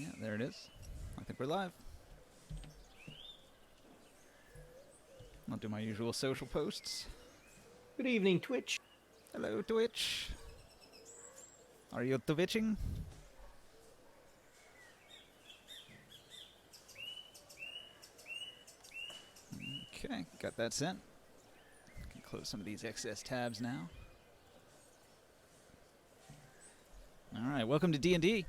Yeah, there it is. I think we're live. I'll do my usual social posts. Good evening, Twitch. Hello, Twitch. Are you twitching? Okay, got that sent. Can close some of these excess tabs now. All right, welcome to D&D.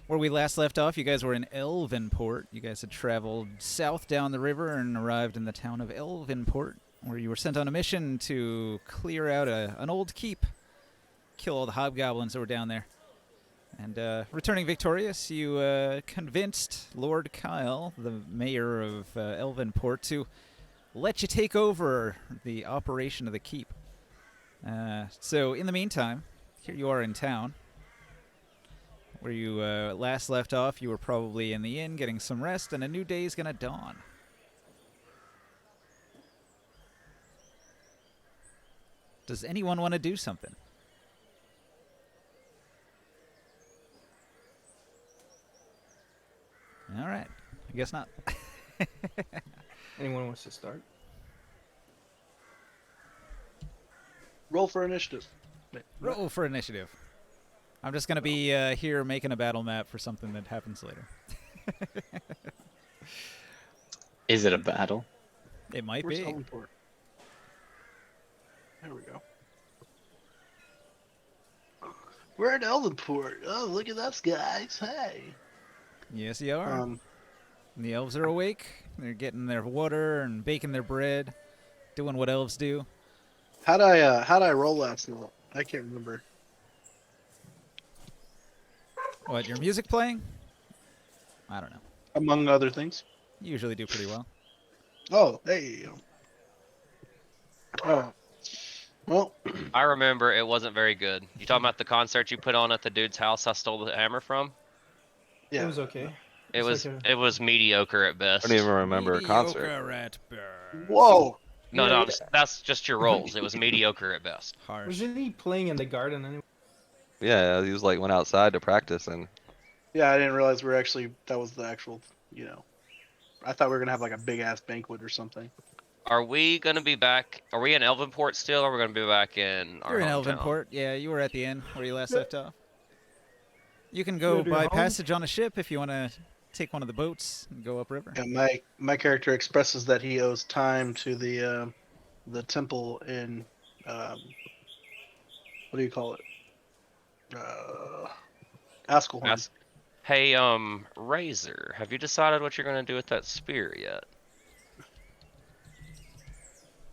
Where we last left off, you guys were in Elvenport. You guys had traveled south down the river and arrived in the town of Elvenport, where you were sent on a mission to clear out an old keep, kill all the hobgoblins that were down there. And returning victorious, you convinced Lord Kyle, the mayor of Elvenport, to let you take over the operation of the keep. So in the meantime, here you are in town. Where you last left off, you were probably in the inn getting some rest, and a new day is going to dawn. Does anyone want to do something? All right. I guess not. Anyone wants to start? Roll for initiative. Roll for initiative. I'm just going to be here making a battle map for something that happens later. Is it a battle? It might Where's be. Ellenport? There we go. We're in Ellenport. Oh, look at us guys. Hey. Yes, you are. The elves are awake. They're getting their water and baking their bread, doing what elves do. How'd I roll last night? I can't remember. What, your music playing? I don't know. Among other things. You usually do pretty well. Oh, hey. Oh. Well, I remember it wasn't very good. You talking about the concert you put on at the dude's house I stole the hammer from? yeah. It was okay. It It's was like mediocre at I best. don't even remember a concert. Mediocre at best. Whoa. No, Yeah, that's just your rolls. It was mediocre at best. Harsh. Wasn't he playing in the garden anyway? Yeah, he was like went outside to practice and Yeah, I didn't realize that was the actual, I thought we were gonna have like a big ass banquet or something. Are we gonna be back? Are we in Elvenport still, or are we gonna be back in our You're in hometown? Elvenport. Yeah, you were at the inn where you last Yeah. left off. You can go Yeah, by home. passage on a ship if you want to take one of the boats and go upriver. Yeah, my character expresses that he owes time to the temple in what do you call it? Askelhorn. Hey, Razor, have you decided what you're gonna do with that spear yet?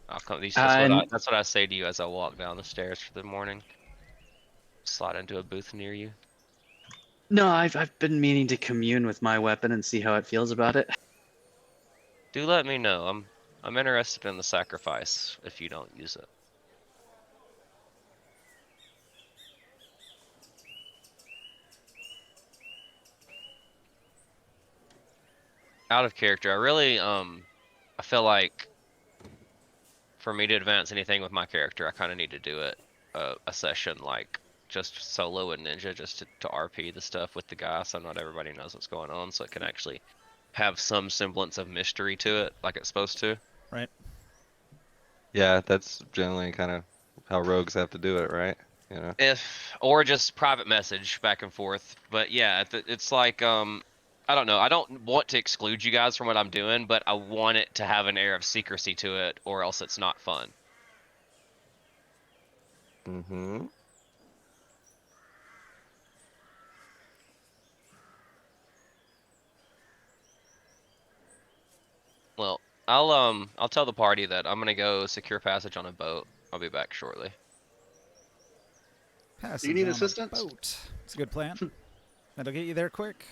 I'll come. That's what I say to you as I walk down the stairs for the morning. Slide into a booth near you. No, I've been meaning to commune with my weapon and see how it feels about it. Do let me know. I'm interested in the sacrifice if you don't use it. Out of character, I really I feel like for me to advance anything with my character, I kind of need to do it a session like just solo and ninja, just to RP the stuff with the guy, so not everybody knows what's going on, so it can actually have some semblance of mystery to it, like it's supposed to. Right. yeah, that's generally kind of how rogues have to do it, right? You know. Or just private message back and forth. But yeah, it's like I don't know. I don't want to exclude you guys from what I'm doing, but I want it to have an air of secrecy to it, or else it's not fun. Mm-hmm. Well, I'll tell the party that I'm gonna go secure passage on a boat. I'll be back shortly. Passage Do you need on a assistance? boat. It's a good plan. That'll get you there quick.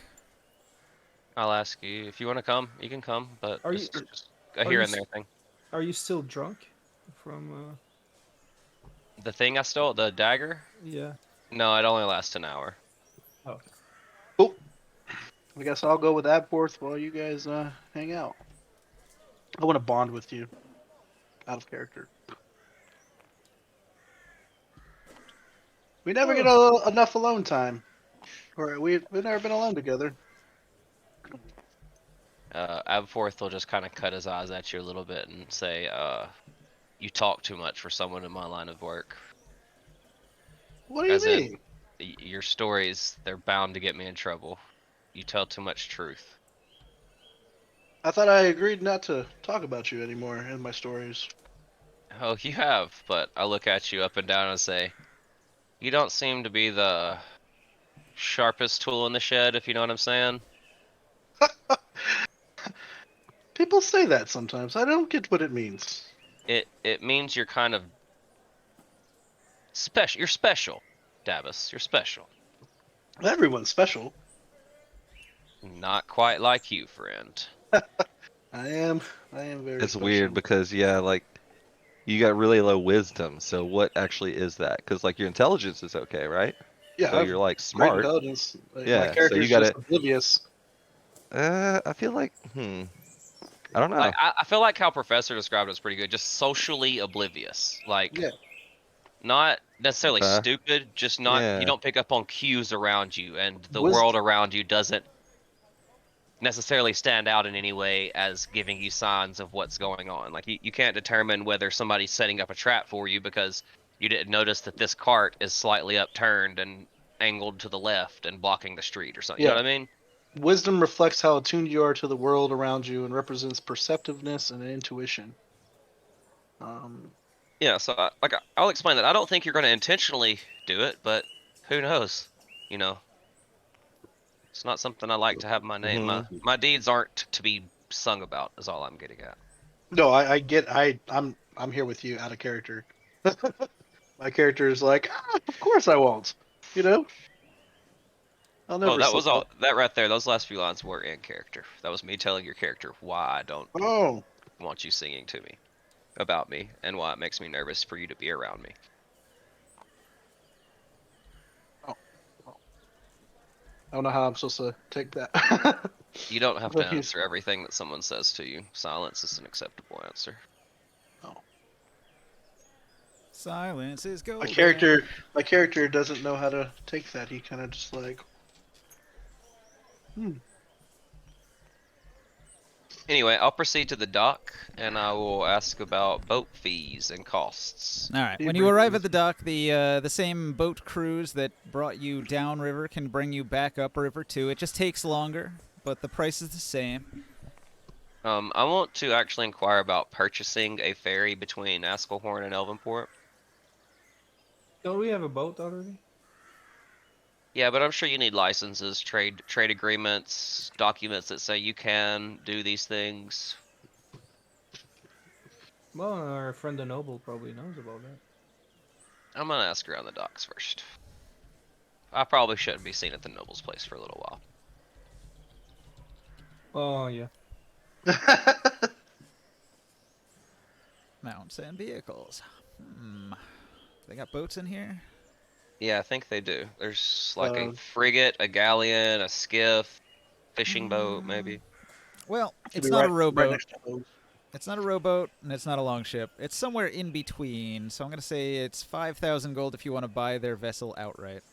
I'll ask you if you want to come. You can come, but Are just, you- just a are here you and there thing. Are you still drunk from? The thing I stole, the dagger. Yeah. No, it only lasts an hour. Oh. Cool. I guess I'll go with Adporth while you guys hang out. I want to bond with you. Out of character. We never get enough alone time. Or we've never been alone together. Abforth will just kind of cut his eyes at you a little bit and say, "You talk too much for someone in my line of work. What do you As in, mean? Your stories, they're bound to get me in trouble. You tell too much truth." I thought I agreed not to talk about you anymore in my stories. Oh, you have, but I look at you up and down and say, "You don't seem to be the sharpest tool in the shed, if you know what I'm saying." People say that sometimes. I don't get what it means. It means you're kind of special. You're special, Davis. You're special. Everyone's special. Not quite like you, friend. I am very It's special. weird because yeah, like you got really low wisdom. So what actually is that? Because like your intelligence is okay, right? Yeah, So I have you're like great smart. intelligence. Like, my Yeah. So character's you got just it. oblivious. I feel like I don't know. Like I feel like how Professor described it was pretty good. Just socially oblivious. Like Yeah. not necessarily Okay. stupid, just not you Yeah. don't pick up on cues around you, and the Wisdom. world around you doesn't necessarily stand out in any way as giving you signs of what's going on. Like you can't determine whether somebody's setting up a trap for you because you didn't notice that this cart is slightly upturned and angled to the left and blocking the street or something. You know what I mean? Wisdom reflects how attuned you are to the world around you and represents perceptiveness and intuition. Yeah, so I'll explain that. I don't think you're going to intentionally do it, but who knows? You know, it's not something I like to have my name. My deeds aren't to be sung about. Is all I'm getting at. No, I get. I'm here with you out of character. My character is like, of course I won't. You know. I'll never. Oh, that slip was all. up. That right there. Those last few lines were in character. That was me telling your character why I don't Oh, want you singing to me about me and why it makes me nervous for you to be around me. I don't know how I'm supposed to take that. You don't have to But he's- answer everything that someone says to you. Silence is an acceptable answer. Silence is golden. My character doesn't know how to take that. He kind of just like, Anyway, I'll proceed to the dock, and I will ask about boat fees and costs. All right. Do you When you bring arrive these- at the dock, the same boat cruise that brought you downriver can bring you back upriver too. It just takes longer, but the price is the same. I want to actually inquire about purchasing a ferry between Askelhorn and Elvenport. Don't we have a boat already? Yeah, but I'm sure you need licenses, trade agreements, documents that say you can do these things. Well, our friend the noble probably knows about that. I'm gonna ask around the docks first. I probably shouldn't be seen at the noble's place for a little while. Oh yeah. Mounts and vehicles. They got boats in here? Yeah, I think they do. There's like a Uh, frigate, a galleon, a skiff, fishing boat, maybe. Well, Should it's be not right- a right rowboat. next to those. It's not a rowboat, and it's not a longship. It's somewhere in between. So I'm gonna say it's 5,000 gold if you want to buy their vessel outright.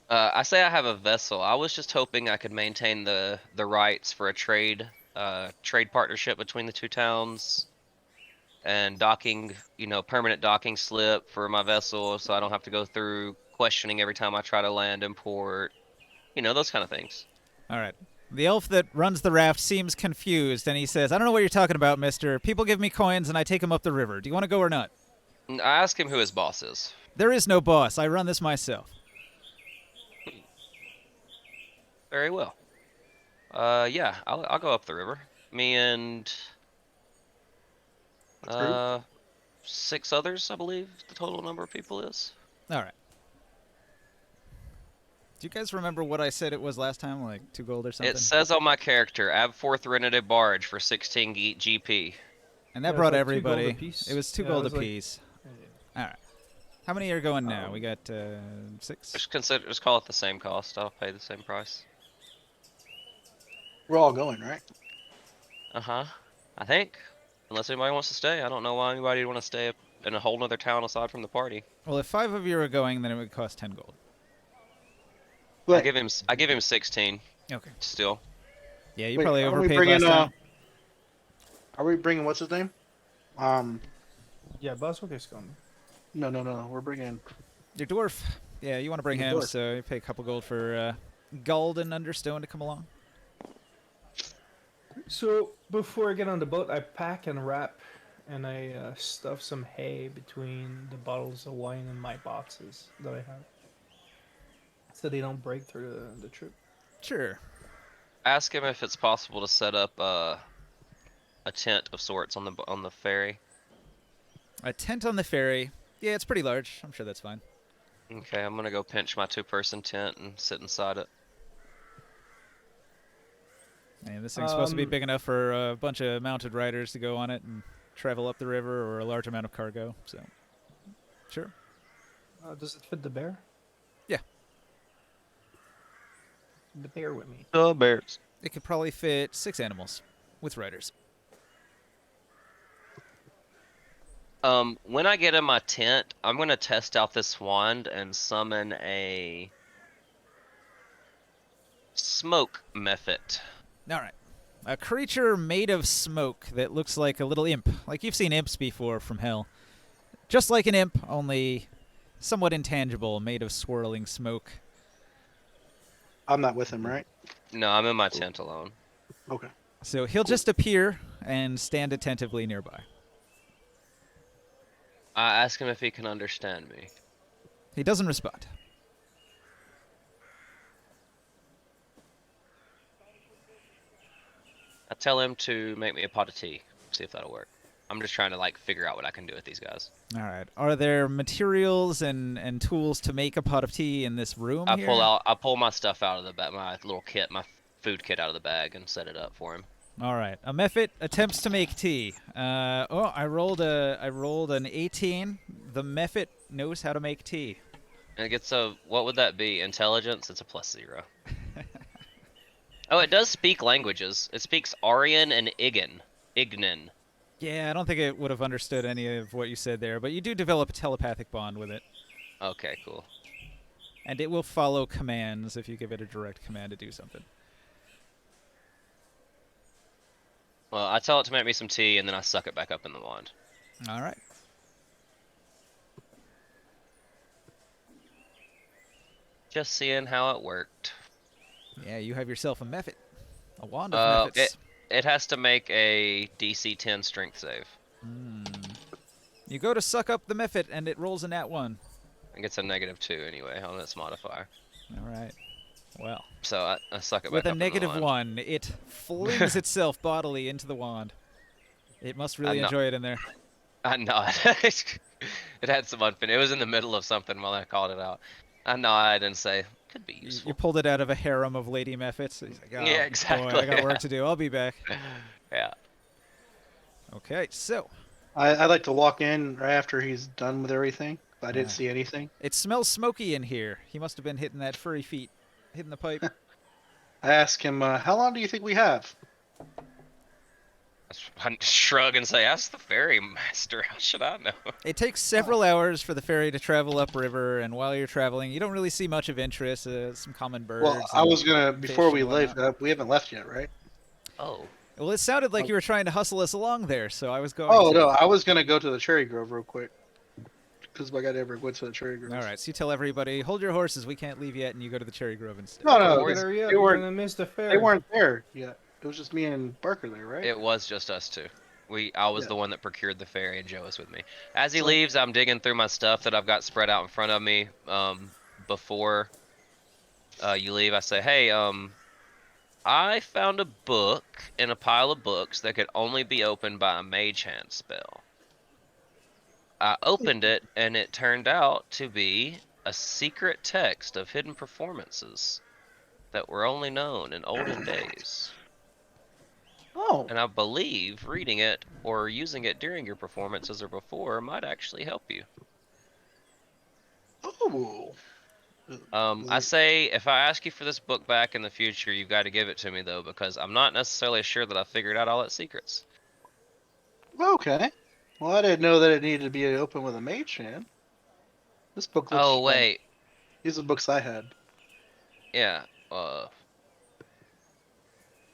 I say I have a vessel. I was just hoping I could maintain the rights for a trade partnership between the two towns, and docking, permanent docking slip for my vessel, so I don't have to go through questioning every time I try to land in port. Those kind of things. All right. The elf that runs the raft seems confused, and he says, "I don't know what you're talking about, mister. People give me coins, and I take them up the river. Do you want to go or not?" I ask him who his boss is. There is no boss. I run this myself. Very well. Yeah, I'll go up the river. Me and That's 6 others, I believe the total number of people is. All right. Do you guys remember what I said it was last time? Like 2 gold or something? It says on my character, Abforth rented a barge for 16 GP. And Yeah, that it's brought like 2 gold everybody. apiece. It was 2 Yeah, it gold was like- apiece. All right. How many are going now? We got 6. Just call it the same cost. I'll pay the same price. We're all going, right? I think. Unless anybody wants to stay. I don't know why anybody would want to stay in a whole nother town aside from the party. Well, if 5 of you are going, then it would cost 10 gold. I give him 16 Okay. still. Yeah, you Wait, probably are we overpaid bringing last time. Are we bringing what's his name? Yeah, Boswick is coming. No. We're bringing. Your dwarf. Yeah, you want to bring Your him, dwarf. so you pay a couple gold for Gald and Understone to come along. So before I get on the boat, I pack and wrap, and I stuff some hay between the bottles of wine and my boxes that I have, so they don't break through the trip. Sure. Ask him if it's possible to set up a tent of sorts on the ferry. A tent on the ferry. Yeah, it's pretty large. I'm sure that's fine. Okay, I'm gonna go pinch my 2-person tent and sit inside it. And this thing's supposed to be Um, big enough for a bunch of mounted riders to go on it and travel up the river, or a large amount of cargo. So, sure. Does it fit the bear? Yeah. The bear with me. The bears. It could probably fit 6 animals with riders. When I get in my tent, I'm gonna test out this wand and summon a smoke method. All right. A creature made of smoke that looks like a little imp. Like you've seen imps before from hell. Just like an imp, only somewhat intangible, made of swirling smoke. I'm not with him, right? No, I'm in my tent alone. Okay. So he'll just appear and stand attentively nearby. I ask him if he can understand me. He doesn't respond. I tell him to make me a pot of tea. See if that'll work. I'm just trying to like figure out what I can do with these guys. All right. Are there materials and tools to make a pot of tea in this room I here? pull my stuff out of the bag, my little kit, my food kit out of the bag, and set it up for him. All right. A Mephit attempts to make tea. I rolled an 18. The Mephit knows how to make tea. And it gets what would that be? Intelligence? It's a +0. Oh, it does speak languages. It speaks Aryan and Ignan. Yeah, I don't think it would have understood any of what you said there, but you do develop a telepathic bond with it. Okay, cool. And it will follow commands if you give it a direct command to do something. Well, I tell it to make me some tea, and then I suck it back up in the wand. All right. Just seeing how it worked. Yeah, you have yourself a Mephit. A wand of Mephits. It has to make a DC 10 strength save. You go to suck up the Mephit, and it rolls a nat 1. It gets a -2 anyway on its modifier. All right. Well, So I suck it back with a up in the wand. -1, it flings itself bodily into the wand. It must really know. enjoy it in there. I nod. It had some unfinished. It was in the middle of something while I called it out. I nod and say, could be You useful. pulled it out of a harem of lady Mephits. He's like, oh, Yeah, boy, exactly, I got work yeah. to do. I'll be back. Yeah. Okay, so I like to walk in right after he's done with everything. I didn't Yeah. see anything. it smells smoky in here. He must have been hitting that furry feet, hitting the pipe. I ask him, how long do you think we have? I shrug and say, ask the ferry master. How should I know? It takes several hours for the ferry to travel upriver, and while you're traveling, you don't really see much of interest. Some common birds. Well, I and was gonna before fish we and leave. whatnot. We haven't left yet, right? Oh. Well, it sounded like you were trying to hustle us along there, so I was going. Oh to. no, I was gonna go to the Cherry Grove real quick because my guy never went to the Cherry Grove. All right, so you tell everybody, hold your horses. We can't leave yet, and you go to the Cherry Grove instead. No, no, Or Better hurry up, they you're weren't. gonna miss the fair. They weren't there yet. It was just me and Barker there, right? It was just us two. I was Yeah. the one that procured the ferry, and Joe was with me. As he leaves, I'm digging through my stuff that I've got spread out in front of me. Before you leave, I say, "Hey, I found a book in a pile of books that could only be opened by a mage hand spell. I opened it, and it turned out to be a secret text of hidden performances that were only known in olden days." Oh, And I believe reading it or using it during your performances or before might actually help you. oh. I say if I ask you for this book back in the future, you've got to give it to me though, because I'm not necessarily sure that I figured out all its secrets. Okay. Well, I didn't know that it needed to be open with a mage hand. This book looks. Oh wait, These are books I had. yeah.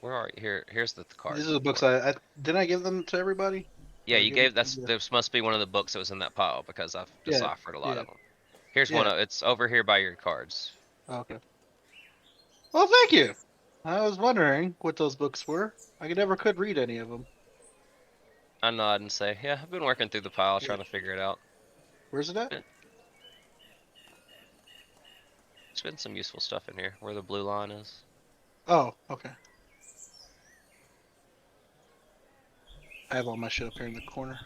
Where are you? Here's the card. These are the books I didn't I give them to everybody? Yeah, Or you give gave them that's. to- This must be one of the books that was in that pile because I've Yeah, deciphered a lot yeah, of them. Here's one. yeah. It's over here by your cards. Okay. Well, thank you. I was wondering what those books were. I never could read any of them. I nod and say, "Yeah, I've been working through the pile Yeah. trying to figure it out. Where's it at? There's been some useful stuff in here. Where the blue line is. Oh, okay. I have all my shit up here in the corner.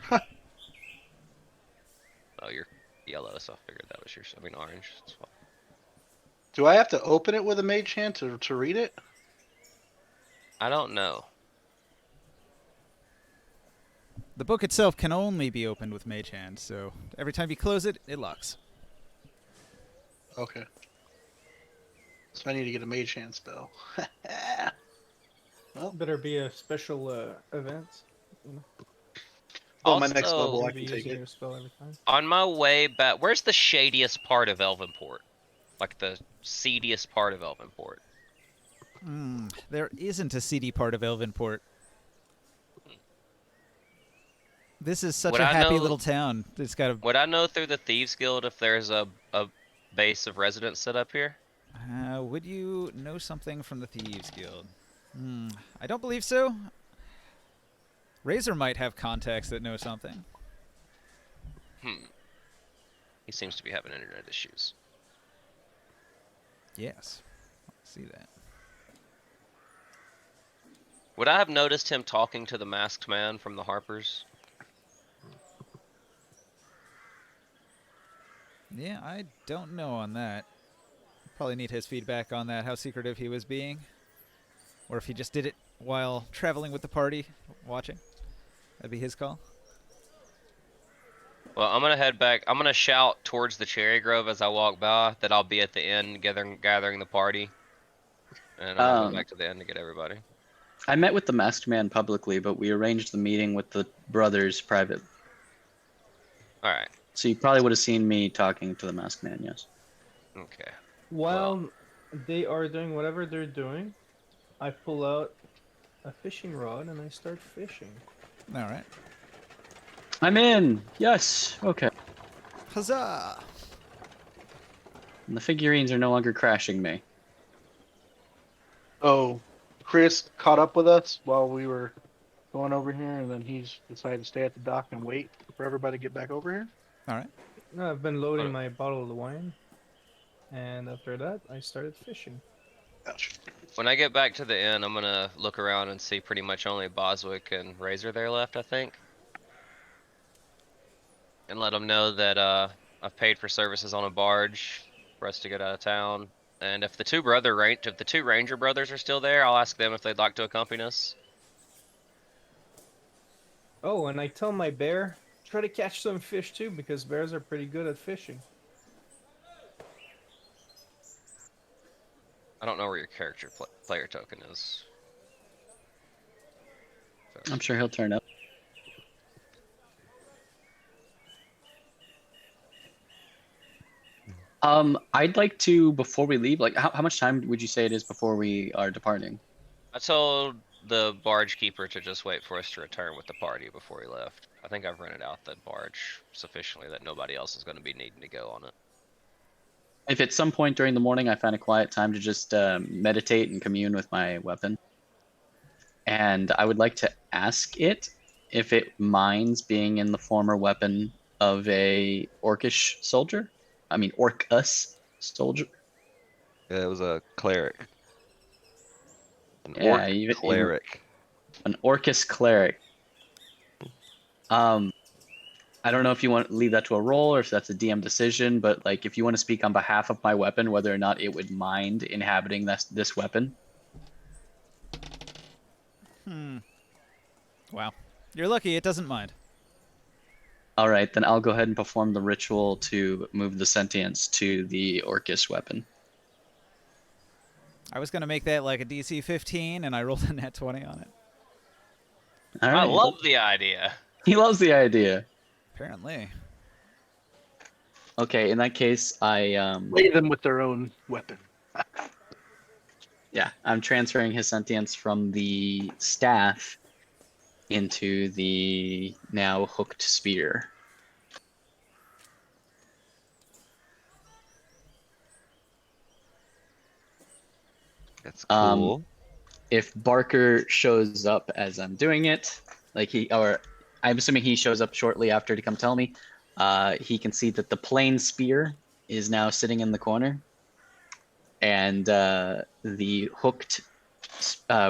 Oh, you're yellow, so I figured that was yours. I mean orange. It's fine. Do I have to open it with a mage hand to read it? I don't know. The book itself can only be opened with Mage Hand, so every time you close it, it locks. Okay. So I need to get a mage hand spell. Better be a special event. On my next Also, level, I You'll be can take using it. your spell every time. On my way back, where's the shadiest part of Elvenport? Like the seediest part of Elvenport? There isn't a seedy part of Elvenport. This is such Would a I happy know- little town. It's got a. Would I know through the Thieves Guild if there's a base of residents set up here? Would you know something from the Thieves Guild? I don't believe so. Razor might have contacts that know something. He seems to be having internet issues. Yes. I see that. Would I have noticed him talking to the masked man from the Harpers? Yeah, I don't know on that. Probably need his feedback on that, how secretive he was being. Or if he just did it while traveling with the party, watching. That'd be his call. Well, I'm gonna head back. I'm gonna shout towards the Cherry Grove as I walk by that I'll be at the inn gathering the party. And I'm gonna go back to the inn to get everybody. I met with the masked man publicly, but we arranged the meeting with the brothers private. Alright, So you probably would have seen me talking to the masked man, yes. okay. While they are doing whatever they're doing, I pull out a fishing rod and I start fishing. All right. I'm in! Yes! Okay. Huzzah! And the figurines are no longer crashing me. Oh, Chris caught up with us while we were going over here, and then he's decided to stay at the dock and wait for everybody to get back over here. All right. No, I've been loading Alright. my bottle of wine, and after that, I started fishing. Gotcha. When I get back to the inn, I'm gonna look around and see pretty much only Boswick and Razor there left, I think. And let them know that I've paid for services on a barge for us to get out of town. And if the two Ranger brothers are still there, I'll ask them if they'd like to accompany us. Oh, and I tell my bear, try to catch some fish too, because bears are pretty good at fishing. I don't know where your character player token is. I'm sure he'll turn up. I'd like to, before we leave, like, how much time would you say it is before we are departing? I told the barge keeper to just wait for us to return with the party before he left. I think I've rented out the barge sufficiently that nobody else is going to be needing to go on it. If at some point during the morning I find a quiet time to just meditate and commune with my weapon, and I would like to ask it if it minds being in the former weapon of a orcish soldier. I mean, orcus soldier. Yeah, it was a cleric. An Yeah, orc even- cleric. An orcus cleric. I don't know if you want to leave that to a roll or if that's a DM decision, but like if you want to speak on behalf of my weapon, whether or not it would mind inhabiting this weapon. Wow. You're lucky it doesn't mind. All right, then I'll go ahead and perform the ritual to move the sentience to the orcus weapon. I was going to make that like a DC 15, and I rolled a nat 20 on it. All I right. love the idea. He loves the idea. Apparently. Okay, in that case, I Lay them with their own weapon. Yeah, I'm transferring his sentience from the staff into the now hooked spear. That's Um, cool. If Barker shows up as I'm doing it, or I'm assuming he shows up shortly after to come tell me, he can see that the plain spear is now sitting in the corner, and the hooked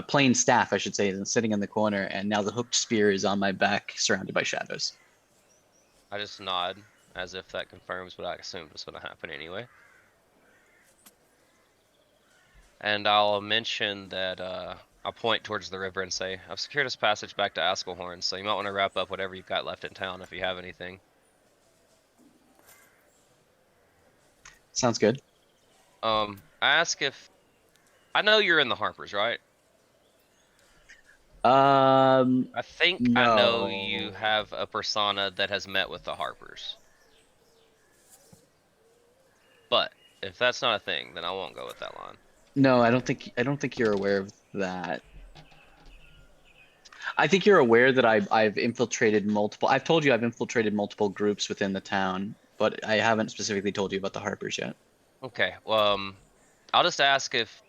plain staff, I should say, is sitting in the corner, and now the hooked spear is on my back, surrounded by shadows. I just nod as if that confirms what I assumed was going to happen anyway. And I'll mention that I'll point towards the river and say, I've secured us passage back to Askelhorn, so you might want to wrap up whatever you've got left in town if you have anything. Sounds good. I ask if I know you're in the Harpers, right? I think I know you No. have a persona that has met with the Harpers. But if that's not a thing, then I won't go with that line. No, I don't think you're aware of that. I think you're aware that I've infiltrated multiple. I've told you I've infiltrated multiple groups within the town, but I haven't specifically told you about the Harpers yet. Okay, I'll just ask if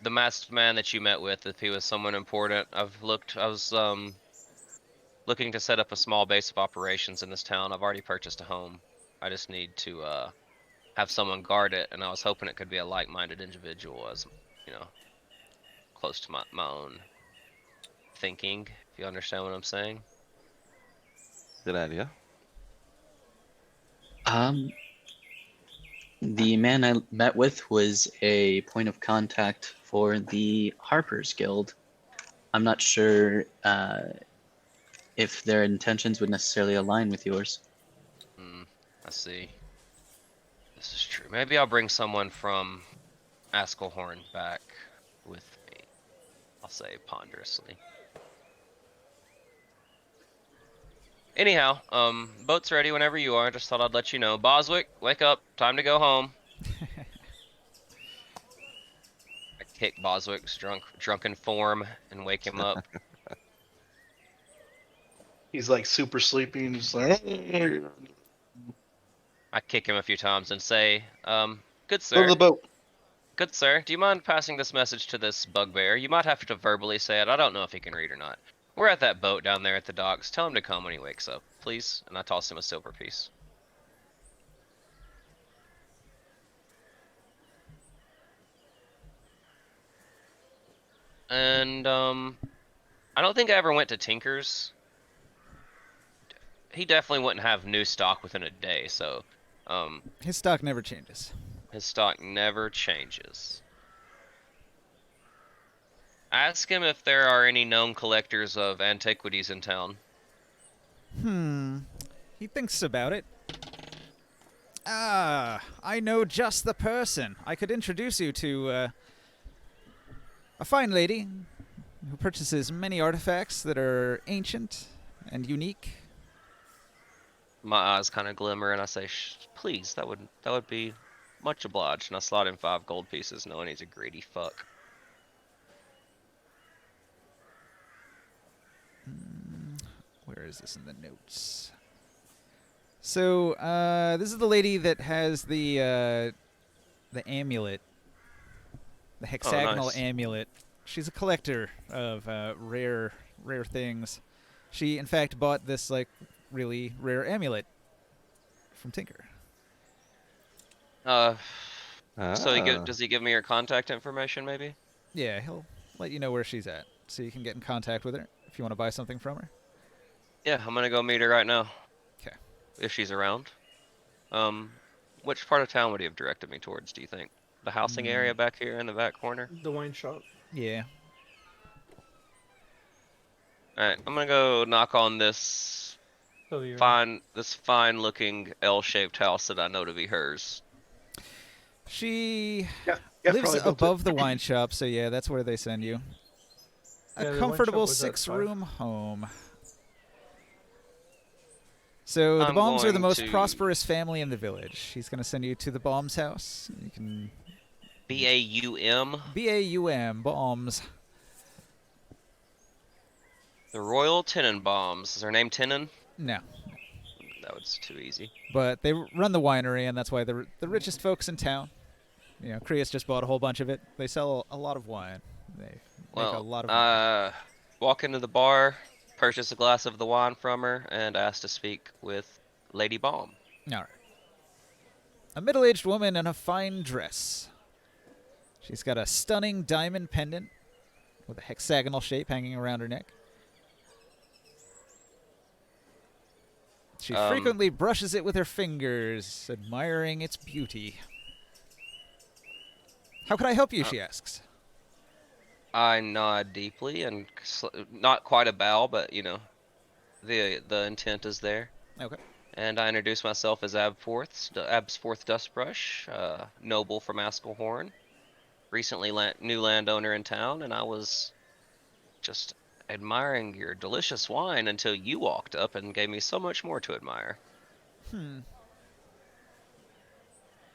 the masked man that you met with, if he was someone important. I was looking to set up a small base of operations in this town. I've already purchased a home. I just need to have someone guard it, and I was hoping it could be a like-minded individual, as you know, close to my own thinking, if you understand what I'm saying. Good idea. The man I met with was a point of contact for the Harpers Guild. I'm not sure if their intentions would necessarily align with yours. I see. This is true. Maybe I'll bring someone from Askelhorn back with me. I'll say ponderously. Anyhow, boat's ready whenever you are. Just thought I'd let you know. Boswick, wake up. Time to go home. I kick Boswick's drunken form and wake him up. He's like super sleepy and just like. I kick him a few times and say, good Go to sir. the boat. Good sir, do you mind passing this message to this bugbear? You might have to verbally say it. I don't know if he can read or not. We're at that boat down there at the docks. Tell him to come when he wakes up, please. And I toss him a silver piece. And, I don't think I ever went to Tinker's. He definitely wouldn't have new stock within a day, so, His stock never changes. his stock never changes. Ask him if there are any known collectors of antiquities in town. He thinks about it. Ah, I know just the person. I could introduce you to a fine lady who purchases many artifacts that are ancient and unique. My eyes kind of glimmer, and I say, "Please, that would be much obliged." And I slot in 5 gold pieces, knowing he's a greedy fuck. Where is this in the notes? So, this is the lady that has the amulet, the hexagonal nice. amulet. She's a collector of rare things. She, in fact, bought this like really rare amulet from Tinker. So Ah. does he give me her contact information, maybe? Yeah, he'll let you know where she's at, so you can get in contact with her if you want to buy something from her. Yeah, I'm gonna go meet her right now. 'Kay. If she's around. Which part of town would he have directed me towards, do you think? The housing area back here in the back corner? The wine shop. Yeah. Alright, I'm gonna go knock on this Oh, you're fine looking L-shaped house that I know to be hers. She Yeah, lives probably built it. above the wine shop, so yeah, that's where they send you. Yeah, the A wine comfortable shop was at 6-room home. So the I'm Baums are the going most to- prosperous family in the village. He's going to send you to the Baums' house. You can Baum. Baum bombs. The Royal Tenenbaums. Is her name Tenon? No, That was too easy. but they run the winery, and that's why they're the richest folks in town. You know, Krius just bought a whole bunch of it. They sell a lot of wine. They make a Well, lot of money. walk into the bar, purchase a glass of the wine from her, and ask to speak with Lady Baum. All right. A middle-aged woman in a fine dress. She's got a stunning diamond pendant with a hexagonal shape hanging around her neck. She frequently brushes it with her fingers, admiring its beauty. How can I help you, she asks. I nod deeply and not quite a bow, but you know, the intent is there. Okay. And I introduce myself as Absforth Dustbrush, noble from Askelhorn, recently new landowner in town, and I was just admiring your delicious wine until you walked up and gave me so much more to admire.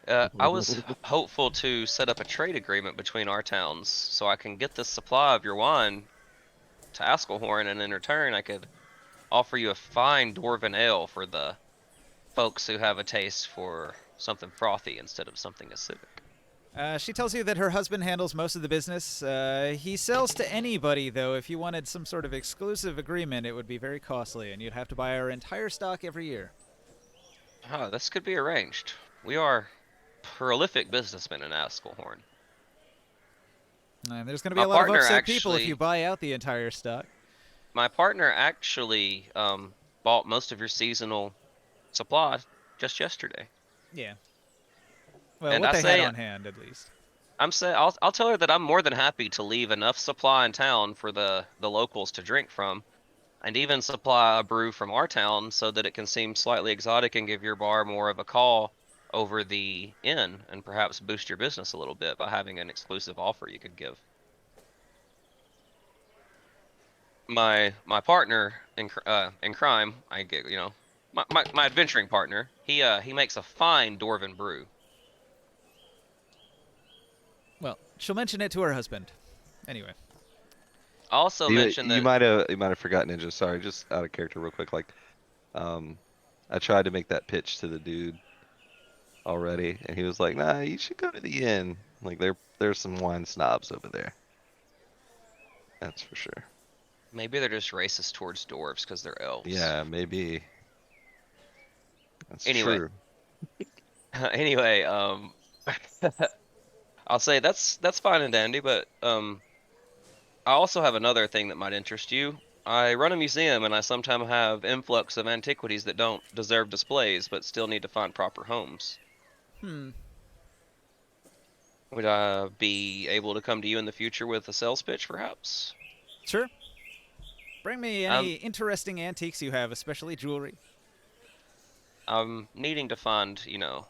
I was hopeful to set up a trade agreement between our towns so I can get this supply of your wine to Askelhorn, and in return I could offer you a fine dwarven ale for the folks who have a taste for something frothy instead of something acidic. She tells you that her husband handles most of the business. He sells to anybody, though. If you wanted some sort of exclusive agreement, it would be very costly, and you'd have to buy our entire stock every year. Oh, this could be arranged. We are prolific businessmen in Askelhorn. And there's going to be a lot of upset people if you buy out the entire stock. My partner actually bought most of your seasonal supply just yesterday. Yeah. Well, And what I they had say- on hand, at least. I'll tell her that I'm more than happy to leave enough supply in town for the locals to drink from, and even supply a brew from our town so that it can seem slightly exotic and give your bar more of a call over the inn, and perhaps boost your business a little bit by having an exclusive offer you could give. My partner in crime, I get, you know, my adventuring partner, he makes a fine dwarven brew. Well, she'll mention it to her husband. Anyway. I also mentioned that You might have forgotten, Ninja. Sorry, just out of character, real quick. Like, I tried to make that pitch to the dude already, and he was like, "Nah, you should go to the inn. Like, there's some wine snobs over there. That's for sure." maybe they're just racist towards dwarves because they're elves. Yeah, maybe. That's Anyway. true. Anyway, I'll say that's fine and dandy, but I also have another thing that might interest you. I run a museum, and I sometimes have influx of antiquities that don't deserve displays, but still need to find proper homes. Would I be able to come to you in the future with a sales pitch, perhaps? Sure. Bring me any interesting antiques you have, especially jewelry. I'm needing to find, you know,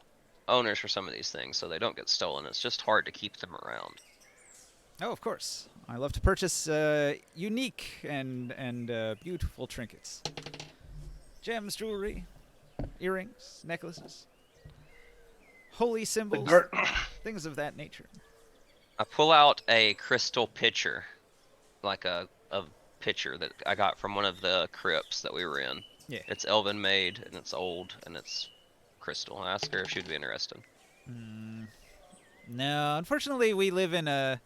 owners for some of these things so they don't get stolen. It's just hard to keep them around. Oh, of course. I love to purchase unique and beautiful trinkets. Gems, jewelry, earrings, necklaces, holy symbols, things of that nature. I pull out a crystal pitcher, like a pitcher that I got from one of the crypts that we were in. Yeah. It's elven made, and it's old, and it's crystal. I asked her if she'd be interested. No, unfortunately, we live in an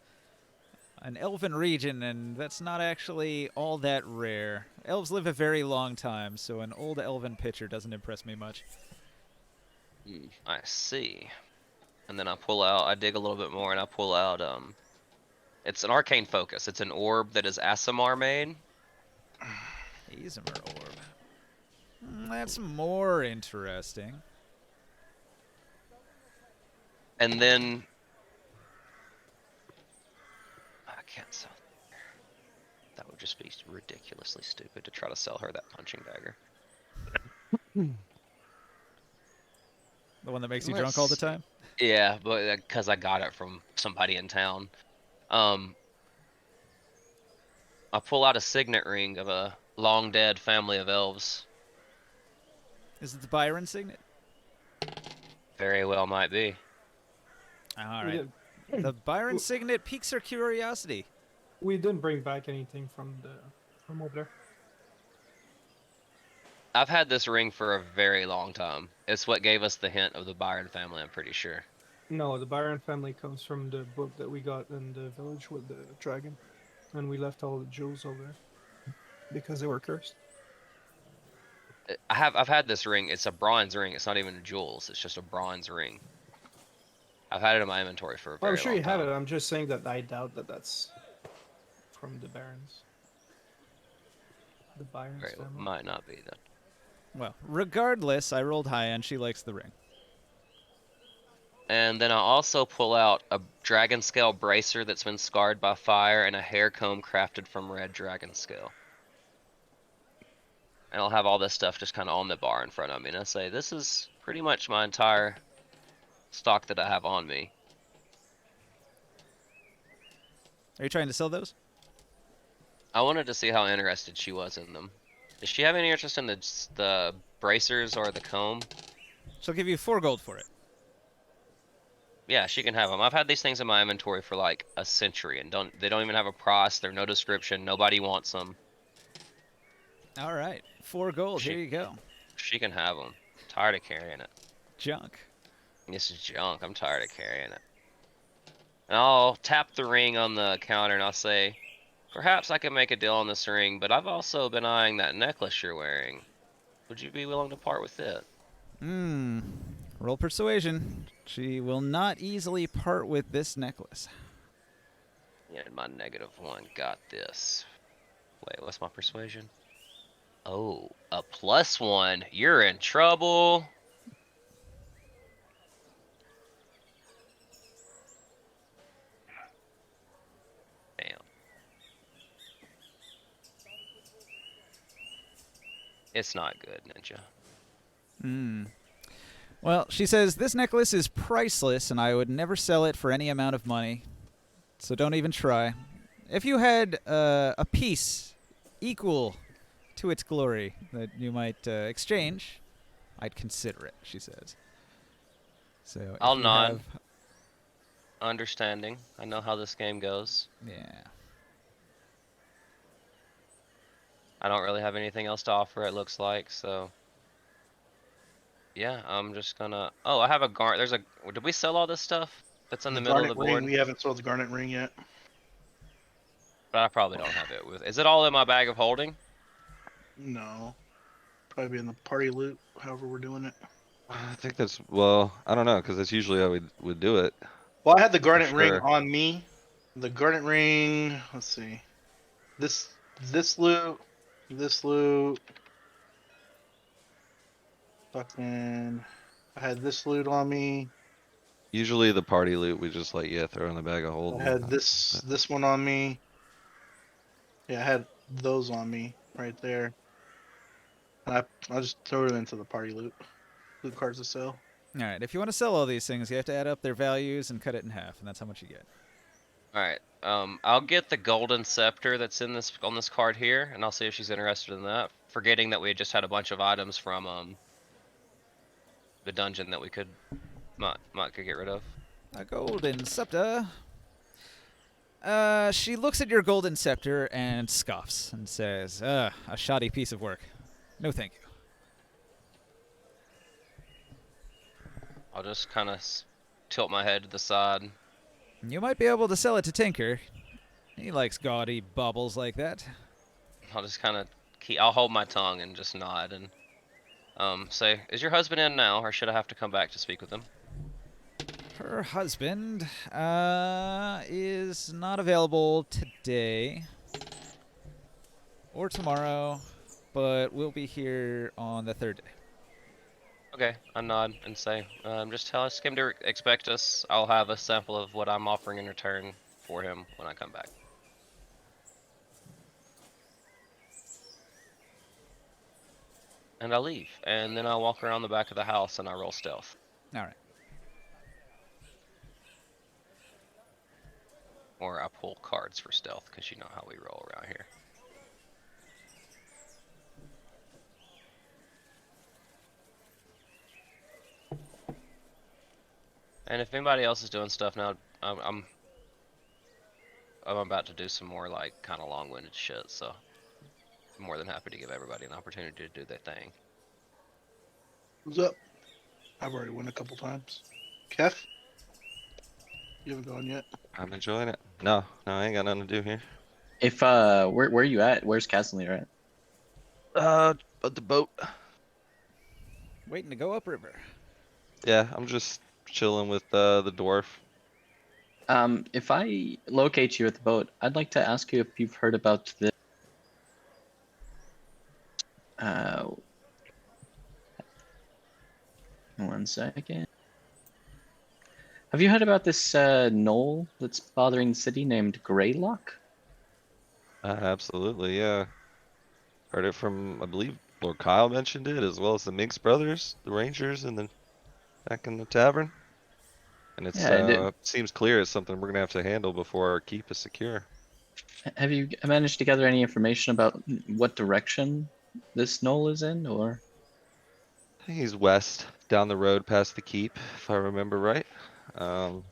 elven region, and that's not actually all that rare. Elves live a very long time, so an old elven pitcher doesn't impress me much. I see. And then I dig a little bit more, and I pull out, it's an arcane focus. It's an orb that is Aasimar made. Aasimar orb. That's more interesting. And then I can't sell. That would just be ridiculously stupid to try to sell her that punching dagger. The one that makes you drunk all the time? Yeah, but because I got it from somebody in town. I pull out a signet ring of a long dead family of elves. Is it the Byron signet? Very well might be. All right. The Byron signet piques her curiosity. We didn't bring back anything from over there. I've had this ring for a very long time. It's what gave us the hint of the Byron family, I'm pretty sure. No, the Byron family comes from the book that we got in the village with the dragon, and we left all the jewels over there because they were cursed. I've had this ring. It's a bronze ring. It's not even jewels. It's just a bronze ring. I've had it in my inventory for a Well, very I'm sure long you have time. it. I'm just saying that I doubt that that's from the Barons. The Byron's Very, family. might not be then. Well, regardless, I rolled high and she likes the ring. And then I'll also pull out a dragon scale bracer that's been scarred by fire and a hair comb crafted from red dragon scale. And I'll have all this stuff just kind of on the bar in front of me. And I say, this is pretty much my entire stock that I have on me. Are you trying to sell those? I wanted to see how interested she was in them. Does she have any interest in the bracers or the comb? She'll give you 4 gold for it. Yeah, she can have them. I've had these things in my inventory for like a century, and they don't even have a price. They're no description. Nobody wants them. All right, 4 gold. Here you go. She can have them. Tired of carrying it. Junk. This is junk. I'm tired of carrying it. And I'll tap the ring on the counter and I'll say, perhaps I can make a deal on this ring, but I've also been eyeing that necklace you're wearing. Would you be willing to part with it? Roll persuasion. She will not easily part with this necklace. Yeah, my -1 got this. Wait, what's my persuasion? Oh, a +1. You're in trouble. Damn. It's not good, Ninja. Well, she says, this necklace is priceless and I would never sell it for any amount of money. So don't even try. If you had a piece equal to its glory that you might exchange, I'd consider it, she says. So if I'll you nod. have- Understanding. I know how this game goes. yeah. I don't really have anything else to offer, it looks like, so. Yeah, I'm just gonna. Oh, I have a There's a. Did we sell all this stuff that's in the middle of the Garnet board? ring. We haven't sold the garnet ring yet. But I probably don't have it with. Is it all in my bag of holding? No. Probably in the party loot. However we're doing it. I think that's, well, I don't know, because that's usually how we would do it. Well, I had the garnet ring sure. on me. The garnet ring. Let's see. This loot. This loot. Fucking. I had this loot on me. Usually the party loot, we just like, yeah, throw in the bag of I holding. had this one on me. Yeah, I had those on me right there. And I just throw it into the party loot cards to sell. All right, if you want to sell all these things, you have to add up their values and cut it in half, and that's how much you get. All right. I'll get the golden scepter that's in this on this card here, and I'll see if she's interested in that. Forgetting that we just had a bunch of items from the dungeon that we could could get rid of. A golden scepter. She looks at your golden scepter and scoffs and says, a shoddy piece of work. No thank you. I'll just kind of tilt my head to the side. You might be able to sell it to Tinker. He likes gaudy baubles like that. I'll just kind of I'll hold my tongue and just nod and say, "Is your husband in now, or should I have to come back to speak with him?" Her husband is not available today or tomorrow, but will be here on the 3rd day. Okay, I nod and say, "Just tell him to expect us. I'll have a sample of what I'm offering in return for him when I come back." And I leave, and then I walk around the back of the house and I roll stealth. All right. Or I pull cards for stealth, because you know how we roll around here. And if anybody else is doing stuff now, I'm about to do some more like kind of long-winded shit, so I'm more than happy to give everybody an opportunity to do their thing. What's up? I've already won a couple times. Kef, you haven't gone yet. I'm enjoying it. No, I ain't got nothing to do here. If where are you at? Where's Casimir at? But the boat. Waiting to go upriver. Yeah, I'm just chilling with the dwarf. If I locate you at the boat, I'd like to ask you if you've heard about the one second. Have you heard about this knoll that's bothering the city named Greylock? Absolutely, yeah. Heard it from, I believe, Lord Kyle mentioned it, as well as the Minx brothers, the Rangers, and then back in the tavern. And it's Yeah, seems clear it's something we're gonna have to handle before our keep is secure. have you managed to gather any information about what direction this knoll is in, or? I think he's west, down the road past the keep, if I remember right. 1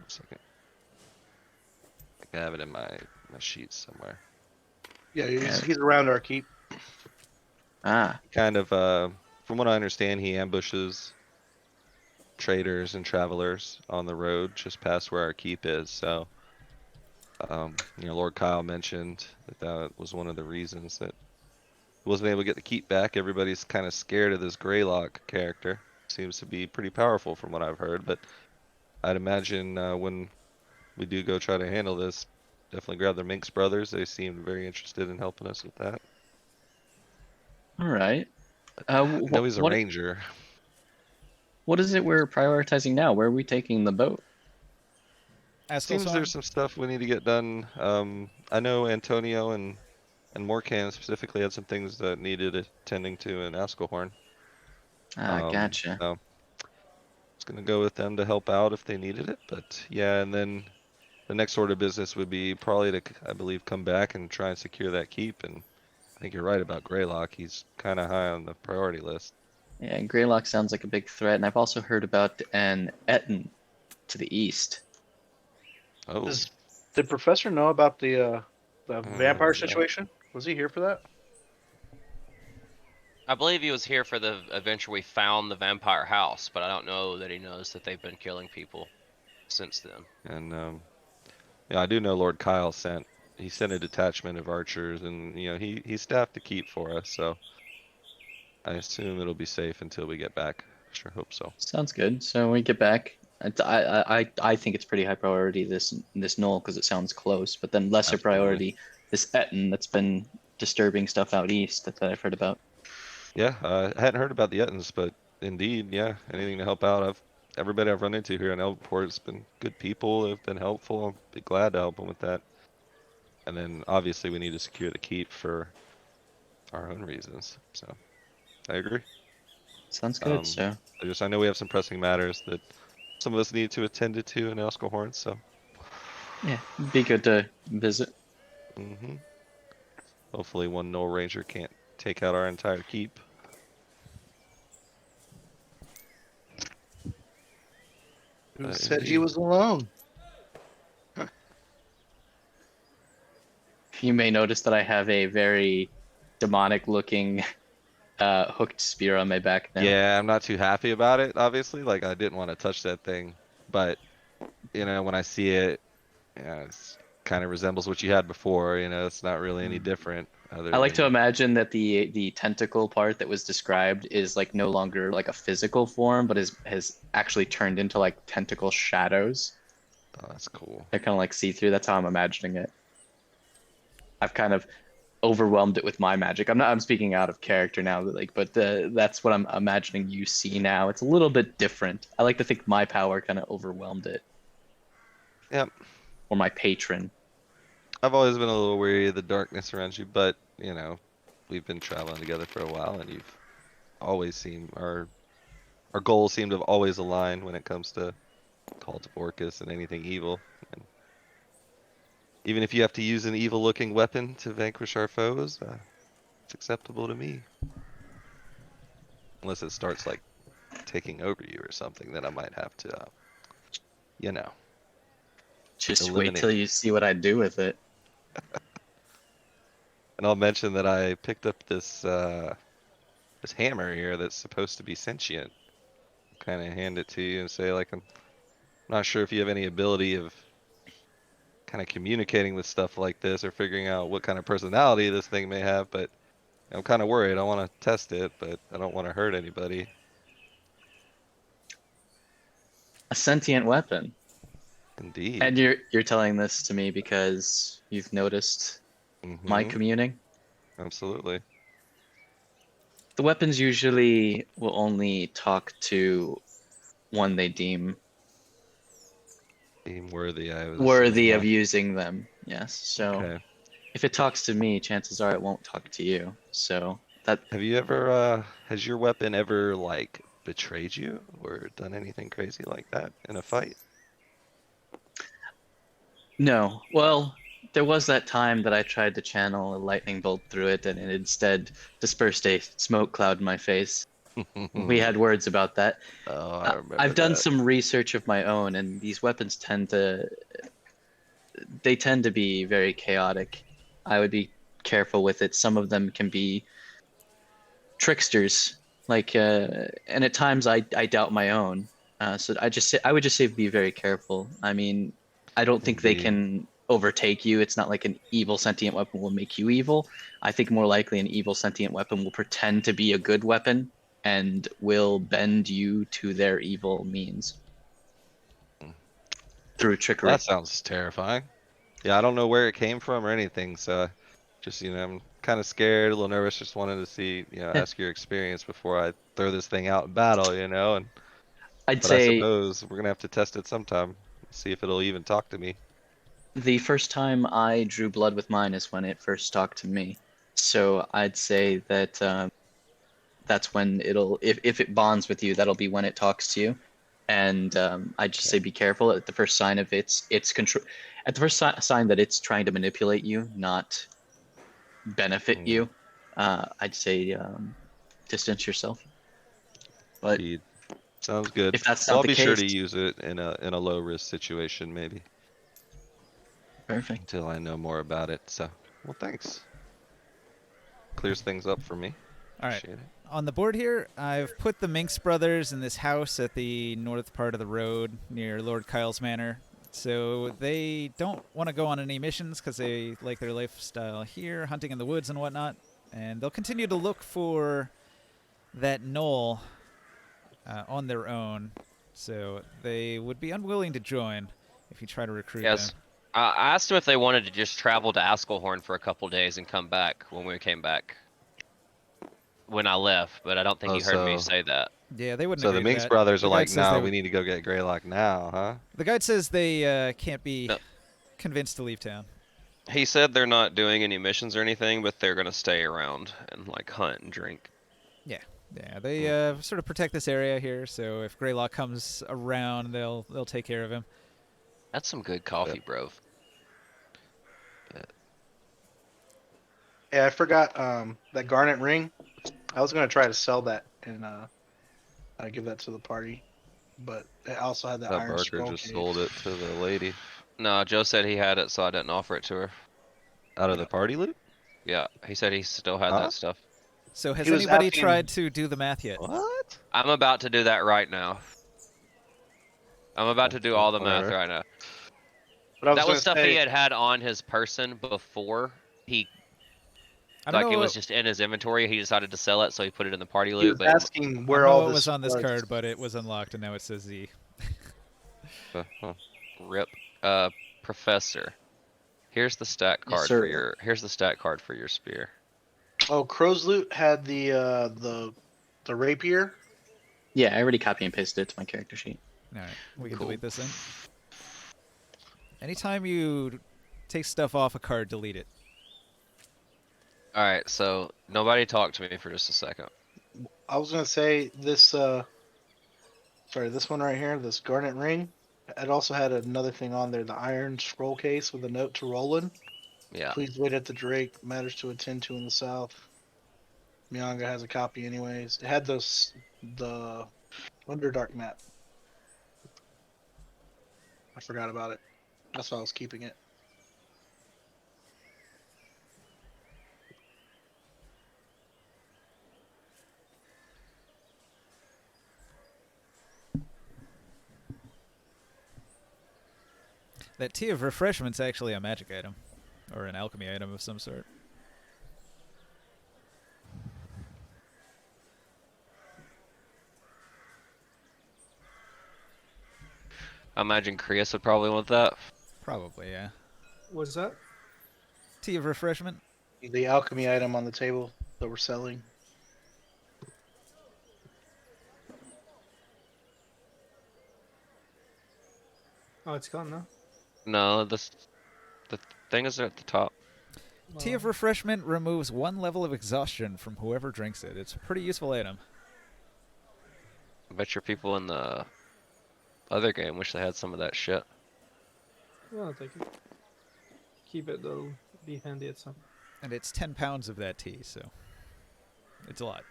second. I think I have it in my sheets somewhere. Yeah, he's around our keep. Ah, Kind of, from what I understand, he ambushes traders and travelers on the road just past where our keep is. So, Lord Kyle mentioned that was one of the reasons that he wasn't able to get the keep back. Everybody's kind of scared of this Greylock character. Seems to be pretty powerful from what I've heard, but I'd imagine when we do go try to handle this, definitely grab the Minx brothers. They seemed very interested in helping us with that. all right. I know he's a What ranger. what is it we're prioritizing now? Where are we taking the boat? Seems Askelson? there's some stuff we need to get done. I know Antonio and Morcan specifically had some things that needed attending to in Askelhorn. Ah, gotcha. So I was gonna go with them to help out if they needed it, but yeah, and then the next order of business would be probably to, I believe, come back and try and secure that keep. And I think you're right about Greylock. He's kind of high on the priority list. Yeah, Greylock sounds like a big threat, and I've also heard about an Etten to the east. Oh, Did Professor know about the vampire yeah. situation? Was he here for that? I believe he was here for the adventure we found the vampire house, but I don't know that he knows that they've been killing people since then. And yeah, I do know Lord Kyle sent a detachment of archers, and he staffed the keep for us. So I assume it'll be safe until we get back. Sure hope so. Sounds good. So when we get back, I think it's pretty high priority this knoll because it sounds close, but then lesser Absolutely. priority this Etten that's been disturbing stuff out east that I've heard about. Yeah, I hadn't heard about the Ettins, but indeed, yeah, anything to help out. Everybody I've run into here in Elport has been good people. They've been helpful. I'd be glad to help them with that. And then obviously we need to secure the keep for our own reasons. So I agree. Sounds good. Um, So I know we have some pressing matters that some of us need to attend to in Askelhorn. So yeah, be good to visit. hopefully one Knoll Ranger can't take out our entire keep. Who said he was alone? You may notice that I have a very demonic looking hooked spear on my back now. Yeah, I'm not too happy about it, obviously. Like, I didn't want to touch that thing. But, when I see it, it kind of resembles what you had before. It's not really any different. I like to imagine that the tentacle part that was described is like no longer like a physical form, but has actually turned into like tentacle shadows. Oh, that's cool. They're kind of like see-through. That's how I'm imagining it. I've kind of overwhelmed it with my magic. I'm speaking out of character now, but that's what I'm imagining you see now. It's a little bit different. I like to think my power kind of overwhelmed it. Yep. Or my patron. I've always been a little weary of the darkness around you, but, we've been traveling together for a while, and you've always seemed, our goals seem to have always aligned when it comes to Cult of Orcus and anything evil. And even if you have to use an evil-looking weapon to vanquish our foes, it's acceptable to me. Unless it starts, like, taking over you or something, then I might have to, Just wait eliminate till it. you see what I do with it. And I'll mention that I picked up this this hammer here that's supposed to be sentient. Kind of hand it to you and say, like, I'm not sure if you have any ability of kind of communicating with stuff like this or figuring out what kind of personality this thing may have, but I'm kind of worried. I want to test it, but I don't want to hurt anybody. A sentient weapon. Indeed. And you're telling this to me because you've noticed my Mhm. communing? Absolutely. The weapons usually will only talk to one they deem Being worthy, I would worthy assume. of using them. Yes. So Okay. if it talks to me, chances are it won't talk to you. So that Have you ever, has your weapon ever, like, betrayed you or done anything crazy like that in a fight? no. Well, there was that time that I tried to channel a lightning bolt through it, and it instead dispersed a smoke cloud in my face. We had words about that. Oh, I remember I've done that. some research of my own, and these weapons they tend to be very chaotic. I would be careful with it. Some of them can be tricksters, like, and at times I doubt my own. So I would just say be very careful. I mean, I don't think they Indeed. can overtake you. It's not like an evil sentient weapon will make you evil. I think more likely an evil sentient weapon will pretend to be a good weapon and will bend you to their evil means through trickery. That sounds terrifying. Yeah, I don't know where it came from or anything, so just, I'm kind of scared, a little nervous, just wanted to see, ask your experience before I throw this thing out in battle, and I'd but I say suppose we're gonna have to test it sometime, see if it'll even talk to me. the first time I drew blood with mine is when it first talked to me. So I'd say that that's when if it bonds with you, that'll be when it talks to you. And I'd just say Okay. be careful at the first sign of its control, at the first sign that it's trying to manipulate you, not benefit Mm, you. I'd say distance yourself. But indeed. Sounds good. if that's Well, not I'll the be sure case, to use it in a low risk situation, maybe, perfect. until I know more about it. So, well, thanks. Clears things up for me. All right. Appreciate it. On the board here, I've put the Minx brothers in this house at the north part of the road near Lord Kyle's manor. So they don't want to go on any missions because they like their lifestyle here, hunting in the woods and whatnot. And they'll continue to look for that knoll on their own. So they would be unwilling to join if you try to recruit them. Yes. I asked them if they wanted to just travel to Askelhorn for a couple days and come back when we came back. When I left, but I don't think Oh, you heard me so say that. Yeah, they wouldn't so the agree to Minx that. brothers The are guide like, says nah, they we would- need to go get Greylock now, huh? The guide says they can't be No. convinced to leave town. He said they're not doing any missions or anything, but they're gonna stay around and like hunt and drink. Yeah, they sort of protect this area here. So if Greylock comes around, they'll take care of him. That's some good coffee, bro. Yeah, I forgot that garnet ring. I was gonna try to sell that and give that to the party, but it also had that That iron Barker scroll just case. sold it to the lady No, Joe said he had it, so I didn't offer it to her. out of Yeah. the party loot. Yeah, he said he still had Huh? that stuff. So has He was anybody asking- tried to do the math yet? What? I'm about to do that right now. I'm about to do all the math Whatever. right now. But I was That was gonna stuff say, he had on his person before he I don't like know it was what- just in his inventory. He decided to sell it, so he put it in the party he loot. was But asking I don't where know all what this was on this was. card, but it was unlocked, and now it says Z. Huh. rip, professor. Here's the stat Yes, card sir. for your. Here's the stat card for your spear. Oh, Crow's Loot had the rapier. Yeah, I already copy and pasted it to my character sheet. All right, we can Cool. delete this then. Anytime you take stuff off a card, delete it. All right, so nobody talk to me for just a second. I was gonna say this. Sorry, this one right here, this garnet ring. It also had another thing on there, the iron scroll case with a note to Roland. Yeah. Please wait at the Drake. Matters to attend to in the south. Myanga has a copy anyways. It had the Underdark map. I forgot about it. That's why I was keeping it. That tea of refreshment's actually a magic item, or an alchemy item of some sort. I imagine Krios would probably want that. Probably, yeah. What's that? Tea of refreshment. The alchemy item on the table that we're selling. Oh, it's gone now. No, the thing is at the top. Tea of refreshment removes 1 level of exhaustion from whoever drinks it. It's a pretty useful item. I bet your people in the other game wish they had some of that shit. Yeah, I'll take it. Keep it, though. Be handy at some. And it's 10 pounds of that tea, so it's a lot.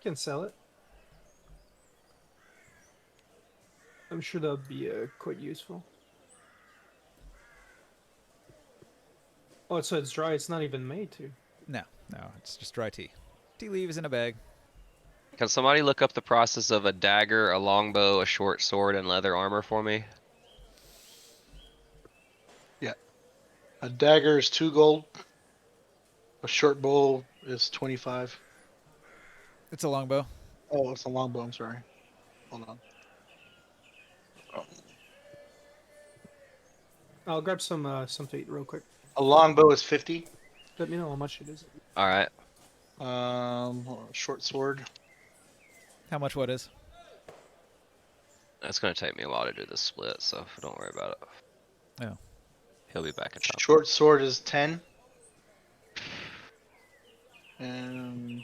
Can sell it. I'm sure that'll be quite useful. Oh, so it's dry. It's not even made to. No, it's just dry tea. Tea leaves in a bag. Can somebody look up the process of a dagger, a longbow, a short sword, and leather armor for me? A dagger is 2 gold. A short bow is 25. It's a longbow. Oh, it's a longbow. I'm sorry. Hold on. Oh. I'll grab some to eat real quick. A longbow is 50. Let me know how much it is. All right. Short sword. How much what is? It's gonna take me a while to do this split, so don't worry about it. Oh. He'll be back in time. Short sword is 10. And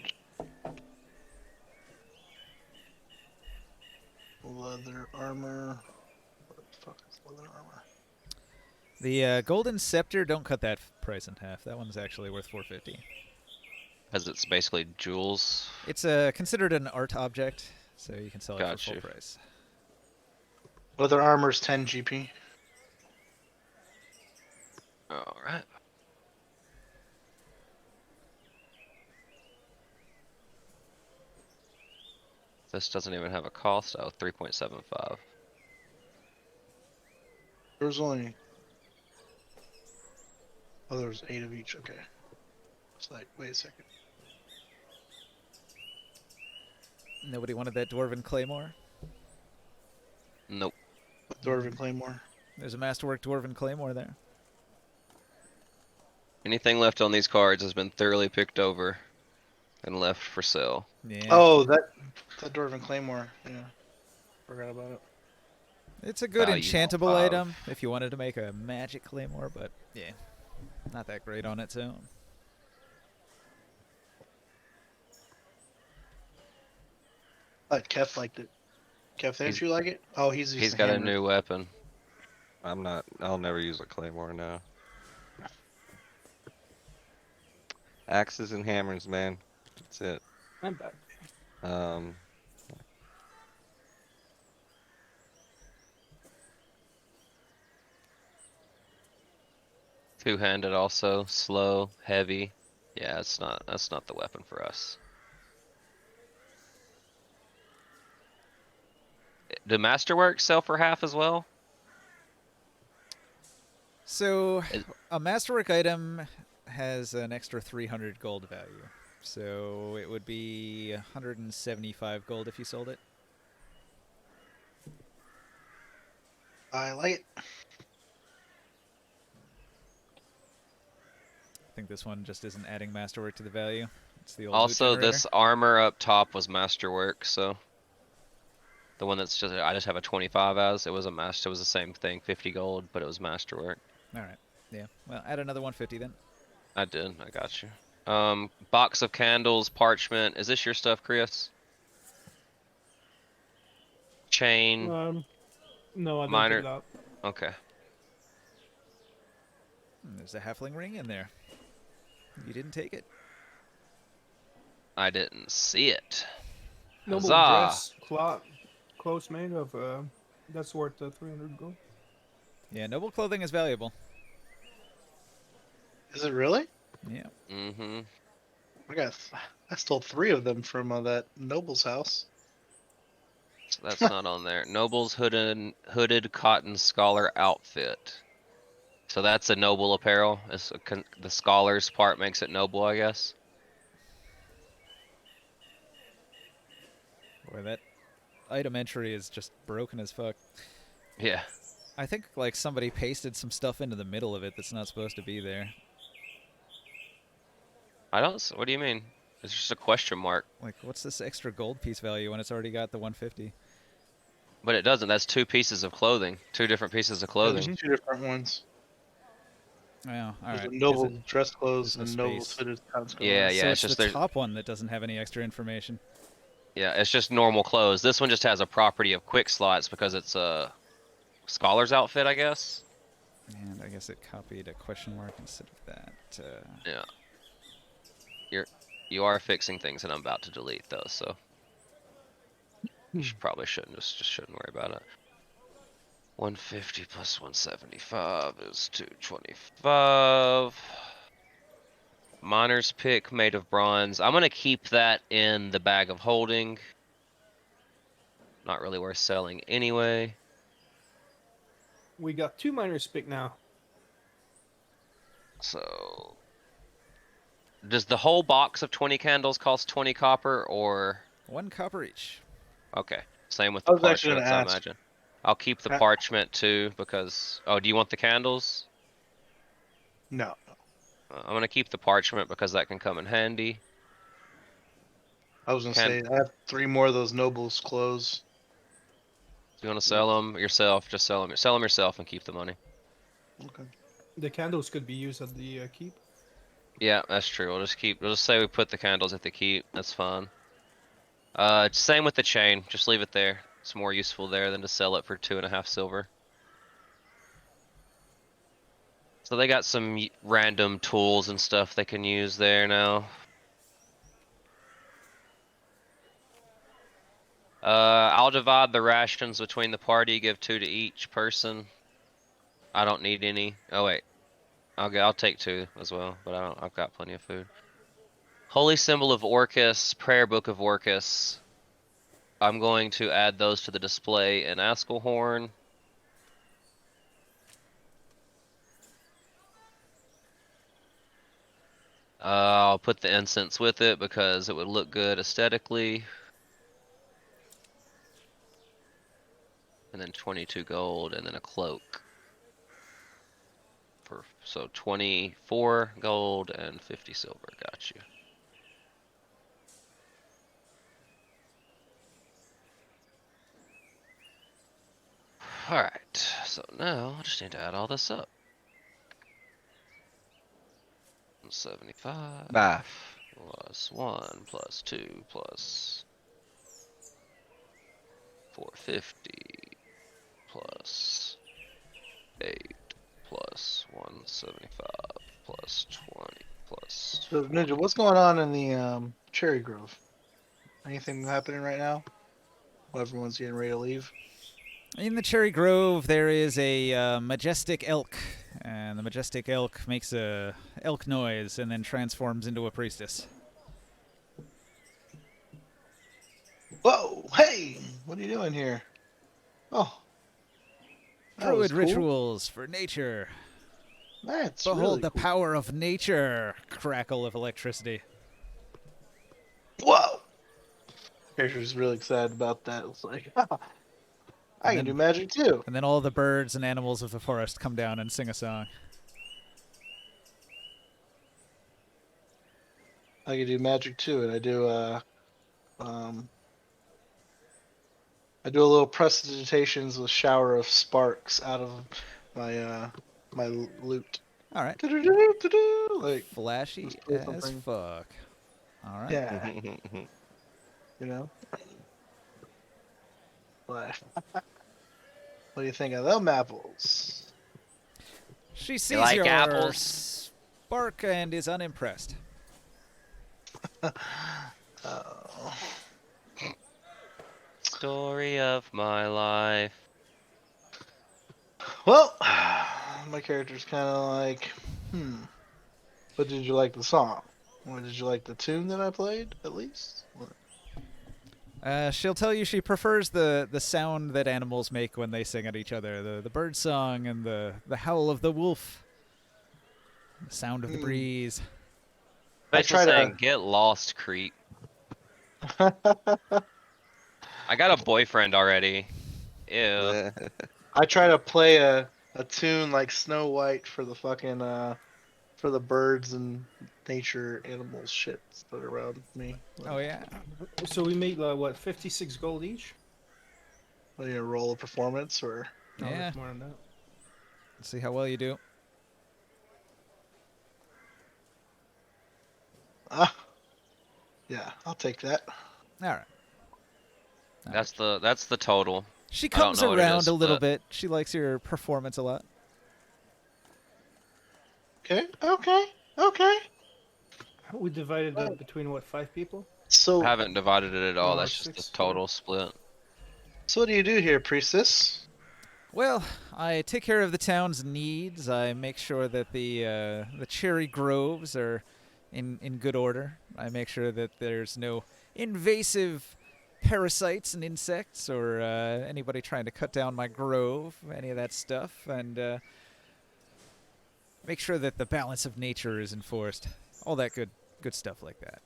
leather armor. What the fuck is leather armor? The golden scepter, don't cut that price in half. That one's actually worth 450. Because it's basically jewels. It's considered an art object, so you can sell it for Gotcha. full price. Leather armor is 10 GP. All right. This doesn't even have a cost. Oh, 3.75. There's only. Oh, there's 8 of each. Okay. It's like, wait a second. Nobody wanted that dwarven claymore? Nope. Dwarven Claymore. There's a masterwork dwarven claymore there. Anything left on these cards has been thoroughly picked over and left for sale. Yeah. Oh, that Dwarven Claymore. Yeah. Forgot about it. It's a good Value enchantable of- item if you wanted to make a magic claymore, but yeah, not that great on its own. Kev liked it. Kev, didn't He's- you like it? Oh, he's He's got a new weapon. I'll never use a claymore now. Axes and hammers, man. That's it. I'm back. Um, Two-handed also, slow, heavy. Yeah, that's not the weapon for us. Do Masterworks sell for half as well? So, Is- a masterwork item has an extra 300 gold value. So, it would be 175 gold if you sold it. I like it. I think this one just isn't adding masterwork to the value. It's the old loot Also, generator. this armor up top was Masterwork, so the one that's just I just have a 25 as it was it was the same thing, 50 gold, but it was Masterwork. All right. Yeah. Well, add another 150 then. I did. I got you. Box of candles, parchment. Is this your stuff, Chris? Chain. No, I didn't Minor- pick it up. Okay. There's a halfling ring in there. You didn't take it. I didn't see it. Noble Huzzah. dress, cloth, clothes made of That's worth 300 gold. Yeah, noble clothing is valuable. Is it really? Yeah. Mm-hmm. I stole 3 of them from that noble's house. That's not on there. Noble's hooded cotton scholar outfit. So that's a noble apparel. The scholar's part makes it noble, I guess. Boy, that item entry is just broken as fuck. Yeah. I think like somebody pasted some stuff into the middle of it that's not supposed to be there. I don't. What do you mean? It's just a question mark. Like, what's this extra gold piece value when it's already got the 150? But it doesn't. That's 2 pieces of clothing. 2 different pieces of Yeah, clothing. there's 2 different ones. Oh, all There's right. a noble dress clothes there's and no noble space. fitted house. Yeah, So it's it's just the there's. top one that doesn't have any extra information. Yeah, it's just normal clothes. This one just has a property of quick slots because it's a scholar's outfit, I guess. And I guess it copied a question mark instead of that. Yeah. You are fixing things that I'm about to delete though, so you probably shouldn't just shouldn't worry about it. 150 plus 175 is 225. Miner's pick made of bronze. I'm gonna keep that in the bag of holding. Not really worth selling anyway. We got 2 miners pick now. So, does the whole box of 20 candles cost 20 copper, or 1 copper each. okay? Same with I the was actually gonna parchments, I ask. imagine. I'll keep the Uh, parchment too because. Oh, do you want the candles? No. I'm gonna keep the parchment because that can come in handy. I was gonna Can say I have 3 more of those nobles clothes. you want to sell them yourself? Just sell them. Sell them yourself and keep the money. Okay. The candles could be used at the keep. Yeah, that's true. We'll just keep. We'll just say we put the candles at the keep. That's fine. Same with the chain. Just leave it there. It's more useful there than to sell it for 2.5 silver. So they got some random tools and stuff they can use there now. I'll divide the rations between the party. Give 2 to each person. I don't need any. Oh wait, I'll take 2 as well, but I've got plenty of food. Holy Symbol of Orcus, Prayer Book of Orcus. I'm going to add those to the display in Askelhorn. I'll put the incense with it because it would look good aesthetically. And then 22 gold and then a cloak. So 24 gold and 50 silver. Got you. Alright, so now I just need to add all this up. 75 Nah. plus 1 plus 2 plus 450 plus 8 plus 175 plus 20 plus. So Ninja, what's going on in the Cherry Grove? Anything happening right now? Well, everyone's getting ready to leave. In the Cherry Grove, there is a majestic elk, and the majestic elk makes a elk noise and then transforms into a priestess. Whoa! Hey! What are you doing here? Oh. That was Druid cool. rituals for nature. That's Behold really the cool. power of nature. Crackle of electricity. Whoa! Character's really excited about that. It's like, I can do magic too. And then all the birds and animals of the forest come down and sing a song. I can do magic too, and I do little prestidigitations with shower of sparks out of my my loot. All right. Like Flashy let's play as something. fuck. All right. Yeah, you know. What? What do you think of them apples? She sees like your apples? spark and is unimpressed. Oh. Story of my life. Well, my character's kind of like, But did you like the song? Or did you like the tune that I played, at least? She'll tell you she prefers the sound that animals make when they sing at each other, the bird song and the howl of the wolf, the sound of the Hmm. breeze. I Basically try to- saying, get lost, creep. I got a boyfriend already. Ew. Yeah. I try to play a tune like Snow White for the fucking for the birds and nature animals shits that are around me. Oh yeah. So we made what 56 gold each? What do you roll a performance or No, Yeah. that's more than that. Let's see how well you do. yeah, I'll take that. All right. That's the total. She I don't comes know what it around is, a little but- bit. She likes your performance a lot. Okay. We divided that between what 5 people? So I haven't divided it at all. No, That's just the 6, total split. so what do you do here, priestess? Well, I take care of the town's needs. I make sure that the cherry groves are in good order. I make sure that there's no invasive parasites and insects or anybody trying to cut down my grove, any of that stuff, and make sure that the balance of nature is enforced. All that good stuff like that.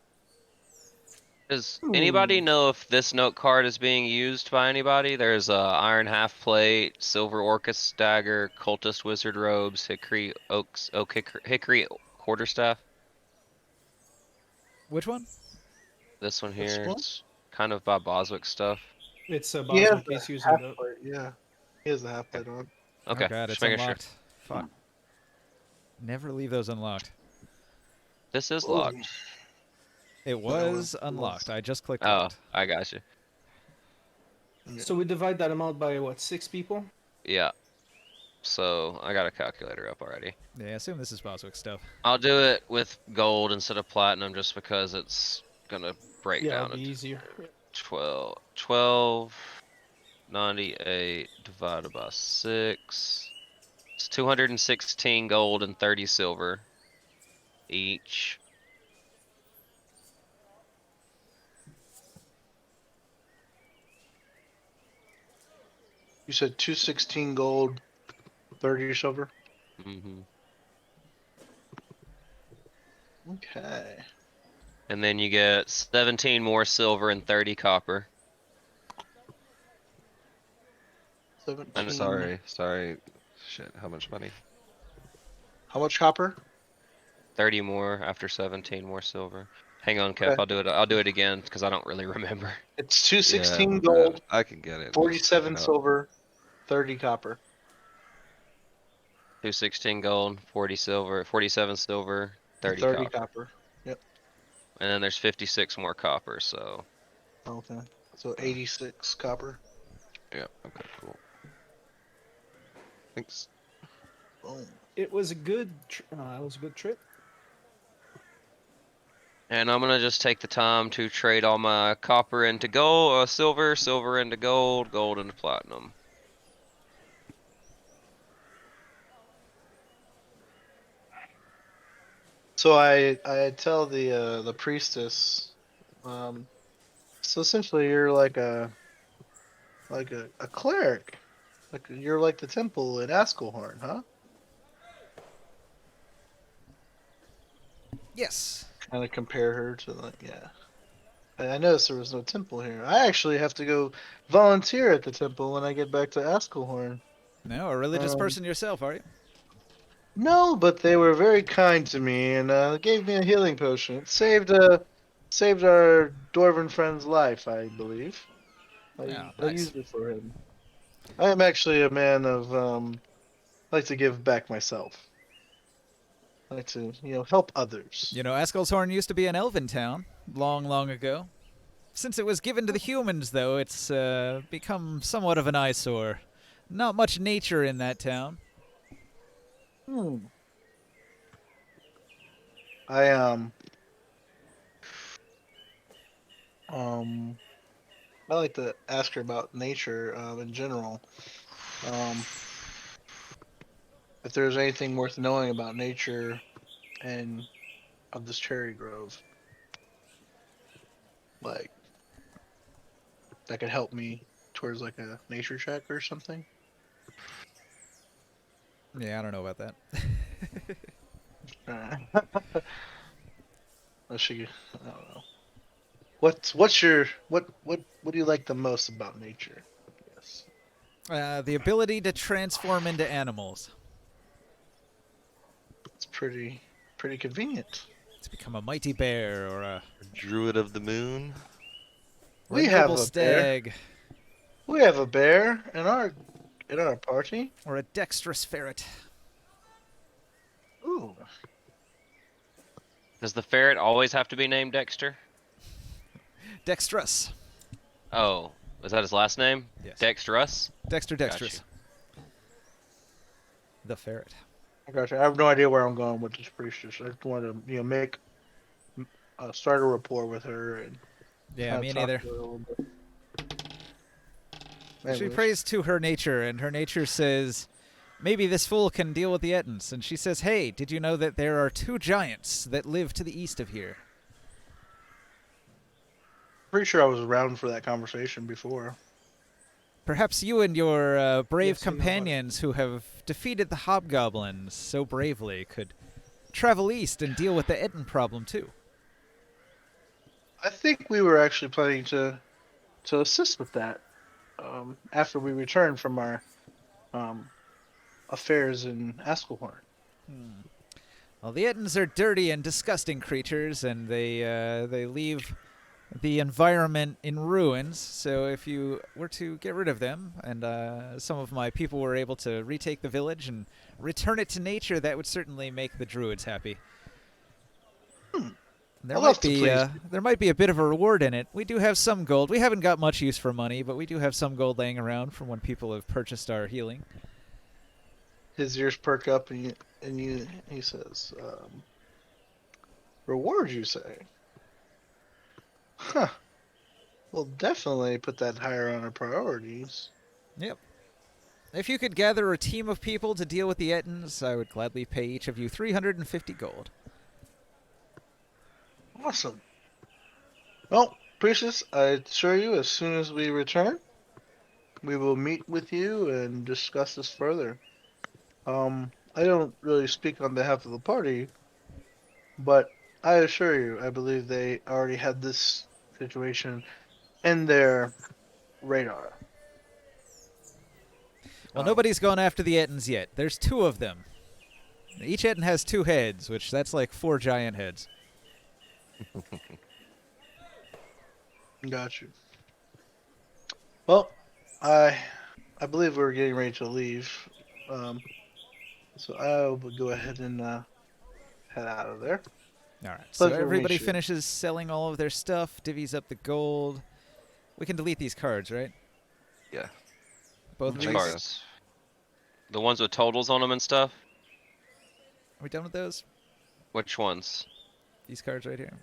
Does anybody know if this note card is being used by anybody? There's iron half plate, silver orcus dagger, cultist wizard robes, hickory hickory quarterstaff. Which one? This one This here, one? it's kind of by Boswick stuff. It's He has Boswick. the He's using half the. plate, yeah. He has the half plate on. Okay, Oh god, just it's making sure. unlocked. Fuck. Never leave those unlocked. This is Ooh. locked. It But it was was- unlocked. I just clicked Oh, it. I got you. So we divide that amount by what 6 people? Yeah. So I got a calculator up already. Yeah, I assume this is Boswick stuff. I'll do it with gold instead of platinum just because it's gonna break Yeah, down it'll be into easier. 1298 divided by 6. It's 216 gold and 30 silver each. You said 216 gold, 30 silver. hmm Okay. And then you get 17 more silver and 30 copper. 17. Sorry. Shit, how much money? How much copper? 30 more after 17 more silver. Hang on, Kev. Okay. I'll do it again because I don't really remember. It's 216 Yeah, gold, I can get it. Just 47 look it up. silver, 30 copper. 216 gold, 40 silver, 47 silver, 30, 30 copper. copper. Yep. And then there's 56 more copper, so Okay. So 86 copper. Yeah, okay, cool. Thanks. Boom. It was a good. It was a good trip. and I'm gonna just take the time to trade all my copper into gold, silver, silver into gold, gold into platinum. So I tell the priestess, so essentially you're like a cleric, like you're like the temple at Askelhorn, huh? Yes. Kind of compare her to like yeah. I noticed there was no temple here. I actually have to go volunteer at the temple when I get back to Askelhorn. No, a religious Um, person yourself, are you? No, but they were very kind to me and gave me a healing potion. It saved our dwarven friend's life, I believe. Yeah, I nice. used it for him. I am actually a man of like to give back myself. I like to help others. You know, Askelshorn used to be an elven town long, long ago. Since it was given to the humans, though, it's become somewhat of an eyesore. Not much nature in that town. I I like to ask her about nature in general. if there's anything worth knowing about nature and of this cherry grove, like that could help me towards like a nature check or something. Yeah, I don't know about that. Let's see. I don't know. What's your what do you like the most about nature? Yes. The ability to transform into animals. It's pretty convenient. To become a mighty bear or a Druid of the Moon. We noble have a bear. stag We have a bear in our party. or a dexterous ferret. Ooh. Does the ferret always have to be named Dexter? Dexterous. Oh, is that his last name? Yes. Dexterous? Dexter Gotcha. Dexterous. The ferret. I got you. I have no idea where I'm going with this priestess. I just want to, make start a rapport with her and Yeah, me talk neither. to her a little bit. She Anyways, prays to her nature, and her nature says, maybe this fool can deal with the Ettins. And she says, hey, did you know that there are 2 giants that live to the east of here? pretty sure I was around for that conversation before. Perhaps you and your brave Yes, you know what- companions who have defeated the hobgoblins so bravely could travel east and deal with the Ettin problem too. I think we were actually planning to assist with that after we returned from our affairs in Askelhorn. Well, the Ettins are dirty and disgusting creatures, and they leave the environment in ruins. So if you were to get rid of them, and some of my people were able to retake the village and return it to nature, that would certainly make the druids happy. There I'd might love to be please there might be a bit of a reward in it. We do have some gold. We haven't got much use for money, but we do have some gold laying around from when people have purchased our healing. His ears perk up and he says, "Reward, you say? Huh. We'll definitely put that higher on our priorities." Yep. If you could gather a team of people to deal with the Ettins, I would gladly pay each of you 350 gold. Awesome. Well, Priestess, I assure you, as soon as we return, we will meet with you and discuss this further. I don't really speak on behalf of the party, but I assure you, I believe they already had this situation in their radar. Well, nobody's gone after the Ettins yet. There's 2 of them. Each Ettin has 2 heads, which that's like 4 giant heads. Got you. Well, I believe we're getting ready to leave. So I will go ahead and head out of there. All right. So Pleasure to meet everybody you. finishes selling all of their stuff, divvies up the gold. We can delete these cards, right? Yeah. Both Which of Nice. these? cards? The ones with totals on them and stuff? Are we done with those? Which ones? These cards right here.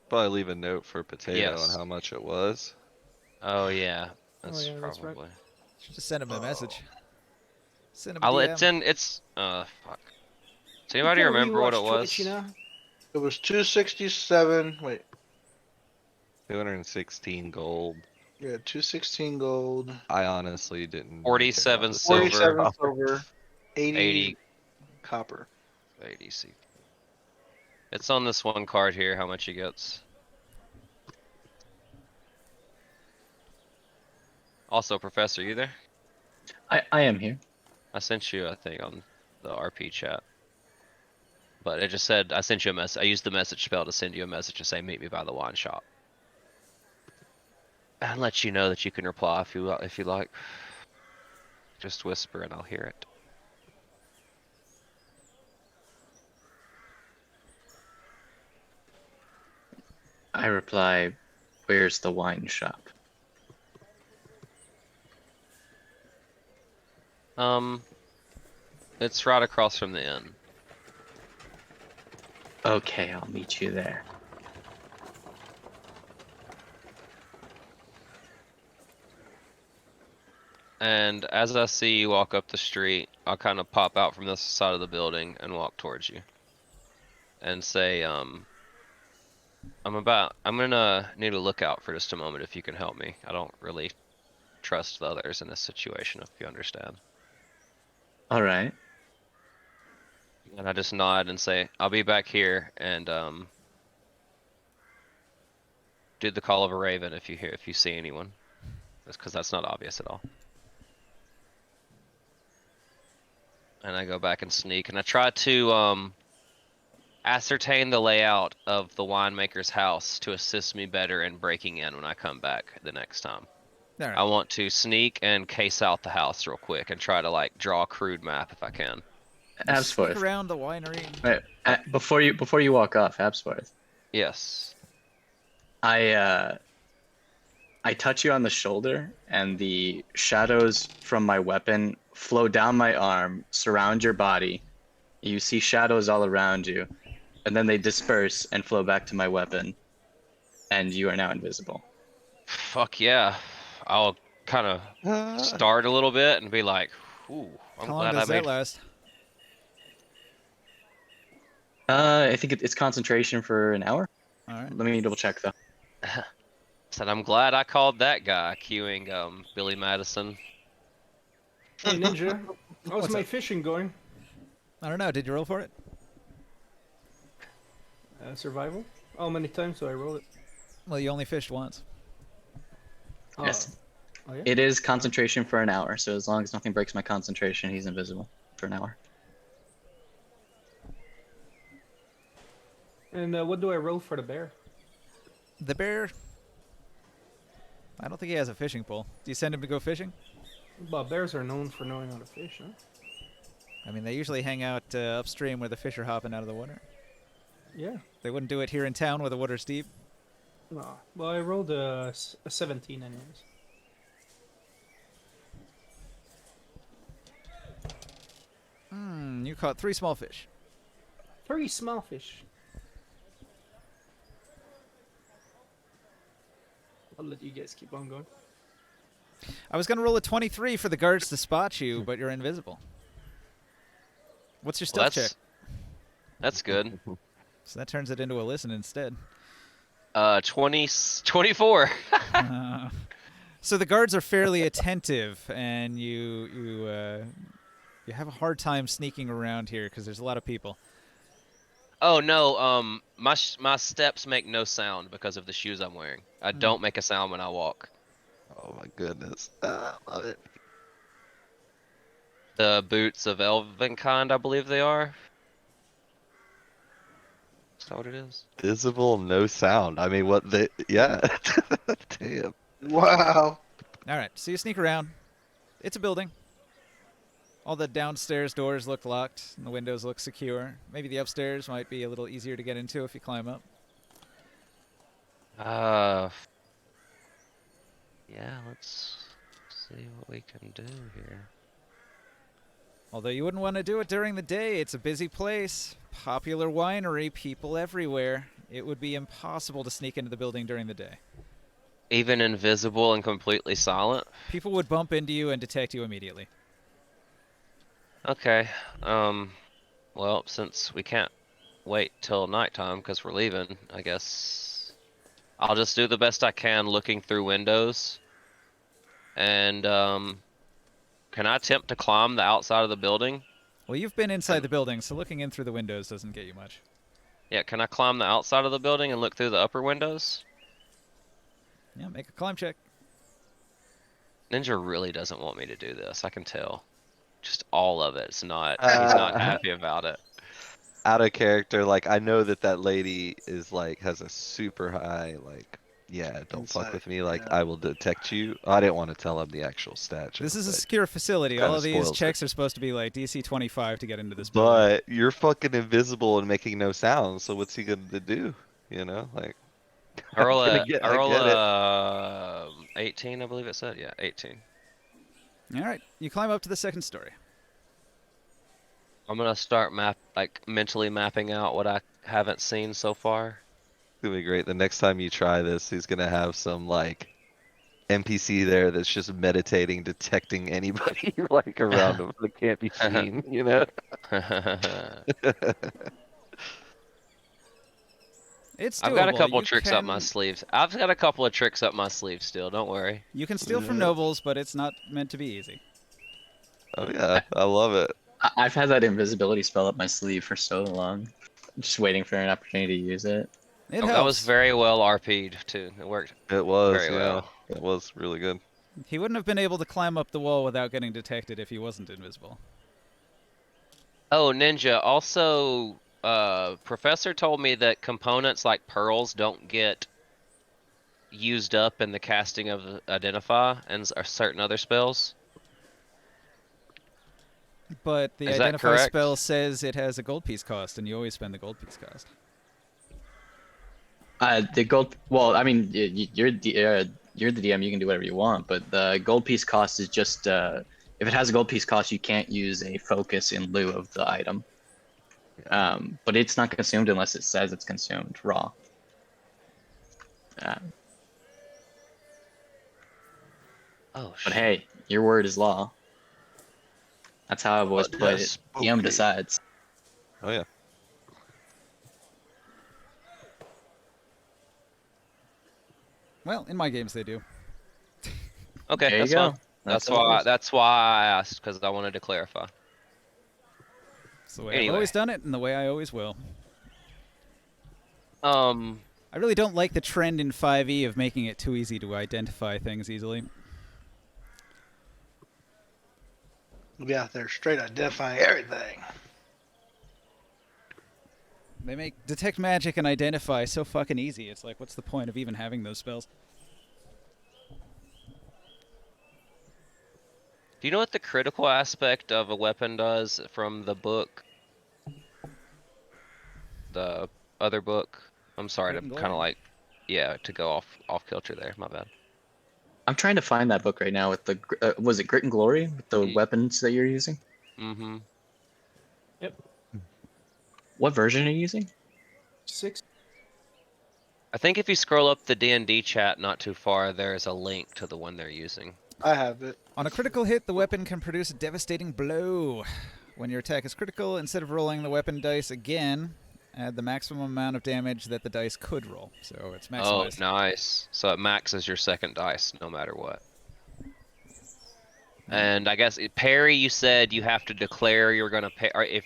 Probably leave a note for Potato Yes. on how much it was. Oh yeah, that's yeah, that's right. probably. Should just send him a message. Send him a I'll. DM. It's in. It's. Fuck. Does You anybody gotta remember what it rewatch was? Twitch, you know? It was 267. Wait, 216 gold. yeah, 216 gold, I honestly didn't. make 47 it out of silver. 47 silver, 80, 80. copper. 80 C. It's on this one card here. How much he gets. Also, Professor, you there? I am here. I sent you a thing on the RP chat. But it just said I sent you a message. I used the message spell to send you a message to say meet me by the wine shop. And let you know that you can reply if you like. Just whisper and I'll hear it. I reply, "Where's the wine shop?" It's right across from the inn. Okay, I'll meet you there. And as I see you walk up the street, I'll kind of pop out from this side of the building and walk towards you. And say, I'm gonna need a lookout for just a moment if you can help me. I don't really trust the others in this situation, if you understand. All right. And I just nod and say, I'll be back here and do the call of a raven if you see anyone. That's because that's not obvious at all. And I go back and sneak and I try to ascertain the layout of the winemaker's house to assist me better in breaking in when I come back the next time. All I right. want to sneak and case out the house real quick and try to like draw a crude map if I can. You sneak Absworth. around the winery. Right. Before you walk off, Absworth, Yes. I touch you on the shoulder, and the shadows from my weapon flow down my arm, surround your body. You see shadows all around you, and then they disperse and flow back to my weapon, and you are now invisible. Fuck yeah. I'll kind of start a little bit and be like, ooh, I'm How long glad I does that made. last? I think it's concentration for an hour. All right. Let me double check though. Said I'm glad I called that guy, cueing Billy Madison. Hey, Ninja. How's What's my up? fishing going? I don't know. Did you roll for it? Survival? How many times do I roll it? Well, you only fished once. Oh, Yes. Oh, yeah? It is concentration for an hour, so as long as nothing breaks my concentration, he's invisible for an hour. And what do I roll for the bear? The bear. I don't think he has a fishing pole. Do you send him to go fishing? Well, bears are known for knowing how to fish, huh? I mean, they usually hang out upstream where the fish are hopping out of the water. Yeah. They wouldn't do it here in town where the water's deep. No. Well, I rolled a 17 anyways. You caught 3 small fish. 3 small fish. I'll let you guys keep on going. I was gonna roll a 23 for the guards to spot you, but you're invisible. What's your Well, stealth check? that's good. So that turns it into a listen instead. 24. So the guards are fairly attentive, and you have a hard time sneaking around here because there's a lot of people. Oh no, my steps make no sound because of the shoes I'm wearing. I don't make a sound when I walk. Oh my goodness. I love it. The boots of Elvenkind, I believe they are. Is that what it is? Visible, no sound. I mean, what they? Yeah. Damn. Wow. All right, so you sneak around. It's a building. All the downstairs doors look locked, and the windows look secure. Maybe the upstairs might be a little easier to get into if you climb up. Yeah, let's see what we can do here. Although you wouldn't want to do it during the day, it's a busy place. Popular winery, people everywhere. It would be impossible to sneak into the building during the day. Even invisible and completely silent? People would bump into you and detect you immediately. Okay, well, since we can't wait till nighttime because we're leaving, I guess I'll just do the best I can looking through windows. And, can I attempt to climb the outside of the building? Well, you've been inside the building, so looking in through the windows doesn't get you much. Yeah, can I climb the outside of the building and look through the upper windows? Yeah, make a climb check. Ninja really doesn't want me to do this, I can tell. Just all of it. It's not, he's not happy about it. Out of character, like I know that lady is like has a super high like. Yeah, don't fuck Insight, with me. Like yeah. I will detect you. I didn't want to tell him the actual stat. This is a but- secure facility. kinda All of these spoils it. checks are supposed to be like DC 25 to get into this building. But you're fucking invisible and making no sound. So what's he gonna do? You know, like. I roll I a, get I roll it. a 18, I believe it said. Yeah, 18. All right, you climb up to the second story. I'm gonna start mentally mapping out what I haven't seen so far. It's gonna be great. The next time you try this, he's gonna have some like NPC there that's just meditating, detecting anybody like around them that can't be seen, you know? It's I've got a doable. couple You tricks up my can sleeves. I've got a couple of tricks up my sleeve still. Don't worry. you can steal from Yeah. nobles, but it's not meant to be easy. Oh yeah, I love it. I've had that invisibility spell up my sleeve for so long, just waiting for an opportunity to use it. It Oh, that was helps. very well RP'd too. It worked It was, very yeah. well. It was really good. He wouldn't have been able to climb up the wall without getting detected if he wasn't invisible. Oh, Ninja. Also, Professor told me that components like pearls don't get used up in the casting of Identify and certain other spells. But the Is that identify correct? spell says it has a gold piece cost, and you always spend the gold piece cost. The gold. Well, I mean, you're the DM. You can do whatever you want, but the gold piece cost is just if it has a gold piece cost, you can't use a focus in lieu of the item. But it's not consumed unless it says it's consumed raw. Oh, But shit. hey, your word is law. That's how I've always But played yes, it. DM okay. decides. Oh yeah. Well, in my games they do. Okay, There you that's go. fine. That's how it why. is. That's why I asked, because I wanted to clarify. It's the way I've Anyway. always done it, and the way I always will. I I really don't like the trend in 5e of making it too easy to identify things easily. We'll be out there straight identifying everything. They make detect magic and identify so fucking easy. It's like, what's the point of even having those spells? Do you know what the critical aspect of a weapon does from the book? The other book? I'm sorry Grit to and kind of Glory? like, yeah, to go off kilter there. My bad. I'm trying to find that book right now with the was it Grit and Glory with the Ye- weapons that you're using? Mm-hmm. What version are you using? 6. I think if you scroll up the D&D chat not too far, there's a link to the one they're using. I have it. On a critical hit, the weapon can produce a devastating blow. When your attack is critical, instead of rolling the weapon dice again, add the maximum amount of damage that the dice could roll. So it's Oh, maximized. nice. So it maxes your second dice no matter what. And I guess parry, you said you have to declare you're gonna pay. Or if,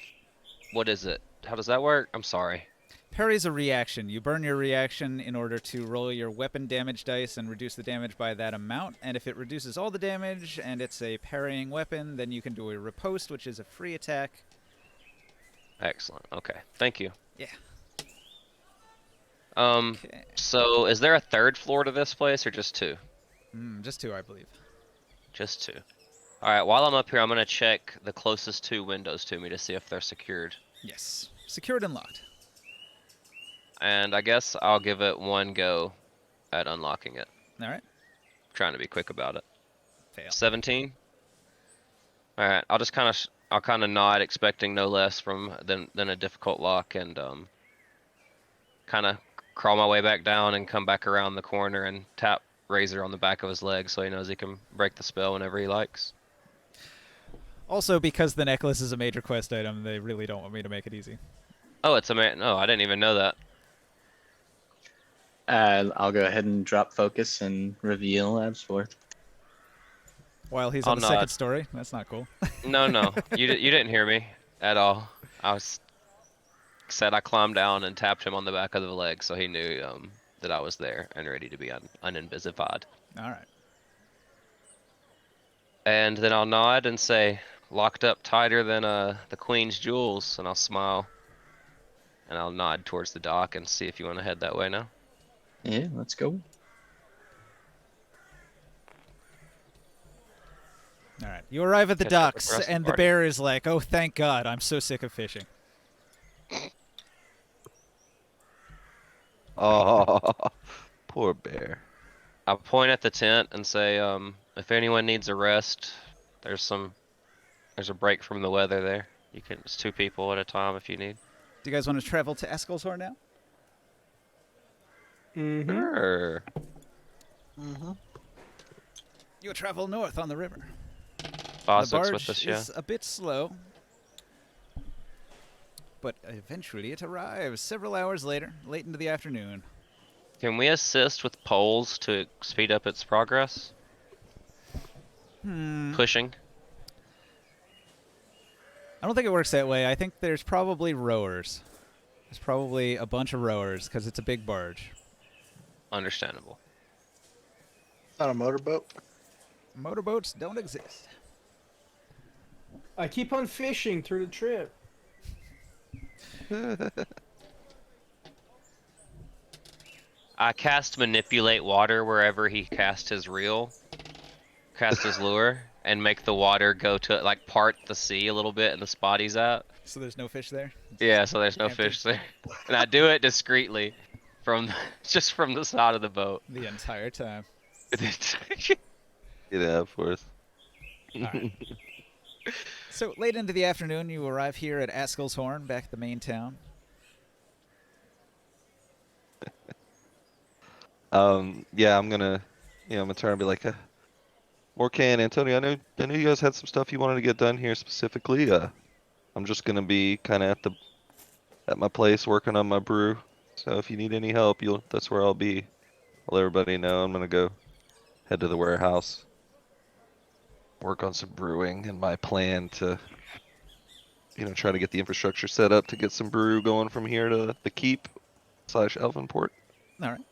what is it? How does that work? I'm sorry. Parry's a reaction. You burn your reaction in order to roll your weapon damage dice and reduce the damage by that amount. And if it reduces all the damage and it's a parrying weapon, then you can do a riposte, which is a free attack. Excellent. Okay. Thank you. Yeah. Okay. So is there a third floor to this place or just two? Just 2, I believe. Just two. All right. While I'm up here, I'm gonna check the closest 2 windows to me to see if they're secured. Yes. Secured and locked. And I guess I'll give it one go at unlocking it. All right. Trying to be quick about it. Fail. 17. All right. I'll just kind of nod, expecting no less than a difficult lock, and kind of crawl my way back down and come back around the corner and tap Razor on the back of his leg so he knows he can break the spell whenever he likes. Also, because the necklace is a major quest item, they really don't want me to make it easy. Oh, it's a man. No, I didn't even know that. I'll go ahead and drop focus and reveal Absworth. While he's I'll on the second nod. story? That's not cool. No, you didn't hear me at all. I said I climbed down and tapped him on the back of the leg so he knew that I was there and ready to be uninvisified. All right. And then I'll nod and say, locked up tighter than the Queen's jewels, and I'll smile. And I'll nod towards the dock and see if you want to head that way now. Yeah, let's go. All right. You arrive at the Catch up with docks, the rest of the and the party. bear is like, oh, thank God, I'm so sick of fishing. Oh, poor bear. I'll point at the tent and say, if anyone needs a rest, there's a break from the weather there. It's 2 people at a time if you need. Do you guys want to travel to Eskelshorn now? Mm-hmm. Sure. Mm-hmm. You travel north on the river. Foswick's The barge with us, yeah. is a bit slow, but eventually it arrives several hours later, late into the afternoon. Can we assist with poles to speed up its progress? Pushing. I don't think it works that way. I think there's probably rowers. There's probably a bunch of rowers because it's a big barge. Understandable. Not a motorboat. Motorboats don't exist. I keep on fishing through the trip. I cast manipulate water wherever he cast his reel, cast his lure, and make the water go to like part the sea a little bit in the spot he's at. So there's no fish there? Yeah, so there's no Empty. fish there, and I do it discreetly, from just from the side of the boat. The entire time. Yeah, of course. So late into the afternoon, you arrive here at Askell's Horn, back at the main town. Yeah, I'm gonna turn and be like, Morcan, Antonio, I know you guys had some stuff you wanted to get done here specifically. I'm just gonna be kind of at my place working on my brew. So if you need any help, that's where I'll be. I'll let everybody know. I'm gonna go head to the warehouse, work on some brewing, and my plan to, try to get the infrastructure set up to get some brew going from here to the keep / Elvenport. All right.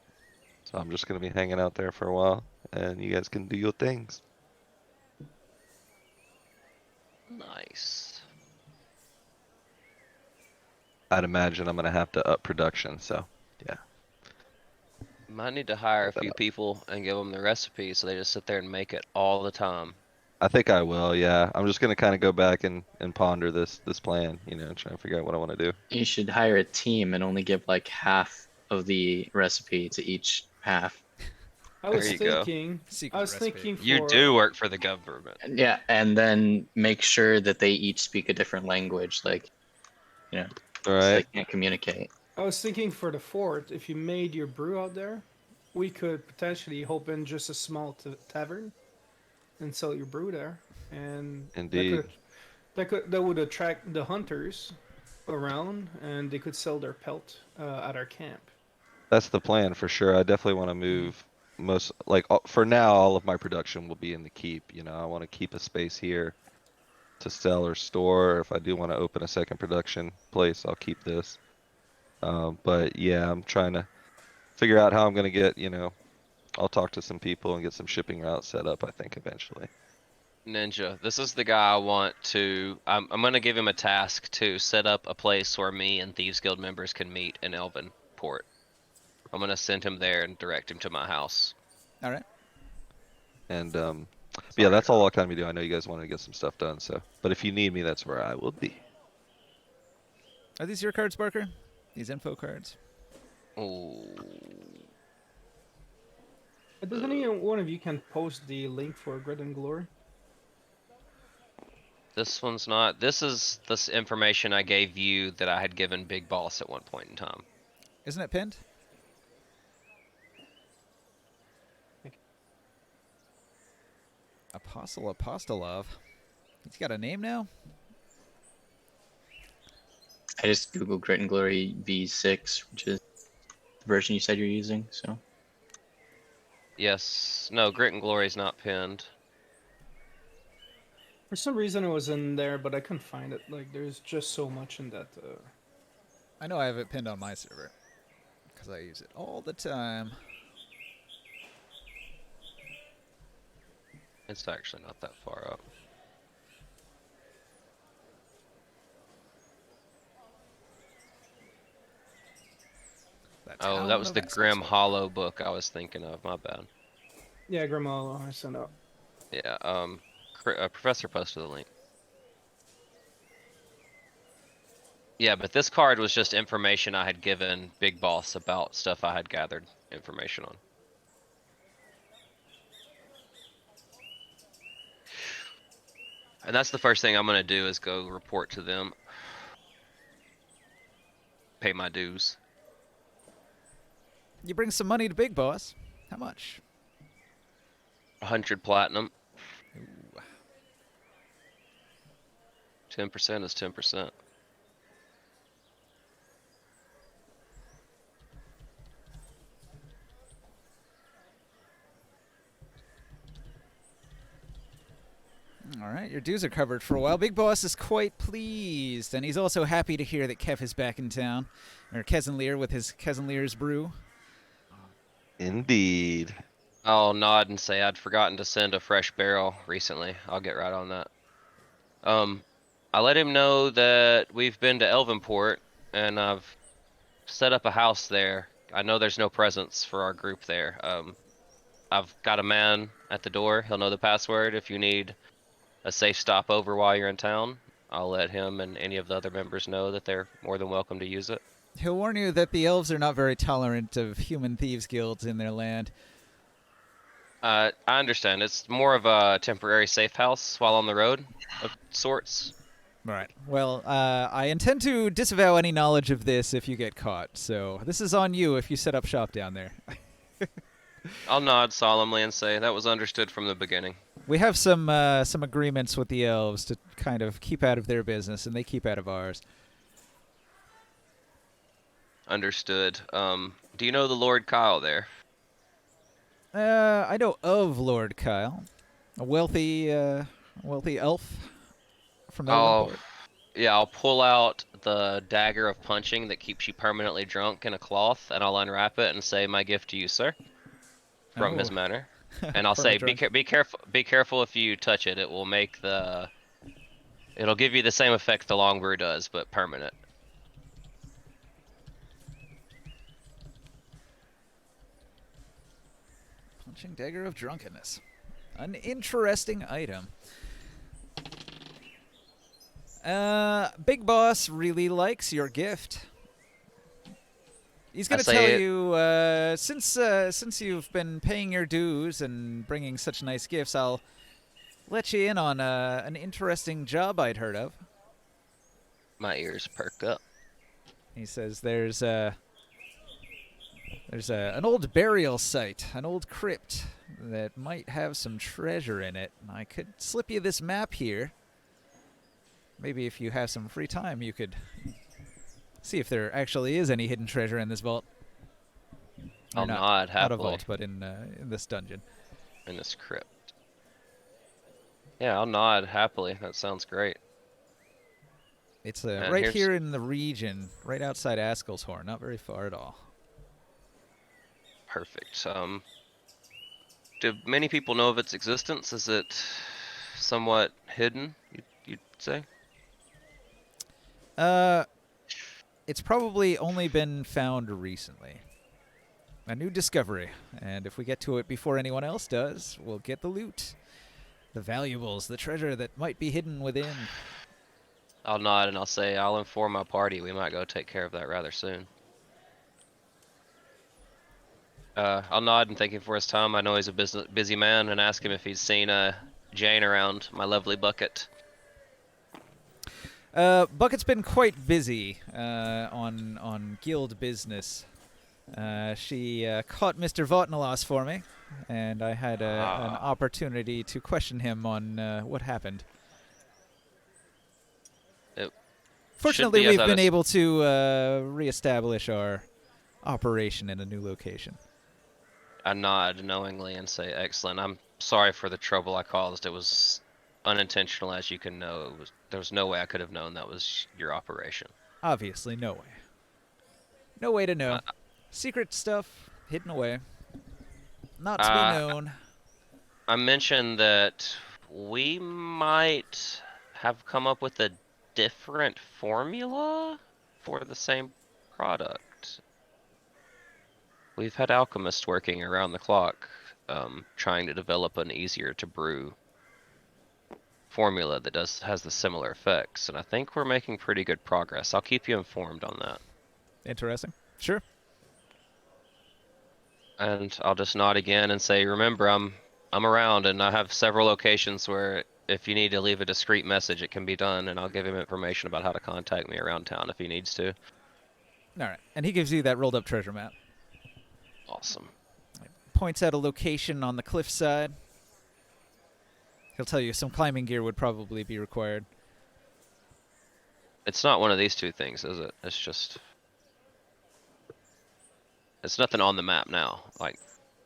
So I'm just gonna be hanging out there for a while, and you guys can do your things. Nice. I'd imagine I'm gonna have to up production, so yeah. Might need to hire a few people and give them the recipe so they just sit there and make it all the time. I think I will, yeah. I'm just gonna kind of go back and ponder this plan, try and figure out what I want to do. You should hire a team and only give like half of the recipe to each half. I was There you go. thinking. Secret I was recipe. thinking for. You do work for the government. Yeah, and then make sure that they each speak a different language, like, All so right. they can't communicate. I was thinking for the fort, if you made your brew out there, we could potentially open just a small tavern and sell your brew there, and Indeed. that would attract the hunters around, and they could sell their pelt at our camp. That's the plan for sure. I definitely want to move for now, all of my production will be in the keep. I want to keep a space here to sell or store. If I do want to open a second production place, I'll keep this. But yeah, I'm trying to figure out how I'm going to get, I'll talk to some people and get some shipping routes set up, I think, eventually. Ninja, this is the guy I want to. I'm gonna give him a task to set up a place where me and Thieves Guild members can meet in Elvenport. I'm gonna send him there and direct him to my house. All right. And yeah, that's all I'll kind of do. I know you guys wanted to get some stuff done, so. But if you need me, that's where I will be. Are these your cards, Barker? These info cards? Ooh. Does any one of you can post the link for Grit and Glory? This one's not. This is this information I gave you that I had given Big Boss at one point in time. Isn't it pinned? Apostle Apostolov. He's got a name now? I just googled Grit and Glory V6, which is the version you said you're using, so. Yes. No, Grit and Glory is not pinned. For some reason it was in there, but I couldn't find it. Like, there's just so much in that. I know I have it pinned on my server. Because I use it all the time. It's actually not that far up. Oh, that was the Grim Hollow book I was thinking of. My bad. Yeah, Grimalo, I sent out. Yeah. Professor posted the link. Yeah, but this card was just information I had given Big Boss about stuff I had gathered information on. And that's the first thing I'm gonna do is go report to them. Pay my dues. You bring some money to Big Boss. How much? 100 platinum. Ooh. 10% is 10%. All right, your dues are covered for a while. Big Boss is quite pleased, and he's also happy to hear that Kev is back in town, or Kezenleer with his Kezenleer's brew. Indeed. I'll nod and say I'd forgotten to send a fresh barrel recently. I'll get right on that. I let him know that we've been to Elvenport and I've set up a house there. I know there's no presence for our group there. I've got a man at the door. He'll know the password. If you need a safe stopover while you're in town, I'll let him and any of the other members know that they're more than welcome to use it. He'll warn you that the elves are not very tolerant of human thieves guilds in their land. I understand. It's more of a temporary safe house while on the road of sorts. Right. Well, I intend to disavow any knowledge of this if you get caught, so this is on you if you set up shop down there. I'll nod solemnly and say that was understood from the beginning. We have some agreements with the elves to kind of keep out of their business, and they keep out of ours. Understood. Do you know the Lord Kyle there? I know of Lord Kyle, a wealthy elf from Elvenport. Yeah, I'll pull out the dagger of punching that keeps you permanently drunk in a cloth, and I'll unwrap it and say, "My gift to you, sir," from his Oh. manor. And I'll From say, a drunk. be careful. Be careful if you touch it. It will make It'll give you the same effect the long brew does, but permanent. Punching dagger of drunkenness. An interesting item. Big Boss really likes your gift. He's gonna say tell it- you, since you've been paying your dues and bringing such nice gifts, I'll let you in on an interesting job I'd heard of. My ears perk up. He says there's an old burial site, an old crypt that might have some treasure in it. I could slip you this map here. Maybe if you have some free time, you could see if there actually is any hidden treasure in this vault. Or I'll not, nod not a happily vault, but in this dungeon. in this crypt. Yeah, I'll nod happily. That sounds great. It's And right here's- here in the region, right outside Askelshorn, not very far at all. Perfect. Do many people know of its existence? Is it somewhat hidden, you'd say? It's probably only been found recently. A new discovery, and if we get to it before anyone else does, we'll get the loot. The valuables, the treasure that might be hidden within. I'll nod and I'll say I'll inform my party. We might go take care of that rather soon. I'll nod and thank him for his time. I know he's a busy man, and ask him if he's seen Jane around, my lovely Bucket. Bucket's been quite busy on guild business. She caught Mr. Votnalos for me, and I had an opportunity to question him on what happened. Fortunately, be as we've I been des- able to reestablish our operation in a new location. I nod knowingly and say, "Excellent. I'm sorry for the trouble I caused. It was unintentional, as you can know. There was no way I could have known that was your operation." Obviously, no way. No way to know. Secret stuff hidden away. Not to be known. I mentioned that we might have come up with a different formula for the same product. We've had alchemists working around the clock, trying to develop an easier to brew formula that has the similar effects, and I think we're making pretty good progress. I'll keep you informed on that. Interesting. Sure. And I'll just nod again and say, remember, I'm around, and I have several locations where if you need to leave a discreet message, it can be done, and I'll give him information about how to contact me around town if he needs to. All right. And he gives you that rolled up treasure map. Awesome. Points out a location on the cliffside. He'll tell you some climbing gear would probably be required. It's not one of these two things, is it? It's just. It's nothing on the map now. Like.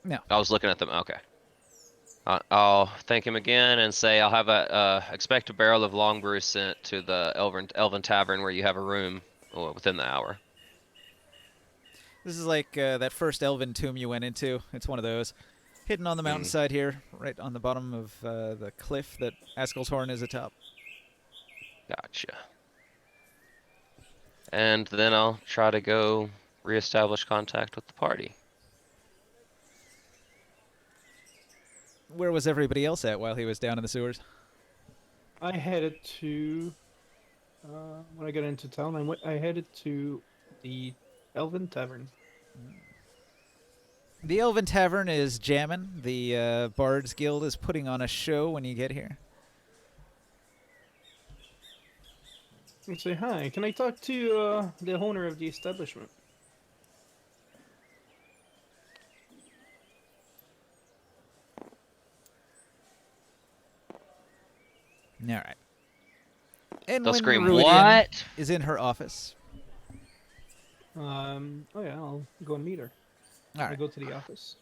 No. I was looking at them. Okay. I'll thank him again and say I'll have expect a barrel of long brew sent to the Elven Tavern where you have a room within the hour. This is like that first elven tomb you went into. It's one of those. Hidden on the mountainside here, right on the bottom of the cliff that Askel's Horn is atop. Gotcha. And then I'll try to go reestablish contact with the party. Where was everybody else at while he was down in the sewers? I headed to when I got into town. I headed to the Elven Tavern. The Elven Tavern is jammin'. The Bards Guild is putting on a show when you get here. And say hi. Can I talk to the owner of the establishment? All right. And They'll when scream, Ruidian "What?" is in her office. Oh yeah, I'll go and meet her. All I right. go to the office.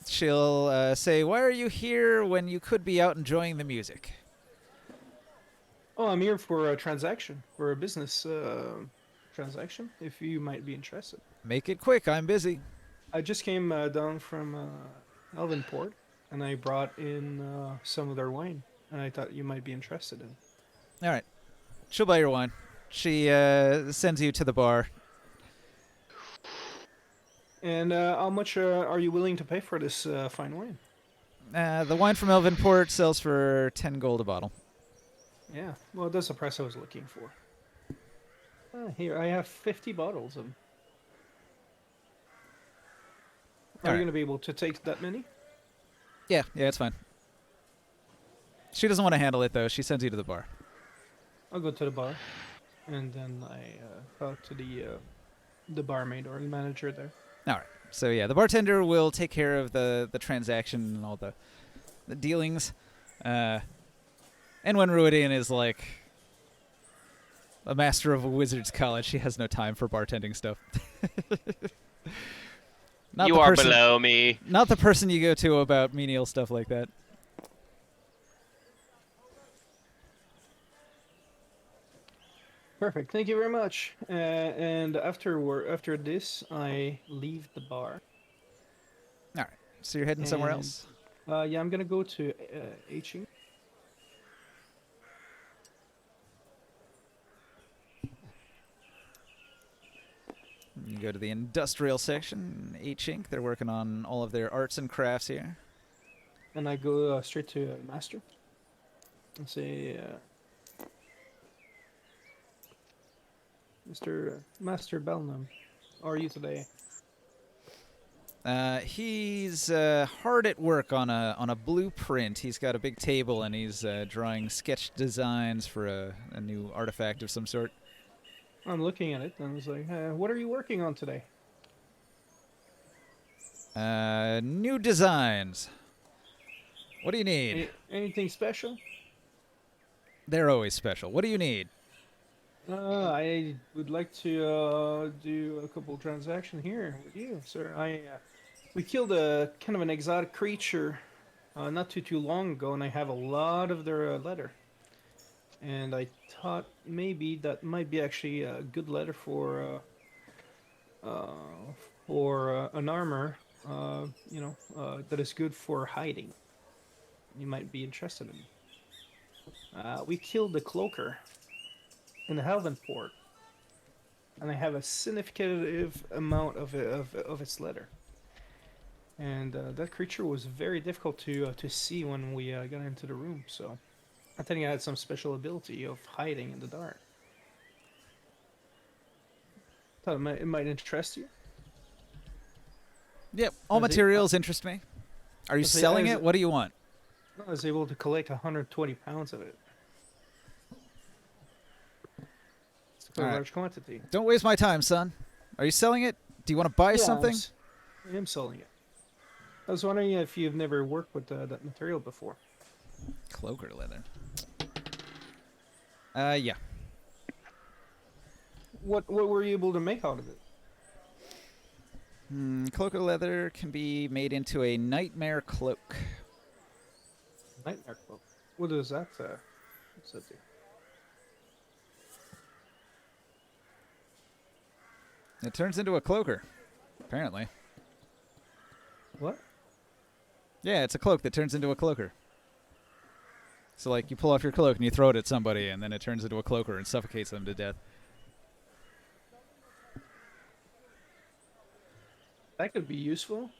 She'll say, "Why are you here when you could be out enjoying the music?" Oh, I'm here for a transaction, for a business transaction. If you might be interested. Make it quick. I'm busy. I just came down from Elvenport, and I brought in some of their wine, and I thought you might be interested in. All right. She'll buy your wine. She sends you to the bar. And how much are you willing to pay for this fine wine? The wine from Elvenport sells for 10 gold a bottle. Yeah, well, that's the price I was looking for. Here, I have 50 bottles of them. Are you Alright. going to be able to take that many? Yeah, it's fine. She doesn't want to handle it, though. She sends you to the bar. I'll go to the bar, and then I talk to the barmaid or the manager there. All right. So, yeah, the bartender will take care of the transaction and all the dealings. And when Ruidian is, like, a master of a wizard's college, she has no time for bartending stuff. Not You the are person- below me. Not the person you go to about menial stuff like that. Perfect. Thank you very much. And after this, I leave the bar. All right. So you're heading somewhere And- else? Yeah, I'm gonna go to Hing. You go to the industrial section, H Inc. They're working on all of their arts and crafts here. And I go straight to Master. And say, Mr. Master Belnum, how are you today? He's hard at work on a blueprint. He's got a big table and he's drawing sketch designs for a new artifact of some sort. I'm looking at it and I was like, what are you working on today? New designs. What do you need? Anything special? They're always special. What do you need? I would like to do a couple transactions here with you, sir. We killed a kind of an exotic creature not too long ago, and I have a lot of their leather. And I thought maybe that might be actually a good leather for an armor, that is good for hiding. You might be interested in. We killed the cloaker in the Helvenport, and I have a significant amount of its leather. And that creature was very difficult to see when we got into the room, so I think it had some special ability of hiding in the dark. Thought it might interest you. Yep. All Is it- materials interest me. Are you Is it- selling is it? it- What do you want? I was able to collect 120 pounds of it. It's quite a Alright. large quantity. Don't waste my time, son. Are you selling it? Do you want to buy Yeah, something? I am selling it. I was wondering if you've never worked with that material before. Cloaker leather. Yeah. What were you able to make out of it? Cloaker leather can be made into a nightmare cloak. Nightmare cloak. What is that? What's that do? It turns into a cloaker, apparently. What? Yeah, it's a cloak that turns into a cloaker. So, like, you pull off your cloak and you throw it at somebody, and then it turns into a cloaker and suffocates them to death. That could be useful.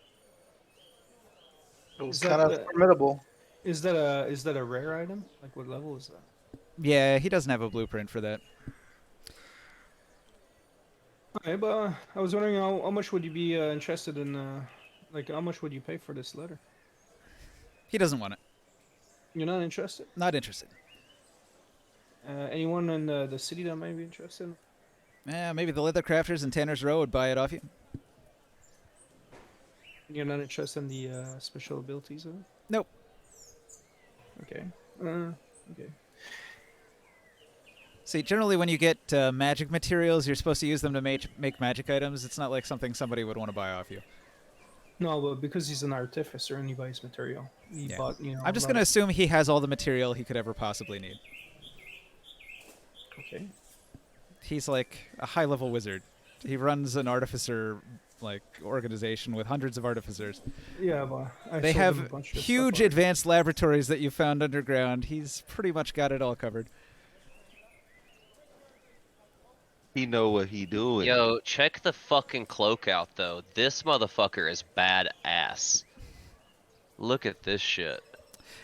It was Is that kind of the- formidable. Is that a rare item? Like what level is that? Yeah, he doesn't have a blueprint for that. Okay, but I was wondering how much would you be interested in? Like how much would you pay for this letter? He doesn't want it. You're not interested? Not interested. Anyone in the city that might be interested? Maybe the leather crafters in Tanner's Row would buy it off you. You're not interested in the special abilities of it? Nope. Okay. Okay. See, generally when you get magic materials, you're supposed to use them to make magic items. It's not like something somebody would want to buy off you. No, but because he's an artificer and he buys material, he Yeah. bought. You know. I'm just a going to lot assume he has all the material he could ever possibly need. of- Okay. He's like a high-level wizard. He runs an artificer organization with hundreds of artificers. Yeah, but They sold him a have bunch of stuff huge already. advanced laboratories that you found underground. He's pretty much got it all covered. He know what he doing. Yo, check the fucking cloak out though. This motherfucker is badass. Look at this shit.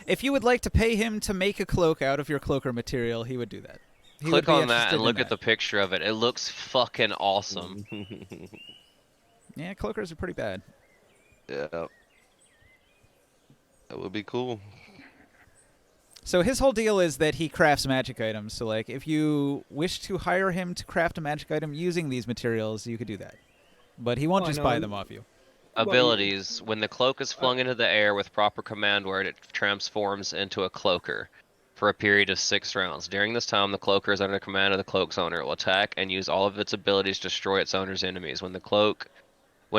If you would like to pay him to make a cloak out of your cloaker material, he would do that. He would Click be on that interested and in look at the that. picture of it. It looks fucking awesome. Yeah, cloakers are pretty bad. Yeah. That would be cool. So his whole deal is that he crafts magic items. So like, if you wish to hire him to craft a magic item using these materials, you could do that. But he won't Oh, I just know. buy them off you. Well, Abilities. When the cloak is flung into the air with proper command word, it transforms into a cloaker for a period of 6 rounds. During this time, the cloaker is under command of the cloak's owner. It will attack and use all of its abilities to destroy its owner's enemies. When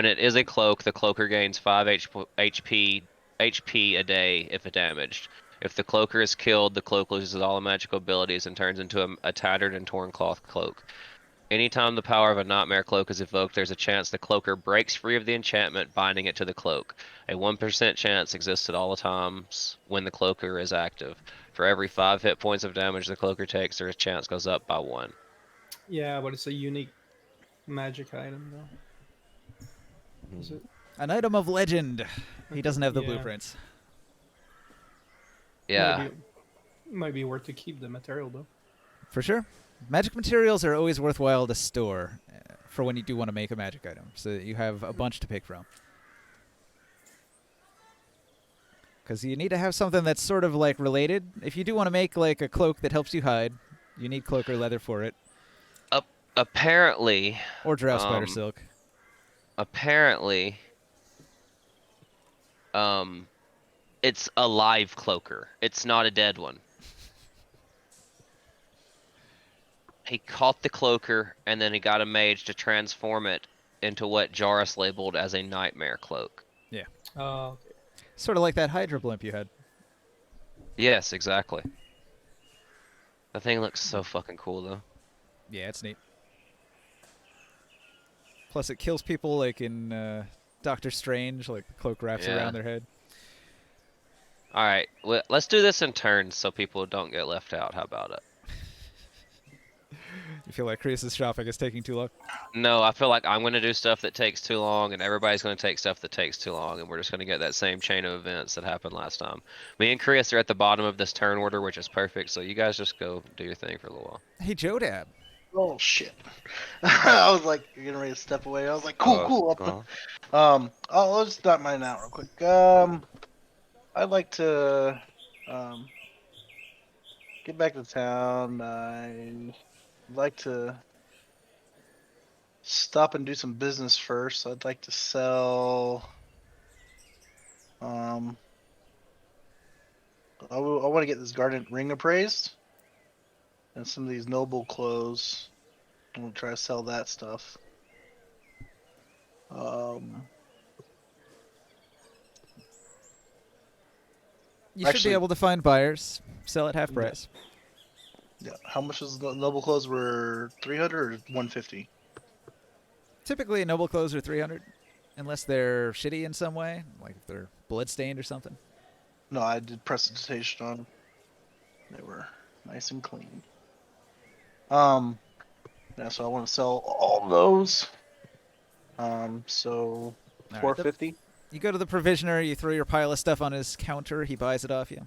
it is a cloak, the cloaker gains 5 HP a day if damaged. If the cloaker is killed, the cloak loses all the magical abilities and turns into a tattered and torn cloth cloak. Anytime the power of a nightmare cloak is evoked, there's a chance the cloaker breaks free of the enchantment binding it to the cloak. A 1% chance exists at all the times when the cloaker is active. For every 5 hit points of damage the cloaker takes, their chance goes up by 1. Yeah, but it's a unique magic item, though. Is it? An item of legend. He doesn't have the Yeah. blueprints. Yeah. Might be worth to keep the material, though. For sure. Magic materials are always worthwhile to store for when you do want to make a magic item, so that you have a bunch to pick from. Because you need to have something that's sort of like related. If you do want to make like a cloak that helps you hide, you need cloaker leather for it, Apparently, or drow spider Um, silk. apparently, it's a live cloaker. It's not a dead one. He caught the cloaker and then he got a mage to transform it into what Jarus labeled as a nightmare cloak. Okay. Sort of like that Hydra blimp you had. Yes, exactly. The thing looks so fucking cool though. Yeah, it's neat. Plus, it kills people like in Doctor Strange, like the cloak wraps Yeah. around their head. All right, let's do this in turns so people don't get left out. How about it? You feel like Krios' shopping is taking too long? No, I feel like I'm going to do stuff that takes too long, and everybody's going to take stuff that takes too long, and we're just going to get that same chain of events that happened last time. Me and Krios are at the bottom of this turn order, which is perfect, so you guys just go do your thing for a little while. Hey, Jodab. Oh shit! I was like getting ready to step away. I was like, cool, cool. I'll just knock mine out real quick. I'd like to get back to town. I'd like to stop and do some business first. I'd like to sell. I want want to get this garnet ring appraised, and some of these noble clothes. I'm gonna try to sell that stuff. You should Actually- be able to find buyers. Sell at half Yeah. price. Yeah. How much is the noble clothes? Were 300 or 150? Typically, noble clothes are 300, unless they're shitty in some way, like if they're bloodstained or something. No, I did prestidigitation on them. They were nice and clean. Yeah, so I want to sell all those. So All right, 450. You go to the provisioner, you throw your pile of stuff on his counter, he buys it off you.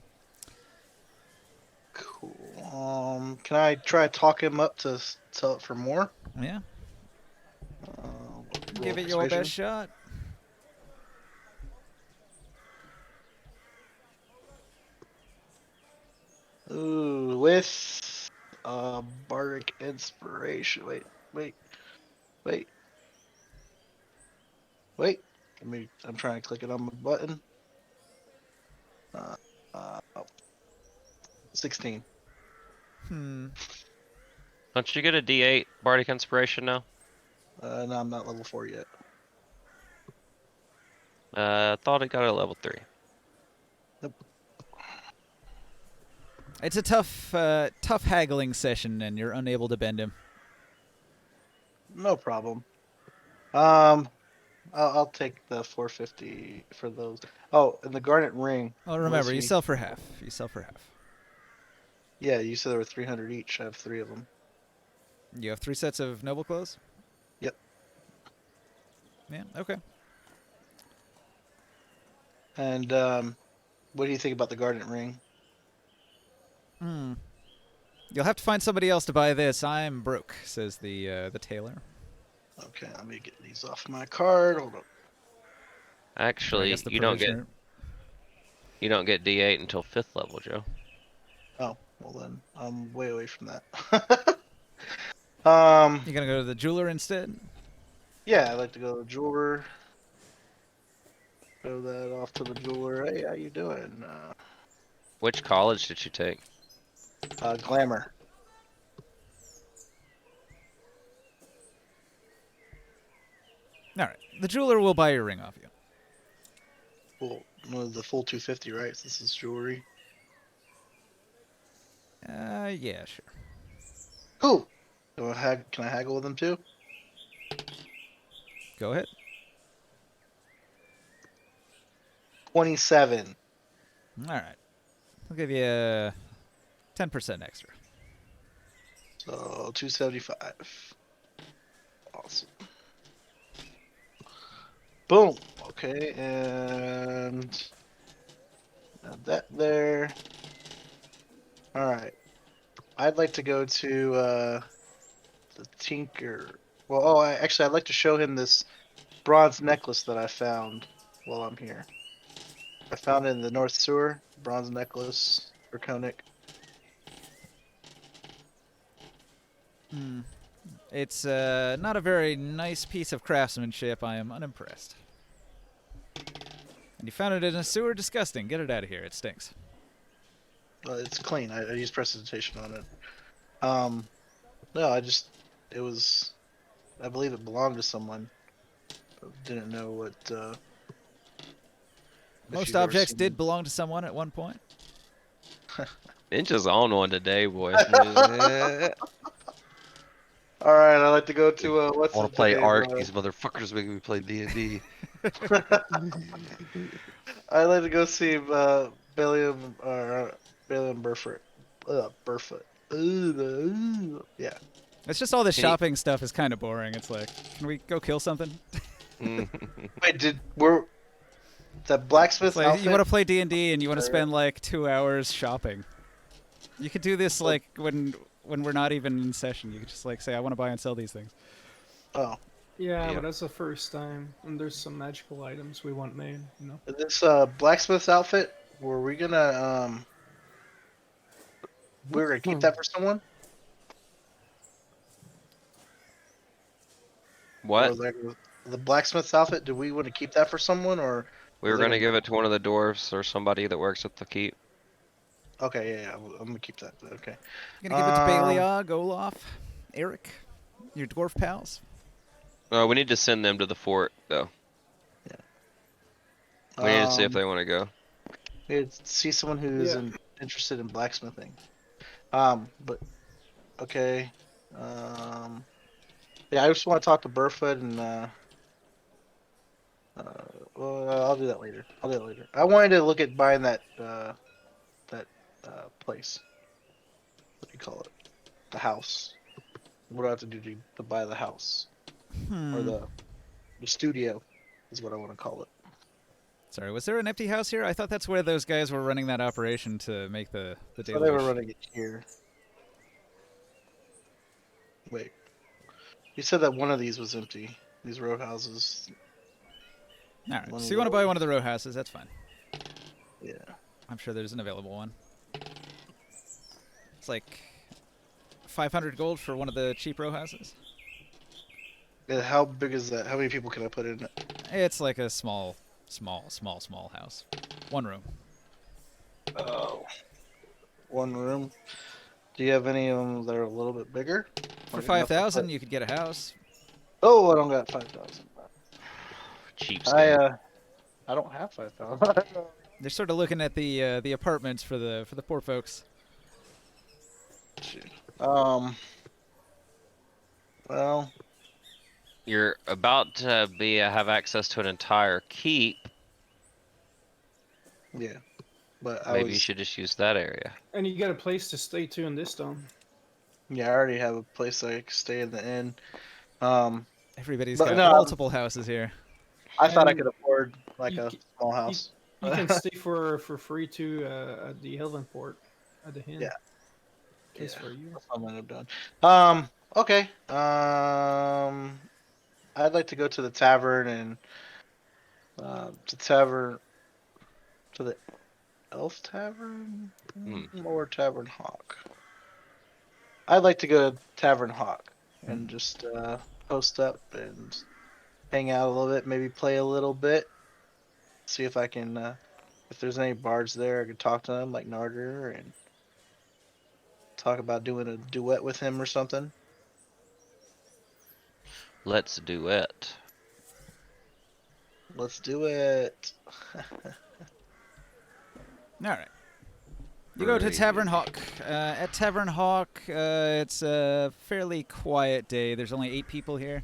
Cool. Can I try to talk him up to sell it for more? Yeah, Roll give it your persuasion. best shot. Ooh, with bardic inspiration. Wait. I'm trying to click it on my button. 16. Hmm. Don't you get a D8 Bardic Inspiration now? No, I'm not level 4 yet. I thought it got a level 3. It's a tough haggling session, and you're unable to bend him. No problem. I'll take the 450 for those. Oh, and the garnet ring. Well, remember, you he- sell for half. You sell for half. Yeah, you said there were 300 each. I have 3 of them. You have 3 sets of noble clothes? Yep. Yeah, okay. And what do you think about the garnet ring? Hmm. You'll have to find somebody else to buy this. I'm broke, says the tailor. Okay, let me get these off my card. Hold on. I Actually, guess the you don't provisioner- get D8 until 5th level, Joe. Oh, well then, I'm way away from that. You gonna go to the jeweler instead? Yeah, I'd like to go to the jeweler. Throw that off to the jeweler. Hey, how you doing? Which college did you take? Glamour. All right. The jeweler will buy your ring off you. The full 250, right? This is jewelry. Yeah, sure. Cool. Can I haggle with them too? Go ahead. 27. All right. I'll give you 10% extra. So 275. Awesome. Boom. Okay, and add that there. All right. I'd like to go to the Tinker. Well, actually, I'd like to show him this bronze necklace that I found while I'm here. I found it in the North Sewer. Bronze necklace, draconic. Hmm. It's not a very nice piece of craftsmanship. I am unimpressed. And you found it in a sewer? Disgusting. Get it out of here. It stinks. It's clean. I used prestidigitation on it. No, it was, I believe it belonged to someone. But didn't know what. If Most you've ever objects seen did belong to someone at one point. Ninja's on one today, boys. I All right, I'd like to go to what's want his to play name, Ark. These motherfuckers making me play D&D. I'd like to go see Billiam Burfoot. Burfoot. Yeah. It's just all the Can you- shopping stuff is kind of boring. It's like, can we go kill something? Wait, that blacksmith It's like, outfit? you want to play D&D and you want to spend like 2 hours shopping. You could do this like when we're not even in session. You could just like say, I want to buy and sell these things. Oh, Yeah, Yep. but that's the first time, and there's some magical items we want made. You know. this blacksmith's outfit. Were we gonna we were gonna keep that for someone? Or What? was that- the blacksmith's outfit? Do we want to keep that for someone, or We were was that gonna a- give it to one of the dwarves or somebody that works at the keep. Okay, yeah, I'm gonna keep that. Okay. You gonna give it to Baleog, Olaf, Eric, your dwarf pals? We need to send them to the fort, though. We need to see if Um, they want to go. we see someone who's Yeah. interested in blacksmithing. But okay. Um, yeah, I just want to talk to Burfoot and well, I'll do that later. I'll do that later. I wanted to look at buying that place. What do you call it? The house. What do I have to do to buy the house or Hmm. the studio is what I want to call it. Sorry, was there an empty house here? I thought that's where those guys were running that operation to make the So they were deluge. running it here. Wait, you said that one of these was empty. These row houses. All right, One so of you want to the- buy one of the row houses? That's fine. Yeah. I'm sure there's an available one. It's like 500 gold for one of the cheap row houses. Yeah, how big is that? How many people can I put in it? It's like a small house. One room. Oh. One room. Do you have any of them that are a little bit bigger? For Like enough to 5,000, put- you could get a house. Oh, I don't got 5,000. Cheapskate. I don't have 5,000. They're sort of looking at the apartments for the poor folks. um. Well, You're about to have access to an entire keep. yeah, but I Maybe you was. should just use that area. And you got a place to stay too in this town. Yeah, I already have a place I can stay in the inn. Um, Everybody's But got no, multiple houses here. I thought I And could afford like you a c- small house. You can stay for free too at the Elven Port at the inn. Yeah. Place Yeah. for you. That's what I'm gonna have done. Okay. I'd like to go to the tavern and to the Elf Tavern or Tavern Hawk. I'd like to go to Tavern Hawk and just post up and hang out a little bit, maybe play a little bit. See if I can, if there's any bards there, I could talk to them like Narder and talk about doing a duet with him or something. Let's do it. Let's do it. All right. You go to Great. Tavern Hawk. At Tavern Hawk, it's a fairly quiet day. There's only 8 people here.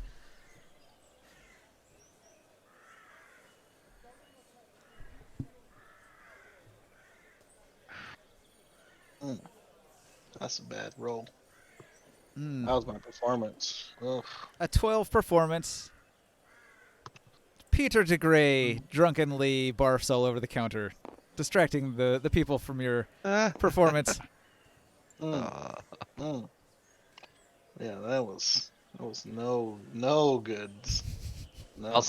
That's a bad roll. Mm. That was my performance. Ugh. A 12 performance. Peter de Grey drunkenly barfs all over the counter, distracting the people from your performance. Mm. Mm. Yeah, that was no goods. No.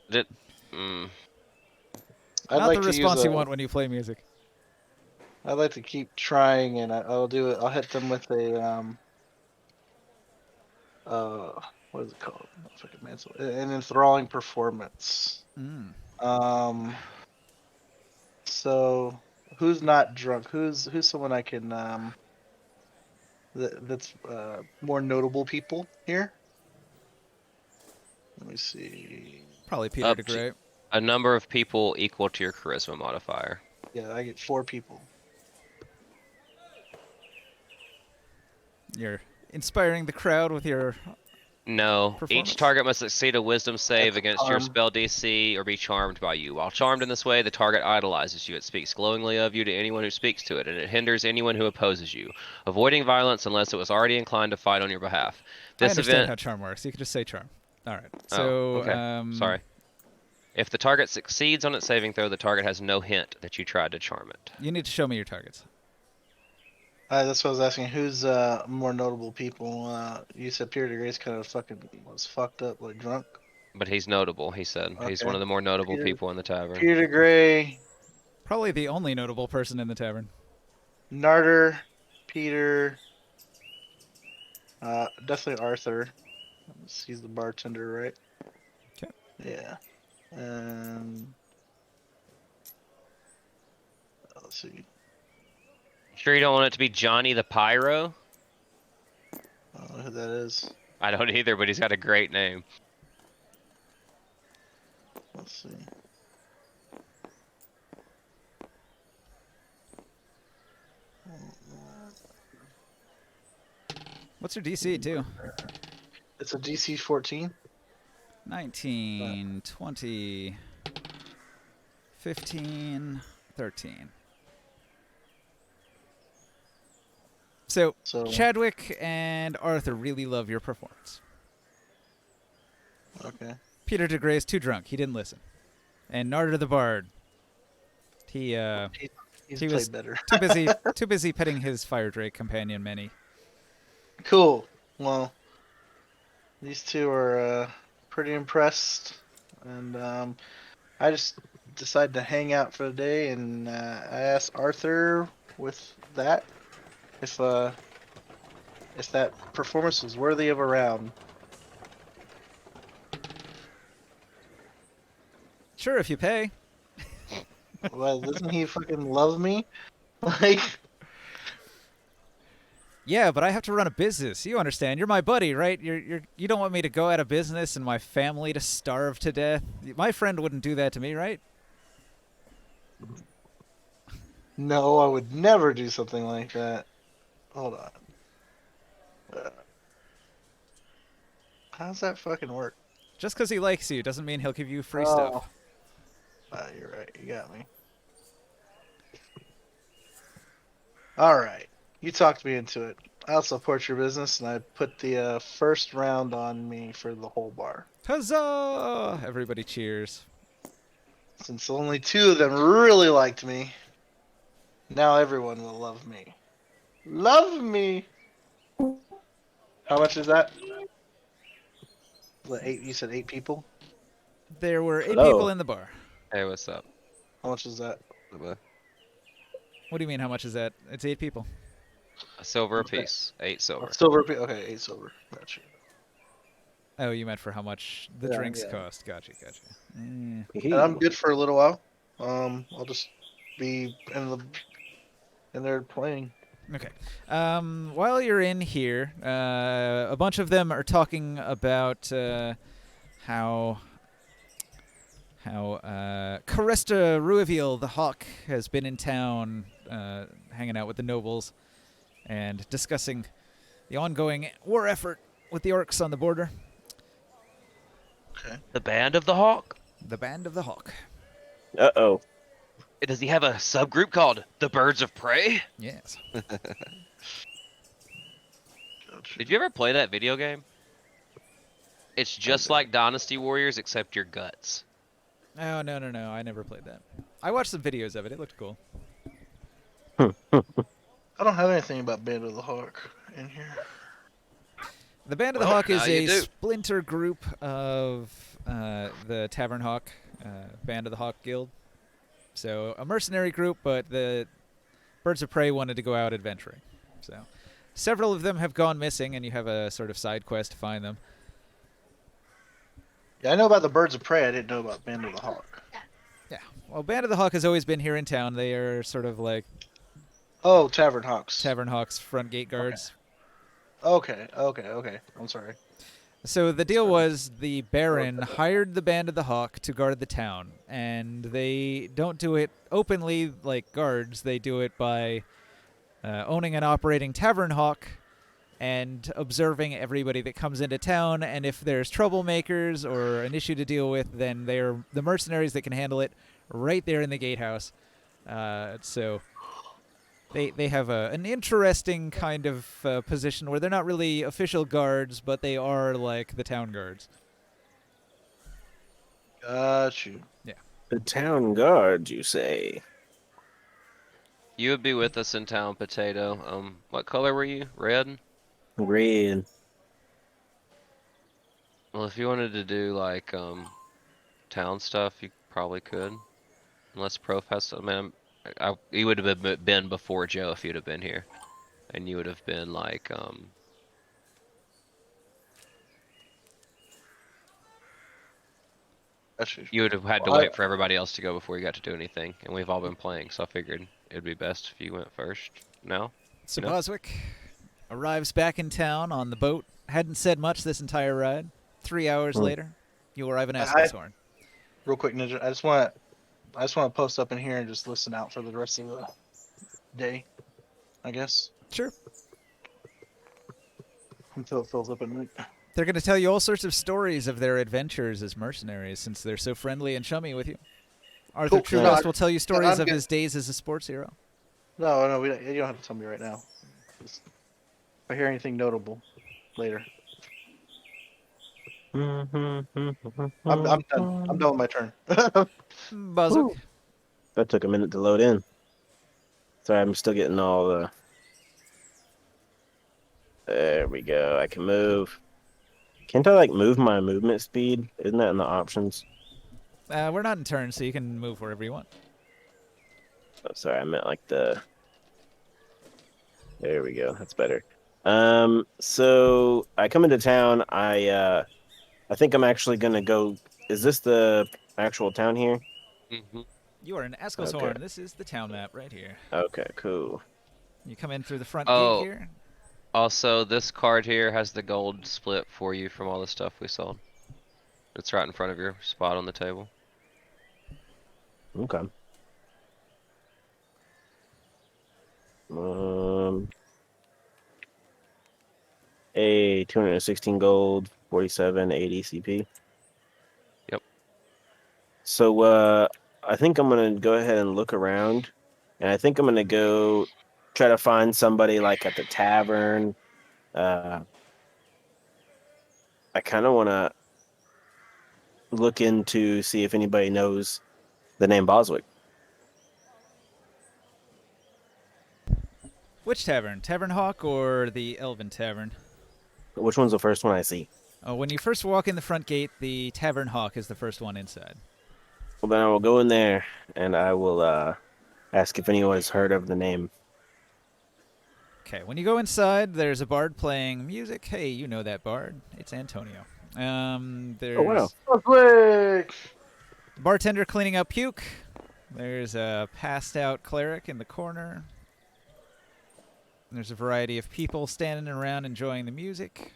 Did, mm, I'd Not like the to response use you want when you play music. I'd like to keep trying, and I'll do it. I'll hit them with a what is it called? Fucking mantle. An enthralling performance. Mm. So who's not drunk? Who's someone I can that's more notable people here? Let me see. Probably Peter Up de to- Grey. a number of people equal to your charisma modifier. Yeah, I get 4 people. You're inspiring the crowd with your. No. Performance? Each target must succeed a wisdom save That's against your charm. spell DC or be charmed by you. While charmed in this way, the target idolizes you. It speaks glowingly of you to anyone who speaks to it, and it hinders anyone who opposes you, avoiding violence unless it was already inclined to fight on your behalf. I This understand event. how charm works. You could just say charm. All right. Oh, So, okay. Sorry. If the target succeeds on its saving throw, the target has no hint that you tried to charm it. You need to show me your targets. That's what I was asking. Who's more notable people? You said Peter de Grey's kind of was fucked up, like drunk. But he's notable, he said. He's Okay. one of the more notable Peter- people in the tavern. Peter de Grey, Probably the only notable person in the tavern. Narder, Peter, definitely Arthur. He's the bartender, right? Okay. Yeah. Let's see. Sure you don't want it to be Johnny the Pyro? I don't know who that is. I don't either, but he's got a great name. Let's see. What's your DC too? It's a DC 14. 19, 20, 15, 13. So, So Chadwick and Arthur really love your performance. okay. Peter de Grey's too drunk. He didn't listen. And Narder the Bard, he He's He played was better. too busy petting his fire drake companion Minnie. Cool. Well, these two are pretty impressed, and I just decided to hang out for the day, and I asked Arthur with that if that performance was worthy of a round. Sure, if you pay. Well, doesn't he fucking love me? Like, Yeah, but I have to run a business. You understand? You're my buddy, right? You don't want me to go out of business and my family to starve to death. My friend wouldn't do that to me, right? no, I would never do something like that. Hold on. How does that fucking work? Just because he likes you doesn't mean he'll give you free Oh. stuff. You're right. You got me. All right. You talked me into it. I'll support your business, and I put the first round on me for the whole bar. Huzzah! Everybody cheers. Since only two of them really liked me, now everyone will love me. Love me! How much is that? What, 8? You said 8 people? There were 8 Hello. people in the bar. Hey, what's up? How much is that? What do you mean, how much is that? It's 8 people. A silver Okay. apiece. 8 silver. Silver. Okay, 8 silver. Gotcha. Oh, you meant for how much the Yeah, drinks yeah. cost. Gotcha. And I'm good for a little while. I'll just be in there playing. Okay. While you're in here, a bunch of them are talking about how Caresta Ruiviel, the hawk, has been in town, hanging out with the nobles, and discussing the ongoing war effort with the orcs on the border. Okay. The Band of the Hawk? The Band of the Hawk. Uh-oh. Does he have a subgroup called the Birds of Prey? Yes. Gotcha. Did you ever play that video game? It's just like Dynasty Warriors, except your guts. Oh, no. I never played that. I watched some videos of it. It looked cool. I don't have anything about Band of the Hawk in here. The Band of the Well, Hawk is now you a do. splinter group of the Tavern Hawk, Band of the Hawk Guild. So a mercenary group, but the Birds of Prey wanted to go out adventuring. So several of them have gone missing, and you have a sort of side quest to find them. Yeah, I know about the Birds of Prey. I didn't know about Band of the Hawk. Yeah. Well, Band of the Hawk has always been here in town. They are sort of like Oh, Tavern Hawks. Tavern Hawk's front gate guards. Okay. I'm sorry. So the deal was the Baron hired the Band of the Hawk to guard the town, and they don't do it openly like guards. They do it by owning and operating Tavern Hawk and observing everybody that comes into town, and if there's troublemakers or an issue to deal with, then they're the mercenaries that can handle it right there in the gatehouse. So they have an interesting kind of position where they're not really official guards, but they are like the town guards. Got you. The town guard, you say? You would be with us in town, Potato. What color were you? Red? Red. Well, if you wanted to do like town stuff, you probably could. Unless Prof has, I mean, you would have been before Joe if you'd have been here, and you would have been like Got you. you would have had to Well, wait for everybody else to go before you got to do anything, and we've all been playing, so I figured it'd be best if you went first. No. So No. Boswick arrives back in town on the boat. Hadn't said much this entire ride. 3 hours Hmm. later, you arrive in I- Eskilshorn. Real quick, Ninja. I just want to post up in here and just listen out for the rest of the day. I guess Sure. until it fills up at night. They're going to tell you all sorts of stories of their adventures as mercenaries since they're so friendly and chummy with you. Arthur Cool. Trugast No, will tell you stories I'm of good. his days as a sports hero. No, you don't have to tell me right now. Just, if I hear anything notable later, I'm done. I'm done with my turn. Boswick. That took a minute to load in. Sorry, I'm still getting all the. There we go. I can move. Can't I like move my movement speed? Isn't that in the options? We're not in turn, so you can move wherever you want. Oh, sorry, I meant like the. There we go. That's better. So I come into town. I think I'm actually gonna go. Is this the actual town here? Hmm. You are in Eskilshorn. Okay. This is the town map right here. Okay, cool. You come in through the front gate Oh, here. also this card here has the gold split for you from all the stuff we sold. It's right in front of your spot on the table. Okay. Um, 216 gold, 4780 CP. Yep. So I think I'm gonna go ahead and look around, and I think I'm gonna go try to find somebody like at the tavern. I kind of want to look into see if anybody knows the name Boswick. Which tavern? Tavern Hawk or the Elven Tavern? Which one's the first one I see? When you first walk in the front gate, the Tavern Hawk is the first one inside. Well, then I will go in there and I will ask if anyone's heard of the name. Okay, when you go inside, there's a bard playing music. Hey, you know that bard. It's Antonio. There's Oh wow! Boswick! the bartender cleaning up puke. There's a passed out cleric in the corner. There's a variety of people standing around enjoying the music.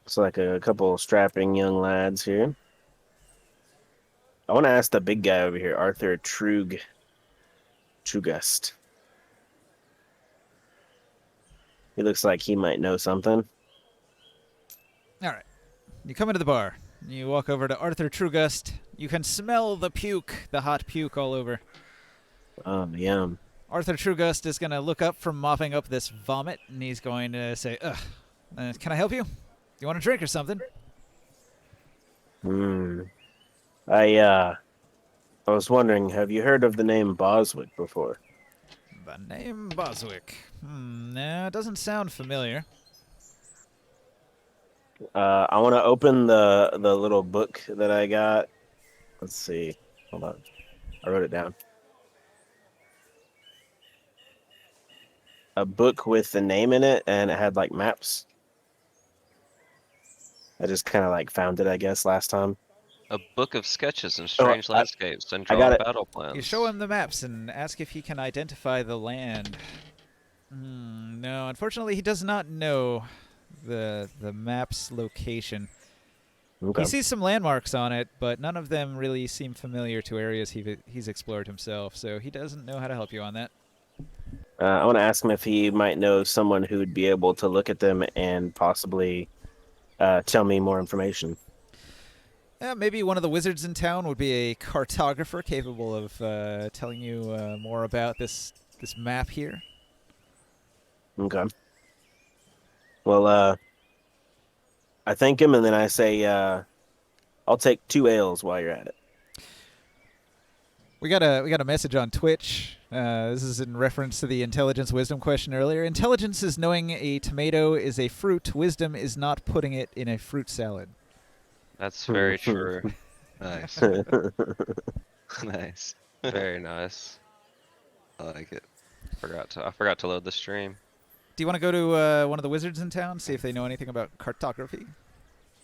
It's like a couple strapping young lads here. I want to ask the big guy over here, Arthur Trugast. He looks like he might know something. All right. You come into the bar. You walk over to Arthur Trugast. You can smell the puke, the hot puke all over. Yum. Arthur Trugast is going to look up from mopping up this vomit, and he's going to say, ugh, can I help you? You want a drink or something? I was wondering, have you heard of the name Boswick before? The name Boswick. No, it doesn't sound familiar. I want to open the little book that I got. Let's see. Hold on. I wrote it down. A book with the name in it, and it had like maps. I just kind of like found it, I guess, last time. A book of sketches and strange landscapes and I drawn got it. battle plans. You show him the maps and ask if he can identify the land. No, unfortunately, he does not know the map's location. Okay. He sees some landmarks on it, but none of them really seem familiar to areas he's explored himself, so he doesn't know how to help you on that. I want to ask him if he might know someone who would be able to look at them and possibly tell me more information. Maybe one of the wizards in town would be a cartographer capable of telling you more about this map here. Okay. Well, I thank him, and then I say, I'll take 2 ales while you're at it. We got a message on Twitch. This is in reference to the intelligence wisdom question earlier. Intelligence is knowing a tomato is a fruit. Wisdom is not putting it in a fruit salad. That's very true. Nice. Nice. Very nice. I like it. I forgot to load the stream. Do you want to go to one of the wizards in town, see if they know anything about cartography?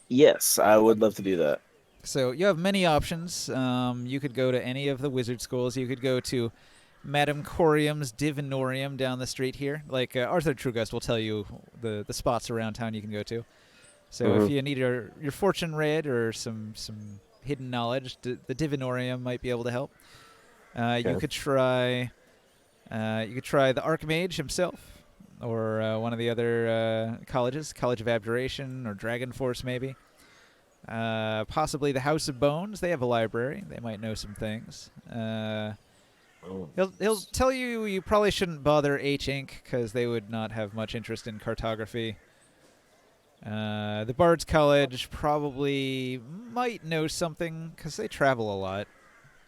Yes, I would love to do that. So you have many options. You could go to any of the wizard schools. You could go to Madame Corium's Divinorium down the street here. Like Arthur Trugust will tell you the spots around town you can go to. So if Mhm. you need your fortune read or some hidden knowledge, the Divinorium might be able to help. You Okay. could try the Archmage himself, or one of the other colleges, College of Abjuration or Dragon Force maybe. Possibly the House of Bones. They have a library. They might know some things. Oh. He'll tell you you probably shouldn't bother H Inc. because they would not have much interest in cartography. The Bard's College probably might know something because they travel a lot.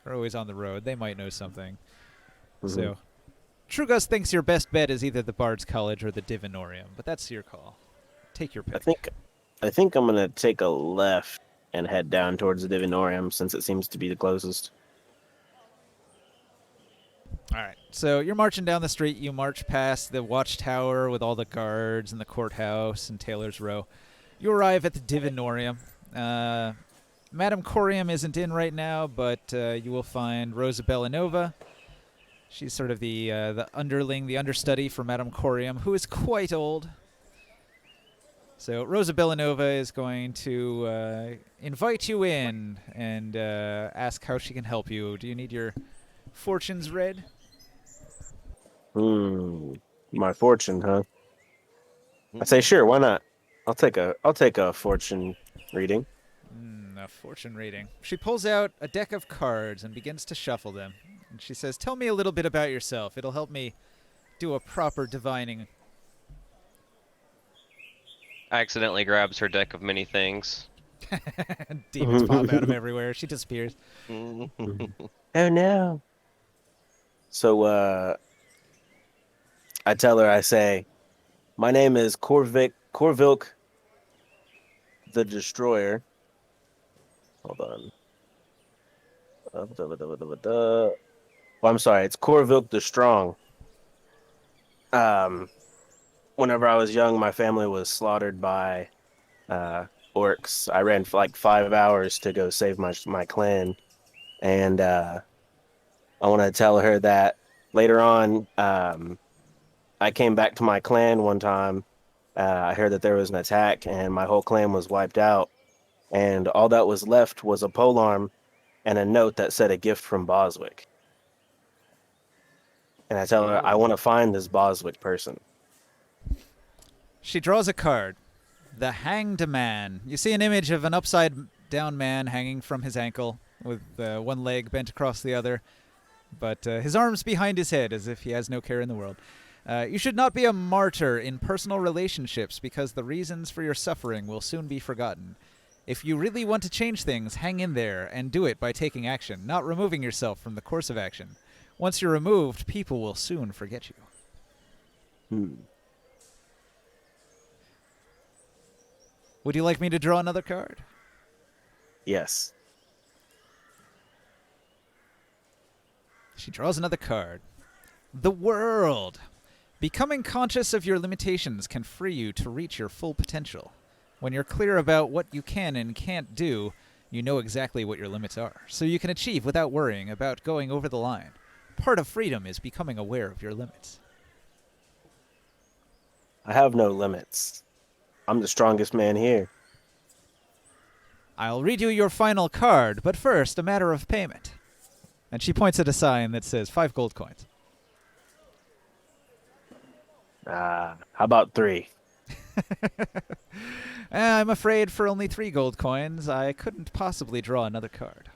They're always on the road. They might know something. Mhm. So, Trugus thinks your best bet is either the Bard's College or the Divinorium, but that's your call. Take your pick. I think I'm gonna take a left and head down towards the Divinorium since it seems to be the closest. All right. So you're marching down the street. You march past the watchtower with all the guards and the courthouse and Taylor's Row. You arrive at the Divinorium. Madame Corium isn't in right now, but you will find Rosa Bellanova. She's sort of the underling, the understudy for Madame Corium, who is quite old. So Rosa Bellanova is going to invite you in and ask how she can help you. Do you need your fortunes read? My fortune, huh? I say sure, why not? I'll take a fortune reading. A fortune reading. She pulls out a deck of cards and begins to shuffle them. And she says, "Tell me a little bit about yourself. It'll help me do a proper divining." Accidentally grabs her deck of many things. Demons pop out of everywhere. She disappears. Oh no. So I tell her, I say, my name is Corvilk the Destroyer. Hold on. Well, I'm sorry, it's Corvilk the Strong. Whenever I was young, my family was slaughtered by orcs. I ran for like 5 hours to go save my clan, and I want to tell her that later on, I came back to my clan one time. I heard that there was an attack, and my whole clan was wiped out, and all that was left was a polearm and a note that said a gift from Boswick. And I tell her I want to find this Boswick person. She draws a card. The Hanged Man. You see an image of an upside-down man hanging from his ankle with one leg bent across the other, but his arms behind his head as if he has no care in the world. You should not be a martyr in personal relationships because the reasons for your suffering will soon be forgotten. If you really want to change things, hang in there and do it by taking action, not removing yourself from the course of action. Once you're removed, people will soon forget you. Would you like me to draw another card? Yes. She draws another card. The World. Becoming conscious of your limitations can free you to reach your full potential. When you're clear about what you can and can't do, you know exactly what your limits are, so you can achieve without worrying about going over the line. Part of freedom is becoming aware of your limits. I have no limits. I'm the strongest man here. I'll read you your final card, but first, a matter of payment. And she points at a sign that says 5 gold coins. How about 3? I'm afraid for only 3 gold coins, I couldn't possibly draw another card.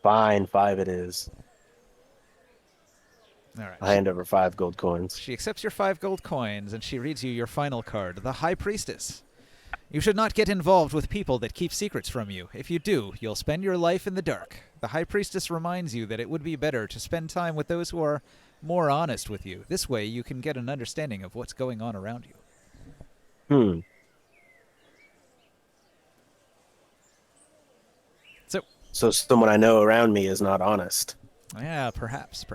Fine, 5 it is. All right. I'll hand over 5 gold coins. She accepts your 5 gold coins, and she reads you your final card, the High Priestess. You should not get involved with people that keep secrets from you. If you do, you'll spend your life in the dark. The High Priestess reminds you that it would be better to spend time with those who are more honest with you. This way, you can get an understanding of what's going on around you. So someone I know around me is not honest. Yeah, perhaps.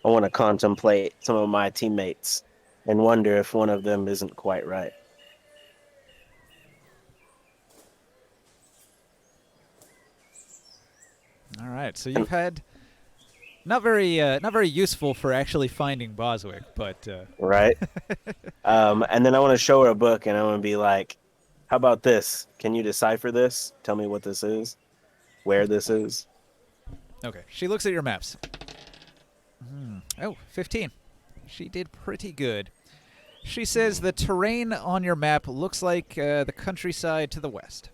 I want to contemplate some of my teammates. and wonder if one of them isn't quite right. All right, so you've had not very useful for actually finding Boswick, but Right? And then I want to show her a book, and I want to be like, "How about this? Can you decipher this? Tell me what this is, where this is." okay. She looks at your maps. Oh, 15. She did pretty good. She says the terrain on your map looks like the countryside to the west.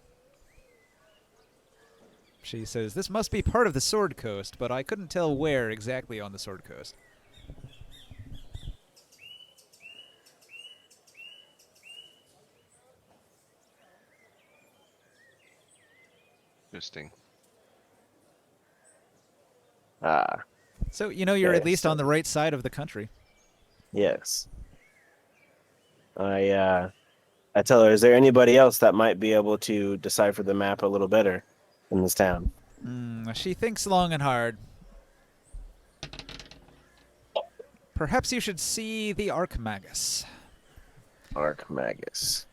She says this must be part of the Sword Coast, but I couldn't tell where exactly on the Sword Coast. Interesting. Ah, So, you know, you're Okay, at least so- on the right side of the country. yes. I tell her, is there anybody else that might be able to decipher the map a little better in this town? She thinks long and hard. Perhaps you should see the Archmagus. Archmagus.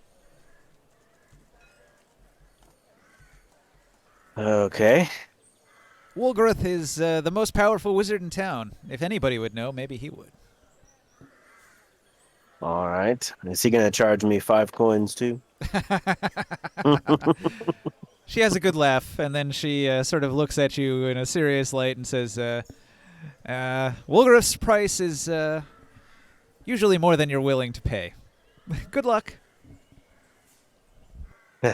Okay. Wolgrath is the most powerful wizard in town. If anybody would know, maybe he would. All right. Is he going to charge me 5 coins too? She has a good laugh, and then she sort of looks at you in a serious light and says, Wolgrath's price is usually more than you're willing to pay. Good luck. All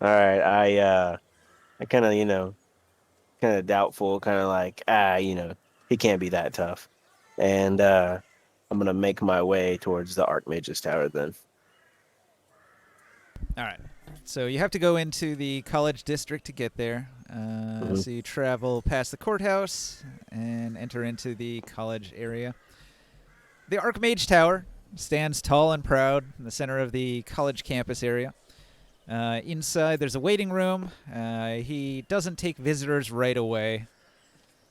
right. I kind of, kind of doubtful, kind of like, he can't be that tough. And I'm going to make my way towards the Archmage's Tower then. All right. So you have to go into the college district to get there. So you travel past the courthouse and enter into the college area. The Archmage Tower stands tall and proud in the center of the college campus area. Inside, there's a waiting room. He doesn't take visitors right away.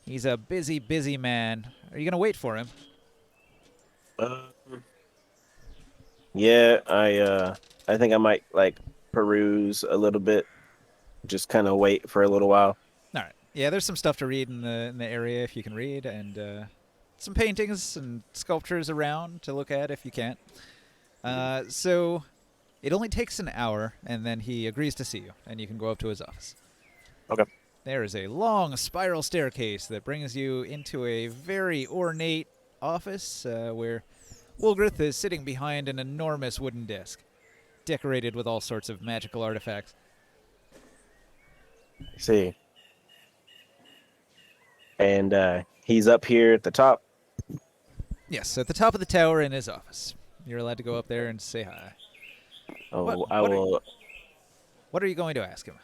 He's a busy, busy man. Are you going to wait for him? Yeah, I think I might peruse a little bit, just kind of wait for a little while. All right. Yeah, there's some stuff to read in the area if you can read, and some paintings and sculptures around to look at if you can't. So it only takes an hour, and then he agrees to see you, and you can go up to his office. Okay. There is a long spiral staircase that brings you into a very ornate office where Wolgrath is sitting behind an enormous wooden desk, decorated with all sorts of magical artifacts. I see. And he's up here at the top. Yes, at the top of the tower in his office. You're allowed to go up there and say hi. Oh, What- I what are- will. What are you going to ask him?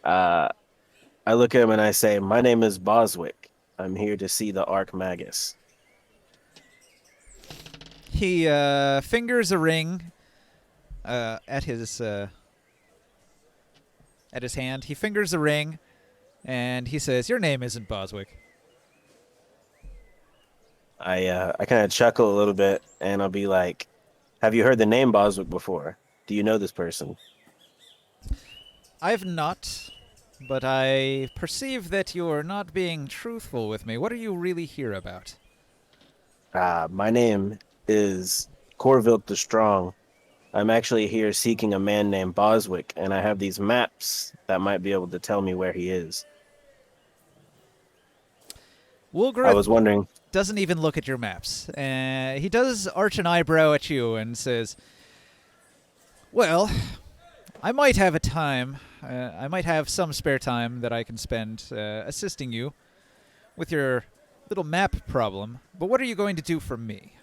I look at him and I say, "My name is Boswick. I'm here to see the Archmagus." He fingers a ring at his hand. He fingers a ring, and he says, "Your name isn't Boswick." I kind of chuckle a little bit, and I'll be like, "Have you heard the name Boswick before? Do you know this person?" I've not, but I perceive that you're not being truthful with me. What are you really here about? My name is Corvilt the Strong. I'm actually here seeking a man named Boswick, and I have these maps that might be able to tell me where he is. I Wolgrath was wondering. doesn't even look at your maps. He does arch an eyebrow at you and says, "Well, I might have a time. I might have some spare time that I can spend assisting you with your little map problem. But what are you going to do for me?"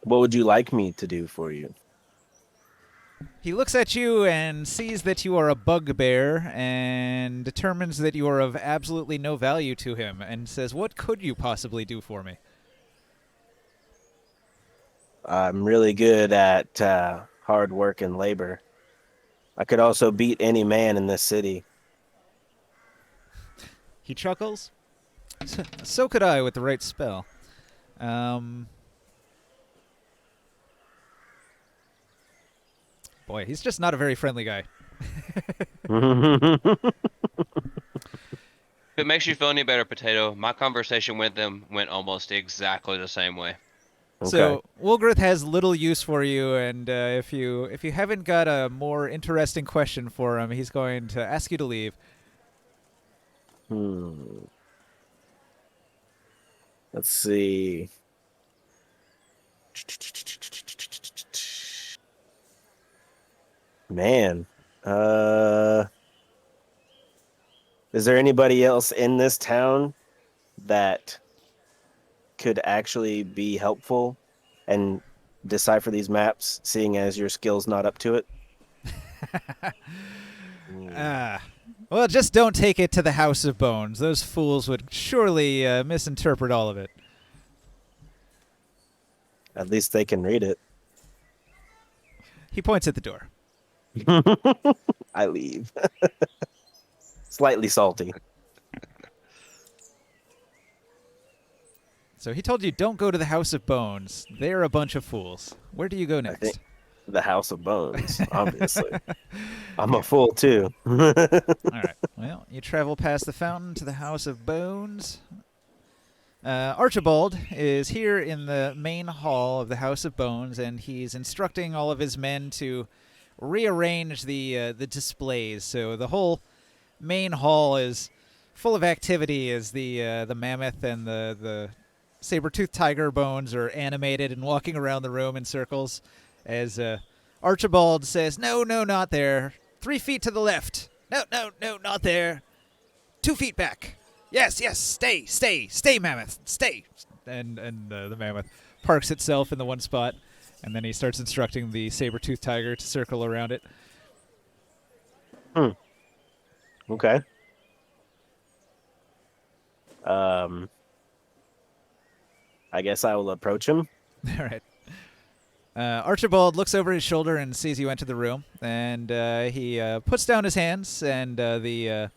What would you like me to do for you? He looks at you and sees that you are a bugbear and determines that you are of absolutely no value to him and says, "What could you possibly do for me?" I'm really good at hard work and labor. I could also beat any man in this city. He chuckles So could I with the right spell. Boy, he's just not a very friendly guy. If it makes you feel any better, Potato, my conversation with them went almost exactly the same way. So Wolgrith has little use for you, and if you haven't got a more interesting question for him, he's going to ask you to leave. Let's see. Man, is there anybody else in this town that could actually be helpful and decipher these maps, seeing as your skill's not up to it? Well, just don't take it to the House of Bones. Those fools would surely misinterpret all of it. At least they can read it. He points at the door. I leave. Slightly salty. So he told you don't go to the House of Bones. They're a bunch of fools. Where do you go next? think the House of Bones, obviously. I'm a fool too. All right. Well, you travel past the fountain to the House of Bones. Archibald is here in the main hall of the House of Bones, and he's instructing all of his men to rearrange the displays. So the whole main hall is full of activity as the mammoth and the saber-toothed tiger bones are animated and walking around the room in circles. As Archibald says, "No, no, not there. 3 feet to the left. No, no, no, not there. 2 feet back. Yes, yes, stay, stay, stay, mammoth, stay." And the mammoth parks itself in the one spot, and then he starts instructing the saber-toothed tiger to circle around it. Okay. I guess I will approach him. All right. Archibald looks over his shoulder and sees you enter the room, and he puts down his hands, and the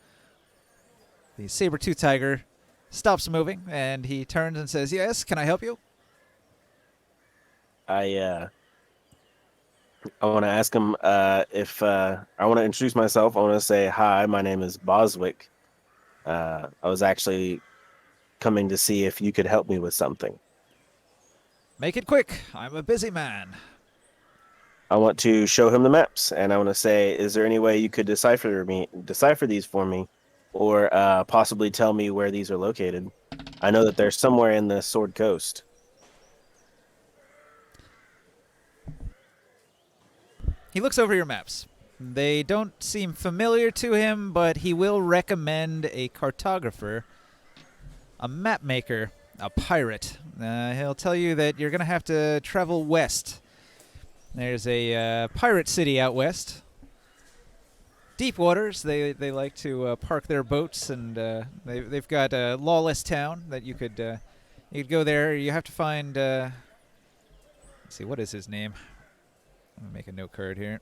saber-toothed tiger stops moving, and he turns and says, "Yes, can I help you?" I want to ask him if I want to introduce myself. I want to say, "Hi, my name is Boswick. I was actually coming to see if you could help me with something." "Make it quick. I'm a busy man." I want to show him the maps, and I want to say, "Is there any way you could decipher these for me, or possibly tell me where these are located? I know that they're somewhere in the Sword Coast." He looks over your maps. They don't seem familiar to him, but he will recommend a cartographer, a map maker, a pirate. He'll tell you that you're going to have to travel west. There's a pirate city out west. Deep waters. They like to park their boats, and they've got a lawless town that you could go there. You have to find. Let's see, what is his name? I'm gonna make a note card here.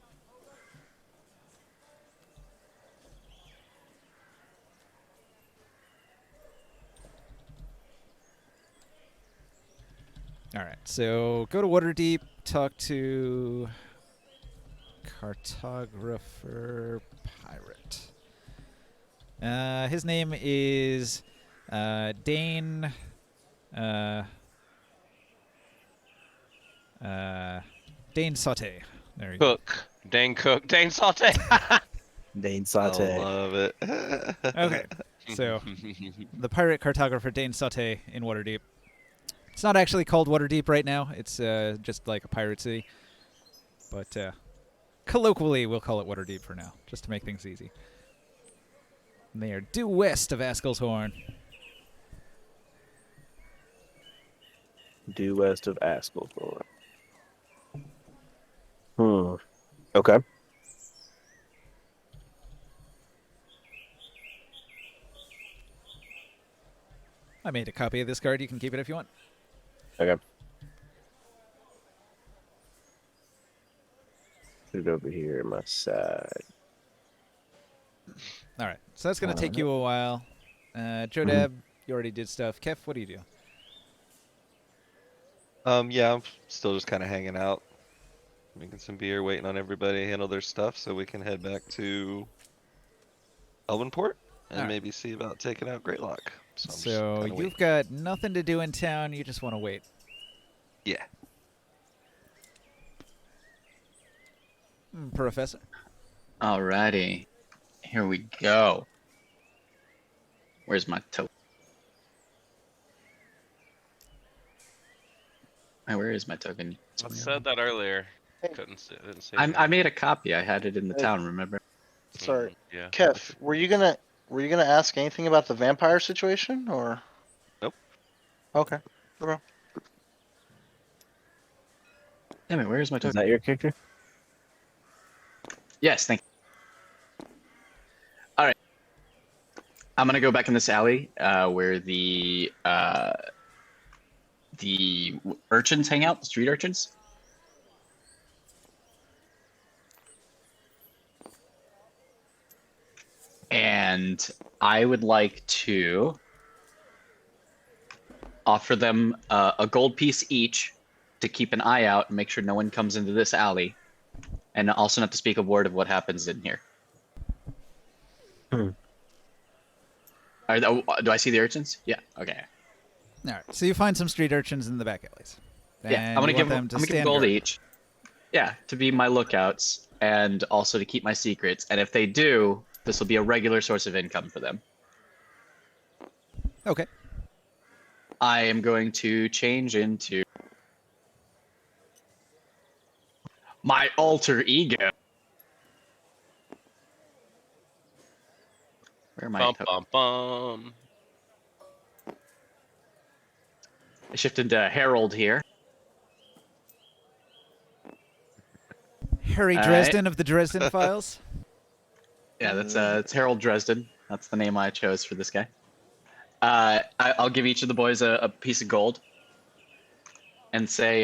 All right, so go to Waterdeep, talk to cartographer pirate. His name is Dane. Dane Sauté. There you go. Dane Sauté. Dane I Saute. love it. Okay, so the pirate cartographer Dane Sauté in Waterdeep. It's not actually called Waterdeep right now. It's just like a pirate city. But colloquially, we'll call it Waterdeep for now, just to make things easy. And they are due west of Askel's Horn. Due west of Askelthorne. Okay. I made a copy of this card. You can keep it if you want. Okay. Put it over here on my side. All right, so that's going to take you a while. Jodab, You already did stuff. Kef, what do you do? Yeah, I'm still just kind of hanging out, making some beer, waiting on everybody to handle their stuff so we can head back to Elvenport and Alright. maybe see about taking out Greylock. So I'm just So kind of you've waiting. got nothing to do in town. You just want to wait. Yeah. Professor. Alrighty. Here we go. Where's my token? Where is my token? I said that earlier. Hey. Couldn't see. Didn't see. I made a copy. I had it in the Hey. town, remember? Sorry, Yeah. Kev, were you gonna ask anything about the vampire situation or? Nope. Okay. Damn it, where is my Is token? that your character? Yes, thank you. Alright. I'm gonna go back in this alley where the urchins hang out, the street urchins. And I would like to offer them a gold piece each to keep an eye out and make sure no one comes into this alley. And also not to speak a word of what happens in here. Hmm. Do I see the urchins? Yeah, okay. All right. So you find some street urchins in the back alleys. Yeah, And I'm gonna you give want them to I'm gonna give stand gold guard. each. Yeah, to be my lookouts and also to keep my secrets. And if they do, this will be a regular source of income for them. Okay. I am going to change into my alter ego. Where am I? Bum bum bum. I shift into Harold here. Harry All right. Dresden of the Dresden Files. Yeah, that's it's Harold Dresden. That's the name I chose for this guy. I'll give each of the boys a piece of gold, and say,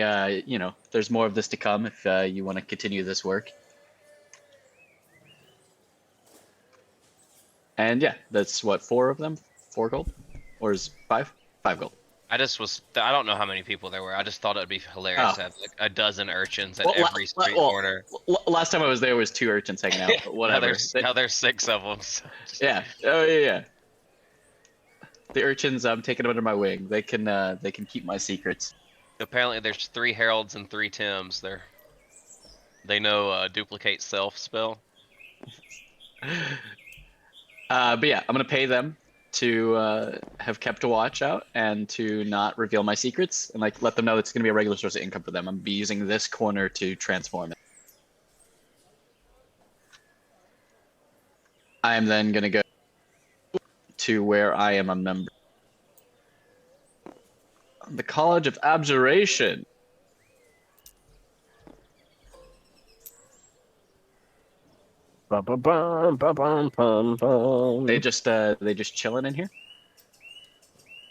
there's more of this to come if you want to continue this work. And yeah, that's what, 4 of them? 4 gold, or is 5? 5 gold. I don't know how many people there were. I just thought it'd be hilarious Oh. to have like a dozen urchins at Well, every street corner. Last time I was there was 2 urchins hanging out. But whatever. Now there's 6 of them. So Yeah. Oh yeah. The urchins, I'm taking them under my wing. They can keep my secrets. apparently there's 3 heralds and 3 Tims. They know duplicate self spell. But yeah, I'm gonna pay them to have kept a watch out and to not reveal my secrets, and like let them know it's gonna be a regular source of income for them. I'm gonna be using this corner to transform it. I am then gonna go to where I am a member. The College of Abjuration. Bum, bum, bum, bum, bum, bum, bum. They just chilling in here.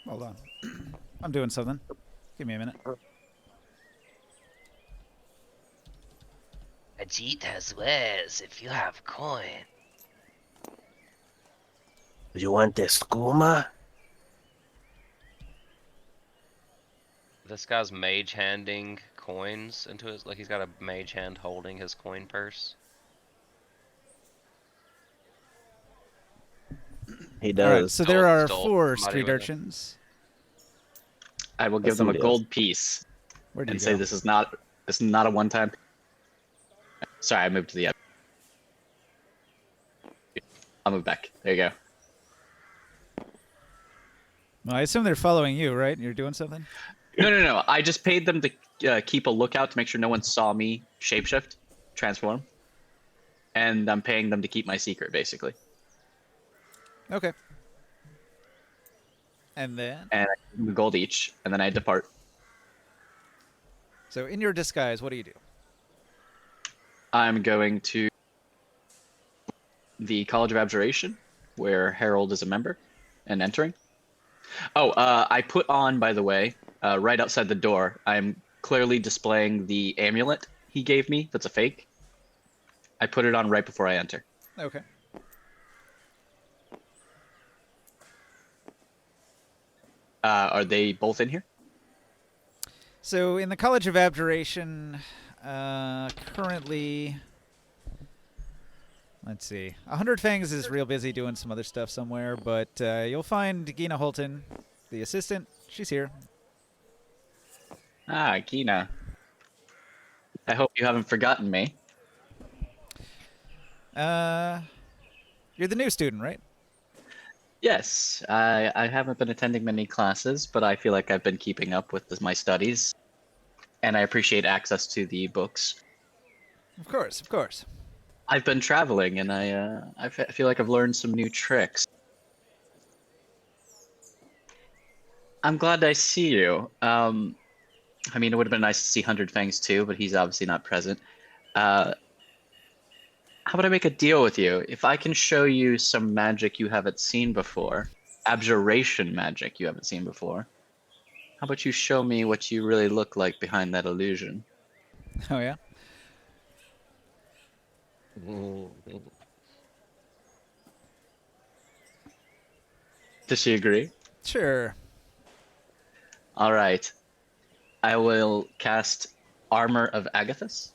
Hold on. I'm doing something. Give me a minute. Ajit has wares if you have coin. You want the skooma? This guy's mage handing coins into his, like he's got a mage hand holding his coin purse. He All right. does. So there are Stole 4 somebody street with it. urchins. I will give That's them a somebody gold piece Where do you and go? say this is not a one-time. Sorry, I moved to the other. I'll move back. There you go. Well, I assume they're following you, right? You're doing something? No. I just paid them to keep a lookout to make sure no one saw me shapeshift, transform, and I'm paying them to keep my secret, basically. Okay. And then? And I give them a gold each, and then I depart. So in your disguise, what do you do? I'm going to the College of Abjuration, where Harold is a member, and entering. Oh, I put on, by the way, right outside the door, I'm clearly displaying the amulet he gave me that's a fake. I put it on right before I enter. Okay. Are they both in here? So in the College of Abjuration, currently, let's see, 100 Fangs is real busy doing some other stuff somewhere, but you'll find Gina Holton, the assistant. She's here. Ah, Kina. I hope you haven't forgotten me. You're the new student, right? Yes, I haven't been attending many classes, but I feel like I've been keeping up with my studies, and I appreciate access to the books. Of course, of course. I've been traveling, and I feel like I've learned some new tricks. I'm glad I see you. I mean, it would have been nice to see 100 Fangs too, but he's obviously not present. How about I make a deal with you? If I can show you some magic you haven't seen before, abjuration magic you haven't seen before, how about you show me what you really look like behind that illusion? Oh, yeah? Does she agree? Sure. All right. I will cast Armor of Agathis.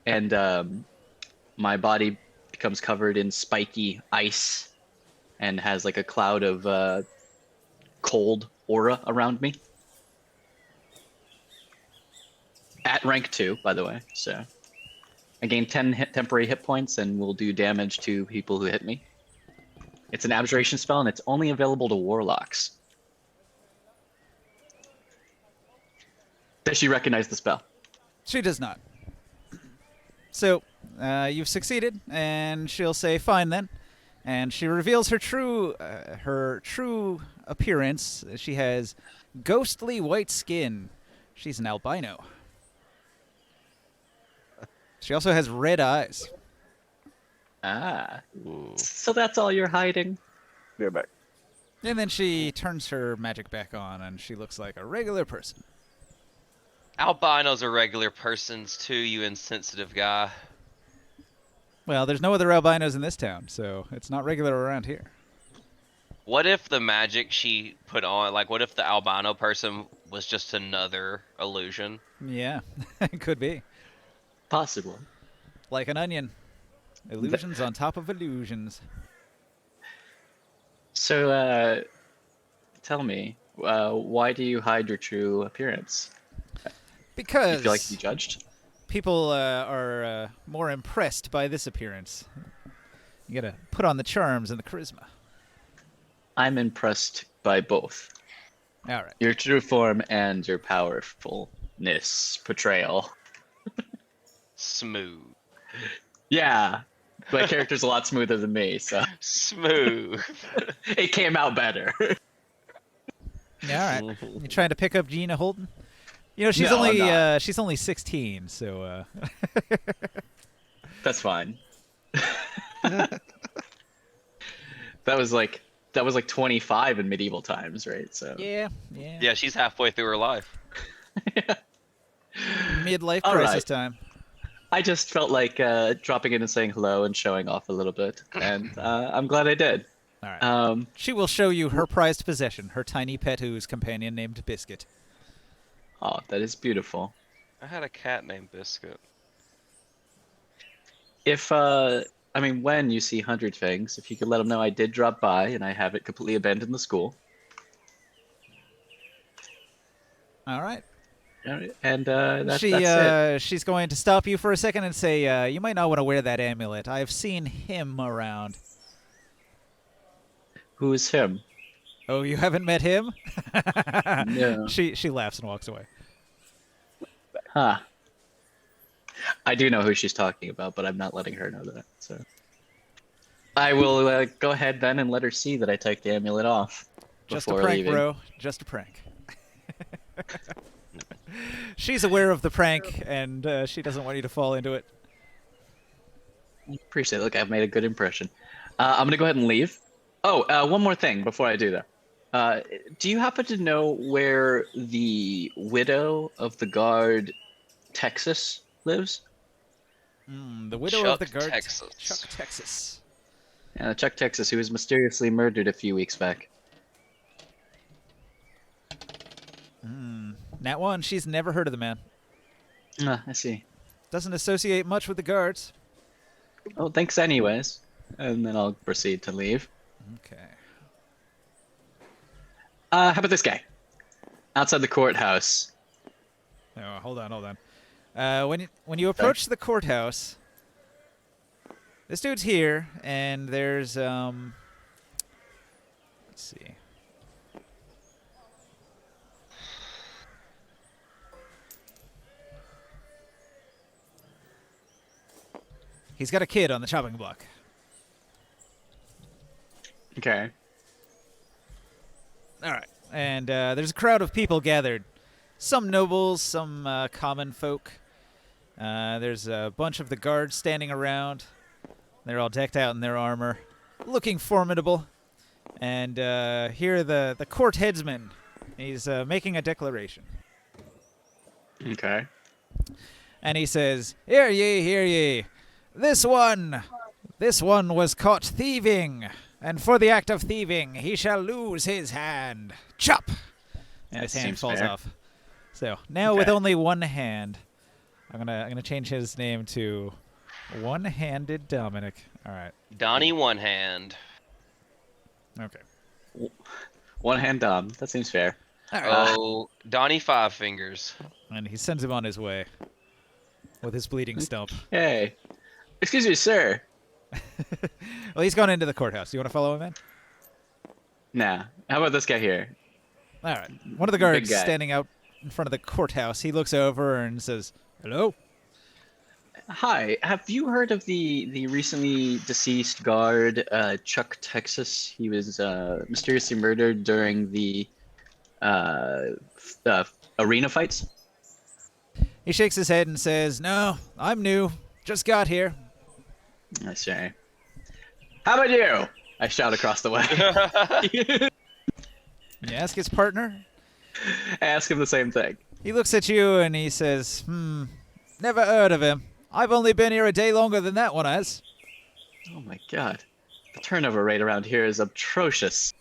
And my body becomes covered in spiky ice and has like a cloud of cold aura around me. At rank 2, by the way. So I gain 10 temporary hit points and will do damage to people who hit me. It's an abjuration spell and it's only available to warlocks. Does she recognize the spell? She does not. So, you've succeeded, and she'll say, "Fine then." And she reveals her true appearance. She has ghostly white skin. She's an albino. She also has red eyes. Ah. Ooh. So that's all you're hiding? Be right back. And then she turns her magic back on, and she looks like a regular person. Albinos are regular persons too, you insensitive guy. Well, there's no other albinos in this town, so it's not regular around here. What if the magic she put on, like, what if the albino person was just another illusion? Yeah, it could be. Possible. Like an onion. Illusions on top of illusions. So, tell me, why do you hide your true appearance? Because You feel like to be judged? people are more impressed by this appearance. You gotta put on the charms and the charisma. I'm impressed by both. All right. Your true form and your powerfulness portrayal. Smooth. Yeah, my character's a lot smoother than me, so Smooth. it came out better. Yeah, all right. You trying to pick up Gina Holton? You know, she's No, I'm not. she's only 16, so That's fine. That was like 25 in medieval times, right? So yeah. Yeah, she's halfway through her life. Midlife All crisis right. time. I just felt like dropping in and saying hello and showing off a little bit, and I'm glad I did. All right. She will show you her prized possession, her tiny pet whose companion named Biscuit. Oh, that is beautiful. I had a cat named Biscuit. If when you see 100 Fangs, if you could let them know I did drop by and I haven't completely abandoned the school. All right. All right, and that's it. She's going to stop you for a second and say, "You might not want to wear that amulet. I've seen him around." Who is him? Oh, you haven't met him? No. She laughs and walks away. Huh. I do know who she's talking about, but I'm not letting her know that. So I will go ahead then and let her see that I took the amulet off. Just a before prank, leaving. bro. Just a prank. She's aware of the prank, and she doesn't want you to fall into it. Appreciate it. Look, I've made a good impression. I'm gonna go ahead and leave. Oh, one more thing before I do that. Do you happen to know where the widow of the guard, Texas, lives? The widow of the Chuck, guard, Texas. Chuck, Texas. Chuck Texas, who was mysteriously murdered a few weeks back. Nat 1, she's never heard of the man. I see. Doesn't associate much with the guards. Oh, thanks anyways. And then I'll proceed to leave. Okay. How about this guy? Outside the courthouse. Oh, hold on. When you approach the courthouse, this dude's here, and there's let's see. He's got a kid on the chopping block. Okay. All right. And there's a crowd of people gathered. Some nobles, some common folk. There's a bunch of the guards standing around. They're all decked out in their armor, looking formidable. And here the court headsman. He's making a declaration. Okay. And he says, "Hear ye, hear ye. This one was caught thieving, and for the act of thieving he shall lose his hand. Chop!" And That his hand seems falls fair. off. So now with Okay. only one hand, I'm gonna change his name to One-Handed Dominic. All right. Donnie One Hand. Okay. One hand Dom. That seems fair. All right. Oh, Donnie Five Fingers. And he sends him on his way with his bleeding stump. Hey. Excuse me, sir. Well, he's gone into the courthouse. Do you want to follow him in? Nah. How about this guy here? All right. One of the guards guy. standing out in front of the courthouse, he looks over and says, "Hello?" Hi. Have you heard of the recently deceased guard, Chuck Texas? He was mysteriously murdered during the arena fights. He shakes his head and says, "No, I'm new. Just got here." I say. How about you? I shout across the way. I You ask his partner. ask him the same thing. He looks at you and he says, never heard of him. I've only been here a day longer than that one has." Oh my god. The turnover rate around here is atrocious.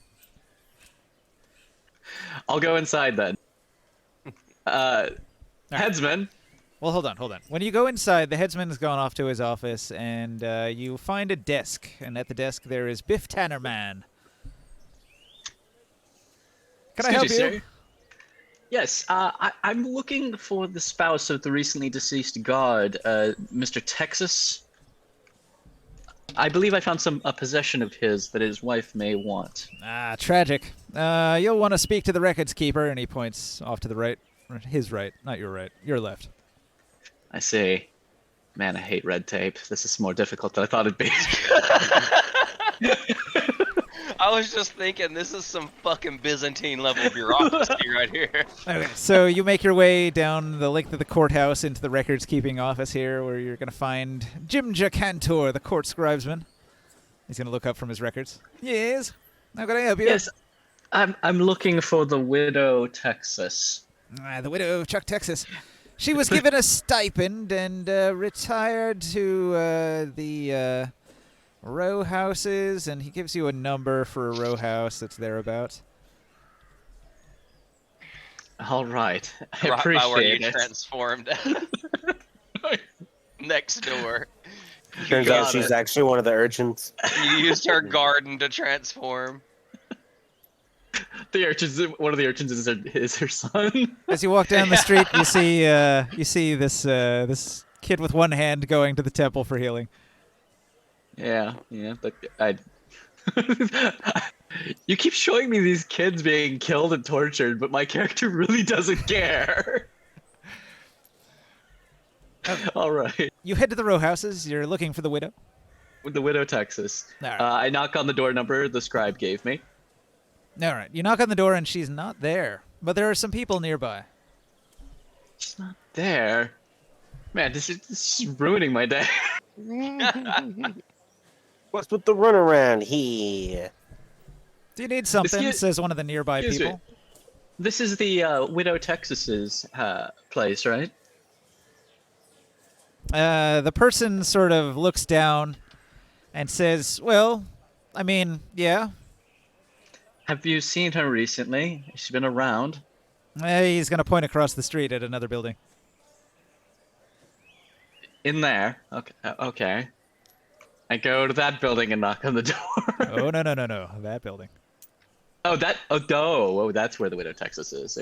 I'll go inside then. Headsman. Well, hold on. When you go inside, the headsman's gone off to his office, and you find a desk. And at the desk, there is Biff Tannerman. Can I help you? Excuse me, sir? Yes, I'm looking for the spouse of the recently deceased guard, Mr. Texas. I believe I found a possession of his that his wife may want. Ah, tragic. You'll want to speak to the records keeper, and he points off to the right. Or his right, not your right. Your left. I see. Man, I hate red tape. This is more difficult than I thought it'd be. I was just thinking, this is some fucking Byzantine level bureaucracy right here. Okay, so you make your way down the length of the courthouse into the records keeping office here, where you're going to find Jimja Cantor, the court scribesman. He's going to look up from his records. Yes. How can I help you? Yes, I'm looking for the widow Texas. The widow of Chuck Texas. She was given a stipend and retired to the row houses, and he gives you a number for a row house that's thereabouts. All right, I Right by where you appreciate it. transformed. Next door. Turns got out she's it. actually one of the urchins. You used her garden to transform. The urchins. One of the urchins is her son. As you walk down the street, you see this kid with one hand going to the temple for healing. Yeah, but I. You keep showing me these kids being killed and tortured, but my character really doesn't care. All right. You head to the row houses. You're looking for the widow. With the widow Texas. All right. I knock on the door number the scribe gave me. All right. You knock on the door, and she's not there. But there are some people nearby. She's not there. Man, this is ruining my day. What's with the runaround here? Do you need something? Excuse- Says one of the nearby excuse me. people. This is the widow Texas's place, right? The person sort of looks down and says, "Well, I mean, yeah." Have you seen her recently? Has she been around? He's gonna point across the street at another building. In there. Okay. Okay. I go to that building and knock on the door. Oh no, that building. Oh, that. Oh, no. Oh, that's where the Widow Texas is.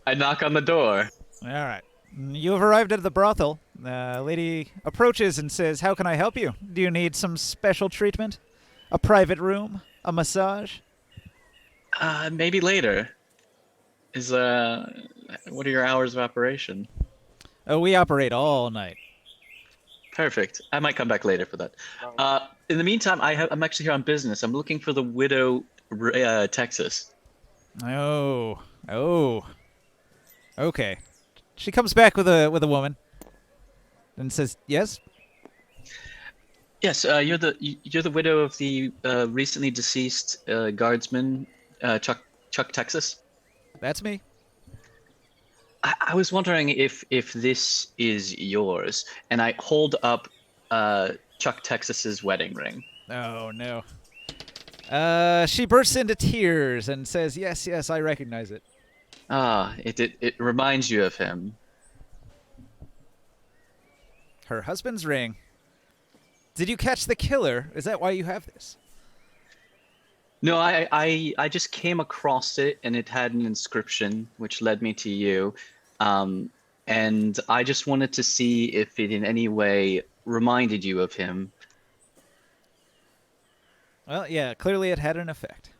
I knock on the door. All right. You have arrived at the brothel. A lady approaches and says, "How can I help you? Do you need some special treatment? A private room? A massage?" Maybe later. Is what are your hours of operation? Oh, we operate all night. Perfect. I might come back later for that. In the meantime, I'm actually here on business. I'm looking for the Widow Texas. Oh. Okay. She comes back with a woman and says, "Yes." Yes, you're the widow of the recently deceased guardsman Chuck Texas. That's me. I was wondering if this is yours, and I hold up Chuck Texas's wedding ring. Oh no. She bursts into tears and says, "Yes, I recognize it." It reminds you of him. Her husband's ring. Did you catch the killer? Is that why you have this? No, I just came across it, and it had an inscription, which led me to you. And I just wanted to see if it in any way reminded you of him. Well, yeah, clearly it had an effect.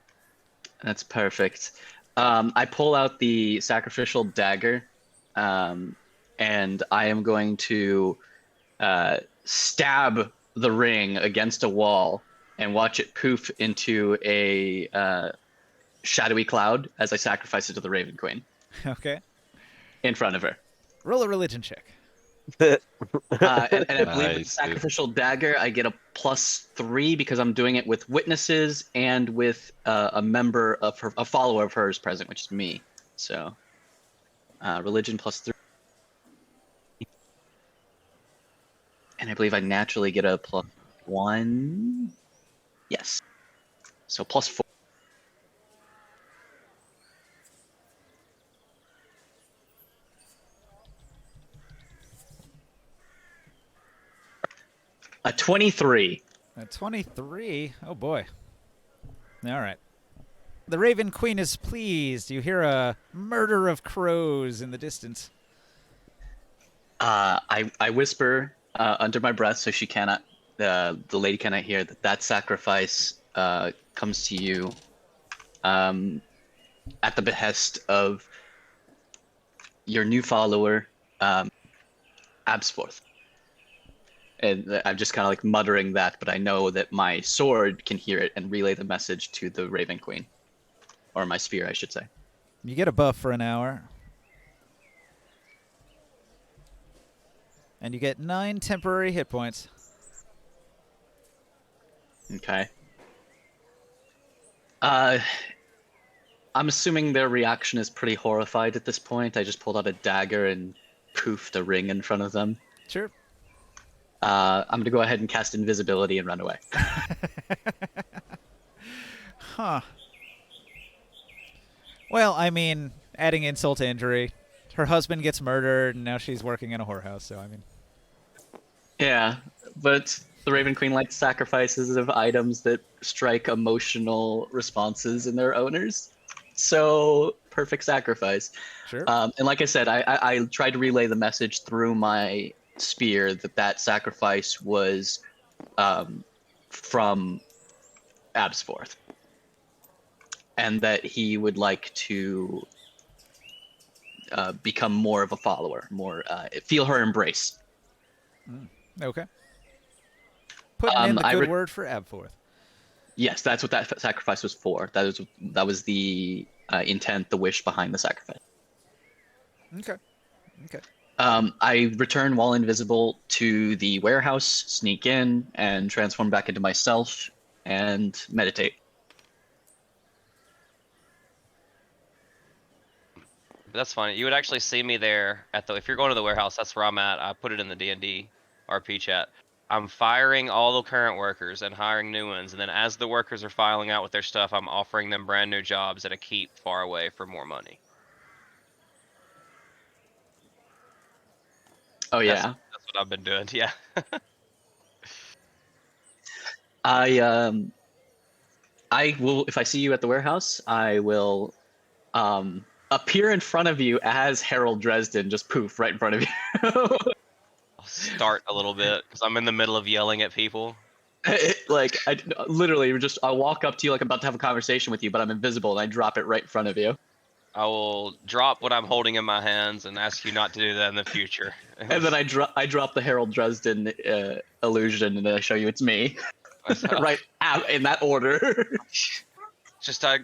That's perfect. I pull out the sacrificial dagger, and I am going to stab the ring against a wall and watch it poof into a shadowy cloud as I sacrifice it to the Raven Queen Okay. in front of her. Roll a religion check. And I believe with the Nice, dude. sacrificial dagger, I get a +3 because I'm doing it with witnesses and with a member of her, a follower of hers present, which is me. So, religion +3, and I believe I naturally get a +1. Yes, so +4. A 23. A 23. Oh boy. All right. The Raven Queen is pleased. You hear a murder of crows in the distance. I whisper under my breath so she cannot, the lady cannot hear that sacrifice comes to you at the behest of your new follower, Absforth. And I'm just kind of like muttering that, but I know that my sword can hear it and relay the message to the Raven Queen. Or my spear, I should say. You get a buff for an hour. And you get 9 temporary hit points. Okay. I'm assuming their reaction is pretty horrified at this point. I just pulled out a dagger and poofed a ring in front of them. Sure. I'm going to go ahead and cast invisibility and run away. Huh. Well, I mean, adding insult to injury. Her husband gets murdered, and now she's working in a whorehouse, so I mean... Yeah, but the Raven Queen likes sacrifices of items that strike emotional responses in their owners. So, perfect sacrifice. Sure. And like I said, I tried to relay the message through my spear that sacrifice was from Absforth. And that he would like to become more of a follower, more feel her embrace. Okay. Putting in the I good word for Abforth. Yes, that's what that sacrifice was for. That was the intent, the wish behind the sacrifice. Okay. I return while invisible to the warehouse, sneak in, and transform back into myself and meditate. That's funny. You would actually see me there at the. If you're going to the warehouse, that's where I'm at. I put it in the D&D RP chat. I'm firing all the current workers and hiring new ones, and then as the workers are filing out with their stuff, I'm offering them brand new jobs at a keep far away for more money. Oh That's, yeah. that's what I've been doing. Yeah. I will, if I see you at the warehouse, I will appear in front of you as Harold Dresden, just poof right in front of you. I'll start a little bit because I'm in the middle of yelling at people. Like I literally just I walk up to you like I'm about to have a conversation with you, but I'm invisible and I drop it right in front of you. I will drop what I'm holding in my hands and ask you not to do that in the future. And then I drop the Harold Dresden illusion, and then I show you it's me, right in that order. Just I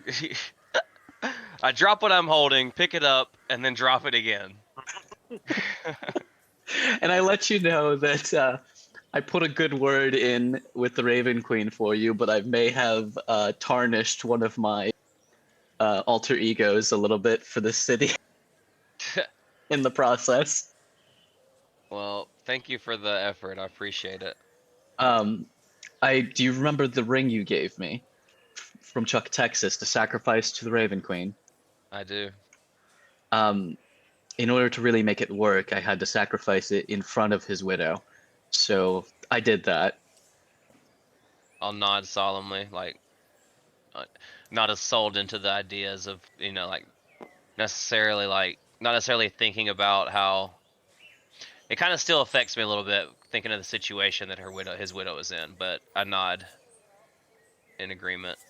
drop what I'm holding, pick it up, and then drop it again. And I let you know that I put a good word in with the Raven Queen for you, but I may have tarnished one of my alter egos a little bit for the city in the process. Well, thank you for the effort. I appreciate it. Do you remember the ring you gave me from Chuck, Texas, to sacrifice to the Raven Queen? I do. In order to really make it work, I had to sacrifice it in front of his widow. So I did that. I'll nod solemnly, like not as sold into the ideas of like necessarily not necessarily thinking about how it kind of still affects me a little bit thinking of the situation that his widow is in, but I nod in agreement.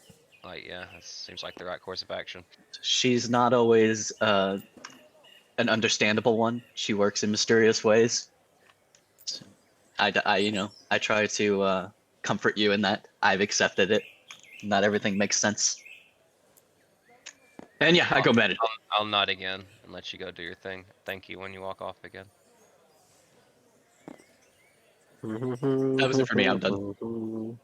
Like, yeah, that seems like the right course of action. She's not always an understandable one. She works in mysterious ways. So I try to comfort you in that I've accepted it. Not everything makes sense. And yeah, I go meditate. I'll nod again and let you go do your thing. Thank you when you walk off again. That was it for me. I'm done.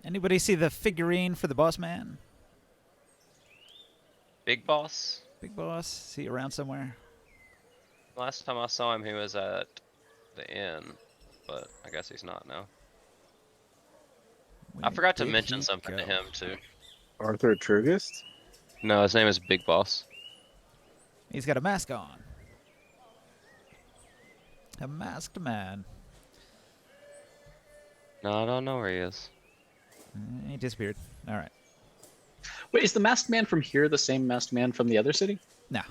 Anybody see the figurine for the boss man? Big boss? Big boss? See you around somewhere? Last time I saw him, he was at the inn, but I guess he's not now. I Where forgot to did mention he something to go? him too. Arthur Trugist? No, his name is Big Boss. He's got a mask on. A masked man. No, I don't know where he is. He disappeared. All right. Wait, is the masked man from here the same masked man from the other city? No.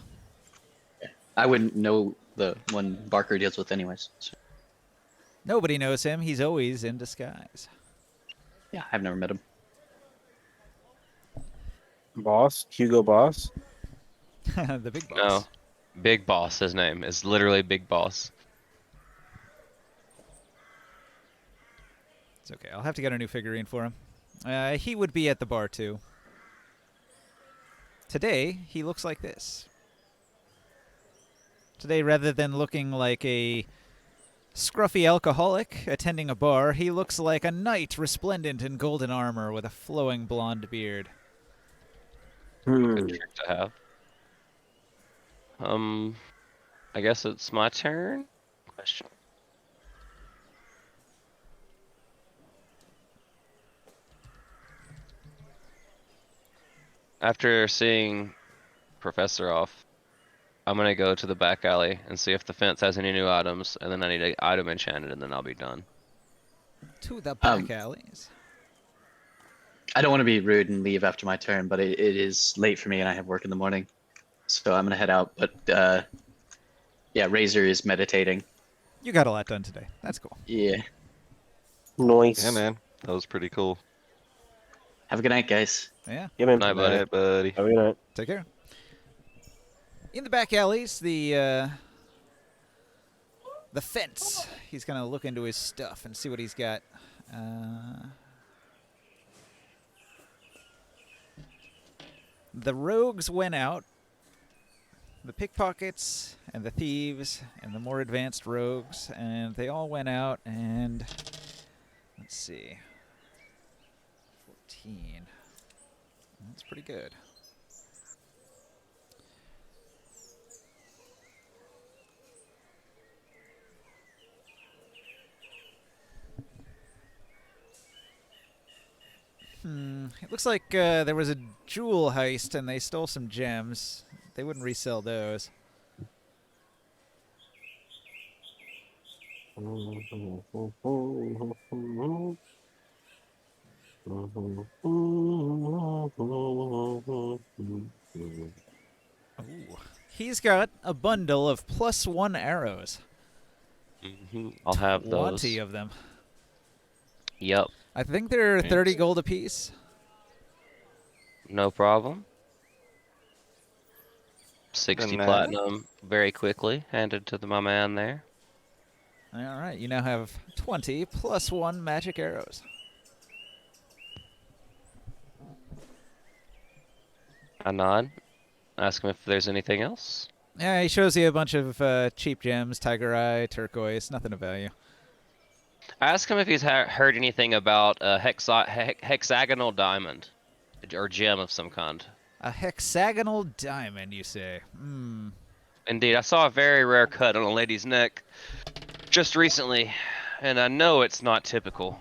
I wouldn't know the one Barker deals with anyways. So, Nobody knows him. He's always in disguise. yeah, I've never met him. Boss? Hugo Boss? The big boss. No, Big Boss. His name is literally Big Boss. It's okay. I'll have to get a new figurine for him. He would be at the bar, too. Today, he looks like this. Today, rather than looking like a scruffy alcoholic attending a bar, he looks like a knight resplendent in golden armor with a flowing blonde beard. Good trick to have. I guess it's my turn. Question. After seeing Professor off, I'm gonna go to the back alley and see if the fence has any new items, and then I need an item enchanted, and then I'll be done. To the back alleys. I don't want to be rude and leave after my turn, but it is late for me and I have work in the morning. So I'm going to head out. But yeah, Razor is meditating. You got a lot done today. That's cool. Yeah. Noise. Yeah, man. That was pretty cool. Have a good night, guys. Yeah. Yeah, man. Night, buddy. Alright, buddy. Have a good night. Take care. In the back alleys, the fence. He's gonna look into his stuff and see what he's got. The rogues went out. The pickpockets and the thieves and the more advanced rogues, and they all went out and let's see. 14. That's pretty good. It looks like there was a jewel heist and they stole some gems. They wouldn't resell those. Ooh. He's got a bundle of +1 arrows. I'll have 20 those. of them. Yep, I think they're Yes. 30 gold apiece. no problem. 60 Banana. platinum very quickly handed to my man there. All right, you now have 20 +1 magic arrows. I nod. Ask him if there's anything else. Yeah, he shows you a bunch of cheap gems, tiger eye, turquoise, nothing of value. I ask him if he's heard anything about a hexagonal diamond or gem of some kind. A hexagonal diamond, you say? Hmm. Indeed, I saw a very rare cut on a lady's neck just recently, and I know it's not typical.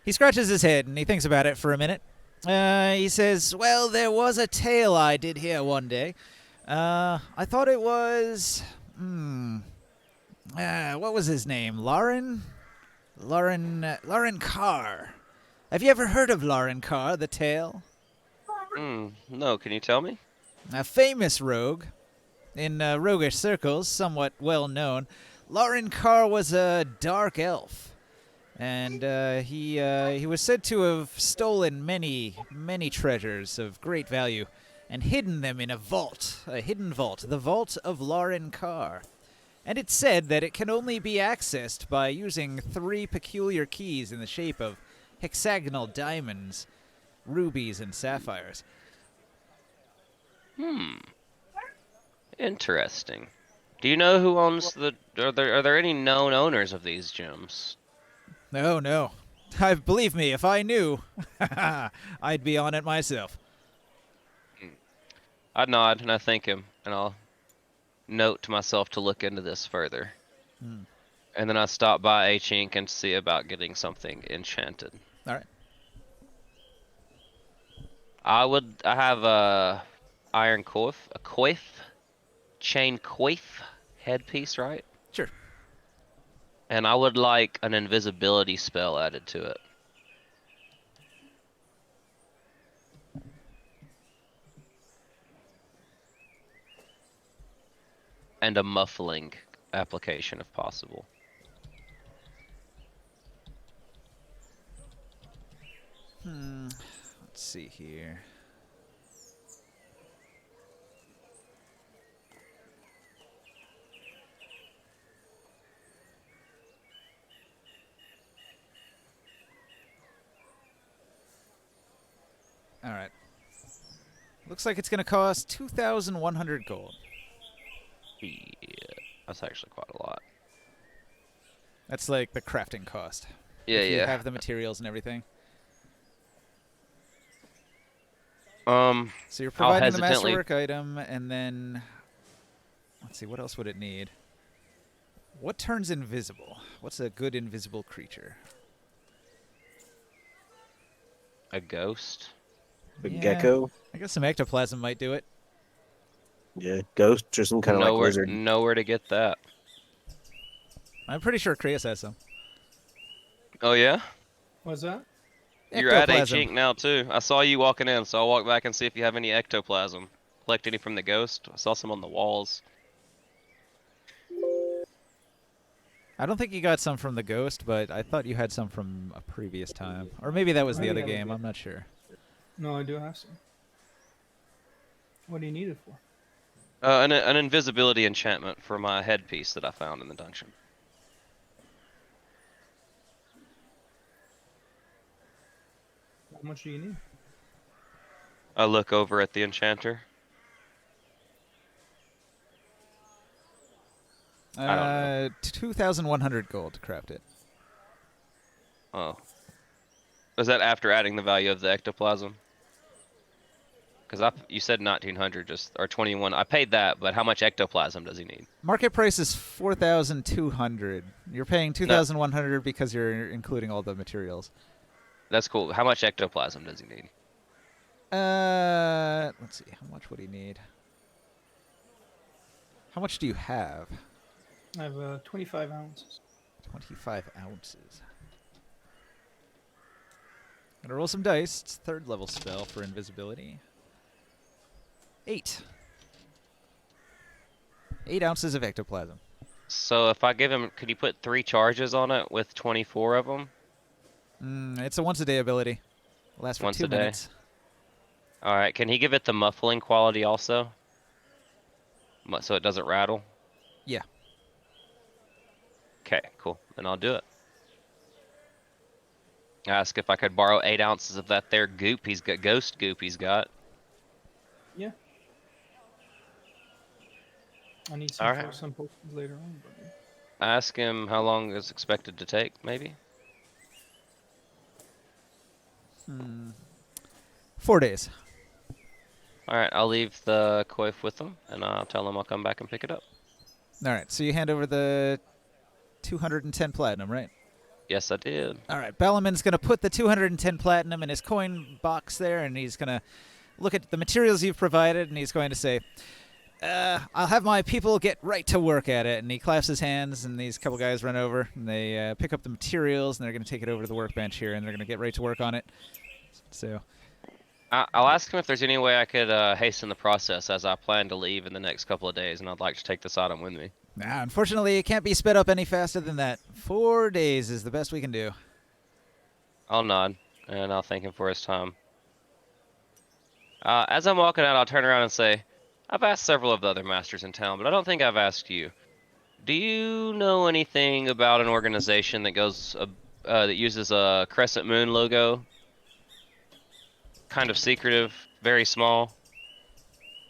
He scratches his head and he thinks about it for a minute. He says, well, there was a tale I did hear one day. I thought it was... what was his name? Lauren Carr. Have you ever heard of Lauren Carr, the tale? No, can you tell me? A famous rogue. In roguish circles, somewhat well known. Lauren Carr was a dark elf. And he was said to have stolen many treasures of great value and hidden them in a hidden vault, the Vault of Lauren Carr. And it's said that it can only be accessed by using 3 peculiar keys in the shape of hexagonal diamonds, rubies, and sapphires. Interesting. Do you know who owns the... Are there any known owners of these gems? No. Believe me, if I knew, I'd be on it myself. I nod and I thank him, and I'll note to myself to look into this further. And then I stop by H-Ink and see about getting something enchanted. All right. I have a iron coif, chain coif headpiece, right? Sure. And I would like an invisibility spell added to it. And a muffling application if possible. Let's see here. All right. Looks like it's going to cost 2,100 gold. Yeah, that's actually quite a lot. That's like the crafting cost. Yeah, if you yeah. have the materials and everything. Um, So you're I'll providing the hesitantly- masterwork item, and then let's see, what else would it need? What turns invisible? What's a good invisible creature? a ghost. A Yeah. gecko. I guess some ectoplasm might do it. Yeah, ghost or some kind of like Nowhere, wizard. nowhere to get that. I'm pretty sure Kreus has some. Oh yeah? What's that? You're at Ectoplasm. H-Ink now too. I saw you walking in, so I'll walk back and see if you have any ectoplasm. Collect any from the ghost. I saw some on the walls. I don't think you got some from the ghost, but I thought you had some from a previous time. Or maybe that was the other game, I'm not sure. No, I do have some. What do you need it for? An invisibility enchantment for my headpiece that I found in the dungeon. How much do you need? I look over at the enchanter. I don't 2,100 gold to craft it. Oh. Is that after adding the value of the ectoplasm? Because you said 1,900 or 21. I paid that, but how much ectoplasm does he need? Market price is 4,200. You're paying 2,100 because you're including all the materials. That's cool. How much ectoplasm does he need? Let's see. How much would he need? How much do you have? I have 25 ounces. 25 ounces. Gonna roll some dice. It's third level spell for invisibility. 8. 8 ounces of ectoplasm. So if I give him, could you put 3 charges on it with 24 of them? It's a once a day ability. Lasts for Once 2 a day. minutes. All right. Can he give it the muffling quality also? So it doesn't rattle? Yeah. Okay, cool. Then I'll do it. Ask if I could borrow 8 ounces of that there goop he's got, ghost goop he's got. Yeah. I need some Alright. for some potions later on. But yeah. Ask him how long it's expected to take, maybe? 4 days. Alright, I'll leave the coif with him, and I'll tell him I'll come back and pick it up. All right, so you hand over the 210 platinum, right? Yes, I did. All right, Ballaman's going to put the 210 platinum in his coin box there, and he's going to look at the materials you've provided, and he's going to say, I'll have my people get right to work at it. And he claps his hands, and these couple guys run over, and they pick up the materials, and they're going to take it over to the workbench here, and they're going to get right to work on it. So, I'll ask him if there's any way I could hasten the process, as I plan to leave in the next couple of days, and I'd like to take this item with me. nah, unfortunately, it can't be sped up any faster than that. 4 days is the best we can do. I'll nod, and I'll thank him for his time. As I'm walking out, I'll turn around and say, I've asked several of the other masters in town, but I don't think I've asked you. Do you know anything about an organization that goes that uses a crescent moon logo? Kind of secretive, very small.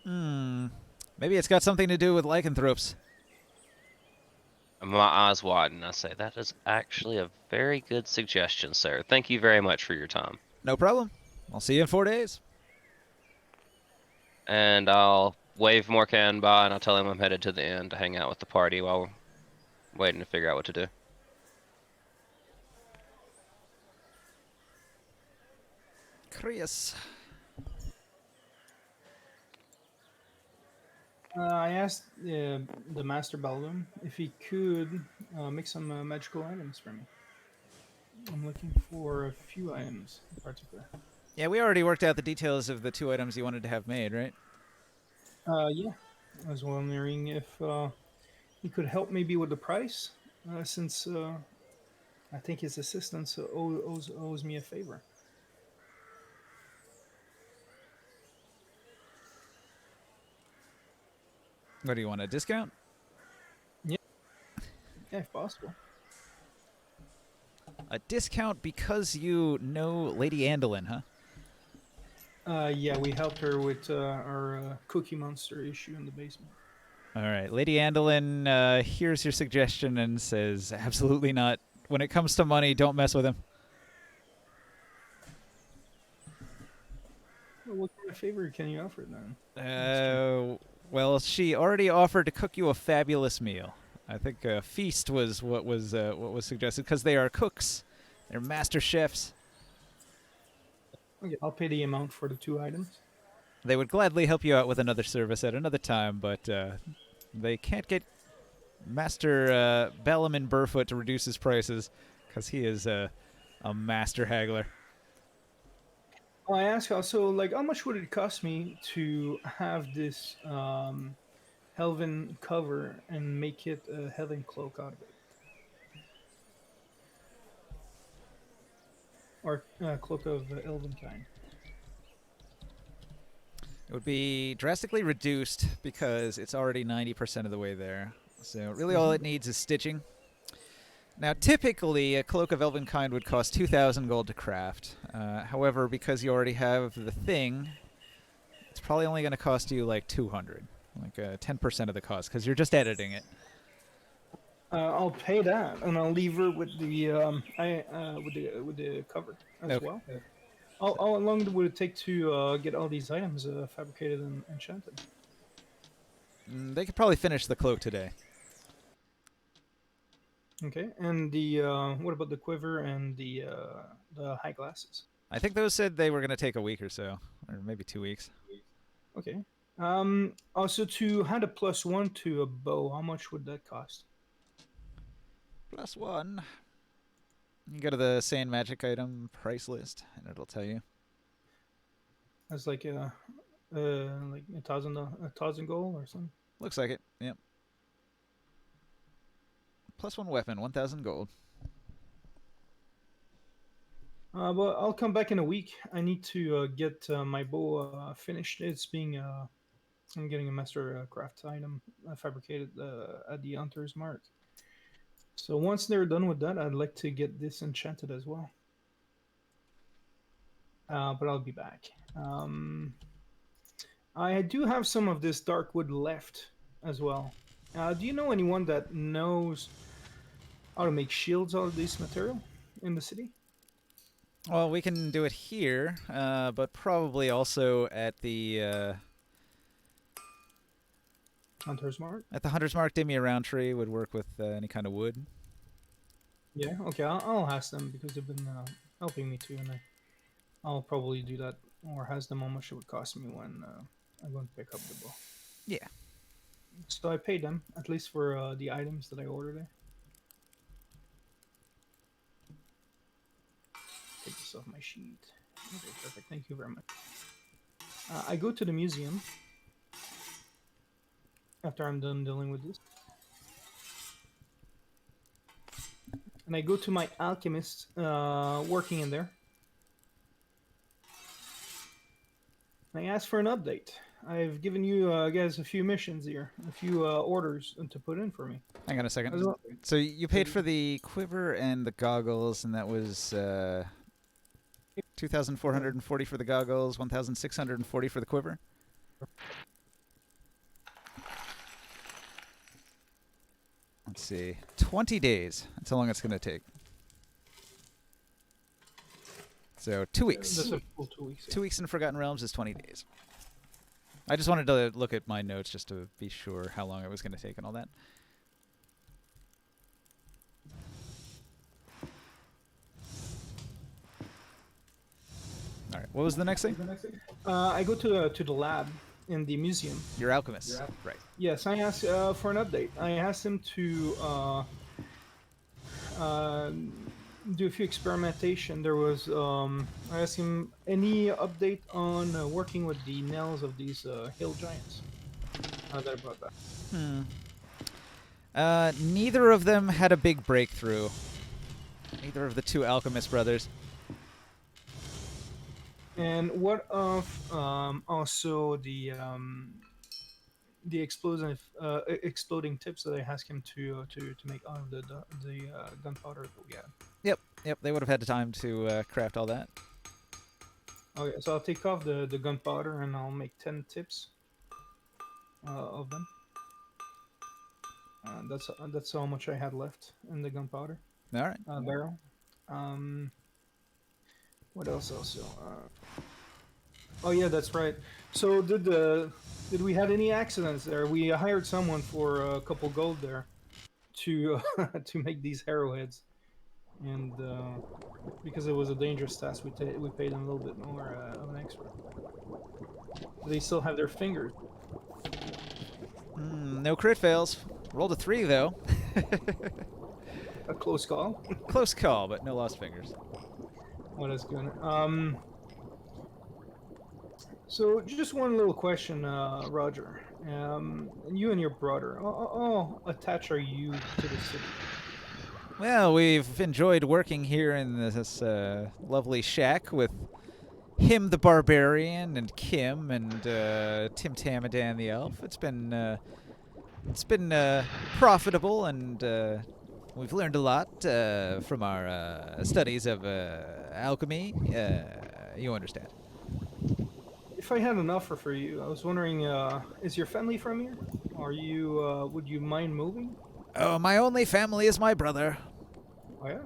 Maybe it's got something to do with lycanthropes. My eyes widen. I say, that is actually a very good suggestion, sir. Thank you very much for your time. No problem. I'll see you in 4 days. And I'll wave Morkan by, and I'll tell him I'm headed to the inn to hang out with the party while we're waiting to figure out what to do. Chris. I asked the Master Baldum if he could make some magical items for me. I'm looking for a few items in particular. Yeah, we already worked out the details of the 2 items you wanted to have made, right? Yeah. I was wondering if he could help maybe with the price, since I think his assistant owes me a favor. What do you want, a discount? Yeah, if possible. A discount because you know Lady Andolin, huh? Yeah, we helped her with our Cookie Monster issue in the basement. All right, Lady Andolin hears your suggestion and says, absolutely not. When it comes to money, don't mess with him. Well, what kind of favor can you offer then? Well, she already offered to cook you a fabulous meal. I think a feast was what was suggested because they are cooks. They're master chefs. Okay, I'll pay the amount for the 2 items. They would gladly help you out with another service at another time, but they can't get Master Ballaman Burfoot to reduce his prices because he is a master haggler. I asked also, like, how much would it cost me to have this Helven cover and make it a Helven cloak out of it? Or cloak of Elven kind. It would be drastically reduced because it's already 90% of the way there. So really all it needs is stitching. Now typically a Cloak of Elvenkind would cost 2,000 gold to craft. However, because you already have the thing, it's probably only going to cost you like 200. Like 10% of the cost because you're just editing it. I'll pay that, and I'll leave her with the with the cover as Okay. well. How long would it take to get all these items fabricated and enchanted? They could probably finish the cloak today. Okay, and the what about the quiver and the high glasses? I think those said they were going to take a week or so, or maybe 2 weeks. Okay. Also, to add a +1 to a bow, how much would that cost? +1. You go to the Sand Magic item price list, and it'll tell you. That's like a 1,000 gold or something. Looks like it. Yep. +1 weapon, 1,000 gold. But I'll come back in a week. I need to get my bow finished. It's being I'm getting a master craft item fabricated at the Hunter's Mark. So once they're done with that, I'd like to get this enchanted as well. But I'll be back. I do have some of this dark wood left as well. Do you know anyone that knows how to make shields out of this material in the city? Well, we can do it here, but probably also at the Hunter's Mark? At the Hunter's Mark. Dimmy Roundtree would work with any kind of wood. Yeah, okay, I'll ask them because they've been helping me too, and I'll probably do that or ask them how much it would cost me when I'm going to pick up the bow. Yeah. So I paid them, at least for the items that I ordered there. Take this off my sheet. Okay, perfect. Thank you very much. I go to the museum after I'm done dealing with this. And I go to my alchemist working in there. And I ask for an update. I've given you guys a few missions here, a few orders to put in for me. Hang on a second. Well. So you paid for the quiver and the goggles, and that was 2,440 for the goggles, 1,640 for the quiver. Let's see. 20 days. That's how long it's going to take. So 2 weeks. That's a full 2 weeks. 2 weeks in Forgotten Realms is 20 days. I just wanted to look at my notes just to be sure how long it was going to take and all that. All right. What was the next thing? I go to the lab in the museum. Your alchemist. Right. Yes, I asked for an update. I asked him to do a few experimentation. There was I asked him any update on working with the nails of these hill giants. That I brought back. Neither of them had a big breakthrough. Neither of the two alchemist brothers. And what of also the exploding tips that I asked him to make out of the gunpowder that we had. Yep. They would have had the time to craft all that. Okay, so I'll take off the gunpowder and I'll make 10 tips of them. That's how much I had left in the gunpowder All right. barrel. What else also? Oh yeah, that's right. So did we had any accidents there? We hired someone for a couple gold there to to make these arrowheads, and because it was a dangerous task, we paid them a little bit more of an extra. They still have their fingers. No crit fails. Rolled a 3 though. A close call. Close call, but no lost fingers. What is good? So just one little question, Roger. You and your brother, how attached are you to the city? Well, we've enjoyed working here in this lovely shack with him the barbarian and Kim and Tim Tamadan the elf. It's been profitable, and we've learned a lot from our studies of alchemy. You understand. If I had an offer for you, I was wondering, is your family from here? Are you, would you mind moving? Oh, my only family is my brother. Oh yeah?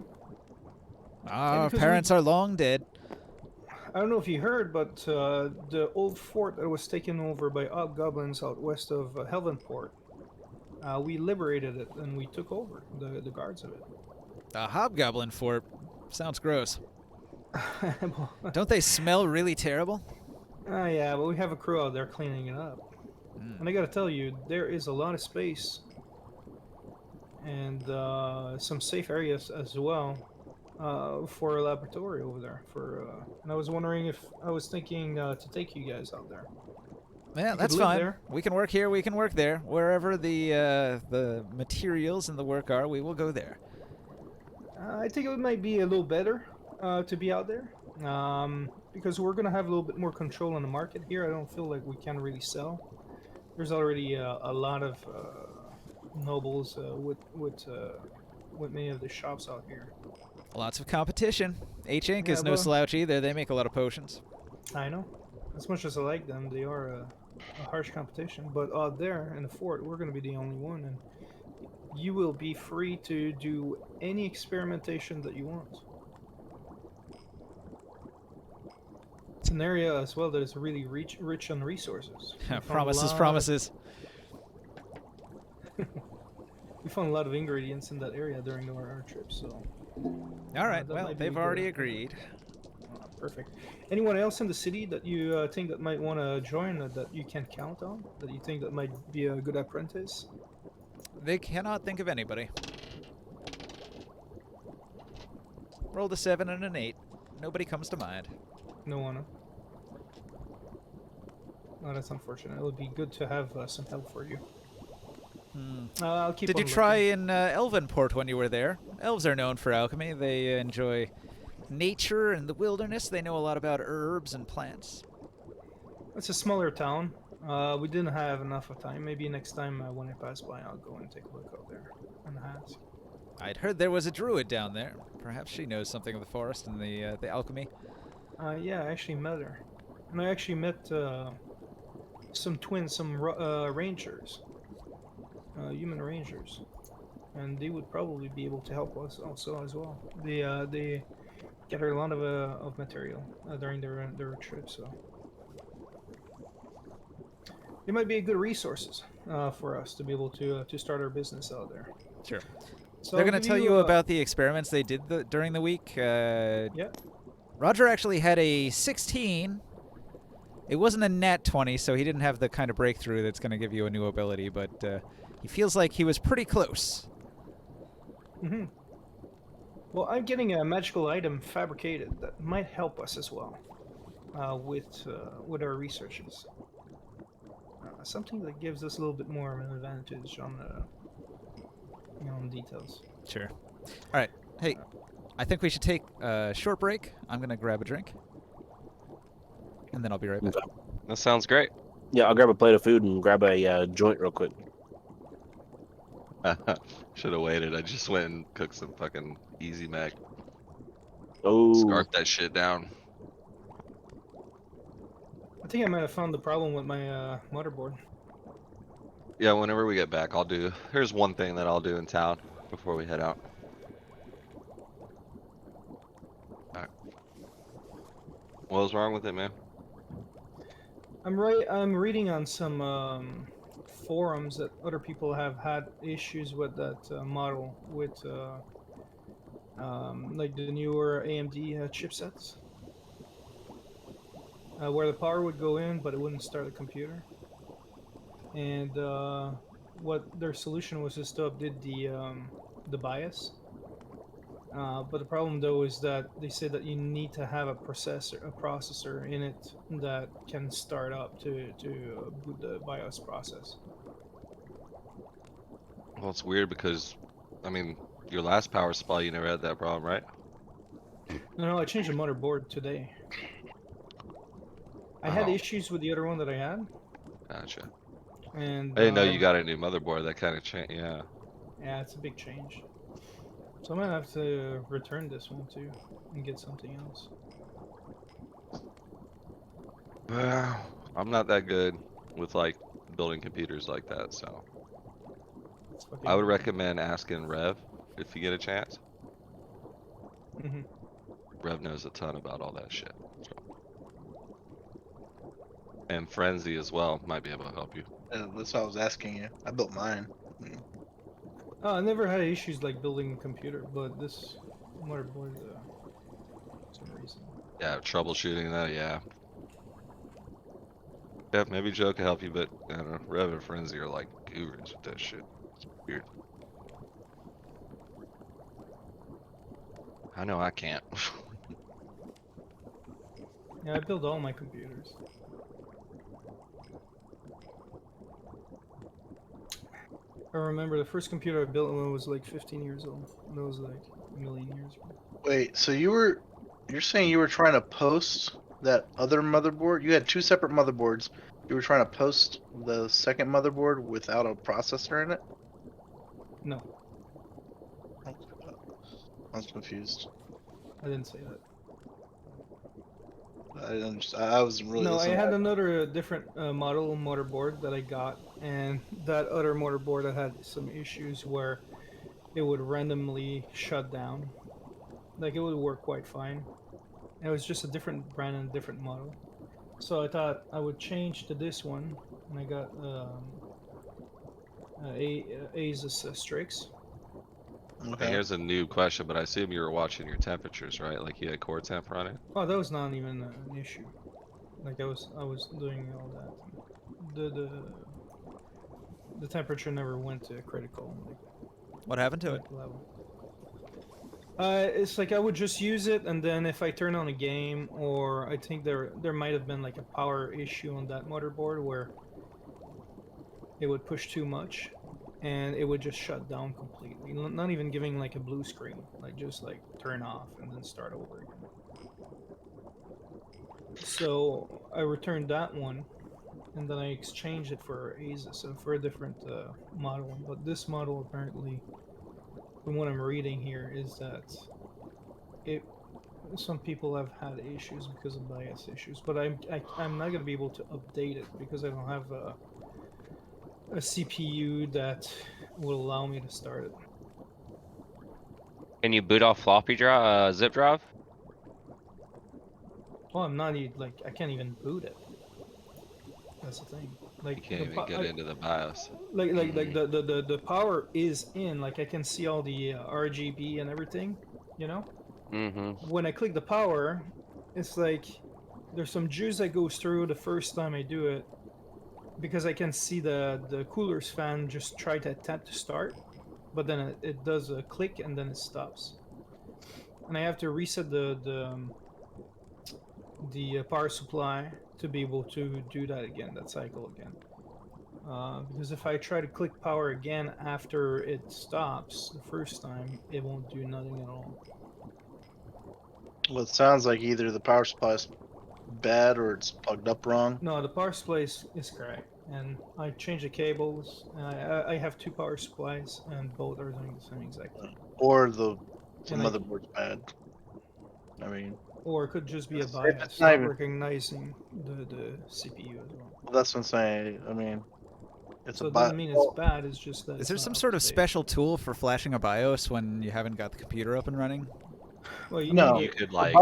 Our because parents are long dead. I don't know if you heard, but the old fort that was taken over by hobgoblins out west of Helvenport, we liberated it and we took over the guards of it. A hobgoblin fort. Sounds gross. Well, Don't they smell really terrible? yeah, but we have a crew out there cleaning it up. And I gotta tell you, there is a lot of space and some safe areas as well for a laboratory over there. And I was wondering if I was thinking to take you guys out there. Yeah, could that's live fine. there. We can work here. We can work there. Wherever the materials and the work are, we will go there. I think it might be a little better to be out there because we're gonna have a little bit more control on the market here. I don't feel like we can really sell. There's already a lot of nobles with many of the shops out here. Lots of competition. H Inc. Yeah, is no well- slouch either. They make a lot of potions. I know. As much as I like them, they are a harsh competition. But out there in the fort, we're gonna be the only one, and you will be free to do any experimentation that you want. It's an area as well that is really rich on resources. We found a Promises, lot- promises. We found a lot of ingredients in that area during our trip, so All right. that Well, might be they've good. already agreed. perfect. Anyone else in the city that you think that might want to join that you can count on? That you think that might be a good apprentice? They cannot think of anybody. Rolled a 7 and an 8. Nobody comes to mind. No one. Huh? Oh, that's unfortunate. It would be good to have some help for you. I'll keep. Did you on try looking. in Elvenport when you were there? Elves are known for alchemy. They enjoy nature and the wilderness. They know a lot about herbs and plants. It's a smaller town. We didn't have enough of time. Maybe next time when I pass by, I'll go and take a look out there and ask. I'd heard there was a druid down there. Perhaps she knows something of the forest and the alchemy. Yeah, I actually met her, and I actually met some twins, some rangers, human rangers, and they would probably be able to help us also as well. They gather a lot of material during their trip, so they might be good resources for us to be able to start our business out there. Sure. So They're I'll going to give tell you a- about the experiments they did during the week. Yeah. Roger actually had a 16. It wasn't a nat 20, so he didn't have the kind of breakthrough that's going to give you a new ability, but he feels like he was pretty close. Mm-hmm. Well, I'm getting a magical item fabricated that might help us as well with our researches. Something that gives us a little bit more of an advantage on on details. Sure. All right. Hey, I think we should take a short break. I'm going to grab a drink, and then I'll be right back. That sounds great. Yeah, I'll grab a plate of food and grab a joint real quick. Should have waited. I just went and cooked some fucking Easy Mac. Oh, Scarf that shit down. I think I might have found the problem with my motherboard. Yeah, whenever we get back, I'll do. Here's one thing that I'll do in town before we head out. Alright. What was wrong with it, man? I'm reading on some forums that other people have had issues with that model with like the newer AMD chipsets, where the power would go in but it wouldn't start the computer. And what their solution was just to update the BIOS. But the problem though is that they say that you need to have a processor in it that can start up to boot the BIOS process. Well, it's weird because, I mean, your last power supply, you never had that problem, right? No, I changed the motherboard today. I had Oh. issues with the other one that I had, Gotcha. and I didn't know you got a new motherboard. That kind of change. Yeah. yeah, it's a big change. So I might have to return this one too and get something else. Well, I'm not that good with like building computers like that, so It's fucking I would recommend asking Rev if you get a chance. Mhm. Rev knows a ton about all that shit. So. And Frenzy as well might be able to help you. That's what I was asking you. I built mine. I never had issues like building a computer, but this motherboard, for some reason. Yeah, troubleshooting that, yeah. Yeah, maybe Joe can help you, but I don't know. Rev and Frenzy are like gurus with that shit. It's weird. I know I can't. Yeah, I build all my computers. I remember the first computer I built when I was like 15 years old. And that was like a million years ago. Wait, so you're saying you were trying to post that other motherboard? You had two separate motherboards. You were trying to post the second motherboard without a processor in it? No, I was confused. I didn't say that. I didn't understand. I wasn't really No, I listening. had another different model motherboard that I got, and that other motherboard that had some issues where it would randomly shut down. Like it would work quite fine. It was just a different brand and different model. So I thought I would change to this one, and I got Asus Strix. Hey, Okay. here's a new question, but I assume you were watching your temperatures, right? Like you had core temp running. Oh, that was not even an issue. Like I was doing all that. The temperature never went to critical like What happened to it? level. It's like I would just use it, and then if I turn on a game, or I think there might have been like a power issue on that motherboard where it would push too much, and it would just shut down completely. Not even giving like a blue screen, like just like turn off and then start over again. So I returned that one, and then I exchanged it for Asus, for a different model. But this model apparently, from what I'm reading here, is that it. Some people have had issues because of BIOS issues, but I'm not gonna be able to update it because I don't have a CPU that will allow me to start it. Can you boot off floppy drive, zip drive? Oh, I'm not like I can't even boot it. That's the thing. You Like can't even get into the BIOS. like the power is in. Like I can see all the RGB and everything. You know. Mm-hmm. When I click the power, it's like there's some juice that goes through the first time I do it, because I can see the cooler's fan just try to attempt to start, but then it does a click and then it stops, and I have to reset the power supply to be able to do that again, that cycle again. Because if I try to click power again after it stops the first time, it won't do nothing at all. Well, it sounds like either the power supply is bad or it's plugged up wrong. No, the power supply is correct, and I changed the cables. And I have two power supplies, and both are doing the same exact thing. Or the And I- motherboard's bad. I mean, Or it could just be a If it's BIOS, not not even- recognizing the CPU as well. that's what I'm saying. I mean, it's So a it doesn't mean it's well, bad. It's just that. Is it's there not some up sort to of date. special tool for flashing a BIOS when you haven't got the computer up and running? Well, you No. need You it- could the like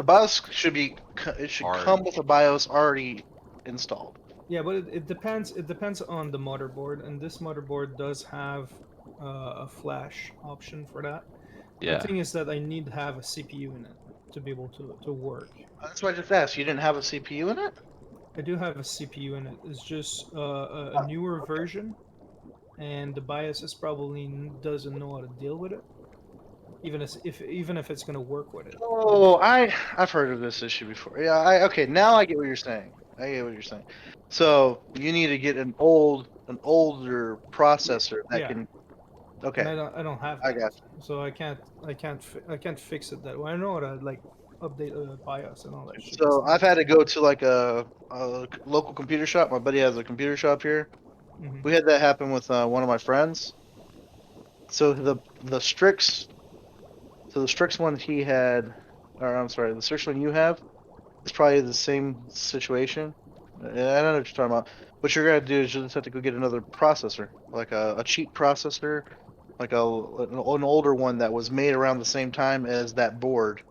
BIOS should be it should Already. come with a BIOS already installed. Yeah, but it depends. It depends on the motherboard, and this motherboard does have a flash option for that. yeah. The thing is that I need to have a CPU in it to be able to work. That's why I just asked. You didn't have a CPU in it? I do have a CPU in it. It's just a newer version, and the BIOS is probably doesn't know how to deal with it, even if it's gonna work with it. Oh, I've heard of this issue before. Yeah, okay. Now I get what you're saying. I get what you're saying. So you need to get an older processor that Yeah. can. And Okay. I don't have I that, got so I can't fix it that way. I know how to like update BIOS and all that shit. So I've had to go to like a local computer shop. My buddy has a computer shop here. Mhm. We had that happen with one of my friends. So the Strix, so the Strix one he had, or I'm sorry, the Strix one you have, is probably the same situation. I don't know what you're talking about. What you're gonna do is you just have to go get another processor, like a cheap processor, like an older one that was made around the same time as that board.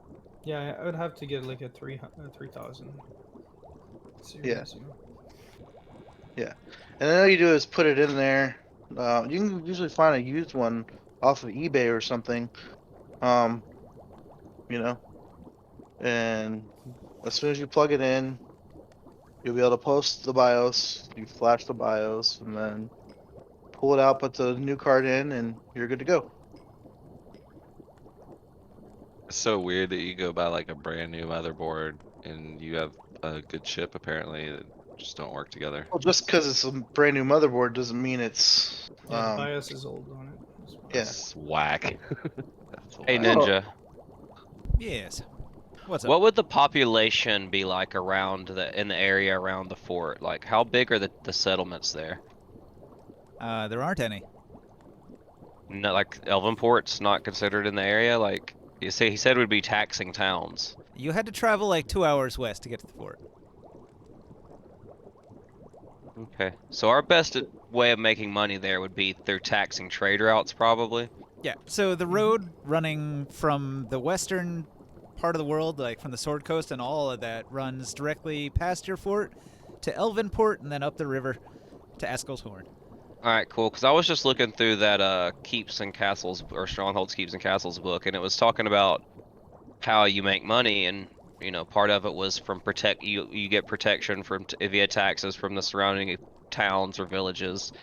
Yeah, I would have to get like a 3000 series. Yeah. You know? And then all you do is put it in there. You can usually find a used one off of eBay or something. You know, and as soon as you plug it in, you'll be able to post the BIOS. You flash the BIOS, and then pull it out, put the new card in, and you're good to go. It's so weird that you go buy like a brand new motherboard and you have a good chip apparently that just don't work together. Well, just because it's a brand new motherboard doesn't mean it's Yeah, the BIOS is old on it. That's why. yeah. That's whack. That's Hey whack. Ninja, Yes. What's up? what would the population be like around in the area around the fort? Like, how big are the settlements there? There aren't any. No, like Elvenport's not considered in the area. Like, you say, he said it would be taxing towns. You had to travel like 2 hours west to get to the fort. Okay, so our best way of making money there would be through taxing trade routes, probably. Yeah. So the road running from the western part of the world, like from the Sword Coast and all of that, runs directly past your fort to Elvenport and then up the river to Askel's Horn. All right, cool. Because I was just looking through that Keeps and Castles or Strongholds, Keeps and Castles book, and it was talking about how you make money, and part of it was from you get protection from if you had taxes from the surrounding towns or villages,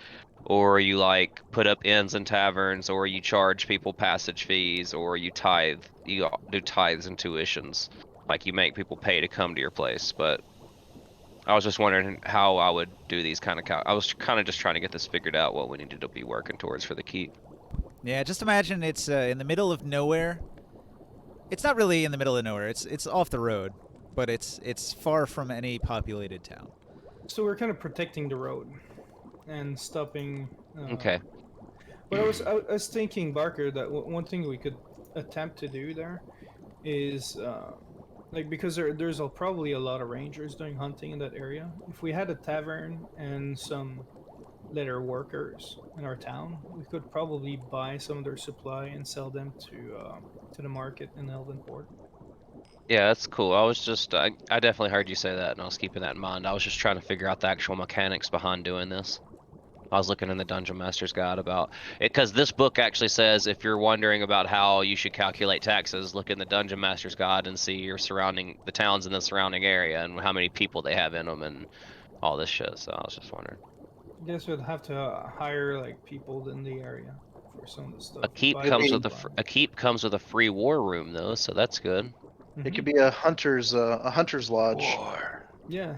or you like put up inns and taverns, or you charge people passage fees, or you do tithes and tuitions, like you make people pay to come to your place. But I was just wondering how I would do these kind of I was kind of just trying to get this figured out, what we needed to be working towards for the keep. Yeah, just imagine it's in the middle of nowhere. It's not really in the middle of nowhere. It's off the road, but it's far from any populated town. So we're kind of protecting the road and stopping. Okay. But I was thinking, Barker, that one thing we could attempt to do there is like, because there's probably a lot of rangers doing hunting in that area. If we had a tavern and some leather workers in our town, we could probably buy some of their supply and sell them to the market in Elvenport. Yeah, that's cool. I was just, I definitely heard you say that, and I was keeping that in mind. I was just trying to figure out the actual mechanics behind doing this. I was looking in the Dungeon Master's Guide about it, because this book actually says if you're wondering about how you should calculate taxes, look in the Dungeon Master's Guide and see the towns in the surrounding area and how many people they have in them and all this shit. So I was just wondering. I guess we'd have to hire like people in the area for some of the stuff. A keep Buy comes them, with buy a keep comes with a free war room though, so that's good. them. It could be a hunter's lodge. Yeah,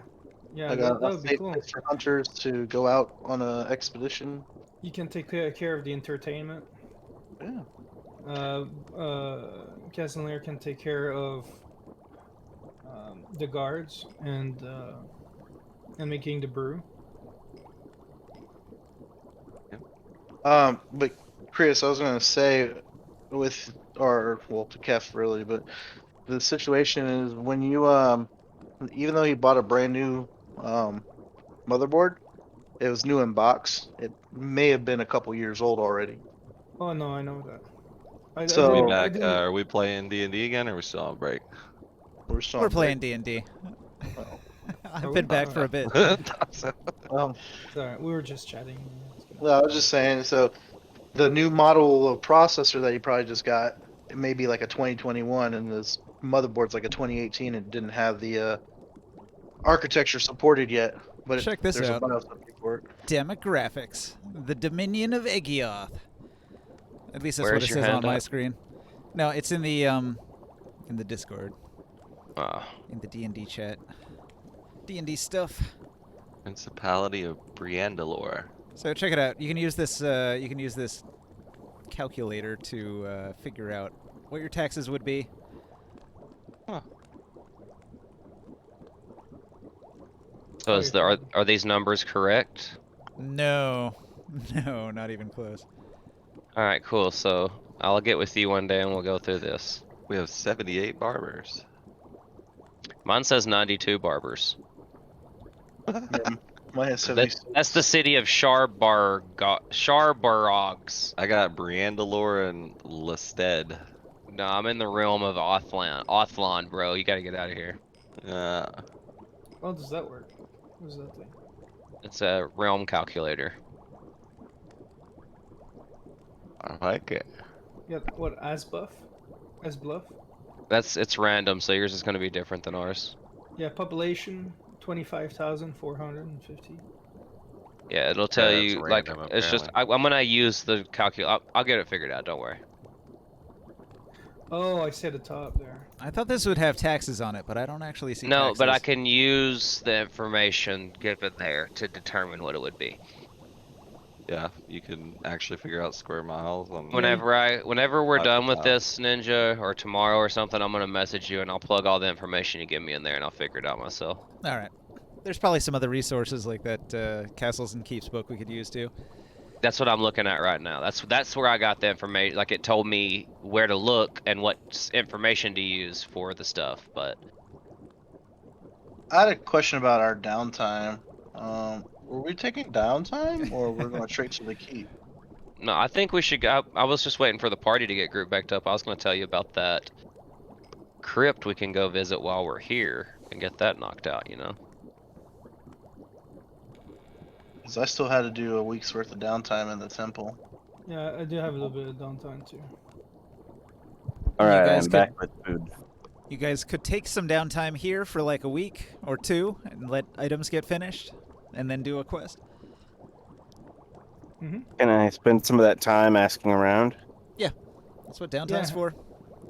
yeah, Like that a would be safe cool. place for hunters to go out on an expedition. You can take care of the entertainment. Yeah. Casimir can take care of the guards and making the brew. But Chris, I was gonna say, to Kef really, but the situation is when you even though you bought a brand new motherboard, it was new in box. It may have been a couple years old already. Oh no, I know that. I So- Are we didn't- I back? didn't- Are we playing D&D again, or are we still on break? We're still We're on playing break. D&D. Oh. I've been back for a bit. Sorry, we were just chatting. No, I was just saying. So, the new model of processor that you probably just got, it may be like a 2021, and this motherboard's like a 2018, and didn't have the architecture supported yet. But Check this there's out. a BIOS update for it. Demographics. The Dominion of Egioth. At least that's Where's what it your says on hand my at? screen. No, it's in the Discord, in the D&D chat. D&D stuff. Principality of Briandalore. So check it out. You can use this. You can use this calculator to figure out what your taxes would be. So are these numbers correct? No, no, not even close. All right, cool. So I'll get with you one day and we'll go through this. We have 78 barbers. Mine says 92 barbers. Mine has 70. That's the city of Sharbarogs. I got Briandalore and Lested. No, I'm in the realm of Othlon, bro. You gotta get out of here. How does that work? What is that thing? It's a realm calculator. I like it. Yeah, what, Asbluff? It's random, so yours is gonna be different than ours. Yeah, population 25,450. Yeah, it'll tell that's you like random, it's just I'm gonna use the calculator. I'll get it figured out. Don't worry. Oh, I see the top there. I thought this would have taxes on it, but I don't actually see No, taxes. but I can use the information given there to determine what it would be. Yeah, you can actually figure out square miles on. Whenever we're Five done with miles. this, Ninja, or tomorrow or something, I'm gonna message you and I'll plug all the information you give me in there and I'll figure it out myself. All right. There's probably some other resources like that Castles and Keeps book we could use too. That's what I'm looking at right now. That's where I got the information. Like it told me where to look and what information to use for the stuff. But I had a question about our downtime. Were we taking downtime or we're going straight to the keep? no, I think we should go. I was just waiting for the party to get grouped back up. I was gonna tell you about that crypt we can go visit while we're here and get that knocked out. You know. Because I still had to do a week's worth of downtime in the temple. Yeah, I do have a little bit of downtime too. All You right, guys I'm could- back with food. You guys could take some downtime here for like a week or two and let items get finished, and then do a quest. Can I spend some of that time asking around? That's what downtime's Yeah. for.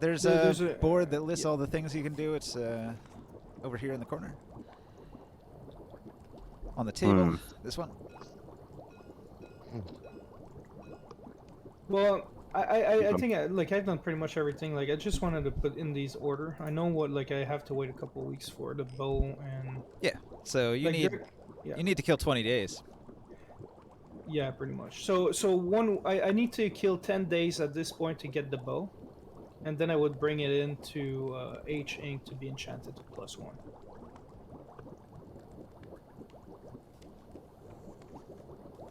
There's There's a a- board that lists all the things you can do. It's over here in the corner. On the table. This one. Well, I think I've done pretty much everything. Like I just wanted to put in these order. I know what I have to wait a couple of weeks for the bow and So you like, need they're- yeah. you need to kill 20 days. Yeah, pretty much. So I need to kill 10 days at this point to get the bow, and then I would bring it into H Inc to be enchanted to +1.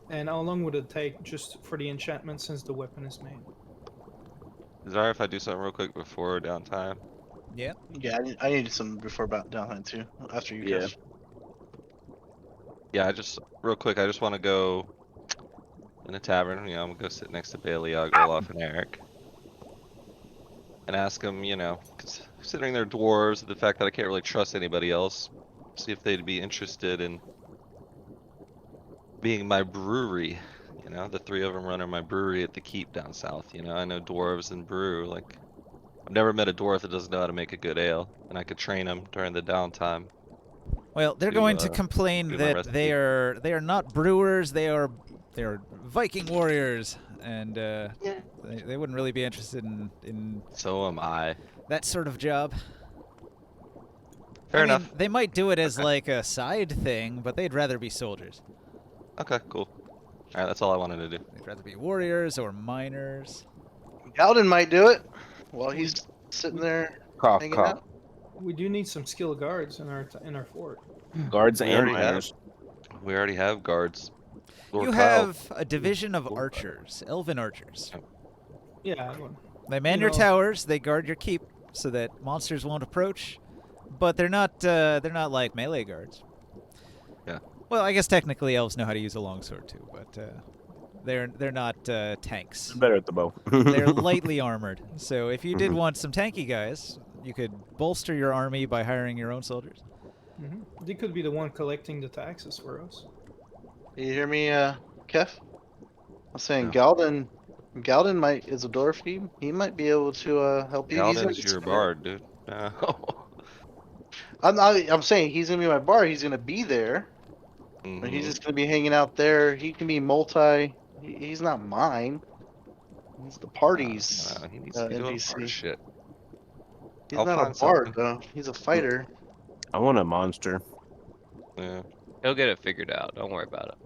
And how long would it take just for the enchantment since the weapon is made? Is it alright if I do something real quick before downtime? Yeah. Yeah, I needed some before about downtime too. After you Yeah. guys. Yeah, I just real quick. I just want to go in a tavern. You know, I'm gonna go sit next to Bailey, Olaf, and Eric, and ask them. You know, considering they're dwarves, the fact that I can't really trust anybody else, see if they'd be interested in being my brewery. You know, the three of them running my brewery at the keep down south. You know, I know dwarves and brew. Like, I've never met a dwarf that doesn't know how to make a good ale, and I could train them during the downtime. Well, they're To, going to do complain my that recipe. they are not brewers. They are Viking warriors, and they wouldn't really be interested in So am I. that sort of job. Fair I mean, enough. they might do it as like a side thing, but they'd rather be soldiers. Okay, cool. All right, that's all I wanted to do. They'd rather be warriors or miners. Galden might do it while he's sitting there Cough, hanging cough. out. We do need some skilled guards in our fort. Guards We and already have. miners. We already have guards. Lord You Kyle. have a division of Lord Kyle. archers, elven archers. Yeah, well, They man You your know- towers. They guard your keep so that monsters won't approach. But they're not like melee guards. Yeah. Well, I guess technically elves know how to use a longsword too, but they're not tanks. Better at the bow. They're lightly armored. So if you did want some tanky guys, you could bolster your army by hiring your own soldiers. they could be the one collecting the taxes for us. You hear me, Kef? I'm saying Yeah. Galden might is a dwarf. He might be able to help you. He's Galden gonna is be your sitting bard, dude. there. I'm saying he's gonna be my bard. He's gonna be there. But he's Mhm. just gonna be hanging out there. He can be he's not mine. He's the party's. He needs to be doing NPC. bard shit. He's I'll not a find bard something. though. He's a fighter. I want a monster. Yeah. He'll get it figured out. Don't worry about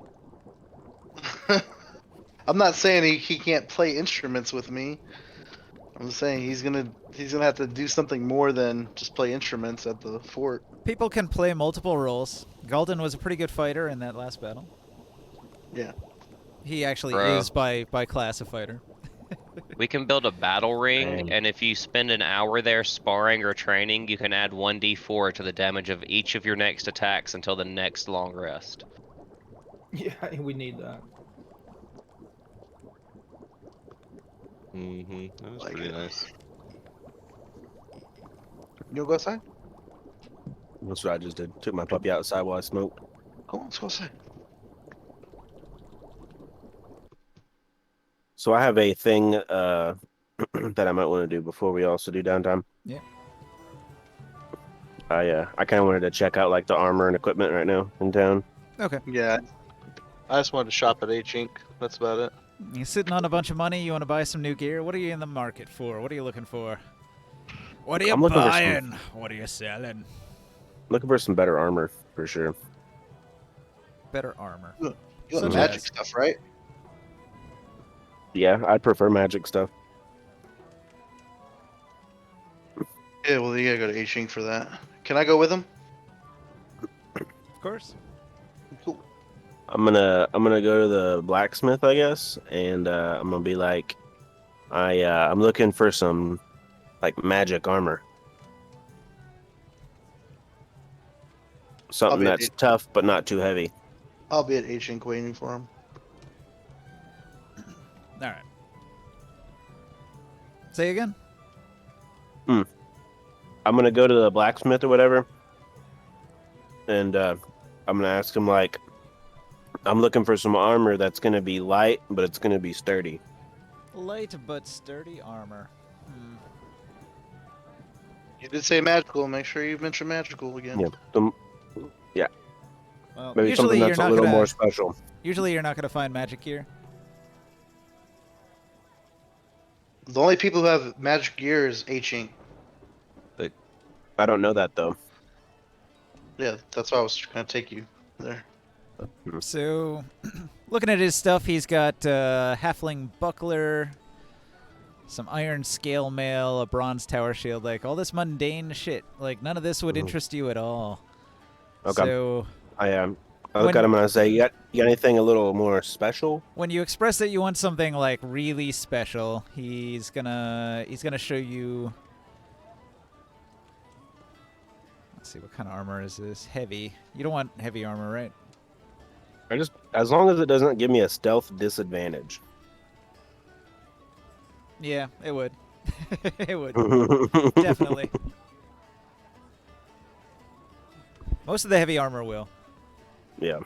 it. I'm not saying he can't play instruments with me. I'm saying he's gonna have to do something more than just play instruments at the fort. People can play multiple roles. Galden was a pretty good fighter in that last battle. Yeah. He actually Bro. is by class a fighter. We can build a battle ring, Dang. and if you spend an hour there sparring or training, you can add 1d4 to the damage of each of your next attacks until the next long rest. Yeah, we need that. That was Like pretty it. nice. You go outside? That's what I just did. Took my puppy outside while I smoked. Go on, let's go outside. So I have a thing that I might want to do before we also do downtime. Yeah. I kind of wanted to check out like the armor and equipment right now in town. Okay. Yeah. I just wanted to shop at H Inc. That's about it. You're sitting on a bunch of money. You want to buy some new gear. What are you in the market for? What are you looking for? What are you I'm looking for some- buying? What are you selling? Looking for some better armor for sure. Better armor. You Such want magic as? stuff, right? Yeah, I'd prefer magic stuff. Yeah, well, you gotta go to H Inc. for that. Can I go with him? Of course. Cool. I'm gonna go to the blacksmith, I guess, and I'm gonna be like, I'm looking for some like magic armor, something be at that's it. tough but not too heavy. I'll be at H Inc. waiting for him. All right. Say again? I'm gonna go to the blacksmith or whatever, and I'm gonna ask him like, I'm looking for some armor that's gonna be light, but it's gonna be sturdy. Light but sturdy armor. Hmm. You did say magical. Make sure you mention magical again. Yeah, Well, maybe usually something you're that's a not little gonna. more special. Usually you're not gonna find magic gear. The only people who have magic gear is H Inc. I don't know that though. Yeah, that's why I was gonna take you there. So, looking at his stuff, he's got halfling buckler, some iron scale mail, a bronze tower shield, like all this mundane shit. Like none of this would interest you at all. Okay. So I look When- at him and I say, you got anything a little more special? when you express that you want something like really special, he's gonna show you. Let's see, what kind of armor is this? Heavy. You don't want heavy armor, right? I just, as long as it doesn't give me a stealth disadvantage. Yeah, it would. It would. Definitely. Most of the heavy armor will. Yeah.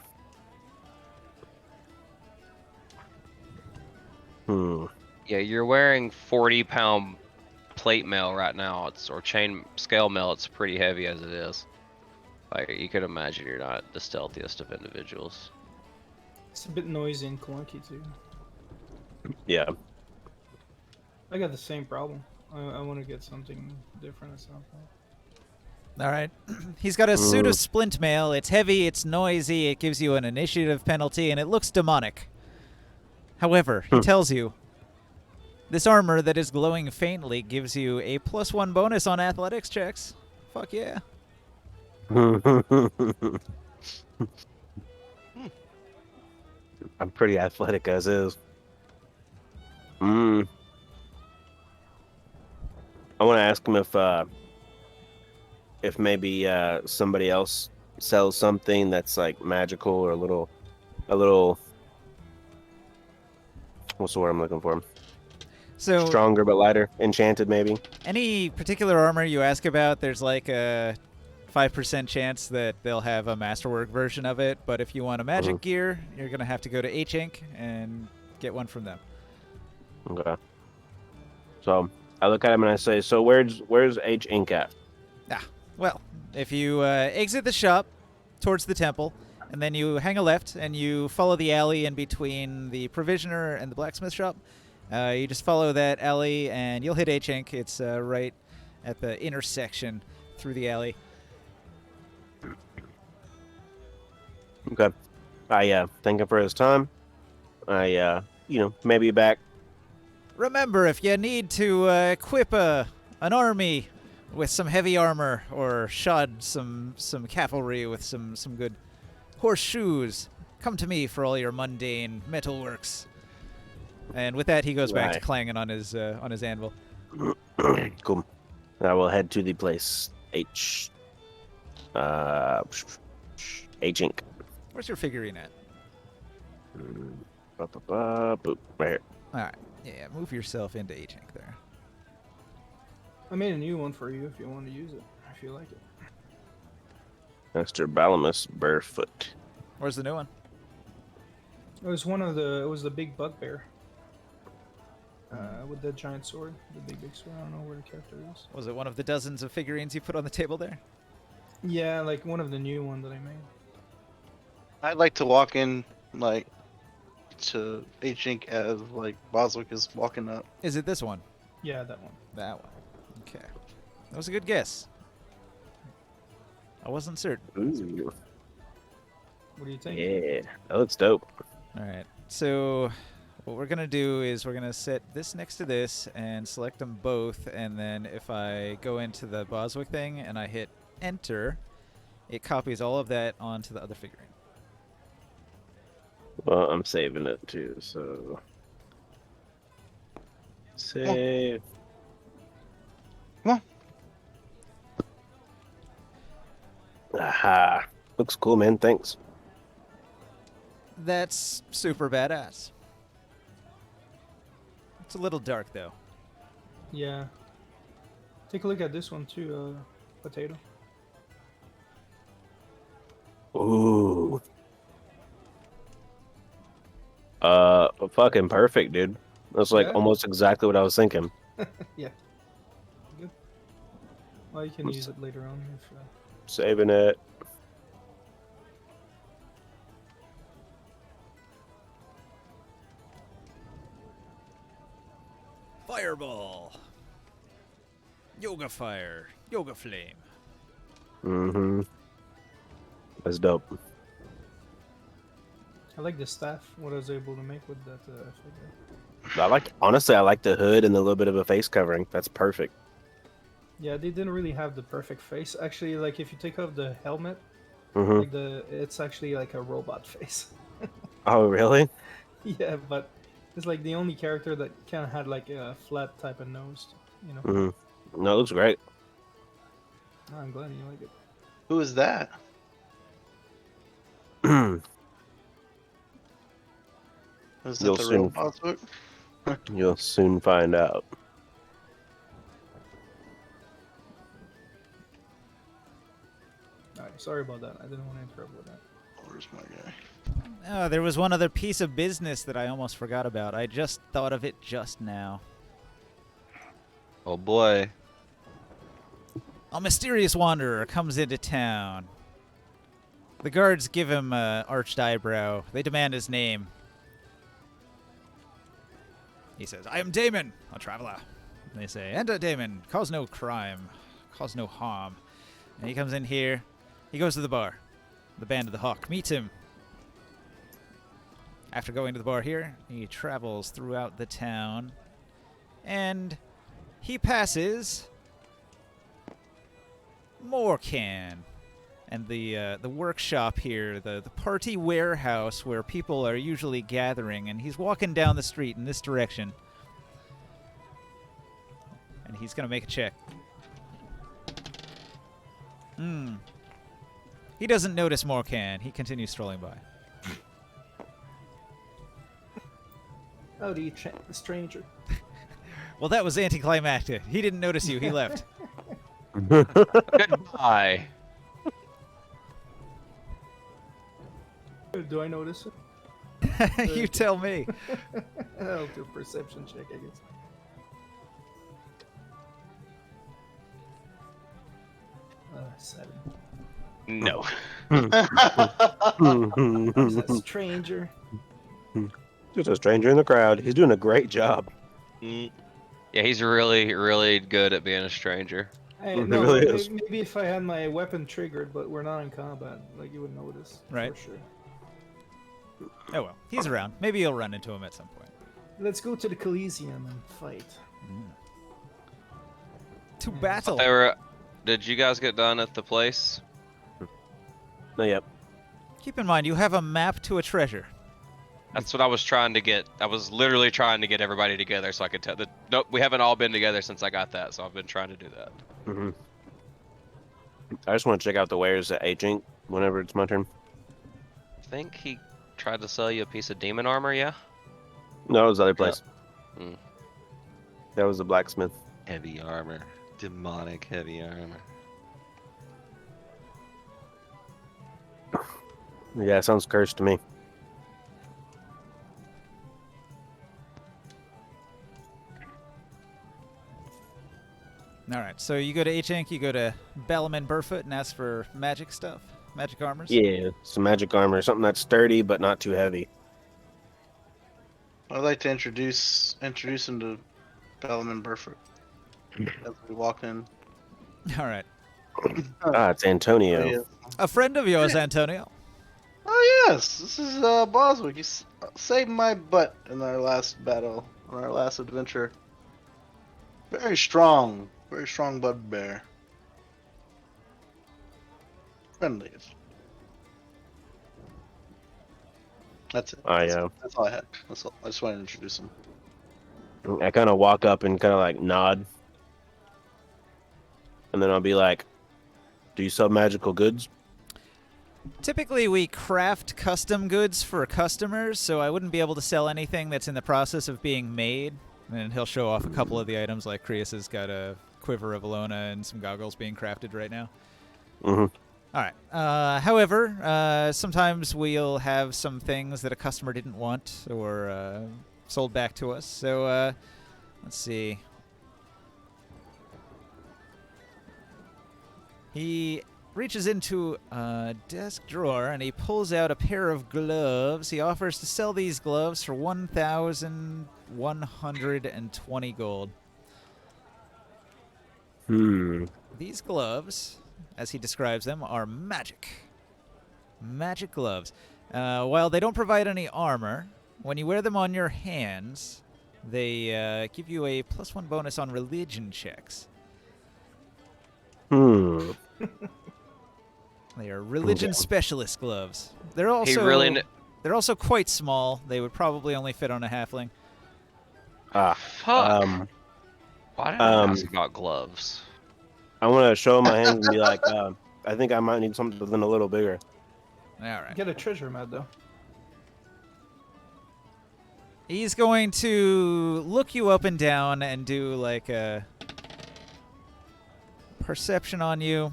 Yeah, you're wearing 40-pound plate mail right now. Or chain scale mail. It's pretty heavy as it is. Like you could imagine, you're not the stealthiest of individuals. It's a bit noisy and clunky too. Yeah. I got the same problem. I want to get something different at some point. All right. He's got a suit of splint mail. It's heavy, it's noisy, it gives you an initiative penalty, and it looks demonic. However, he tells you this armor that is glowing faintly gives you a +1 bonus on athletics checks. Fuck yeah. I'm pretty athletic as is. I want to ask him if maybe somebody else sells something that's like magical or a little what's the word I'm looking for? So Stronger but lighter, enchanted maybe. any particular armor you ask about, there's like a 5% chance that they'll have a masterwork version of it, but if you want a magic gear, you're going to have to go to H Inc. and get one from them. Okay. So I look at him and I say, "So where's H Inc at?" Well, if you exit the shop towards the temple, and then you hang a left, and you follow the alley in between the provisioner and the blacksmith shop, you just follow that alley, and you'll hit H Inc. It's right at the intersection through the alley. Okay. I thank him for his time. I maybe back. Remember, if you need to equip an army with some heavy armor or shod some cavalry with some good horseshoes, come to me for all your mundane metalworks. And with that, he goes back to Right. clanging on his anvil. Cool. I will head to the place H Inc. Where's your figurine at? Boop, right here. All right. Yeah, move yourself into H Inc. there. I made a new one for you if you want to use it. If you like it. Mr. Balamus Barefoot. Where's the new one? It was one of the. It was the big bugbear. With the giant sword, the big sword. I don't know where the character is. Was it one of the dozens of figurines you put on the table there? Yeah, like one of the new one that I made. I'd like to walk in like to H-Ink as like Boswick is walking up. Is it this one? Yeah, that one. That one. Okay. That was a good guess. I wasn't certain. Ooh, What do you think? yeah, that looks dope. All right. So what we're going to do is we're going to set this next to this and select them both. And then if I go into the Boswick thing and I hit enter, it copies all of that onto the other figurine. Well, I'm saving it too, so save. Aha, looks cool, man. Thanks. That's super badass. It's a little dark though. Yeah. Take a look at this one too, Potato. Ooh. Fucking perfect, dude. That's like Yeah? almost exactly what I was thinking. Yeah. Good. Well, you can use it later on if. Saving it. Fireball. Yoga fire. Yoga flame. Mm-hmm. That's dope. I like the staff. What I was able to make with that figure. Honestly, I like the hood and the little bit of a face covering. That's perfect. Yeah, they didn't really have the perfect face. Actually, like if you take off the helmet, Mm-hmm. like it's actually like a robot face. Oh, really? Yeah, but it's like the only character that kind of had like a flat type of nose. You know. Mm-hmm. No, it looks great. Oh, I'm glad you like it. Who is that? Is that You'll the soon- real Boswick? You'll soon find out. Alright, sorry about that. I didn't want to interrupt with that. Where's my guy? Oh, there was one other piece of business that I almost forgot about. I just thought of it just now. Oh boy. A mysterious wanderer comes into town. The guards give him an arched eyebrow. They demand his name. He says, I am Damon, a traveler. And they say, enter Damon, cause no crime, cause no harm. And he comes in here. He goes to the bar. The Band of the Hawk meets him. After going to the bar here, he travels throughout the town. And he passes Morkan. And the workshop here, the party warehouse where people are usually gathering, and he's walking down the street in this direction. And he's going to make a check. He doesn't notice Morkan. He continues strolling by. Howdy, stranger. Well, that was anticlimactic. He didn't notice you. He left. Goodbye. Do I notice it? You tell me. I'll do a perception check, I guess. Seven. No. Who's that stranger? Just a stranger in the crowd. He's doing a great job. Yeah, he's really, really good at being a stranger. Hey, It no, really is. maybe if I had my weapon triggered, but we're not in combat, like you would notice. Right. For sure. Oh well, he's around. Maybe you'll run into him at some point. Let's go to the Coliseum and fight. To battle. Did you guys get done at the place? No, yep. Keep in mind, you have a map to a treasure. That's what I was trying to get. I was literally trying to get everybody together so I could tell that. Nope, we haven't all been together since I got that, so I've been trying to do that. Mm-hmm. I just want to check out the wares at H-Ink whenever it's my turn. I think he tried to sell you a piece of demon armor, yeah? No, it was the other place. Mm. That was the blacksmith. Heavy armor. Demonic heavy armor. Yeah, it sounds cursed to me. All right, so you go to H Inc., you go to Bellum and Burfoot and ask for magic stuff, magic armors. Yeah, some magic armor, something that's sturdy but not too heavy. I'd like to introduce him to Bellum and Burford as we walk in. All right. Ah, it's Antonio. Oh, yeah. A friend of yours, Antonio. Oh yes, this is Boswick. He saved my butt in our last battle, on our last adventure. Very strong bugbear. Friendly. That's it. That's all I had. That's all. I just wanted to introduce him. I kind of walk up and kind of like nod, and then I'll be like, "Do you sell magical goods?" Typically, we craft custom goods for customers, so I wouldn't be able to sell anything that's in the process of being made. And he'll show off a couple of the items, like Krius has got a quiver of Alona and some goggles being crafted right now. Mm-hmm. All right. However, sometimes we'll have some things that a customer didn't want or sold back to us. So let's see. He reaches into a desk drawer and he pulls out a pair of gloves. He offers to sell these gloves for 1,120 gold. These gloves, as he describes them, are magic. Magic gloves. While they don't provide any armor, when you wear them on your hands, they give you a +1 bonus on religion checks. They are religion specialist gloves. They're also they're also quite small. They would probably only fit on a halfling. Fuck. Why did I ask about gloves? I want to show him my hands and be like, I think I might need something a little bigger. All right. Get a treasure map though. He's going to look you up and down and do like a perception on you.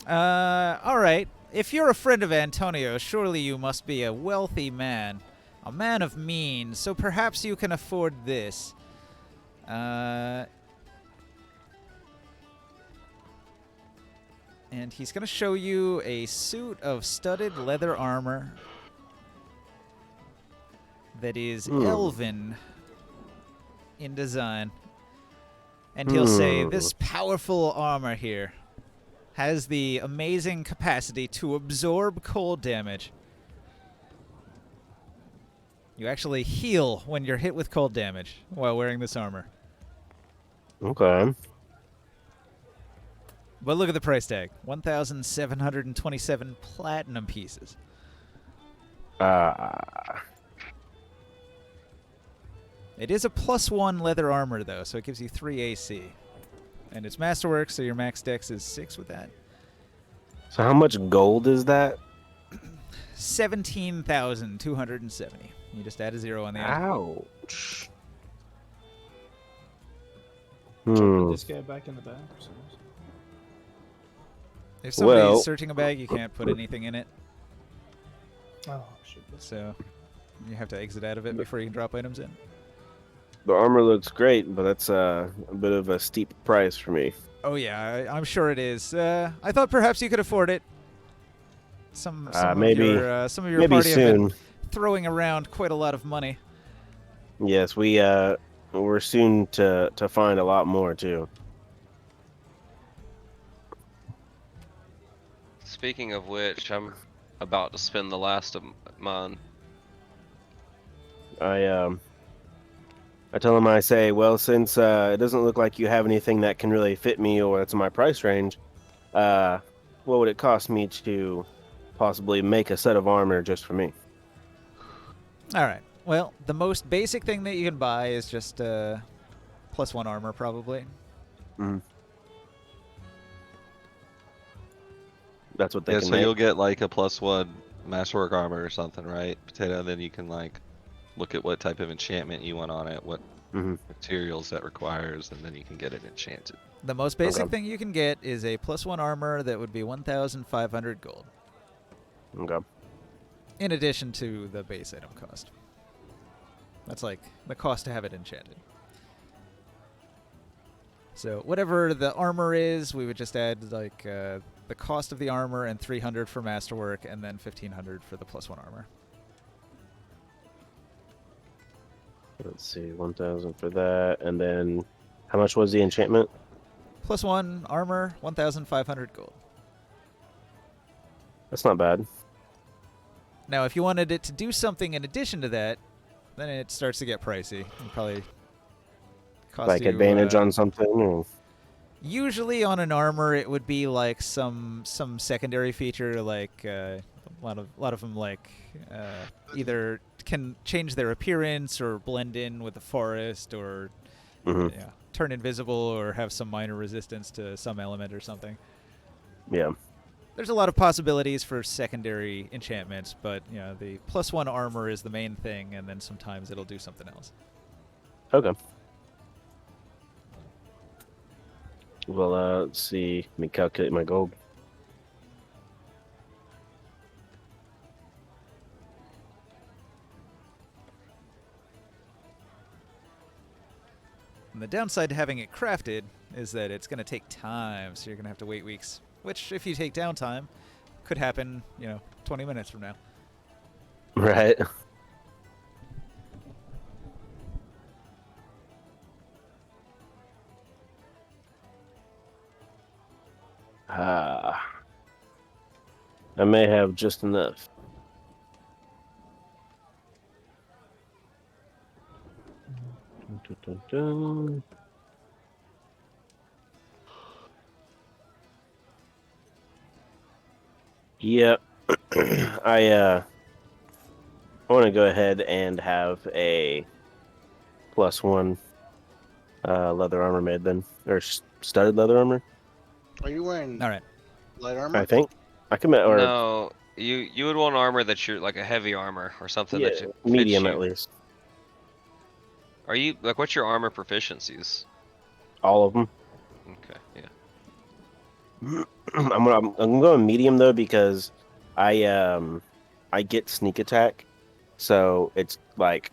All right. If you're a friend of Antonio, surely you must be a wealthy man, a man of means, so perhaps you can afford this. And he's going to show you a suit of studded leather armor that is elven in design. And he'll say, this powerful armor here has the amazing capacity to absorb cold damage. You actually heal when you're hit with cold damage while wearing this armor. Okay. But look at the price tag. 1,727 platinum pieces. It is a +1 leather armor, though, so it gives you 3 AC. And it's Masterwork, so your max dex is 6 with that. So how much gold is that? 17,270. You just add a 0 on the end. Ouch. Put this guy back in the bag. If somebody's Well- searching a bag, you can't put anything in it. Oh shit. So you have to exit out of it before you can drop items in. The armor looks great, but that's a bit of a steep price for me. Oh yeah, I'm sure it is. I thought perhaps you could afford it. Some of maybe- your maybe party have been soon. throwing around quite a lot of money. Yes, we're soon to find a lot more too. Speaking of which, I'm about to spend the last of mine. I tell him, I say, well, since it doesn't look like you have anything that can really fit me or that's in my price range, what would it cost me to possibly make a set of armor just for me? All right. Well, the most basic thing that you can buy is just +1 armor, probably. That's what they Yeah, can so make. you'll get like a +1 masterwork armor or something, right? Potato, then you can like look at what type of enchantment you want on it, what materials that requires, and then you can get it enchanted. The most basic Okay. thing you can get is a +1 armor that would be 1,500 gold, Okay. in addition to the base item cost. That's like the cost to have it enchanted. So whatever the armor is, we would just add like the cost of the armor and 300 for masterwork, and then 1500 for the +1 armor. Let's see, 1,000 for that, and then how much was the enchantment? +1 armor, 1,500 gold. That's not bad. Now, if you wanted it to do something in addition to that, then it starts to get pricey. It'd probably cost Like you, advantage on something. Or... Usually on an armor, it would be like some secondary feature, like a lot of them like either can change their appearance or blend in with the forest, or Mhm. turn invisible, or have some minor resistance to some element or something. Yeah. There's a lot of possibilities for secondary enchantments, but the +1 armor is the main thing, and then sometimes it'll do something else. Okay. Well, let's see. Let me calculate my gold. And the downside to having it crafted is that it's going to take time, so you're going to have to wait weeks. Which, if you take downtime, could happen, 20 minutes from now. Right. I may have just enough. Dun, dun, dun. Yep. I want to go ahead and have a +1 leather armor made then, or studded leather armor. Are you wearing All right. light armor? I think I commit or No, you would want armor that's like a heavy armor or something yeah, that fits medium you. at least. Are you like what's your armor proficiencies? All of them. Okay, yeah. I'm going medium though because I get sneak attack, so it's like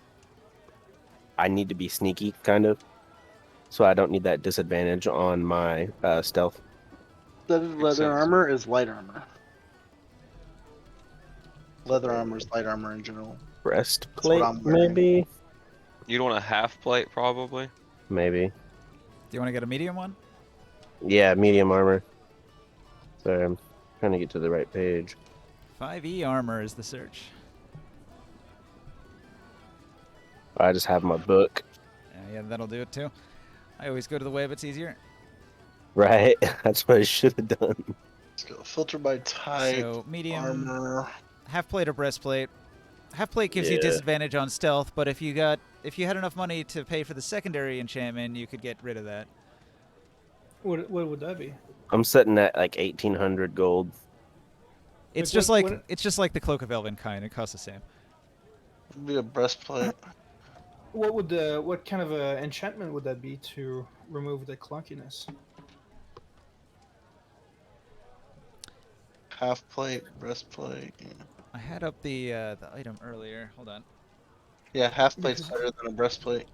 I need to be sneaky kind of, so I don't need that disadvantage on my stealth. Studded Makes leather sense. armor is light armor. Leather armor is light armor in general. Breastplate, I'm wearing. maybe. You'd want a half plate probably. Maybe. Do you want to get a medium one? Yeah, medium armor. Sorry, I'm trying to get to the right page. 5e armor is the search. I just have my book. Yeah, that'll do it too. I always go to the web, it's easier. Right, that's what I should have done. Let's go. Filter by type. So medium, Armor. half plate or breastplate. Half plate gives you Yeah. disadvantage on stealth, but if you had enough money to pay for the secondary enchantment, you could get rid of that. What would that be? I'm sitting at like 1,800 gold. It's Like, just what- like what- it's just like the Cloak of Elvenkind. It costs the same. Would be a breastplate. What kind of enchantment would that be to remove the clunkiness? Half plate, breastplate. Yeah, I had up the item earlier. Hold on. yeah half plate's better than a breastplate.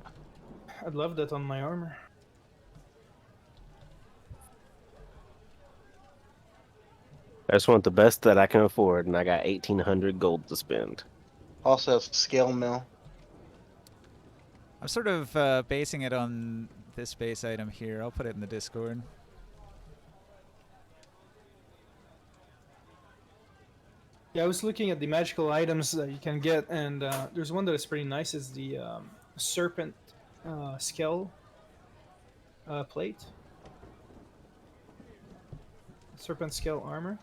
I'd love that on my armor. I just want the best that I can afford, and I got 1,800 gold to spend. Also has scale mill. I'm sort of basing it on this base item here. I'll put it in the Discord. Yeah, I was looking at the magical items that you can get, and there's one that is pretty nice. Is the serpent scale plate, serpent scale armor.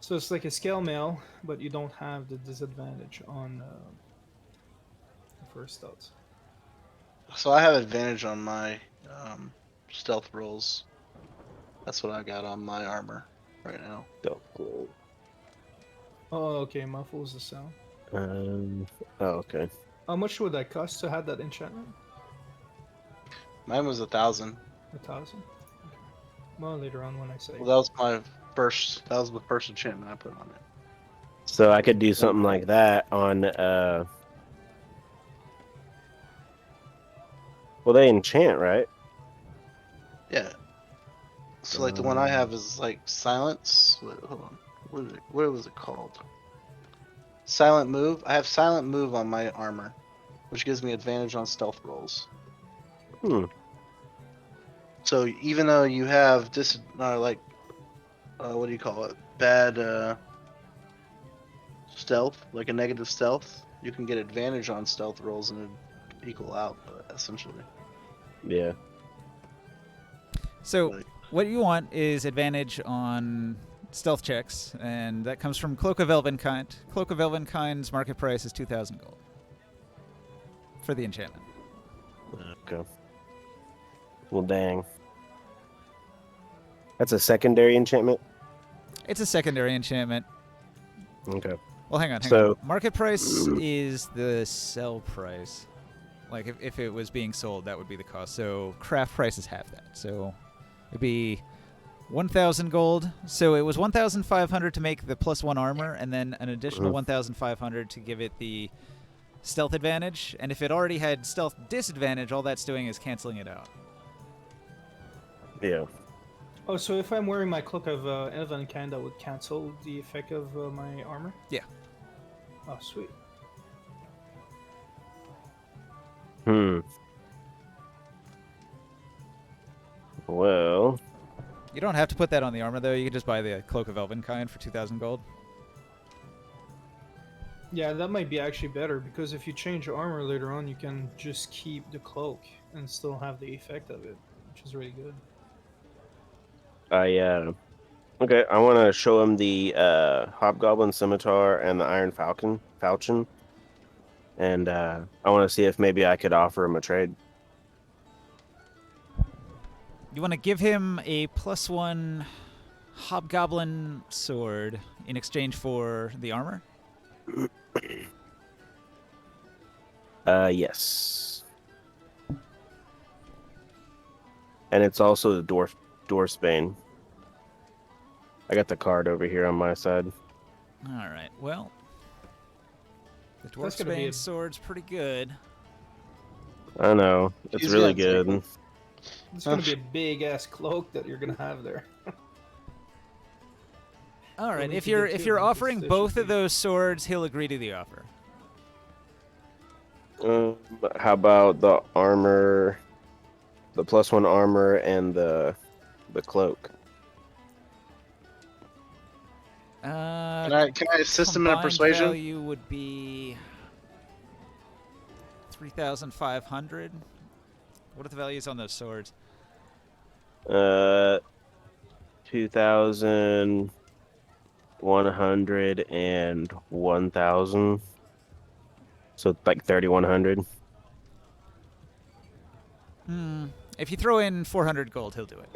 So it's like a scale mail, but you don't have the disadvantage on first thoughts. So I have advantage on my stealth rolls. That's what I got on my armor right now. Gold. Oh, okay, muffles the sound. Oh, okay. How much would that cost to have that enchantment? Mine was 1,000. 1,000. Okay. Well, later on when I say. Well, that was my first. That was the first enchantment I put on it. So I could do something like that on. Well, they enchant, right? Yeah. So like the one I have is like silence. Wait, hold on. What was it called? Silent move. I have silent move on my armor, which gives me advantage on stealth rolls. Hmm. So even though you have what do you call it? Bad stealth, like a negative stealth, you can get advantage on stealth rolls and it'd equal out, essentially. Yeah. So Like, what you want is advantage on stealth checks, and that comes from Cloak of Elvenkind. Cloak of Elvenkind's market price is 2,000 gold for the enchantment. Okay. Well, dang. That's a secondary enchantment. It's a secondary enchantment. Okay. Well, hang on. So- Market price is the sell price. Like, if it was being sold, that would be the cost. So craft price is half that. So it'd be 1,000 gold. So it was 1,500 to make the +1 armor, and then an additional 1,500 to give it the stealth advantage. And if it already had stealth disadvantage, all that's doing is canceling it out. Yeah. Oh, so if I'm wearing my Cloak of Elvenkind, that would cancel the effect of my armor? Yeah. Oh, sweet. Hmm. Well, You don't have to put that on the armor, though. You can just buy the Cloak of Elvenkind for 2,000 gold. Yeah, that might be actually better, because if you change your armor later on, you can just keep the cloak and still have the effect of it, which is really good. okay. I want to show him the Hobgoblin Scimitar and the Iron Falchion, and I want to see if maybe I could offer him a trade. You want to give him a +1 Hobgoblin sword in exchange for the armor? Yes. And it's also the Dwarfsbane. I got the card over here on my side. All right. Well, the That's gonna be Dwarfsbane a- sword's pretty good. I know. It's He's really gonna take good. it. It's gonna be a big ass cloak that you're gonna have there. All right. need If to you're get if two you're of them, offering because both there of should be- those swords, he'll agree to the offer. How about the armor, the +1 armor, and the cloak? Can I assist him in a Combined persuasion? value would be 3,500. What are the values on those swords? 2,100 and 1,000. So like 3,100. If you throw in 400 gold, he'll do it.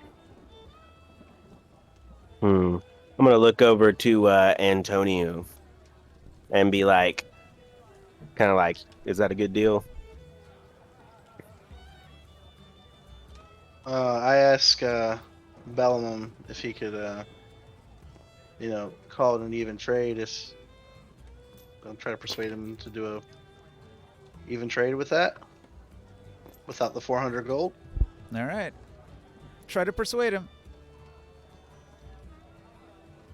I'm gonna look over to Antonio and be like, kind of like, is that a good deal? I ask Bellamon if he could, call it an even trade. I'll try to persuade him to do a even trade with that, without the 400 gold. All right. Try to persuade him.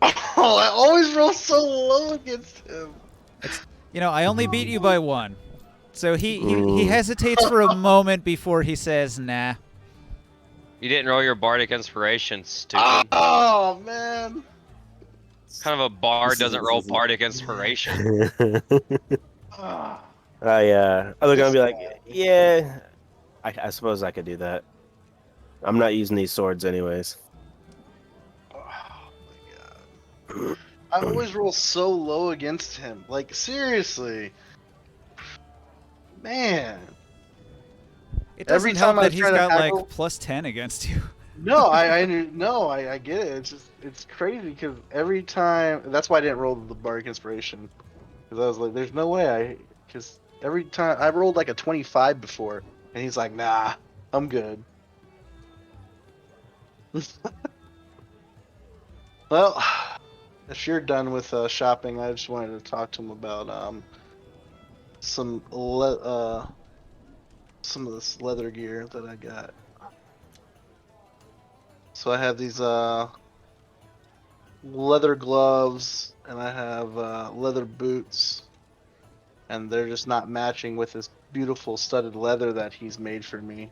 Oh, I always roll so low against him. You know, I only beat you by 1. So he hesitates for a moment before he says, nah. You didn't roll your bardic inspiration, stupid. Oh man. Kind of a bard This doesn't is- roll this is- bardic inspiration. Ah. I look and be like, yeah, I suppose I could do that. I'm not using these swords anyways. Oh my god. I always roll so low against him. Like seriously. Man. It doesn't Every help time I that he's try to got tackle- like +10 against you. No, I get it. It's crazy because every time that's why I didn't roll the bardic inspiration, because I was like, there's no way because every time I rolled like a 25 before, and he's like, nah, I'm good. Well, if you're done with shopping, I just wanted to talk to him about some of this leather gear that I got. So I have these leather gloves, and I have leather boots, and they're just not matching with this beautiful studded leather that he's made for me.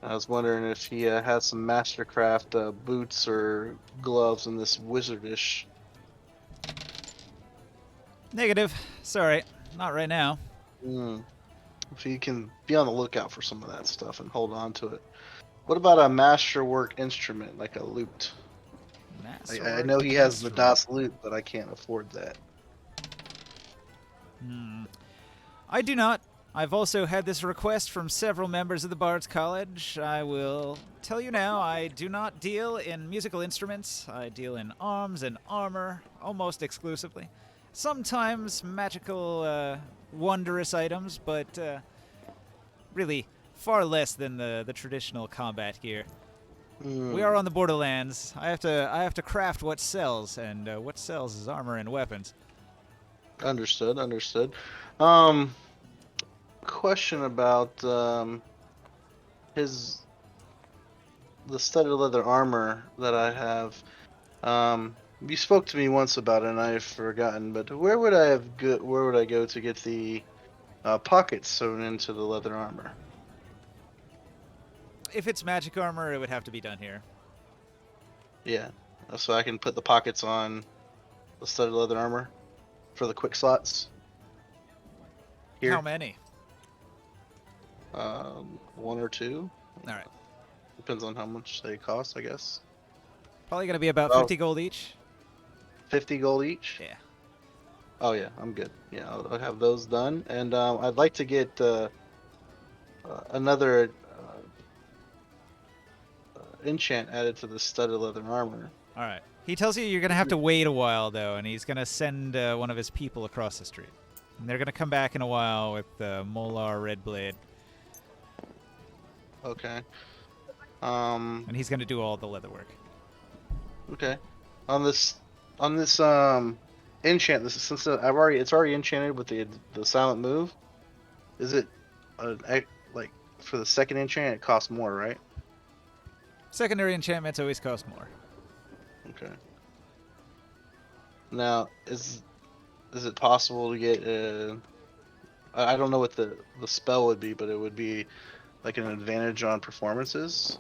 I was wondering if he has some Mastercraft boots or gloves in this wizardish. Negative. Sorry, not right now. If he can be on the lookout for some of that stuff and hold on to it. What about a masterwork instrument like a lute? I know he has the Das lute, but I can't afford that. I do not. I've also had this request from several members of the Bard's College. I will tell you now, I do not deal in musical instruments. I deal in arms and armor, almost exclusively. Sometimes magical, wondrous items, but really far less than the traditional combat gear. We are on the Borderlands. I have to craft what sells, and what sells is armor and weapons. Understood. Question about the studded leather armor that I have. You spoke to me once about it, and I've forgotten. But where would I go to get the pockets sewn into the leather armor? If it's magic armor, it would have to be done here. Yeah, so I can put the pockets on the studded leather armor for the quick slots. Here. How many? 1 or 2. All right. Depends on how much they cost, I guess. Probably going to be about 50 gold each. 50 gold each? Yeah. Oh yeah, I'm good. Yeah, I'll have those done, and I'd like to get another enchant added to the studded leather armor. All right. He tells you you're going to have to wait a while, though, and he's going to send one of his people across the street. And they're going to come back in a while with Molar Redblade. Okay. And he's going to do all the leather work. Okay. On this enchant, since it's already enchanted with the silent move. Is it like for the second enchant it costs more, right? Secondary enchantments always cost more. Okay. Now, is it possible to get I don't know what the spell would be, but it would be like an advantage on performances?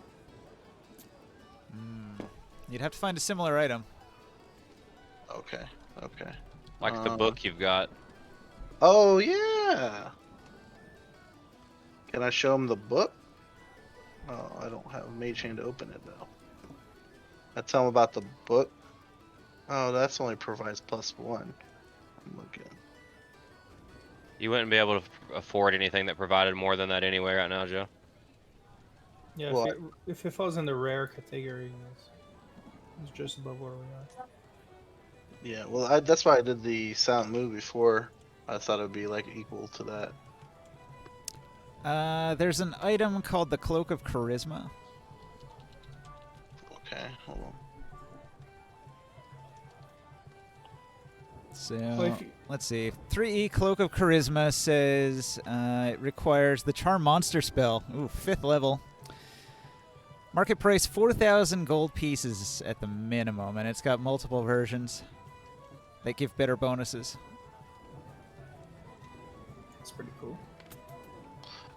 You'd have to find a similar item. Okay. Like the book you've got. Oh yeah. Can I show him the book? Oh, I don't have Mage Hand to open it though. I tell him about the book. Oh, that's only provides +1. I'm looking. You wouldn't be able to afford anything that provided more than that anyway right now, Joe. Yeah, Well, if it falls in the rare category, it's just above where we are. Yeah, well, that's why I did the silent move before. I thought it would be like equal to that. There's an item called the Cloak of Charisma. Okay, hold on. So, let's see. 3E Cloak of Charisma says it requires the Charm Monster spell. Ooh, 5th level. Market price 4,000 gold pieces at the minimum, and it's got multiple versions that give better bonuses. That's pretty cool.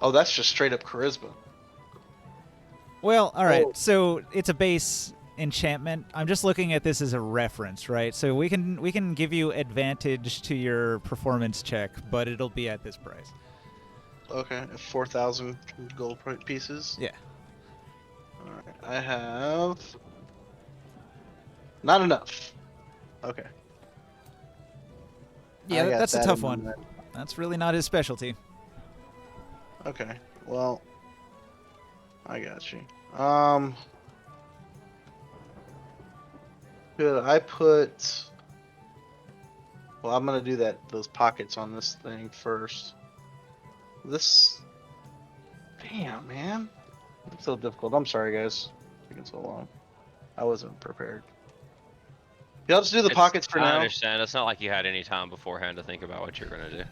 Oh, that's just straight up charisma. Well, all right. So it's a base enchantment. I'm just looking at this as a reference, right? So we can give you advantage to your performance check, but it'll be at this price. Okay, 4,000 gold pieces. Yeah. All right, I have not enough. Okay. Yeah, I got that's a that tough in one. mind. That's really not his specialty. Okay, well, I got you. Could I put? Well, I'm gonna do those pockets on this thing first. This, damn man, it's so difficult. I'm sorry, guys, it's taking so long. I wasn't prepared. Yeah, I'll just do the pockets for I now. understand. It's not like you had any time beforehand to think about what you're gonna do.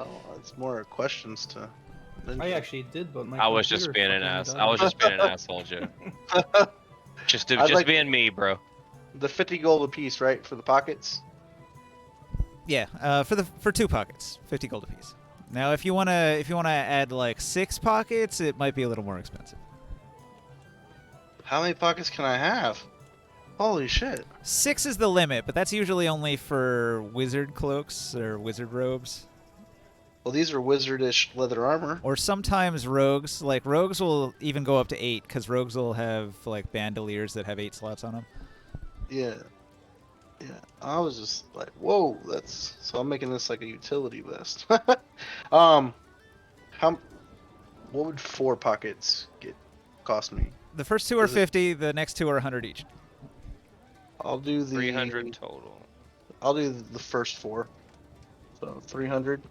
Oh, it's more questions to I actually did, but my I was just computer being an fucking ass. died. I was just being an asshole, Joe. Just I'd like- being me, bro. The 50 gold apiece, right, for the pockets? Yeah, for 2 pockets, 50 gold apiece. Now, if you wanna add like 6 pockets, it might be a little more expensive. How many pockets can I have? Holy shit. 6 is the limit, but that's usually only for wizard cloaks or wizard robes. Well, these are wizardish leather armor. Or sometimes rogues. Like, rogues will even go up to 8, because rogues will have, like, bandoliers that have 8 slots on them. Yeah. Yeah. I was just like, whoa, that's... So I'm making this like a utility vest. What would 4 pockets cost me? The first 2 are Is it- 50, the next 2 are 100 each. I'll do the... 300 total. I'll do the first 4. So 300.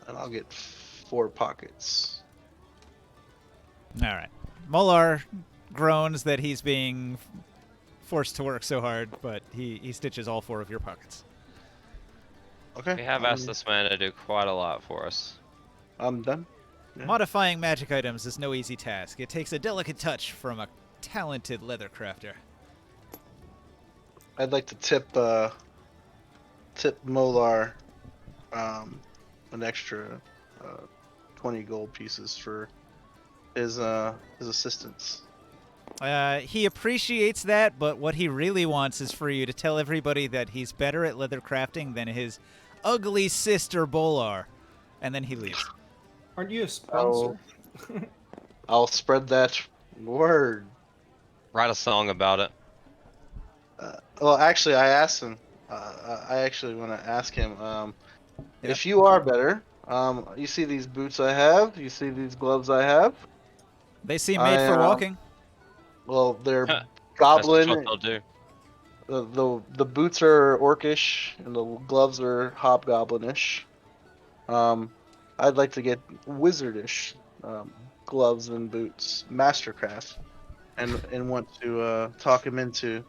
And I'll get 4 pockets. Alright. Molar groans that he's being forced to work so hard, but he stitches all 4 of your pockets. Okay. We have asked this man to do quite a lot for us. I'm done. Yeah. Modifying magic items is no easy task. It takes a delicate touch from a talented leather crafter. I'd like to tip Molar an extra 20 gold pieces for his assistance. He appreciates that, but what he really wants is for you to tell everybody that he's better at leather crafting than his ugly sister Bolar, and then he leaves. Aren't you a sponsor? I'll spread that word. Write a song about it. Well, actually, I asked him. I actually want to ask him. If you are better, you see these boots I have. You see these gloves I have. They seem made for walking. Well, they're Huh. goblin. That's what they'll do. The boots are orcish and the gloves are hobgoblinish. I'd like to get wizardish gloves and boots, mastercraft, and want to talk him into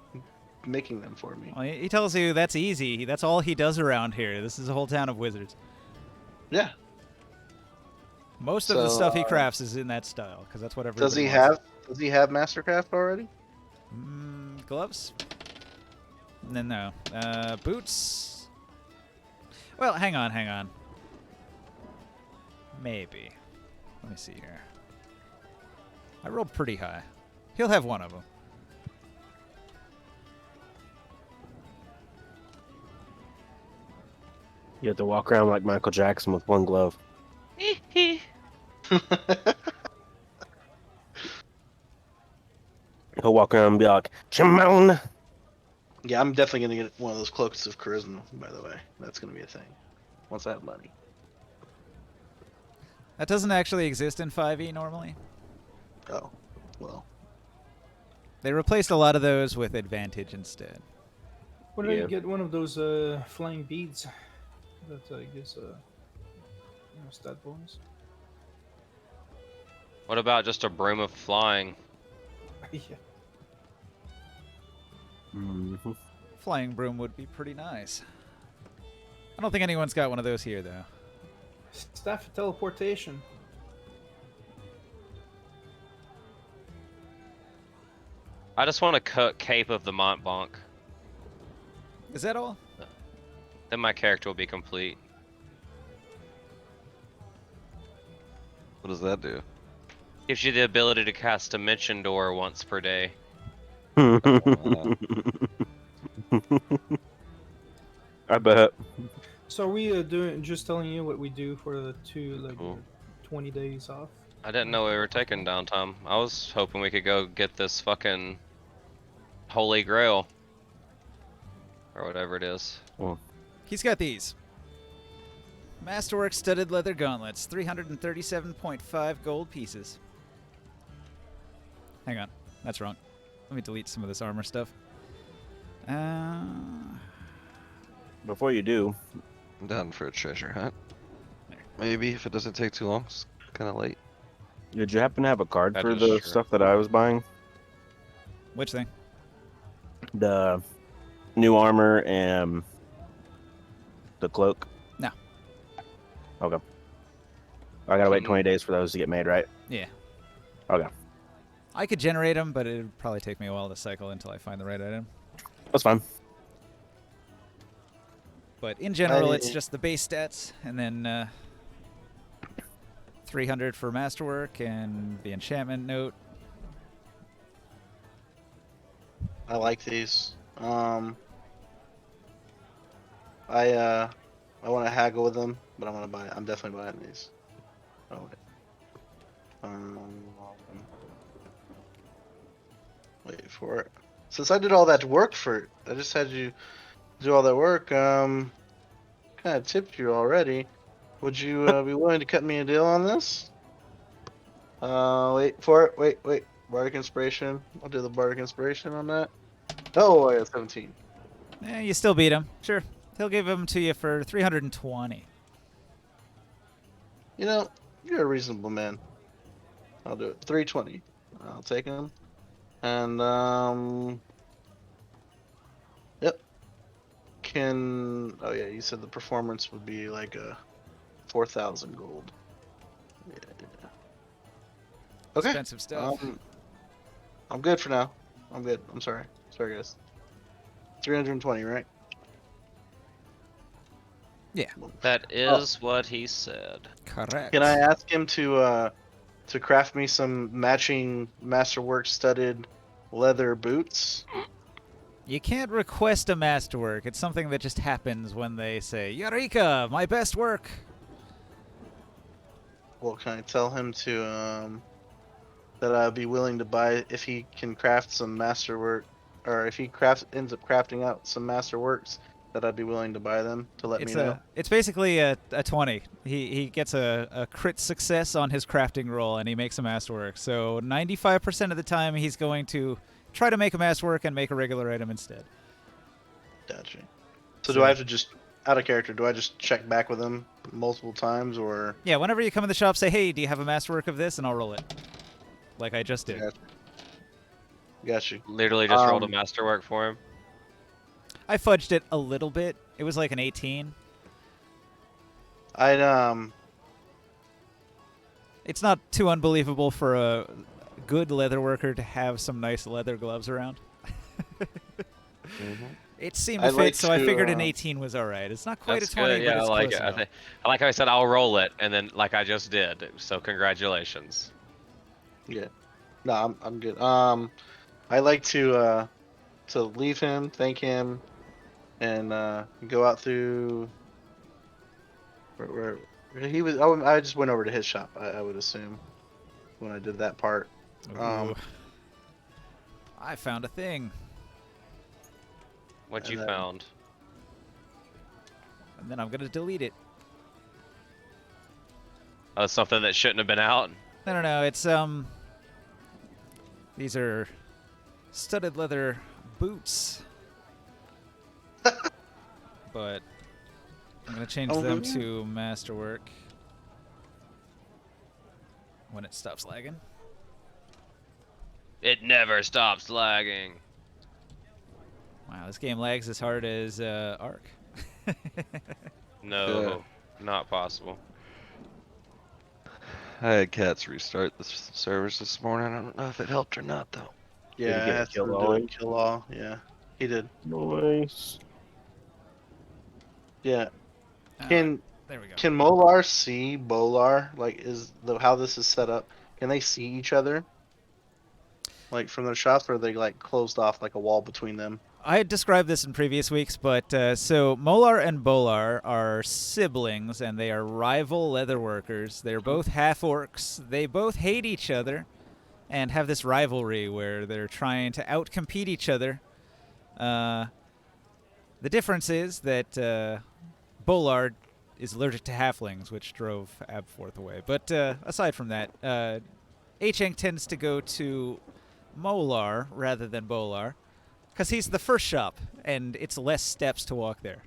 making them for me. Well, he tells you that's easy. That's all he does around here. This is a whole town of wizards. Yeah. Most of the So, stuff he crafts is in that style, because that's what everybody Does he wants. have mastercraft already? Gloves? No. Boots? Well, hang on. Maybe. Let me see here. I rolled pretty high. He'll have one of them. You have to walk around like Michael Jackson with one glove. He'll walk around and be like, Shimon! Yeah, I'm definitely gonna get one of those cloaks of charisma. By the way, that's gonna be a thing once I have money. That doesn't actually exist in 5e normally. Oh, well. They replaced a lot of those with advantage instead. What did Yeah. I get? One of those flying beads that gives stat bonus. What about just a broom of flying? Yeah. Mhm. Flying broom would be pretty nice. I don't think anyone's got one of those here, though. Staff of teleportation. I just want to cut Cape of the Montblanc. Is that all? Then my character will be complete. What does that do? Gives you the ability to cast Dimension Door once per day. I bet. So are we just telling you what we do for the Cool. 20 days off? I didn't know we were taking downtime. I was hoping we could go get this fucking Holy Grail. Or whatever it is. He's got these. Masterwork studded leather gauntlets, 337.5 gold pieces. Hang on, that's wrong. Let me delete some of this armor stuff. Before you do, I'm down for a treasure hunt. Maybe if it doesn't take too long. It's kind of late. did you happen to have a card That for is the true. stuff that I was buying? Which thing? The new armor and the cloak? Okay. I gotta wait Hmm. 20 days for those to get made, right? Yeah. Okay. I could generate them, but it'd probably take me a while to cycle until I find the right item. That's fine. But in general, it's I- just the base stats, and then 300 for masterwork and the enchantment note. I like these. I want to haggle with them, but I'm gonna buy. I'm definitely buying these. Oh, wait. Wait for it. Since I did all that work for it, I just had you do all that work. Kind of tipped you already. Would you be willing to cut me a deal on this? Wait for it. Wait. Bardic Inspiration. I'll do the Bardic Inspiration on that. Oh, I got 17. You still beat him. Sure. He'll give them to you for 320. You know, you're a reasonable man. I'll do it. 320. I'll take him. And yep. Oh yeah, you said the performance would be like a 4,000 gold. Yeah. Okay. Expensive stuff. I'm good for now. I'm good. I'm sorry. Sorry, guys. 320, right? That is what he said. Correct. Can I ask him to craft me some matching Masterwork studded leather boots? You can't request a masterwork. It's something that just happens when they say, Eureka, my best work. Well, can I tell him to that I'd be willing to buy if he can craft some masterwork, or if he ends up crafting out some masterworks, that I'd be willing to buy them to let me know. It's basically a 20. He gets a crit success on his crafting roll, and he makes a masterwork. So 95% of the time, he's going to try to make a masterwork and make a regular item instead. Gotcha. So do I have to just, out of character, do I just check back with him multiple times, or? Yeah, whenever you come in the shop, say, hey, do you have a masterwork of this? And I'll roll it. Like I just did. Got you. Literally just rolled a masterwork for him. I fudged it a little bit. It was like an 18. It's not too unbelievable for a good leather worker to have some nice leather gloves around. It seemed to I'd fit, like so I to, figured an 18 was all right. It's not quite That's a 20, good. but Yeah, I it's like close it. enough. I like how I said I'll roll it, and then like I just did. So congratulations. Yeah. No, I'm good. I like to leave him, thank him, and go out through where he was. I just went over to his shop. I would assume when I did that part. Ooh. I found a thing. What And you then- found? And then I'm going to delete it. Oh, something that shouldn't have been out. No. It's, these are studded leather boots. But I'm going to change Oh, them really? to masterwork when it stops lagging. It never stops lagging. Wow, this game lags as hard as Ark. No, not possible. I had cats restart the servers this morning. I don't know if it helped or not, though. Yeah, Did he I get had to kill do all a in? kill all. Yeah, he did. Nice. Yeah. Ah, Can there we go. Can Molar see Bolar? Like, how this is set up? Can they see each other? Like from their shops, or are they like closed off like a wall between them? I had described this in previous weeks, but so Molar and Bolar are siblings, and they are rival leatherworkers. They're both half-orcs. They both hate each other and have this rivalry where they're trying to outcompete each other. The difference is that Bolar is allergic to halflings, which drove Abforth away. But aside from that, H-Eng tends to go to Molar rather than Bolar, because he's the first shop, and it's less steps to walk there.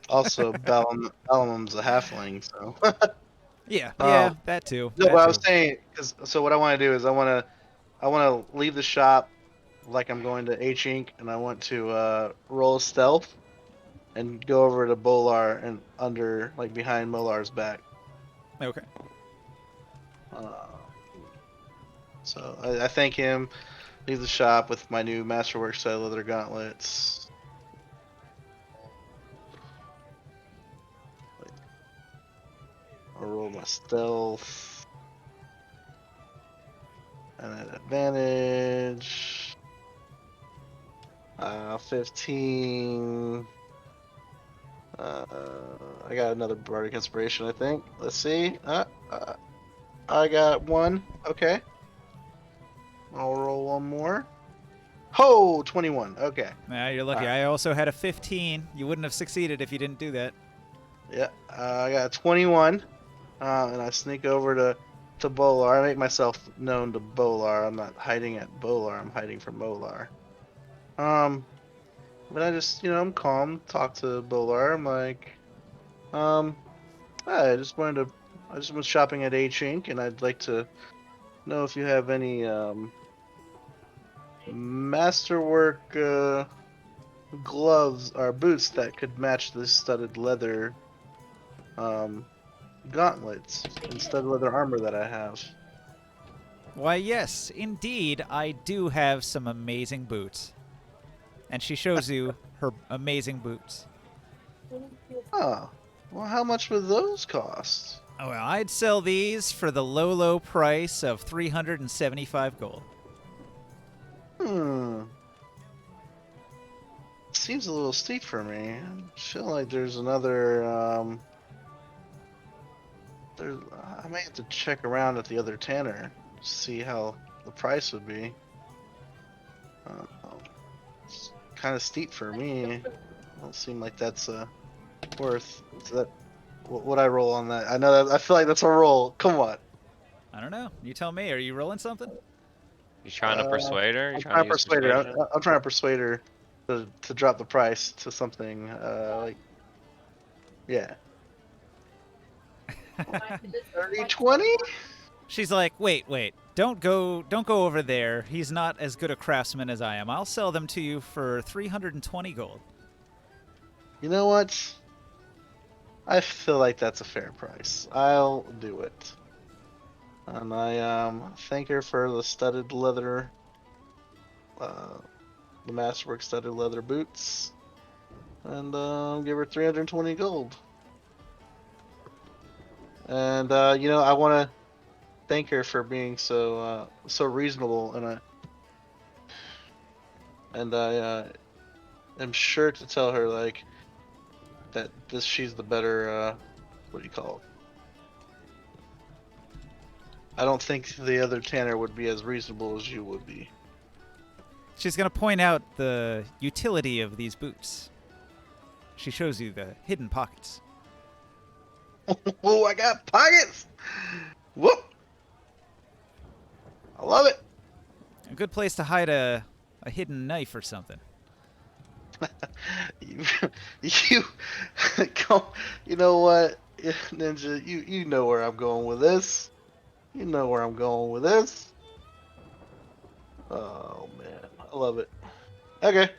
Also, Balamum's a halfling, so. Yeah, Oh. that too. No, that but I was too. saying, so what I want to do is I want to leave the shop like I'm going to H Inc. and I want to roll stealth and go over to Bolar and under, like behind Molar's back. Okay. Uh, so I thank him. Leave the shop with my new Masterworks style leather gauntlets. I'll roll my stealth. And an advantage. 15. I got another bardic inspiration, I think. Let's see. I got 1. Okay. I'll roll 1 more. Ho! 21. Okay. Now you're lucky. I also had a 15. You wouldn't have succeeded if you didn't do that. Yeah. I got 21. And I sneak over to Bolar. I make myself known to Bolar. I'm not hiding at Bolar. I'm hiding from Bolar. But I just, I'm calm. Talk to Bolar. I'm like, I just was shopping at H Inc. and I'd like to know if you have any masterwork gloves or boots that could match this studded leather gauntlets and studded leather armor that I have. Why, yes, indeed, I do have some amazing boots. And she shows you her amazing boots. Oh, well, how much would those cost? Oh, well, I'd sell these for the low price of 375 gold. Seems a little steep for me. I feel like there's another. I may have to check around at the other tanner, see how the price would be. It's kind of steep for me. Don't seem like that's worth. So that what would I roll on that? I know that I feel like that's a roll. Come on. I don't know. You tell me. Are you rolling something? You trying to persuade her? You I'm trying to use persuade her. persuasion? I'm trying to persuade her to drop the price to something like, yeah. 30, 20? She's like, wait, don't go over there. He's not as good a craftsman as I am. I'll sell them to you for 320 gold. You know what? I feel like that's a fair price. I'll do it. And I thank her for the studded leather, the Masterwork studded leather boots, and give her 320 gold. And I want to thank her for being so reasonable, and I am sure to tell her like that she's the better what do you call it? I don't think the other tanner would be as reasonable as you would be. She's going to point out the utility of these boots. She shows you the hidden pockets. Oh, I got pockets! Whoop! I love it! A good place to hide a hidden knife or something. you come, you know what, Ninja, you know where I'm going with this. You know where I'm going with this. Oh man, I love it. Okay,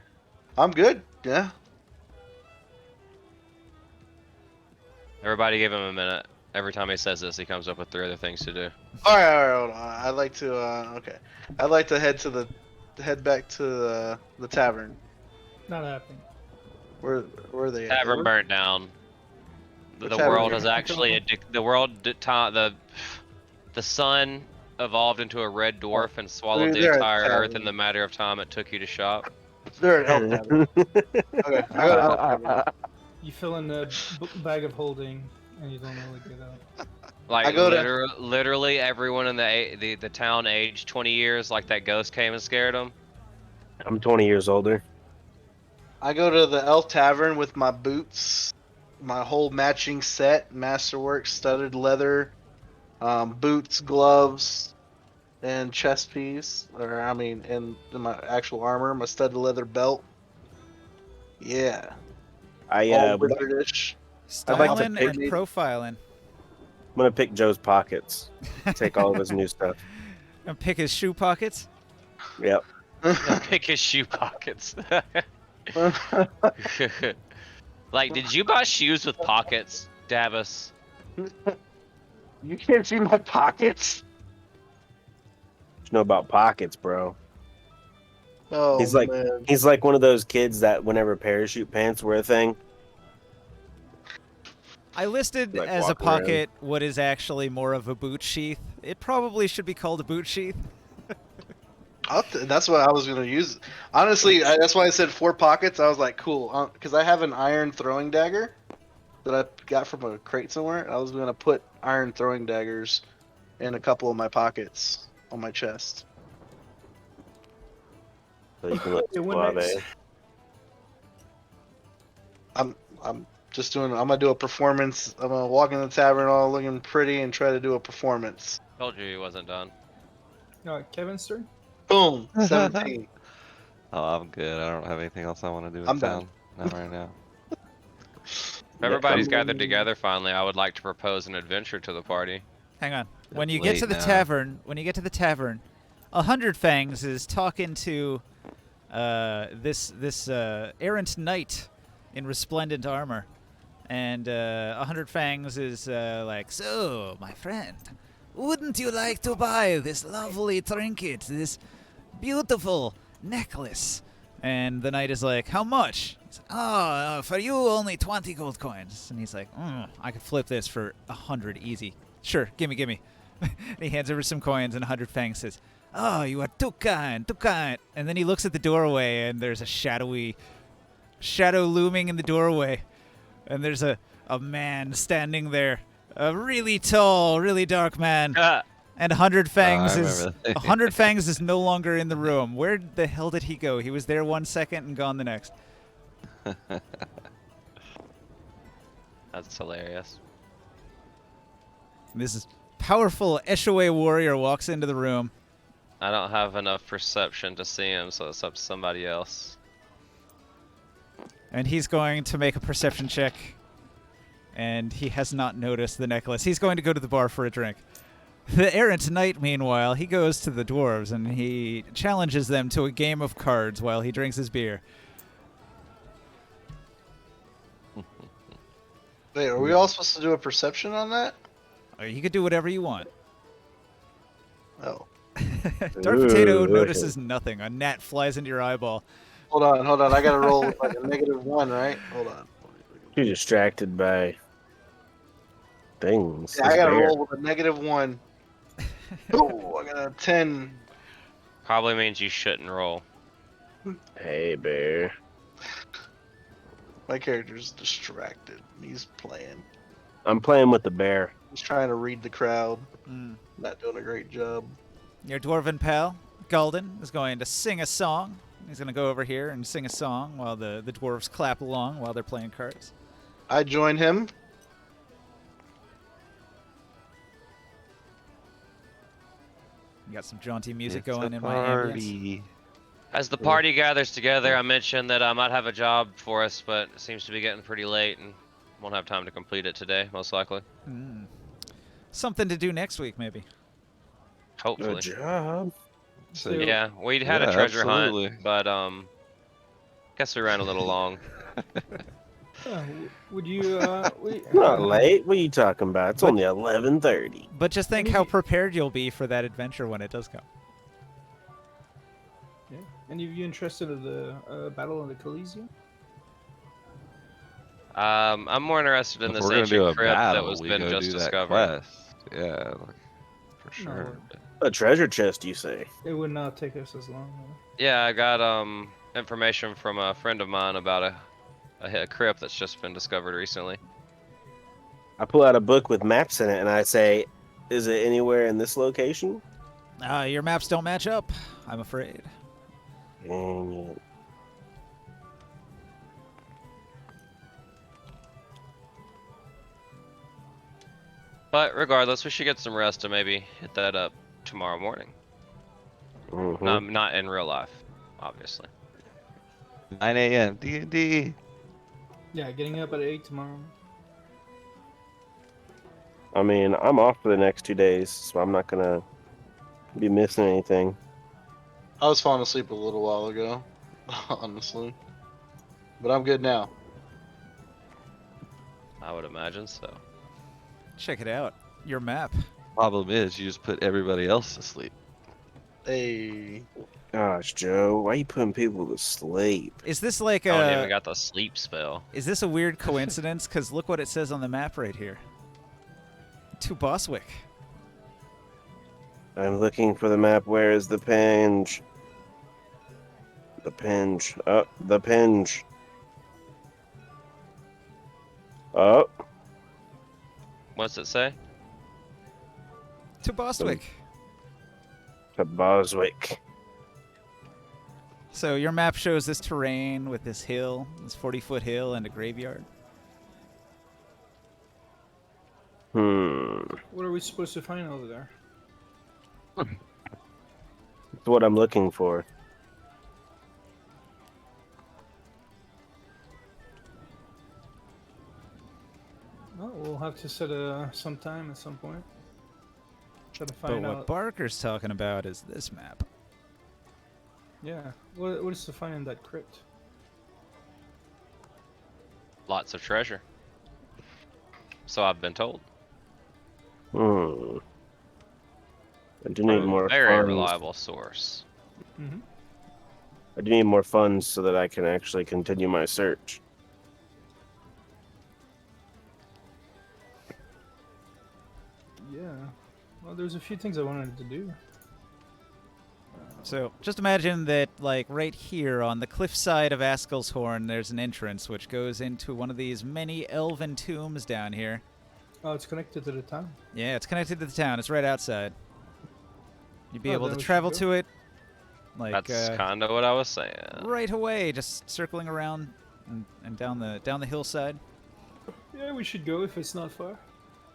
I'm good. Yeah. Everybody give him a minute. Every time he says this, he comes up with 3 other things to do. All right, hold on. I'd like to. Okay, I'd like to head back to the tavern. Not happening. Where are they? At? Tavern burnt down. The tavern world here? has actually the sun evolved into a red dwarf and swallowed the They're at entire earth tavern. in the matter of time it took you to shop. They're at Elk Tavern. Okay, I got Elk Tavern. You fill in the bag of holding, and you don't really get out. Like I go to- literally everyone in the town aged 20 years, like that ghost came and scared them. I'm 20 years older. I go to the Elk Tavern with my boots, my whole matching set, Masterwork studded leather, boots, gloves, and chest piece, and my actual armor, my studded leather belt. Yeah, I all would, British. I'd like to Styling and pick- profiling. I'm gonna pick Joe's pockets. Take all of his new stuff. And pick his shoe pockets. Yep. Pick his shoe pockets. Like, did you buy shoes with pockets, Davos? You can't see my pockets. You know about pockets, bro. Oh He's like man. he's like one of those kids that whenever parachute pants were a thing. I listed Like as a walk around. pocket what is actually more of a boot sheath. It probably should be called a boot sheath. That's what I was gonna use. Honestly, that's why I said 4 pockets. I was like, cool, because I have an iron throwing dagger that I got from a crate somewhere. I was gonna put iron throwing daggers in a couple of my pockets on my chest. So you can look Hey, what next? suave. I'm just doing. I'm gonna do a performance. I'm gonna walk in the tavern all looking pretty and try to do a performance. Told you he wasn't done. Kevin's turn. Boom, 17. Oh, I'm good. I don't have anything else I want to do in I'm done. town. Not right now. If everybody's gathered I'm- together finally, I would like to propose an adventure to the party. Hang on. When you It's get to late the now. tavern, 100 Fangs is talking to this errant knight in resplendent armor, and 100 Fangs is like, "So, my friend, wouldn't you like to buy this lovely trinket, this beautiful necklace?" And the knight is like, "How much?" He's like, "Oh, for you only 20 gold coins." And he's like, "I could flip this for 100 easy. Sure, gimme." And he hands over some coins, and 100 Fangs says, "Oh, you are too kind, too kind." And then he looks at the doorway, and there's a shadow looming in the doorway. And there's a man standing there, a really tall, really dark man. And 100 Fangs I is remember that. 100 Fangs is no longer in the room. Where the hell did he go? He was there 1 second and gone the next. That's hilarious. This is powerful Eshaway warrior walks into the room. I don't have enough perception to see him, so it's up to somebody else. And he's going to make a perception check. And he has not noticed the necklace. He's going to go to the bar for a drink. The errant knight, meanwhile, he goes to the dwarves and he challenges them to a game of cards while he drinks his beer. Wait, are we all supposed to do a perception on that? Or you could do whatever you want. Oh, Dark Potato Ooh, notices nothing. A gnat flies into your eyeball. hold on. I gotta roll with like a -1, right? Hold on. You're distracted by things. Yeah, I It's gotta bear. roll with a -1. Oh, I got a 10. Probably means you shouldn't roll. Hey, bear. My character's distracted. He's playing. I'm playing with the bear. He's trying to read the crowd. Mm. Not doing a great job. Your dwarven pal, Galden, is going to sing a song. He's going to go over here and sing a song while the dwarves clap along while they're playing cards. I join him. You got some jaunty music It's going a in my ambience. party. As the party gathers together, I mentioned that I might have a job for us, but it seems to be getting pretty late and won't have time to complete it today, most likely. Mm. Something to do next week, maybe. Hopefully. Good job. So, So- Yeah, we had Yeah, a treasure absolutely. hunt, but guess we ran a little long. Would you? Not late. What are you talking about? It's only 11:30. But just think how prepared you'll be for that adventure when it does come. Yeah. Any of you interested in the Battle of the Coliseum? I'm more interested in if this we're gonna do a ancient crypt that battle, was we been go just do that discovered. quest. Yeah, like, for sure. A treasure chest, you say? It would not take us as long. Yeah, I got information from a friend of mine about a crypt that's just been discovered recently. I pull out a book with maps in it and I say, "Is it anywhere in this location?" Your maps don't match up, I'm afraid. Dang it. But regardless, we should get some rest and maybe hit that up tomorrow morning. Mhm. Not in real life, obviously. 9 a.m. D&D. Yeah, getting up at 8 tomorrow. I mean, I'm off for the next 2 days, so I'm not gonna be missing anything. I was falling asleep a little while ago, honestly. But I'm good now. I would imagine so. Check it out. your map. Problem is, you just put everybody else to sleep. Hey. Gosh, Joe, why you putting people to sleep? Is this like I don't even a? got the sleep spell. Is this a weird coincidence? Because look what it says on the map right here. To Boswick. I'm looking for the map. Where is the penge? The penge. Oh, the penge. Oh, What's it say? To Boswick. to Boswick. So your map shows this terrain with this hill, this 40-foot hill, and a graveyard. What are we supposed to find over there? That's what I'm looking for. Well, we'll have to set some time at some point. Try to But find what out. Barker's talking about is this map. Yeah. What is to find in that crypt? Lots of treasure. So I've been told. I do From need a more very funds. reliable source. Mm-hmm. I do need more funds so that I can actually continue my search. Yeah. Well, there's a few things I wanted to do. So just imagine that, like, right here on the cliffside of Askelshorn, there's an entrance which goes into one of these many elven tombs down here. Oh, it's connected to the town. Yeah, it's connected to the town. It's right outside. You'd be Oh, able then to we should travel go. to it, like, That's kind of what I was saying. right away, just circling around and down the hillside. Yeah, we should go if it's not far.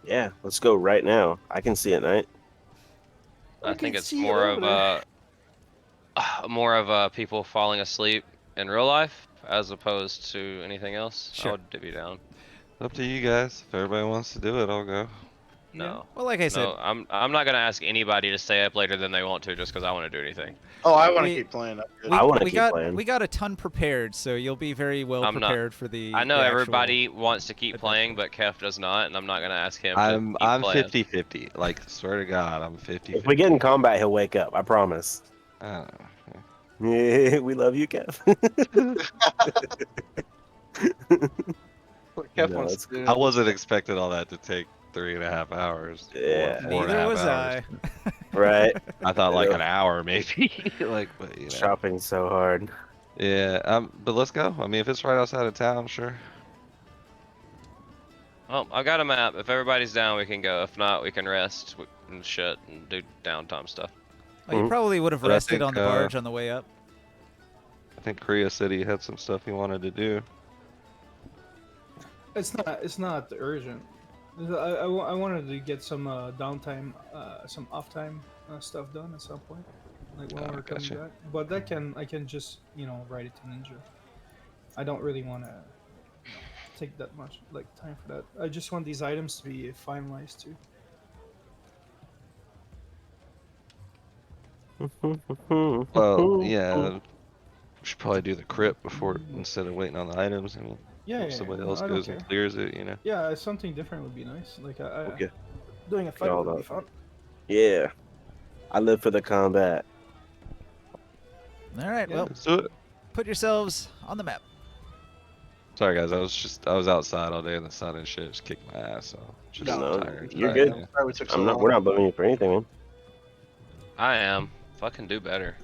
Yeah, let's go right now. I can see at night. I I think can it's see it more over of more of people falling asleep in real life as opposed to anything else. Sure. I would divvy down. Up to you guys. If everybody wants to do it, I'll go. No. Well, like I said, No, I'm not gonna ask anybody to stay up later than they want to just because I want to do anything. Oh, I want to We- keep playing. Up here. I wanna we keep got playing. we got a ton prepared, so you'll be very well I'm not- prepared for the. I know the actual- everybody wants to keep adventure. playing, but Kef does not, and I'm not gonna ask him. I'm to keep playing. 50-50. Like, swear to God, I'm 50. If we get in combat, he'll wake up. I promise. I don't know. We love you, Kev. What Kev No, wants it's to do. I wasn't expecting all that to take 3.5 hours. or Yeah. 4.5 Neither was hours. I. Right? I thought like Yeah. an hour maybe. Like, but you know. Shopping so hard. Yeah. But let's go. I mean, if it's right outside of town, sure. Well, I've got a map. If everybody's down, we can go. If not, we can rest and shit and do downtime stuff. Oh, you Mhm. probably would have But I rested think, on the barge on the way up. I think Korea said he had some stuff he wanted to do. It's not urgent. I wanted to get some downtime, some off time stuff done at some point, like when Oh, we're coming gotcha. back. But I can just write it to Ninja. I don't really want to take that much time for that. I just want these items to be finalized too. Well, yeah. We should probably do the crypt before instead of waiting on the items. I mean, Yeah, if somebody no, else I don't goes and care. clears it, you know. Yeah, something different would be nice. Okay. Doing a fight all would be that. fun. Yeah. I live for the combat. All right, Yeah. well, Let's do it. put yourselves on the map. Sorry guys, I was outside all day in the sun and shit, just kicked my ass. So just No, tired. you're Sorry, good. man. Sorry we took so long. We're not blaming you for anything, man. I am. Fucking do better.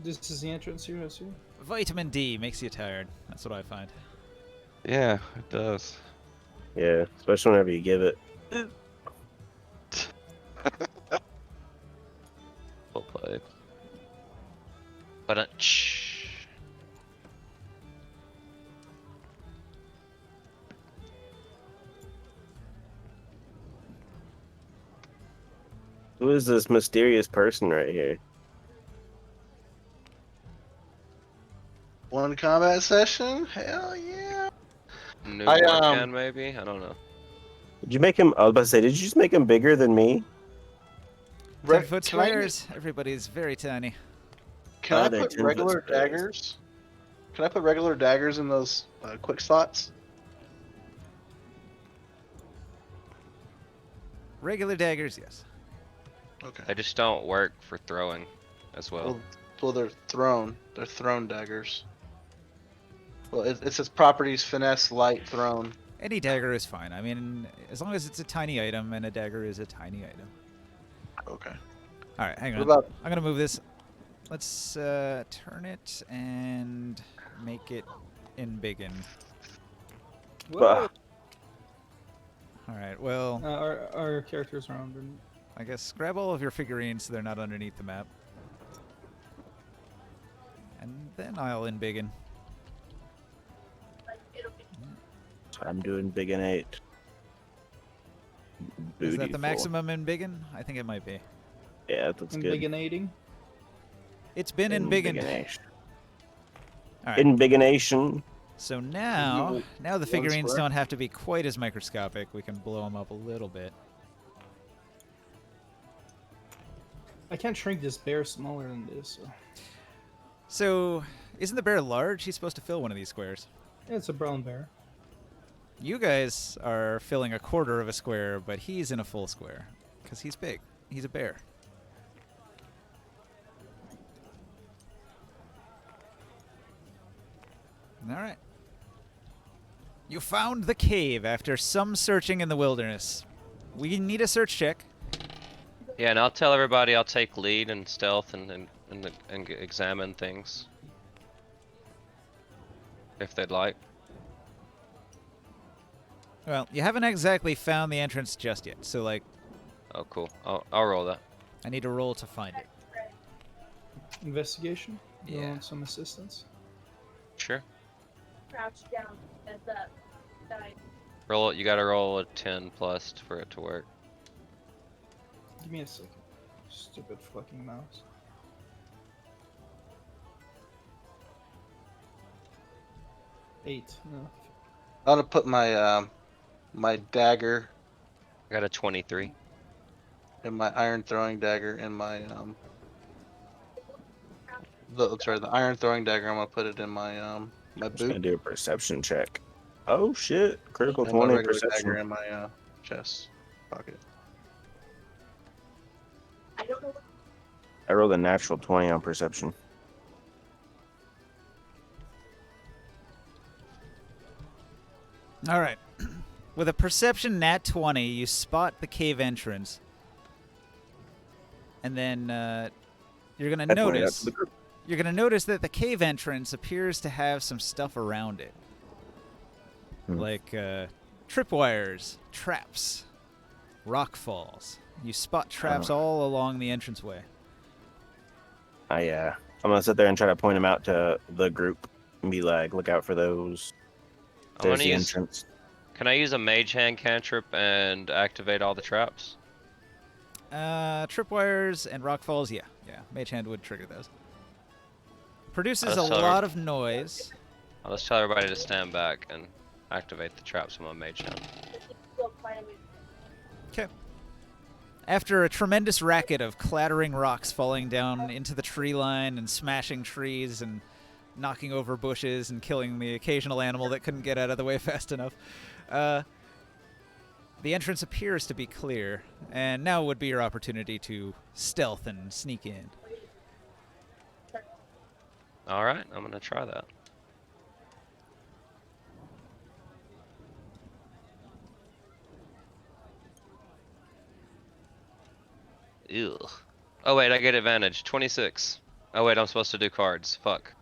This is the entrance here, I see. Vitamin D makes you tired. That's what I find. Yeah, it does. Yeah, especially whenever you give it. Well played. But Who is this mysterious person right here? One combat session? Hell yeah. new I, Morkan maybe? I don't know. Did you make him? I was about to say, did you just make him bigger than me? 10-foot Can I- squares. Everybody's very tiny. Can Oh, I they're put 10-foot regular squares. daggers? Can I put regular daggers in those quick slots? Regular daggers, yes. Okay. They just don't work for throwing as well. Well, they're thrown. They're thrown daggers. Well, it says properties finesse light thrown. Any dagger is fine. I mean, as long as it's a tiny item, and a dagger is a tiny item. Okay. All right, hang What on. about I'm gonna move this. Let's turn it and make it in biggin. Whoa. All right. Well, Our characters are under. I guess grab all of your figurines so they're not underneath the map, and then I'll in biggin. I'm doing big and 8. Is that the Beautiful. maximum in biggin? I think it might be. Yeah, that's good. Invigonating. It's been in biggin. Invigonation. All right. Invigonation. So now the one figurines square? don't have to be quite as microscopic. We can blow them up a little bit. I can't shrink this bear smaller than this. So. So, isn't the bear large? He's supposed to fill one of these squares. Yeah, it's a brown bear. You guys are filling a quarter of a square, but he's in a full square because he's big. He's a bear. All right. You found the cave after some searching in the wilderness. We need a search check. Yeah, and I'll tell everybody I'll take lead and stealth and examine things. If they'd like. Well, you haven't exactly found the entrance just yet, so like, Oh, cool. I'll roll that. I need a roll to find it. Investigation. You Yeah. want some assistance? Sure. Crouch down, heads up, side. Roll it. You gotta roll a 10 plus for it to work. Give me a second. Stupid fucking mouse. Eight. No. I'm gonna put my my dagger I got a 23. and my iron throwing dagger in my the iron throwing dagger. I'm gonna put it in my my Just gonna boot do a perception check. Oh shit! Critical and my 20 regular dagger perception. in my chest pocket. I don't know. I rolled a natural 20 on perception. All right. With a perception nat 20, you spot the cave entrance. And then you're going to I pointed out to notice the group. you're going to notice that the cave entrance appears to have some stuff around it. Like tripwires, traps, rock falls. You spot traps all along the entranceway. I'm gonna sit there and try to point them out to the group and be like, look out for those. I'm There's gonna the use. entrance. Can I use a mage hand cantrip and activate all the traps? Tripwires and rock falls, yeah. Mage Hand would trigger those. Produces a That's all lot right. of noise. I'll just tell everybody to stand back and activate the traps with my mage hand. Go find me. Okay. After a tremendous racket of clattering rocks falling down into the tree line and smashing trees and knocking over bushes and killing the occasional animal that couldn't get out of the way fast enough, the entrance appears to be clear, and now would be your opportunity to stealth and sneak in. All right, I'm gonna try that. Ew. Oh wait, I get advantage. 26. Oh wait, I'm supposed to do cards. Fuck.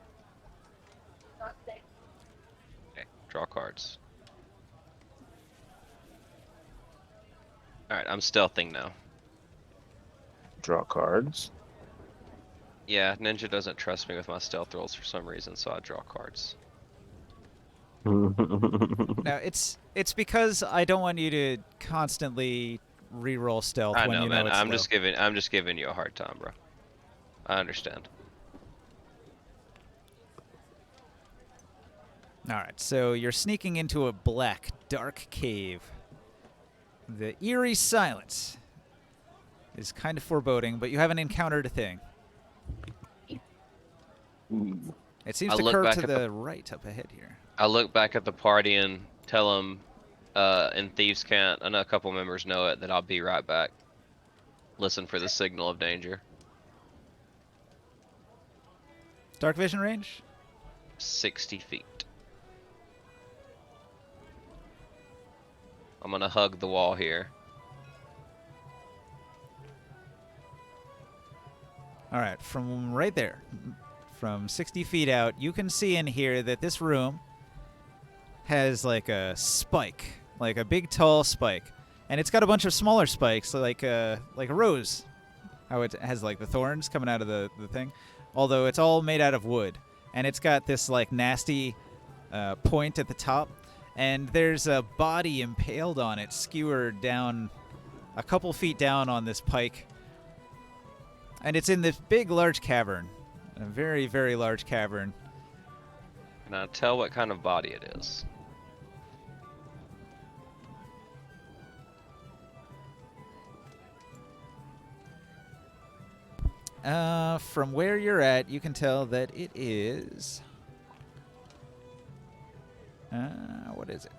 Not safe. Okay, draw cards. Alright, I'm stealthing now. Draw cards. Yeah, Ninja doesn't trust me with my stealth rolls for some reason, so I draw cards. Now, it's because I don't want you to constantly re-roll stealth I when know, you man. know it's I'm low. just giving you a hard time, bro. I understand. All right, so you're sneaking into a black, dark cave. The eerie silence is kind of foreboding, but you haven't encountered a thing. It seems I to look curve back to at the right up ahead here. I look back at the party and tell them, in Thieves' Cant. I know a couple members know it. That I'll be right back. Listen for the signal of danger. Dark vision range? 60 feet. I'm gonna hug the wall here. All right, from right there, from 60 feet out, you can see and hear that this room has like a spike, like a big tall spike, and it's got a bunch of smaller spikes, like a rose. How it has like the thorns coming out of the thing, although it's all made out of wood, and it's got this like nasty point at the top, and there's a body impaled on it, skewered down a couple feet down on this pike. And it's in this big, large cavern. A very, very large cavern. Can I tell what kind of body it is? From where you're at, you can tell that it is... what is it?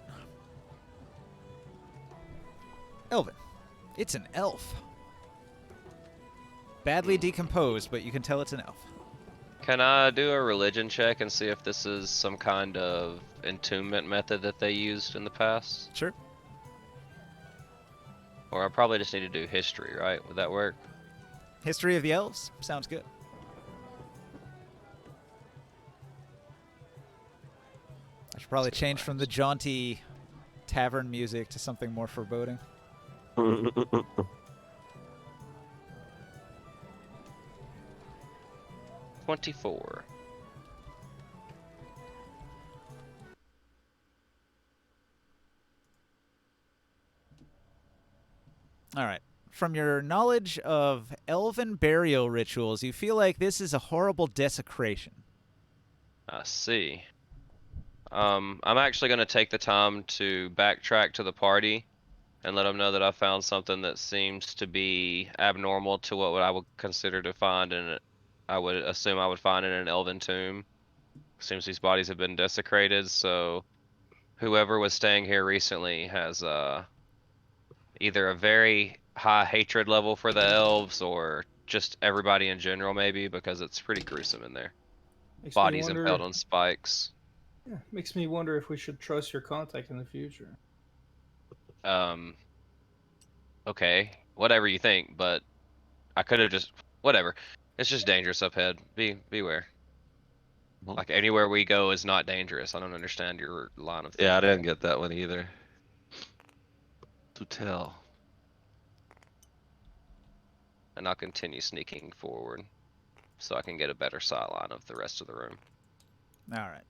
Elven. It's an elf. Badly decomposed, but you can tell it's an elf. Can I do a religion check and see if this is some kind of entombment method that they used in the past? Sure. Or I probably just need to do history, right? Would that work? History of the elves? Sounds good. I should probably change from the jaunty tavern music to something more foreboding. 24. All right. From your knowledge of elven burial rituals, you feel like this is a horrible desecration. I see. I'm actually going to take the time to backtrack to the party and let them know that I found something that seems to be abnormal to what I would consider to find in it. I would assume I would find it in an elven tomb. Seems these bodies have been desecrated, so whoever was staying here recently has either a very high hatred level for the elves or just everybody in general maybe, because it's pretty gruesome in there. Makes me Bodies wonder- impaled on spikes. Yeah, makes me wonder if we should trust your contact in the future. Okay, whatever you think, but I could have just whatever. It's just dangerous up ahead. Beware. Like anywhere we go is not dangerous. I don't understand your line of Yeah, I thinking. didn't get that one either. To tell. And I'll continue sneaking forward so I can get a better sight line of the rest of the room. All right.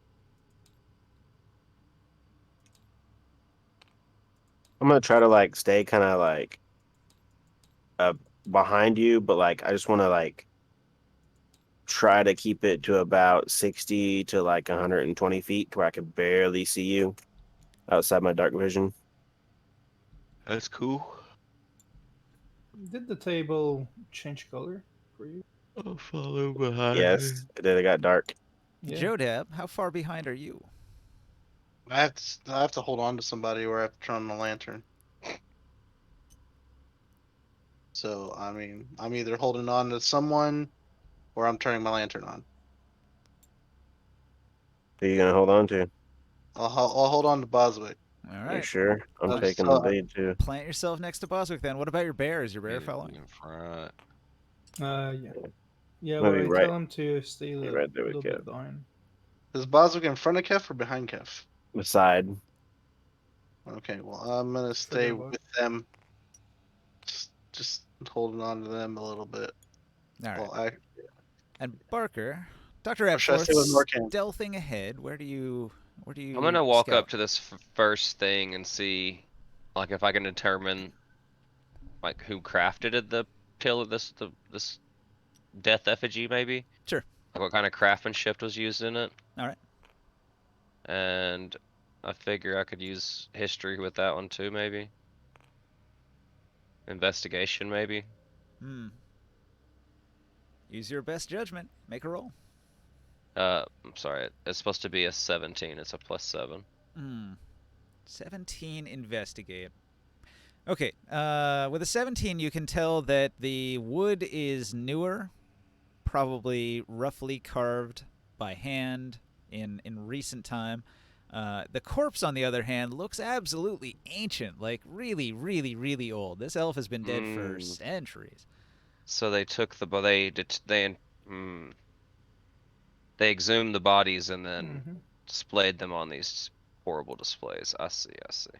I'm gonna try to like stay kind of like behind you, but like I just want to like try to keep it to about 60 to like 120 feet to where I can barely see you outside my dark vision. That's cool. Did the table change color for you? I'll follow behind. Yes, it got dark. Yeah. Jodab, how far behind are you? I have to hold on to somebody or I have to turn on the lantern. So I mean, I'm either holding on to someone or I'm turning my lantern on. Who are you gonna hold on to? I'll hold on to Boswick. All You right. sure? I'm I'm taking so- the lead too. Plant yourself next to Boswick then. What about your bear? Is your bear following? In front. Yeah. Yeah, Maybe well, I right- tell him to stay a right there with little Kev. bit behind. Is Boswick in front of Kef or behind Kef? Beside. Okay, well I'm gonna stay what? with them. Just holding on to them a little bit. All right. Well, And Barker, Dr. Or should I Epworth, stay with Norcan? stealthing ahead. Where do you I'm gonna walk scout? up to this first thing and see, like, if I can determine, like, who crafted the pill of this death effigy, maybe. Sure. Like, what kind of craftsmanship was used in it. All right. And I figure I could use history with that one too, maybe. Investigation, maybe. Use your best judgment. Make a roll. I'm sorry. It's supposed to be a 17. It's a +7. 17 investigate. Okay, with a 17, you can tell that the wood is newer, probably roughly carved by hand in recent time. The corpse, on the other hand, looks absolutely ancient, like really, really, really old. This elf has been dead for centuries. So they took the they exhumed the bodies and then Mhm. displayed them on these horrible displays. I see. I see.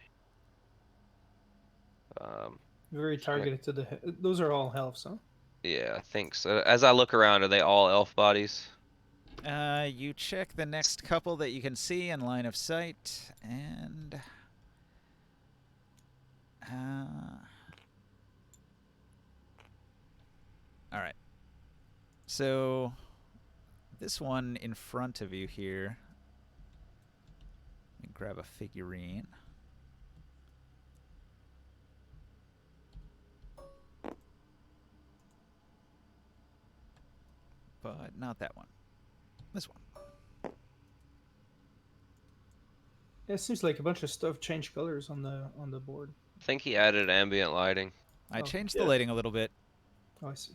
Very Trying to- targeted to the. Those are all elves, huh? Yeah, I think so. As I look around, are they all elf bodies? You check the next couple that you can see in line of sight, and all right. So this one in front of you here. Let me grab a figurine. But not that one. This one. It seems like a bunch of stuff changed colors on the board. I think he added ambient lighting. I Oh, changed yeah. the lighting a little bit. Oh, I see.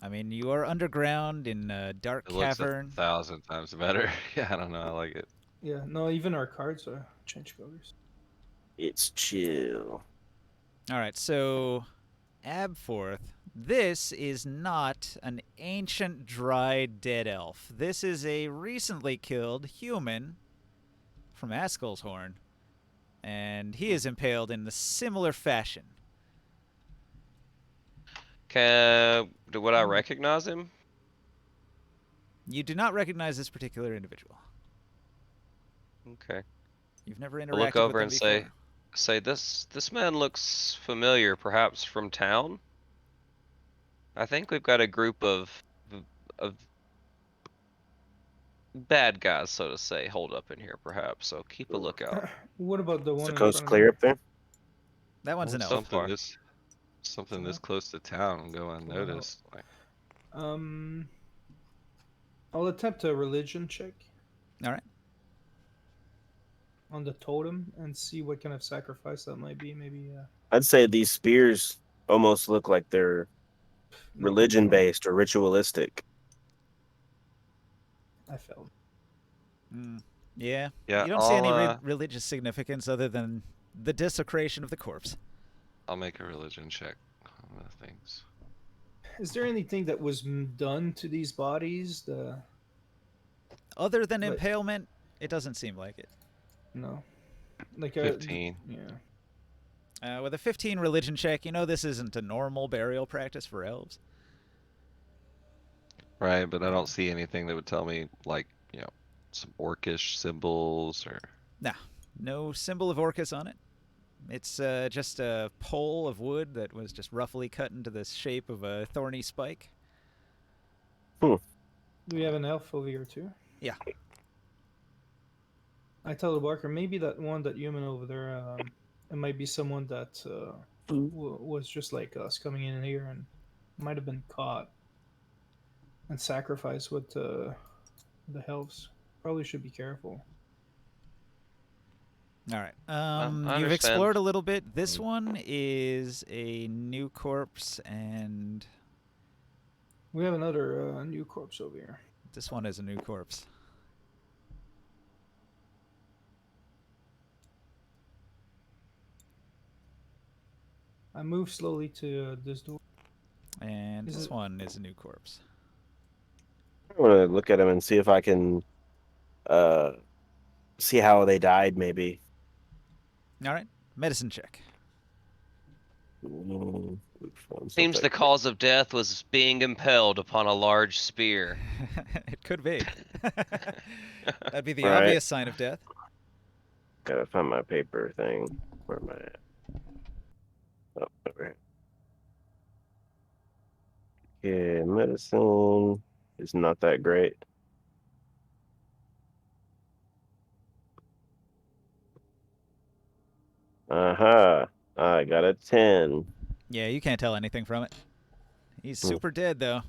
I mean, you are underground in a dark It looks cavern. 1,000 times better. Yeah, I don't know. I like it. Yeah, no, even our cards are changed colors. It's chill. All right, so Abforth, this is not an ancient dry dead elf. This is a recently killed human from Askel's Horn, and he is impaled in the similar fashion. Would I recognize him? You do not recognize this particular individual. Okay. You've never interacted I'll look with over them and before. say this man looks familiar, perhaps from town. I think we've got a group of bad guys, so to say, hold up in here, perhaps. So keep a lookout. What about the Is one the in coast front clear of up there? That one's an elf. So far. Something this close to town and go unnoticed. Like, me? I'll attempt a religion check All right. on the totem and see what kind of sacrifice that might be. Maybe I'd say these spears almost look like they're religion based or ritualistic. I failed. Yeah. yeah, You don't see any I'll religious significance other than the desecration of the corpse. I'll make a religion check on the things. Is there anything that was done to these bodies? Other than But- impalement, it doesn't seem like it. No, like 15. Yeah. With a 15 religion check, you know this isn't a normal burial practice for elves. Right, but I don't see anything that would tell me, like, some orcish symbols or. No symbol of Orcus on it. It's just a pole of wood that was just roughly cut into the shape of a thorny spike. Do we have an elf over here too? Yeah. I tell the Barker maybe that one, that human over there, it might be someone that was just like us coming in here and might have been caught and sacrificed with the elves. Probably should be careful. All right. I You've understand. explored a little bit. This one is a new corpse, and We have another new corpse over here. this one is a new corpse. I move slowly to this door. And Is this it- one is a new corpse. I want to look at them and see if I can see how they died, maybe. All right. Medicine check. Which one's Seems up the there? cause of death was being impaled upon a large spear. It could be. That'd be the Right. obvious sign of death. Gotta find my paper thing. Where am I at? Oh, over here. Okay, medicine is not that great. Uh-huh. I got a 10. Yeah, you can't tell anything from it. He's Hmm. super dead, though.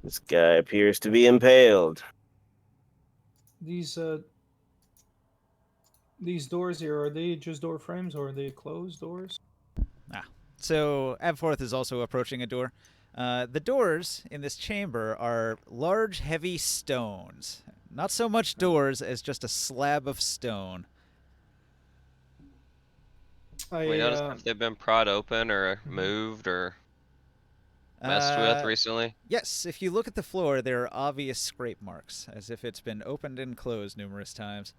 This guy appears to be impaled. These These doors here, are they just door frames or are they closed doors? So Abforth is also approaching a door. The doors in this chamber are large, heavy stones. Not so much doors as just a slab of stone. We noticed if they've been pried open or moved or messed with recently. Yes, if you look at the floor, there are obvious scrape marks, as if it's been opened and closed numerous times.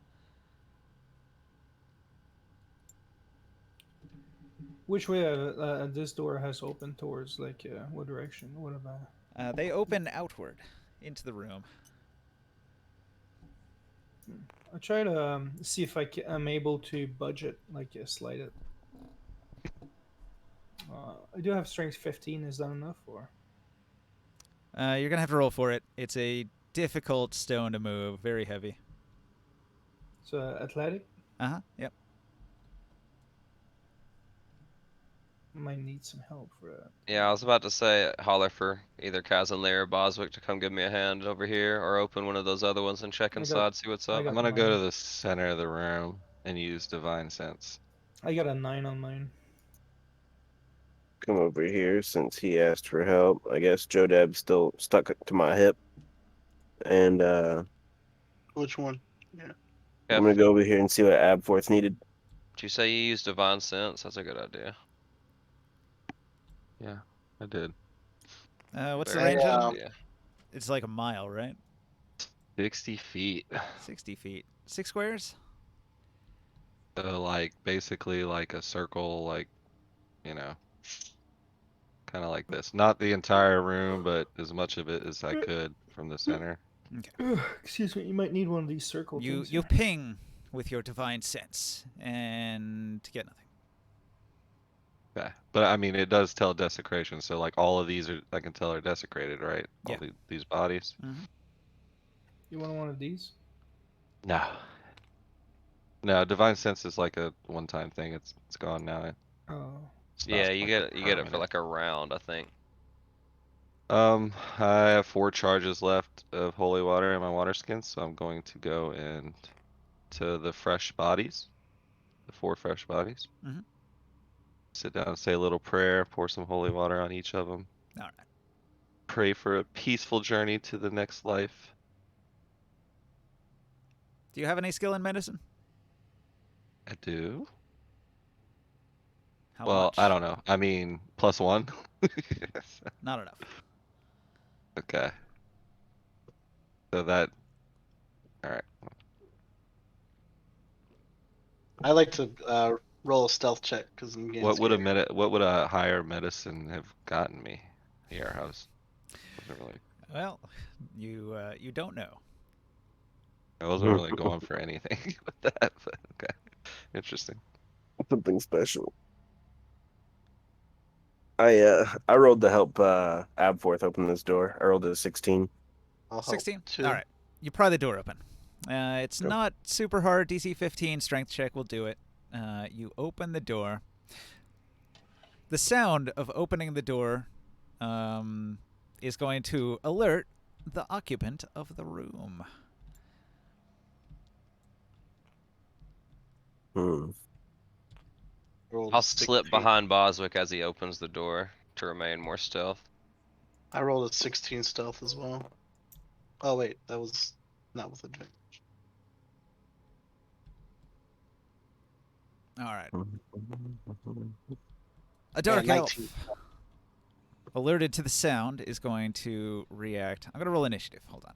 Which way this door has opened towards? Like, what direction? What about? They open outward into the room. I try to see if I'm able to budget, like, slide it. I do have strength 15. Is that enough, or? You're gonna have to roll for it. It's a difficult stone to move, very heavy. So athletic. Yep. Might need some help for that. Yeah, I was about to say holler for either Kazan or Boswick to come give me a hand over here, or open one of those other ones and check inside, see what's up. got I'm gonna go mine. to the center of the room and use Divine Sense. I got a 9 on mine. Come over here since he asked for help. I guess Jodeb's still stuck to my hip. And Which one? I'm gonna go over here and see what Abforth needed. Did you say you use Divine Sense? That's a good idea. Yeah, I did. What's the Very range good on? idea. It's like a mile, right? 60 feet. 60 feet. 6 squares? So like basically like a circle, like, you know, kind of like this. Not the entire room, but as much of it as I could from the center. Excuse me. You might need one of these circle You things. you ping with your divine sense and get nothing. Yeah, but I mean, it does tell desecration. So like all of these are, I can tell are desecrated, right? Yeah. All these bodies. You want one of these? No. No, divine sense is like a one-time thing. It's gone now. Oh. It's not Yeah, you get it for permanent. like a round, I think. I have 4 charges left of holy water in my water skin, so I'm going to go in to the fresh bodies, the 4 fresh bodies. Mhm. Sit down and say a little prayer, pour some holy water on each of them. All right. Pray for a peaceful journey to the next life. Do you have any skill in medicine? I do. How Well, much? I don't know. I mean, +1. Not enough. Okay. So that. All right. I like to roll a stealth check because I'm getting What would scared. what would a higher medicine have gotten me here? Wasn't really. Well, you don't know. I wasn't really going for anything with that, but okay. Interesting. Something special. I rolled to help Abforth open this door. I rolled a 16. I'll help 16? too. All right. You pry the door open. It's Go. not super hard. DC 15 strength check will do it. You open the door. The sound of opening the door is going to alert the occupant of the room. Rolled I'll a slip 16. behind Boswick as he opens the door to remain more stealth. I rolled a 16 stealth as well. Oh wait, that was not with advantage. All right. A dark elf, 19. alerted to the sound, is going to react. I'm going to roll initiative. Hold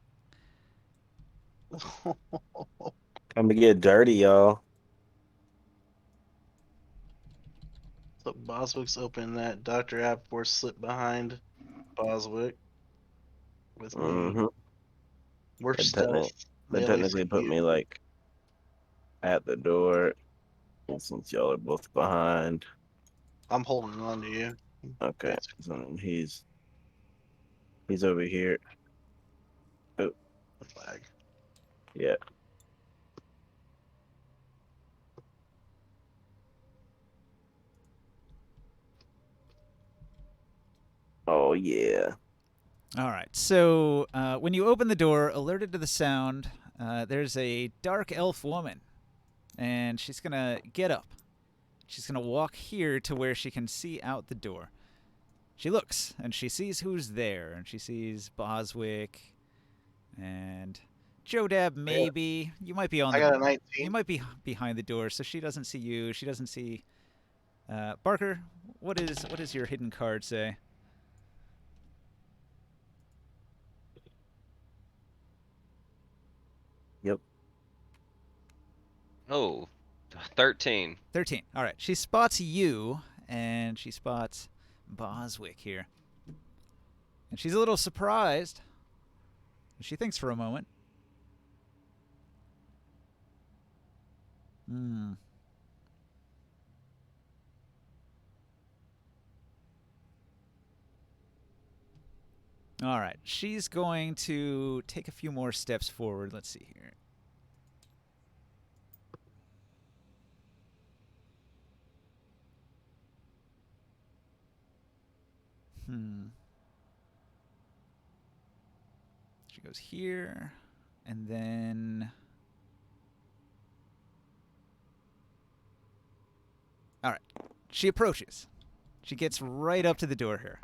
on. Time to get dirty, y'all. So Boswick's open that. Dr. Abforth slipped behind Boswick with me. Mhm. We're That stealth. That technically put me like at the door. And since y'all are both behind, I'm holding on to you. okay. So he's over here. The flag. Yeah. Oh yeah. All right. So when you open the door, alerted to the sound, there's a dark elf woman and she's gonna get up. She's gonna walk here to where she can see out the door. She looks, and she sees who's there, and she sees Boswick and Jodab. Maybe you might be on I the. got a 19. You might be behind the door, so she doesn't see you. She doesn't see. Barker, what is your hidden card say? Yep. Oh, 13. 13. All right. She spots you, and she spots Boswick here. And she's a little surprised. She thinks for a moment. All right. She's going to take a few more steps forward. Let's see here. She goes here, and then... All right. She approaches. She gets right up to the door here.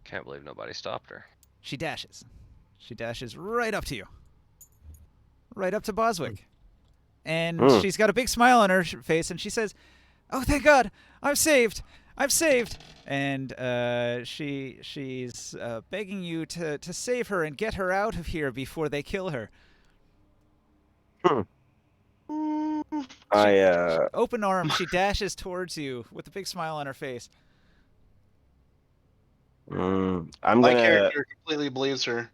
Can't believe nobody stopped her. She dashes. She dashes right up to you. Right up to Boswick. And she's got a big smile on her face, and she says, "Oh, thank God! I'm saved! I'm saved!" And she's begging you to save her and get her out of here before they kill her. Open arm, she dashes towards you with a big smile on her face. My character completely believes her.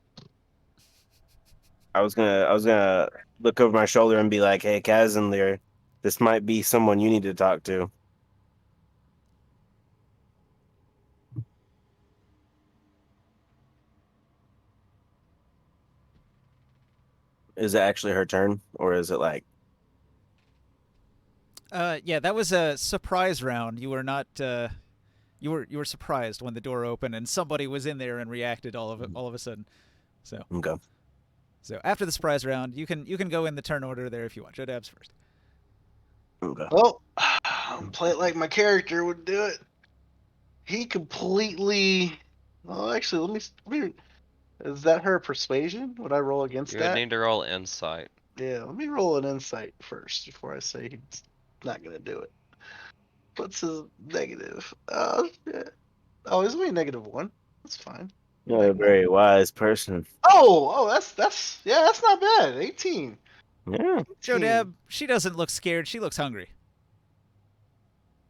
I was gonna look over my shoulder and be like, "Hey, Kazan, there, this might be someone you need to talk to." Is it actually her turn, or is it like? Yeah, that was a surprise round. You were not. You were surprised when the door opened and somebody was in there and reacted all of a sudden. So. Okay. So after the surprise round, you can go in the turn order there if you want. Jodab's first. Okay. Well, I'll play it like my character would do it. He completely. Well, actually, let me. Is that her persuasion? Would I roll against You that? would need to roll insight. Yeah, let me roll an insight first before I say he's not gonna do it. What's his negative? Oh shit. Oh, he's only -1. That's fine. You're a very wise person. Oh, that's not bad. 18. Yeah. Jodab, she doesn't look scared. She looks hungry.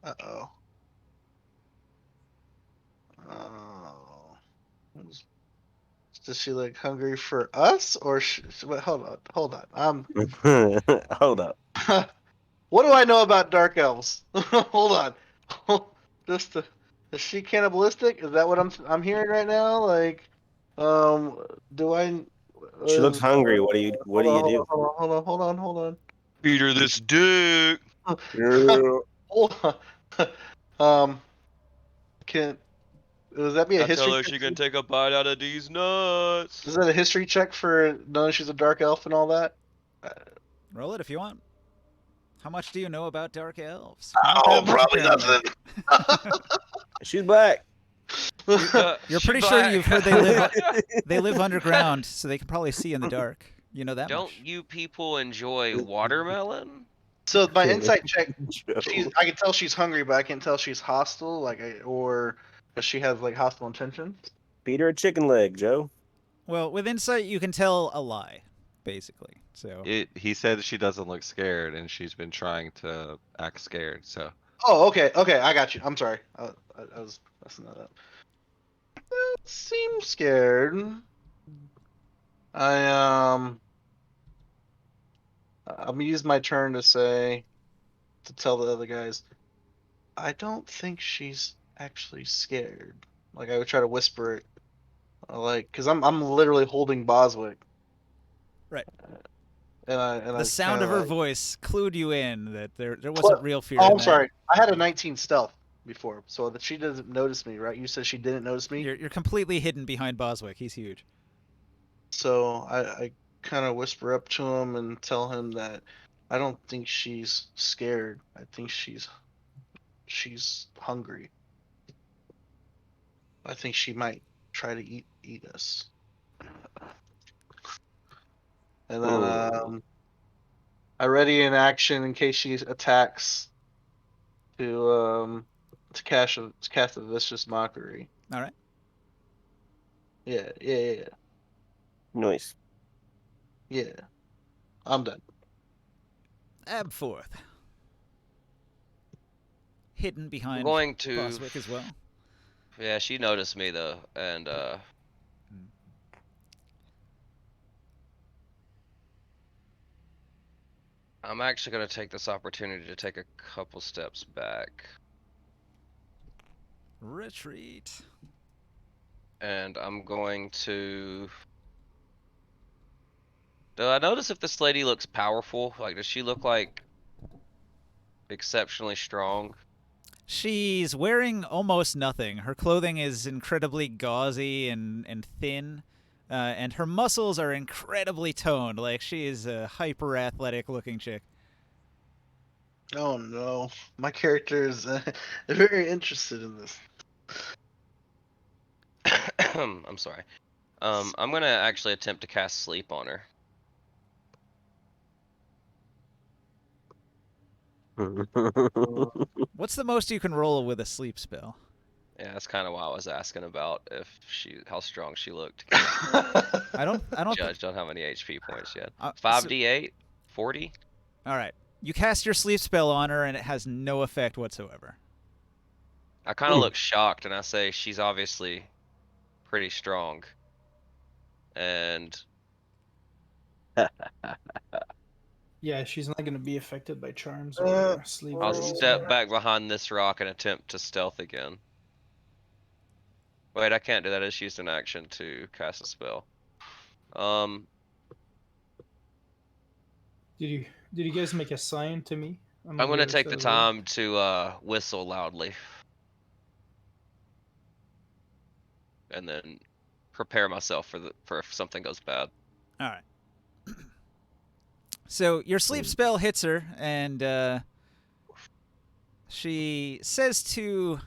Uh-oh. Oh. Does she look hungry for us, or wait, hold on. Hold up. What do I know about dark elves? Hold on. Is she cannibalistic? Is that what I'm hearing right now? Like, do I? She looks hungry. What do you do? Hold on. Feed her this dick. Hold on. Does that be a history? Tell her she can take a bite out of these nuts. Is that a history check for knowing she's a dark elf and all that? Roll it if you want. How much do you know about dark elves? Oh, Not that much, probably apparently. nothing. She's black. You're pretty She's sure black. you've heard they live underground, so they can probably see in the dark. You know that Don't much. you people enjoy watermelon? So my insight check, Joe. I can tell she's hungry, but I can't tell she's hostile, or does she have like hostile intentions? Feed her a chicken leg, Joe. Well, with insight, you can tell a lie, basically. So He said she doesn't look scared, and she's been trying to act scared. So Oh, okay, I got you. I'm sorry, I was messing that up. Seems scared. I'm gonna use my turn to tell the other guys, I don't think she's actually scared. Like I would try to whisper it, cause I'm literally holding Boswick. Right. And the sound of her voice clued you in that there wasn't real fear. Oh, in I'm that. sorry. I had a 19 stealth before, so that she doesn't notice me, right? You said she didn't notice me. You're completely hidden behind Boswick. He's huge. So I kind of whisper up to him and tell him that I don't think she's scared. I think she's hungry. I think she might try to eat us. And then I ready in action in case she attacks to cast a vicious mockery. All right. Yeah. Nice. Yeah. I'm done. Abforth. Hidden I'm behind going to. Boswick as well. Yeah, she noticed me though, and I'm actually gonna take this opportunity to take a couple steps back, Retreat. and I'm going to. Do I notice if this lady looks powerful? Like, does she look like exceptionally strong? She's wearing almost nothing. Her clothing is incredibly gauzy and thin, and her muscles are incredibly toned. Like, she is a hyper athletic looking chick. Oh no, my character is very interested in this. I'm sorry. I'm gonna actually attempt to cast sleep on her. What's the most you can roll with a sleep spell? Yeah, that's kind of why I was asking about how strong she looked. I don't. Judge don't have any HP points yet. So- 5d8, 40. all right. You cast your sleep spell on her, and it has no effect whatsoever. I kind of look shocked, and I say she's obviously pretty strong. And Yeah, she's not gonna be affected by charms or sleep. I'll very easily. step back behind this rock and attempt to stealth again. Wait, I can't do that. I just used an action to cast a spell. Did you guys make a sign to me? I'm gonna take the time to whistle loudly, and then prepare myself for if something goes bad. All right. So your sleep spell hits her, and she says to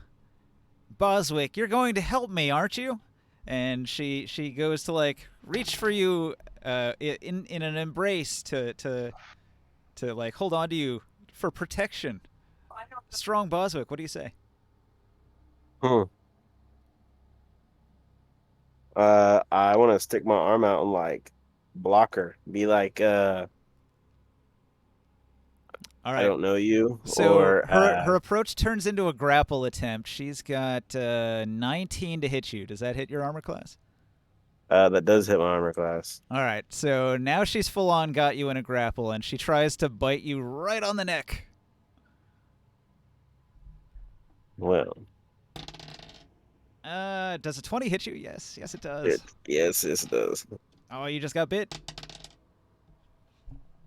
Boswick, "You're going to help me, aren't you?" And she goes to like reach for you in an embrace to like hold on to you for protection. Strong Boswick, what do you say? I want to stick my arm out and like block her. Be like, All right. I don't know you. So or her approach turns into a grapple attempt. She's got 19 to hit you. Does that hit your armor class? that does hit my armor class. All right. So now she's full on got you in a grapple, and she tries to bite you right on the neck. Well, does a 20 hit you? Yes, it does. yes, it does. Oh, you just got bit.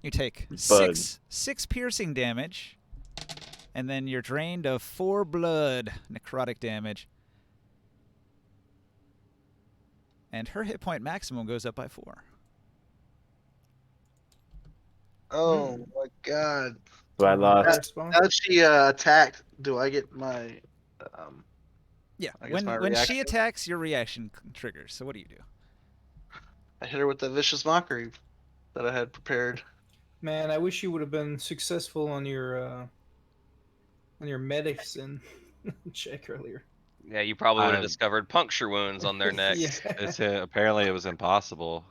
You take Bud. six piercing damage, and then you're drained of 4 blood necrotic damage. And her hit point maximum goes up by 4. Oh my god. So I lost. Now that she attacked, do I get my Yeah. I guess my When she reaction- attacks, your reaction triggers. So what do you do? I hit her with the vicious mockery that I had prepared. Man, I wish you would have been successful on your medicine check earlier. Yeah, you probably would have I'm- discovered puncture wounds on their necks. Yeah. It's apparently it was impossible.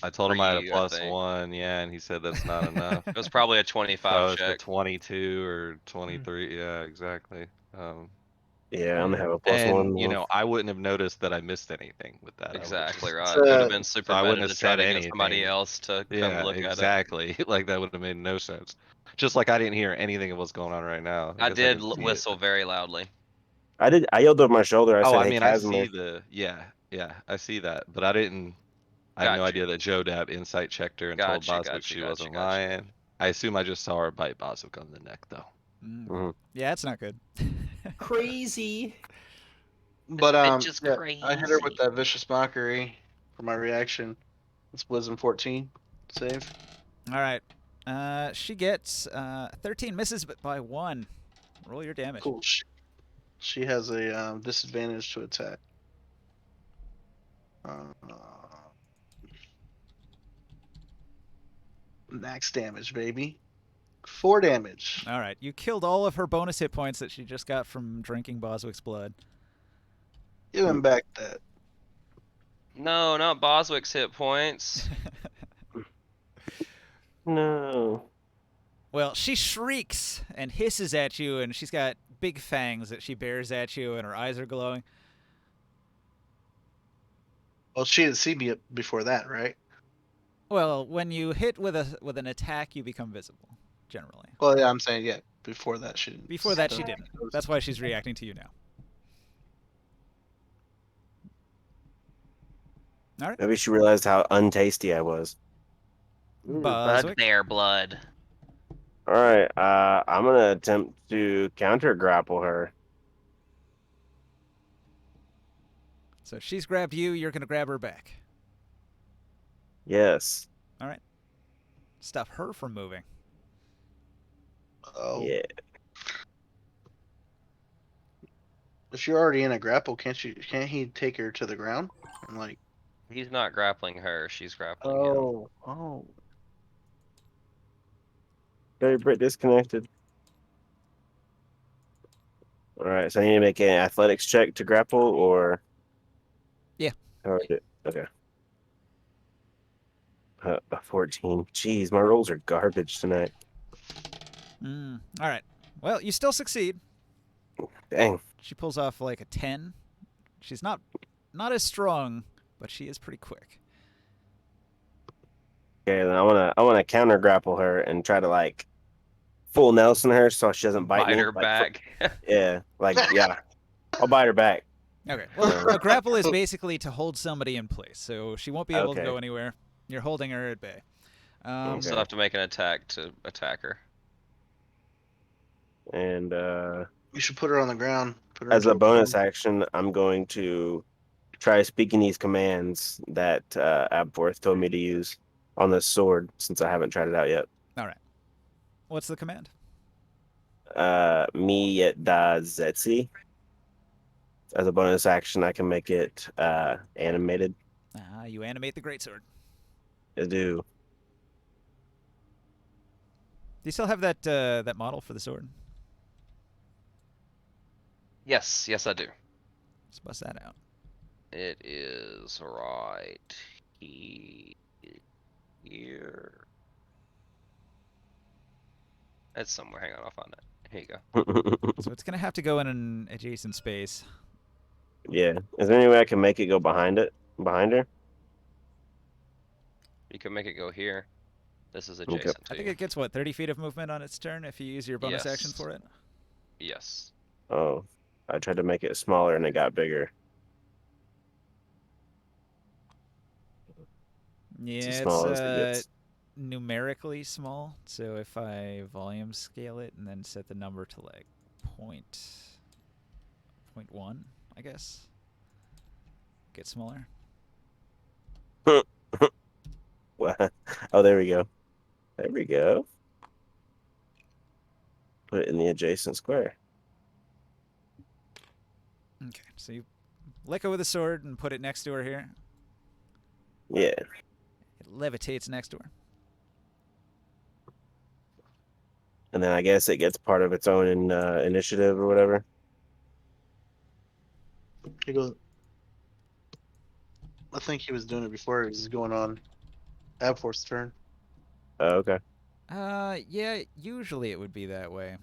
I told him For I had a you, I plus think. 1, yeah, and he said that's not enough. It was probably a So 25 it's a check. 22 or 23. Yeah, exactly. Yeah, I'm gonna have a plus And one. you know, I wouldn't have noticed that I missed anything with that. I would've Exactly just- right. So- It would have been super I meta wouldn't to have try to said get somebody anything. else to come Yeah, look at it. exactly. Like that would have made no sense. Just like I didn't hear anything of what's going on right now. I guess did didn't see it. whistle very loudly. I did. I yelled over my shoulder. I Oh, said, I "Hey, mean, I Casimir." see the yeah, I see that, but I didn't. I had no Gotcha. idea that Joe Dab insight checked her and told Gotcha, Boswick gotcha, she gotcha, wasn't gotcha. lying. I assume I just saw her bite Boswick on the neck, though. Mhm. Yeah, that's not good. Crazy. But Bitch is yeah, I hit her with crazy. that vicious mockery for my reaction. It's wisdom 14 save. All right. She gets 13 misses, but by 1. Roll your damage. Cool. She has a disadvantage to attack. Max damage, baby. 4 damage. All right, you killed all of her bonus hit points that she just got from drinking Boswick's blood. Give him back that. No, not Boswick's hit points. No. Well, she shrieks and hisses at you, and she's got big fangs that she bears at you, and her eyes are glowing. Well, she didn't see me before that, right? Well, when you hit with an attack, you become visible, generally. Well, yeah, I'm saying, yeah, before that she didn't. Before that, she didn't. That's why she's reacting to you now. All right. Maybe she realized how untasty I was. Boswick. Bugbear blood. All right. I'm gonna attempt to counter grapple her. So she's grabbed you. You're going to grab her back. Yes. All right. Stop her from moving. Oh. Yeah. If you're already in a grapple, can't he take her to the ground? I'm like, He's not grappling her. She's grappling him. oh. Very Brit disconnected. All right. So I need to make an athletics check to grapple, or Yeah. Or okay. 14. Jeez, my rolls are garbage tonight. All right. Well, you still succeed. Dang. She pulls off like a 10. She's not as strong, but she is pretty quick. Okay, then I wanna counter grapple her and try to like full Nelson her so she doesn't bite me. Bite her Like, back. yeah, I'll bite her back. Okay. Well, a grapple is basically to hold somebody in place, so she won't be able to Okay. go anywhere. You're holding her at bay. You still have to make an attack to attack her. And You should put her on the ground. Put her as into a bonus room. action, I'm going to try speaking these commands that Abforth told me to use on this sword since I haven't tried it out yet. All right. What's the command? Me at da Zetsi. As a bonus action, I can make it animated. You animate the greatsword. I do. Do you still have that model for the sword? Yes, I do. Let's bust that out. It is right here. It's somewhere. Hang on, I'll find it. Here you go. So it's gonna have to go in an adjacent space. Yeah. Is there any way I can make it go behind her? You can make it go here. This is Okay. adjacent I to think you. it gets, what, 30 feet of movement on its turn if you use your bonus action Yes. for it? Yes. Oh, I tried to make it smaller and it got bigger. Yeah, It's as it's small as it gets. numerically small. So if I volume scale it and then set the number to like point 0.1, I guess, get smaller. What? Oh, there we go. There we go. Put it in the adjacent square. Okay, so you let go of the sword and put it next to her here. Yeah. It levitates next to her. And then I guess it gets part of its own initiative or whatever. He goes. I think he was doing it before. He was going on Abforth's turn. Oh, okay. Yeah, usually it would be that way.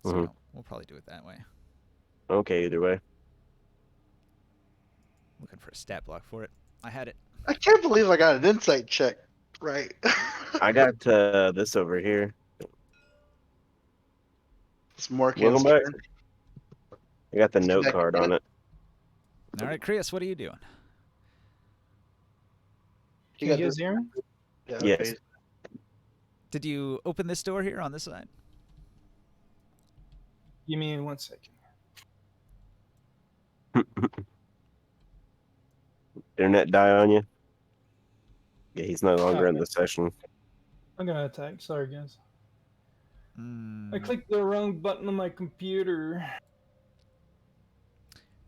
So Mhm. we'll probably do it that way. Okay, either way. Looking for a stat block for it. I had it. I can't believe I got an insight check right. I got this over here. It's Morgan's Welcome back. turn. I got the Is he note back card yet? on it. All right, Krios, what are you doing? He Can got you guys this- hear me? Yeah, Yes. okay. Did you open this door here on this side? Give me 1 second. Internet die on you? Yeah, he's no longer Oh. in the session. I'm gonna attack. Sorry, guys. I Mm. clicked the wrong button on my computer.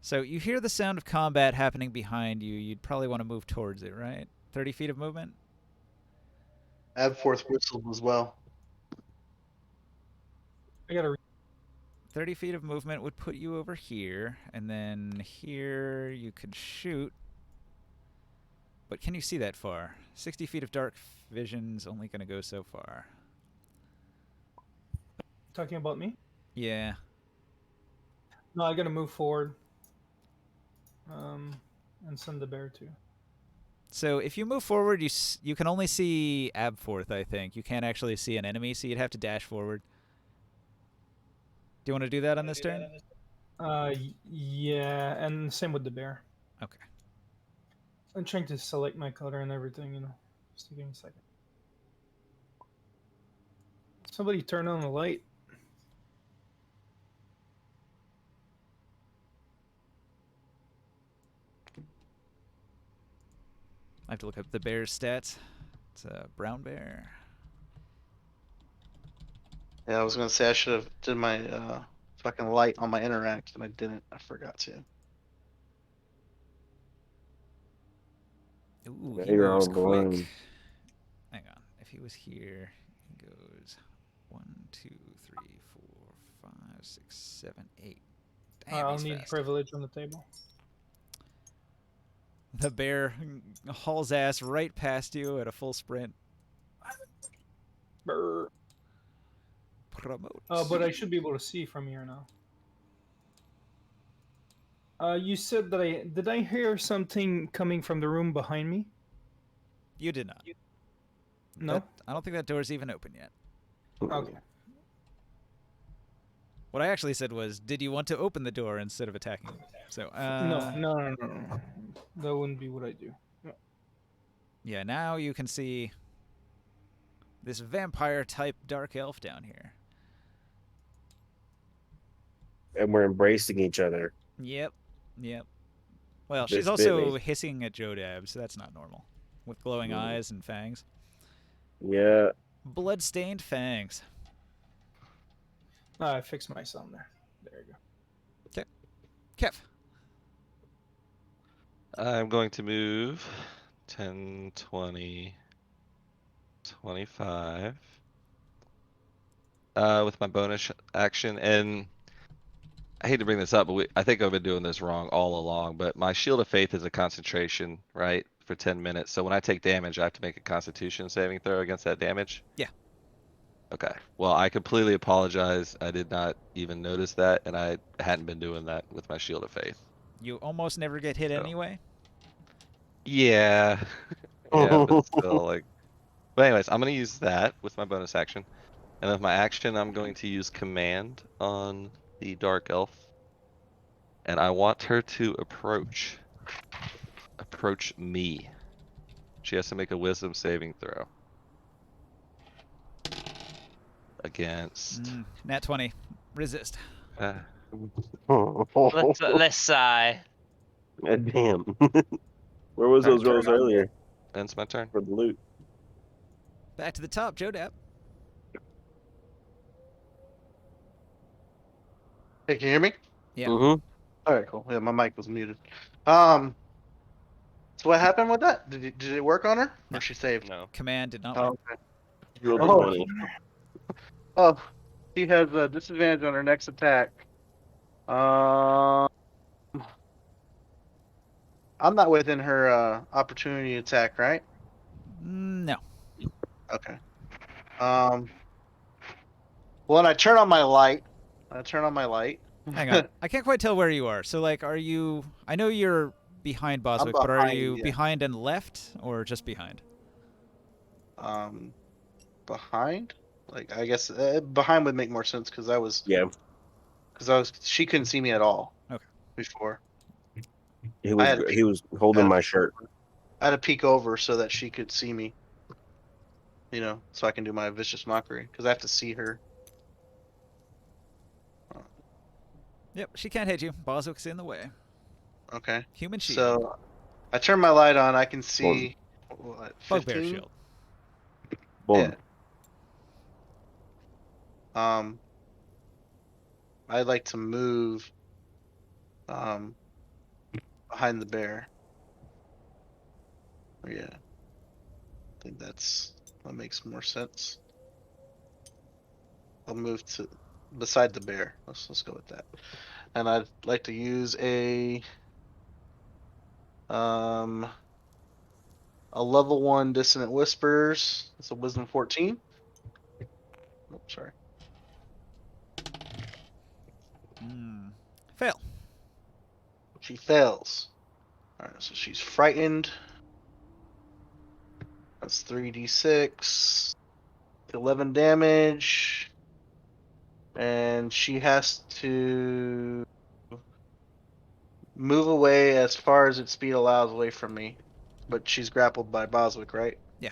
So you hear the sound of combat happening behind you. You'd probably want to move towards it, right? 30 feet of movement? Abforth whistled as well. I gotta. 30 feet of movement would put you over here, and then here you could shoot. But can you see that far? 60 feet of dark vision's only going to go so far. Talking about me? Yeah. No, I gotta move forward. And send the bear too. So if you move forward, you can only see Abforth, I think. You can't actually see an enemy, so you'd have to dash forward. Do you want to do that on this turn? Yeah, and same with the bear. Okay. I'm trying to select my color and everything, you know. Just give me a second. Somebody turn on the light. I have to look up the bear's stats. It's a brown bear. Yeah, I was gonna say I should have did my fucking light on my interact, and I didn't. I forgot to. Ooh, Yeah, he you're moves all quick. blind. Hang on. If he was here, he goes 1, 2, 3, 4, 5, 6, 7, 8. Damn, I'll he's need fast. privilege on the table. The bear hauls ass right past you at a full sprint. Brr. Promote. But I should be able to see from here now. You said that did I hear something coming from the room behind me? You did not. No. I don't think that door's even open yet. Okay. What I actually said was, did you want to open the door instead of attacking? So, No. That wouldn't be what I do. yeah, now you can see this vampire-type dark elf down here. And we're embracing each other. Yep. Well, This she's also Billy. hissing at Jodab, so that's not normal. With glowing eyes and fangs. Yeah. Blood-stained fangs. I fixed my sound there. There you go. Kev. I'm going to move 10, 20, 25 with my bonus action. And I hate to bring this up, but I think I've been doing this wrong all along. But my Shield of Faith is a concentration, right, for 10 minutes. So when I take damage, I have to make a Constitution saving throw against that damage? Yeah. Okay. Well, I completely apologize. I did not even notice that, and I hadn't been doing that with my Shield of Faith. You almost never get hit So. anyway? Yeah. Yeah, but still, like... But anyways, I'm going to use that with my bonus action. And with my action, I'm going to use Command on the Dark Elf. And I want her to approach me. She has to make a Wisdom saving throw. Against... Nat 20. Resist. Let's sigh. Damn. Where was Trying those to turn rolls on. earlier Ends my turn. for the loot? Back to the top, Jodab. Hey, can you hear me? Yeah. Mm-hmm. All right, cool. Yeah, my mic was muted. So what happened with that? Did it work on her, No. or she saved? No. Command did not Oh, work. okay. You rolled a Oh. 20. Oh, she has a disadvantage on her next attack. I'm not within her opportunity attack, right? No. Okay. When I turn on my light, Hang on. I can't quite tell where you are. So, like, are you... I know you're behind Boswick, but are behind, you yeah. behind and left, or just behind? Behind. Like I guess behind would make more sense because Yeah. she couldn't see me at all. Okay. Before He I had was holding my shirt. I had to peek over so that she could see me. You know, so I can do my vicious mockery because I have to see her. Yep, she can't hit you. Boswick's in the way. Okay. Human shield. So I turn my light on. I can see what, Bugbear 15? shield. Boom. Yeah. I'd like to move behind the bear. Yeah. I think that makes more sense. I'll move to beside the bear. Let's go with that. And I'd like to use a level 1 Dissonant Whispers. It's a Wisdom 14. Oh, sorry. Fail. She fails. Alright, so she's frightened. That's 3d6. 11 damage. And she has to move away as far as its speed allows away from me. But she's grappled by Boswick, right? Yeah.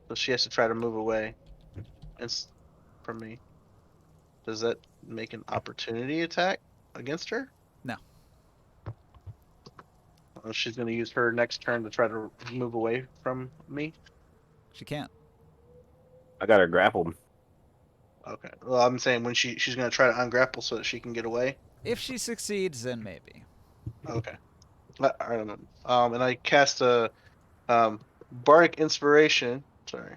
So she has to try to move away from me. Does that make an opportunity attack against her? No. She's going to use her next turn to try to move away from me? She can't. I got her grappled. Okay. Well, I'm saying when she's going to try to ungrapple so that she can get away? If she succeeds, then maybe. Okay. I don't know. And I cast a Bardic Inspiration. Sorry.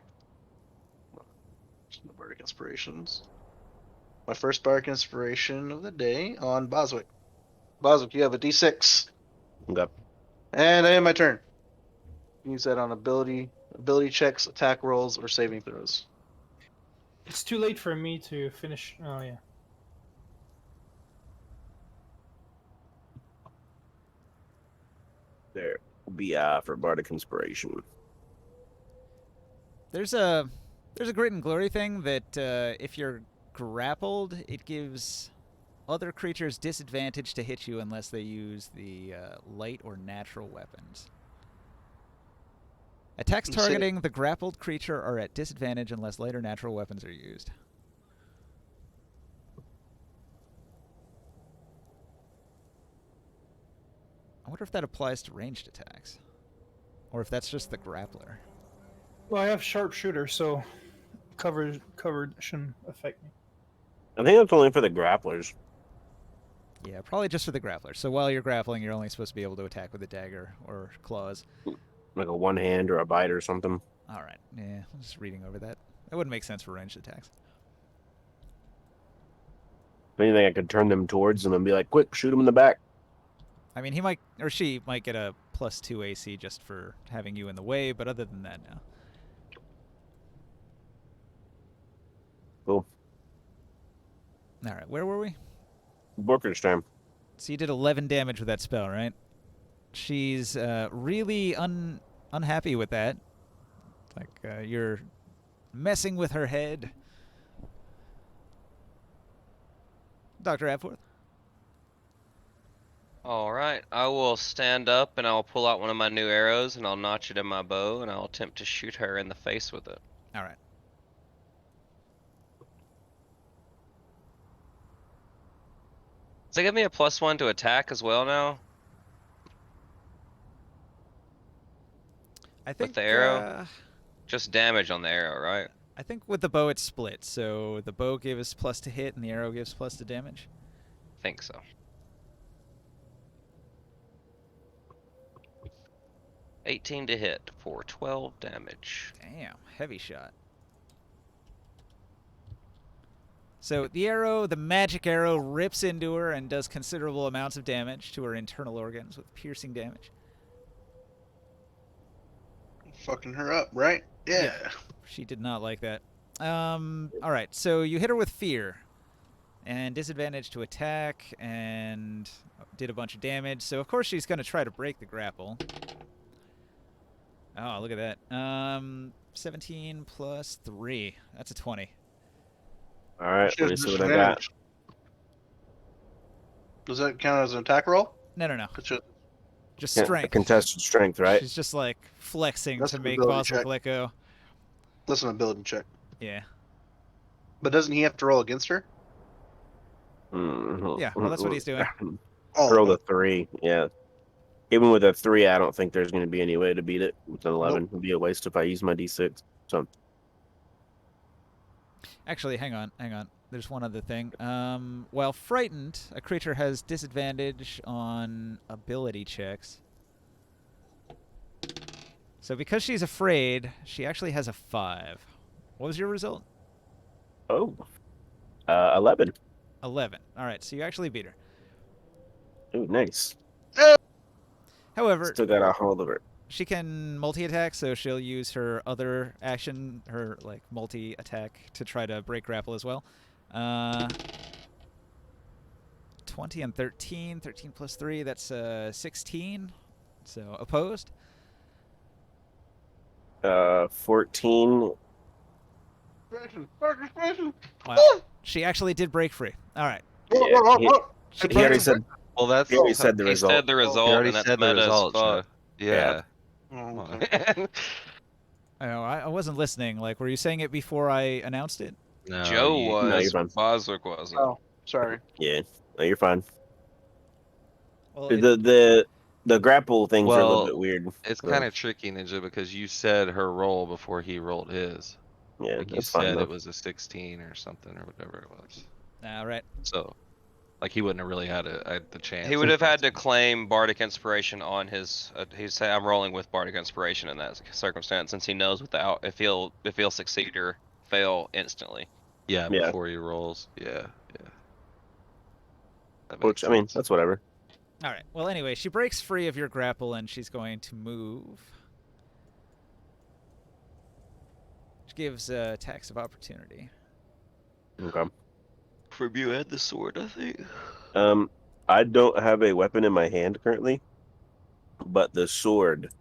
Bardic Inspirations. My first Bardic Inspiration of the day on Boswick. Boswick, you have a D6. Okay. And I end my turn. Use that on ability checks, attack rolls, or saving throws. It's too late for me to finish. Oh yeah. There will be for Bardic Inspiration. There's a grit and glory thing that if you're grappled, it gives other creatures disadvantage to hit you unless they use the light or natural weapons. Attacks targeting the grappled creature are at disadvantage unless light or natural weapons are used. I wonder if that applies to ranged attacks. Or if that's just the grappler. Well, I have sharpshooter, so covered shouldn't affect me. I think that's only for the grapplers. Yeah, probably just for the grappler. So while you're grappling, you're only supposed to be able to attack with a dagger or claws. Like a one hand or a bite or something. All right. Yeah, I'm just reading over that. That wouldn't make sense for ranged attacks. If anything, I could turn them towards them and be like, quick, shoot them in the back. I mean, he might, or she might get a +2 AC just for having you in the way, but other than that, no. Cool. All right, where were we? Borker's turn. So you did 11 damage with that spell, right? She's really unhappy with that. Like, you're messing with her head. Dr. Apforth? Alright, I will stand up and I'll pull out one of my new arrows and I'll notch it in my bow and I'll attempt to shoot her in the face with it. All right. Does it give me a +1 to attack as well now? I think With the arrow? Just damage on the arrow, right? I think with the bow it's split. So the bow gives plus to hit and the arrow gives plus to damage. I think so. $18 to hit for 12 damage. Damn, heavy shot. So the arrow, the magic arrow, rips into her and does considerable amounts of damage to her internal organs with piercing damage. Fucking her up, right? Yeah. She did not like that. All right, so you hit her with fear and disadvantage to attack and did a bunch of damage. So of course she's going to try to break the grapple. Oh, look at that. 17 plus 3. That's a 20. All right, She let has me see what I got. disadvantage. Does that count as an attack roll? No. It's just- Just Yeah, strength. contested strength, right? She's just like flexing That's to an make ability Boswick check. let go. That's an ability check. Yeah. But doesn't he have to roll against her? Mhm. Yeah, well, that's what he's doing. Oh, Roll the 3, yeah. Even with a 3, I don't think there's going to be any way to beat it. With an 11, it'd be a waste if I use my D6. So Actually, hang on. There's one other thing. While frightened, a creature has disadvantage on ability checks. So because she's afraid, she actually has a 5. What was your result? Oh, 11. 11. All right, so you actually beat her. Ooh, nice. However, Still got a hold of her. she can multi-attack, so she'll use her other action, her like multi-attack, to try to break grapple as well. 20 and 13. 13 plus 3, that's 16. So opposed. 14. Wow. She actually did break free. All right. Yeah, She he already can't- said. Well, that's He already said the He result. said the you result, already and that's said the meta as result. fuck. Joe. Yeah. Oh, Come on, okay. man. I wasn't listening. Like, were you saying it before I announced it? No, Joe you- No, you're was, fine. Boswick wasn't. Oh, sorry. Yeah, no, you're fine. Well, The grapple things are a little Well, bit weird. It's so, kind of tricky, Ninja, because you said her roll before he rolled his. yeah, Like you that's fine said though. it was a 16 or something or whatever it was. all right. So, like he wouldn't have really had the chance. He would have had to claim Bardic Inspiration on his. He'd say, "I'm rolling with Bardic Inspiration in that circumstance," since he knows without if he'll succeed or fail instantly. Yeah, Yeah. before he rolls. Yeah. That Which makes I mean, sense. that's whatever. All right. Well, anyway, she breaks free of your grapple, and she's going to move. Which gives attacks of opportunity. Okay. From you and the sword, I think. I don't have a weapon in my hand currently, but the sword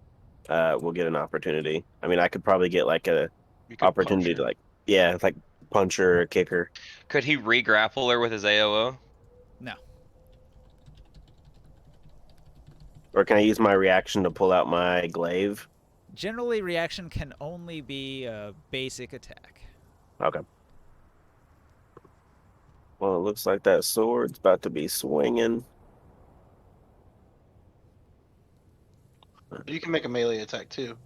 will get an opportunity. I mean, I could probably get like a You could opportunity punch to her. like like puncher or kicker. Could he re-grapple her with his AOO? No. Or can I use my reaction to pull out my glaive? Generally, reaction can only be a basic attack. Okay. Well, it looks like that sword's about to be swinging. You can make a melee attack too.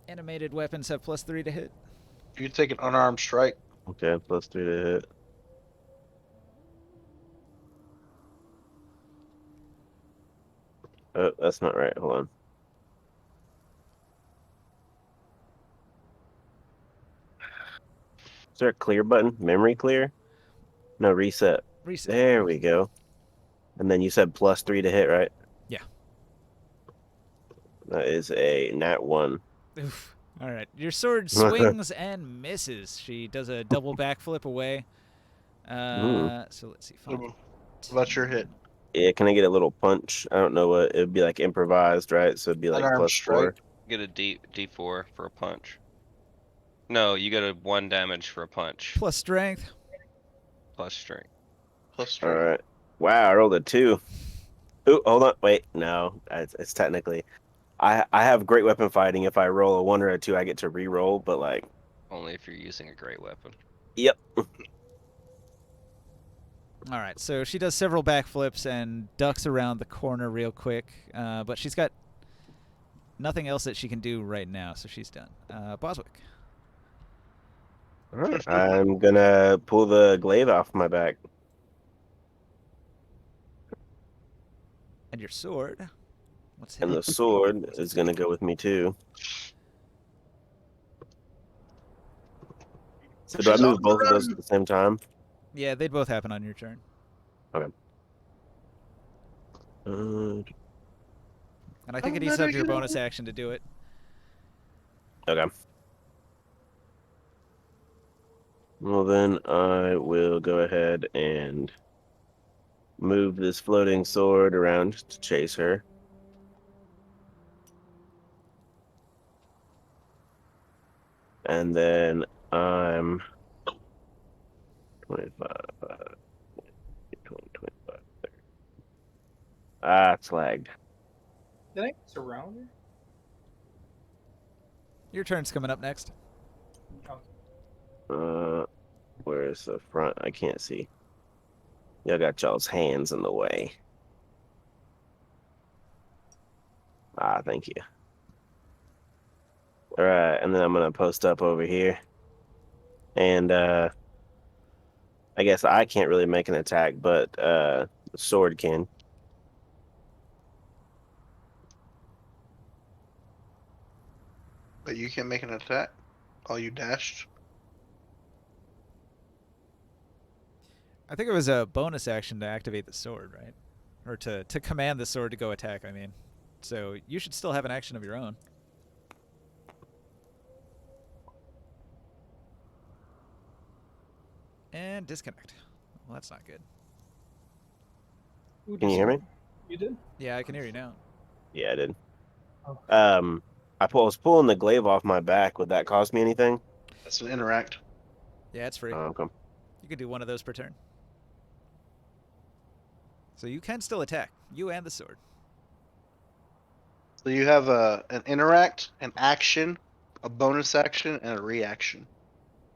Animated weapons have +3 to hit. You can take an unarmed strike. Okay, +3 to hit. Oh, that's not right. Hold on. Is there a clear button? Memory clear? No, reset. Reset. There we go. And then you said +3 to hit, right? Yeah. That is a nat 1. Oof. All right. Your sword swings and misses. She does a double backflip away. So let's see. Ooh. What's your hit? Yeah, can I get a little punch? I don't know what it would be like improvised, right? So it'd be like Unarmed +4. strike. Get a D4 for a punch. No, you get a 1 damage for a punch Plus strength. plus strength. Plus All strike. right. Wow, I rolled a 2. Ooh, hold on. Wait, no, it's technically. I have great weapon fighting. If I roll a 1 or a 2, I get to re-roll. But like, Only if you're using a great weapon. yep. All right. So she does several backflips and ducks around the corner real quick. But she's got nothing else that she can do right now, so she's done. Boswick. All right. I'm gonna pull the glaive off my back. And your sword. What's And the hit? sword is gonna go with me too. So do I She's move on both the of those run. at the same time? Yeah, they'd both happen on your turn. Okay. And I think Oh, it eats better up your get bonus over- action to do it. Okay. Well, then I will go ahead and move this floating sword around just to chase her. And then I'm 25, 20, 25, 30. Ah, it's lagged. Did I surround her? Your turn's coming up next. Where's the front? I can't see. Y'all got y'all's hands in the way. Ah, thank you. All right, and then I'm gonna post up over here, and I guess I can't really make an attack, but the sword can. But you can't make an attack. Oh, you dashed. I think it was a bonus action to activate the sword, right? Or to command the sword to go attack, I mean. So you should still have an action of your own. And disconnect. Well, that's not good. Who Can you hear me? disconnected? You did? Yeah, I can hear you now. Yeah, I did. Oh. Was pulling the glaive off my back. Would that cost me anything? That's an interact. Yeah, it's free. Okay. You can do one of those per turn. So you can still attack. You and the sword. So you have an interact, an action, a bonus action, and a reaction.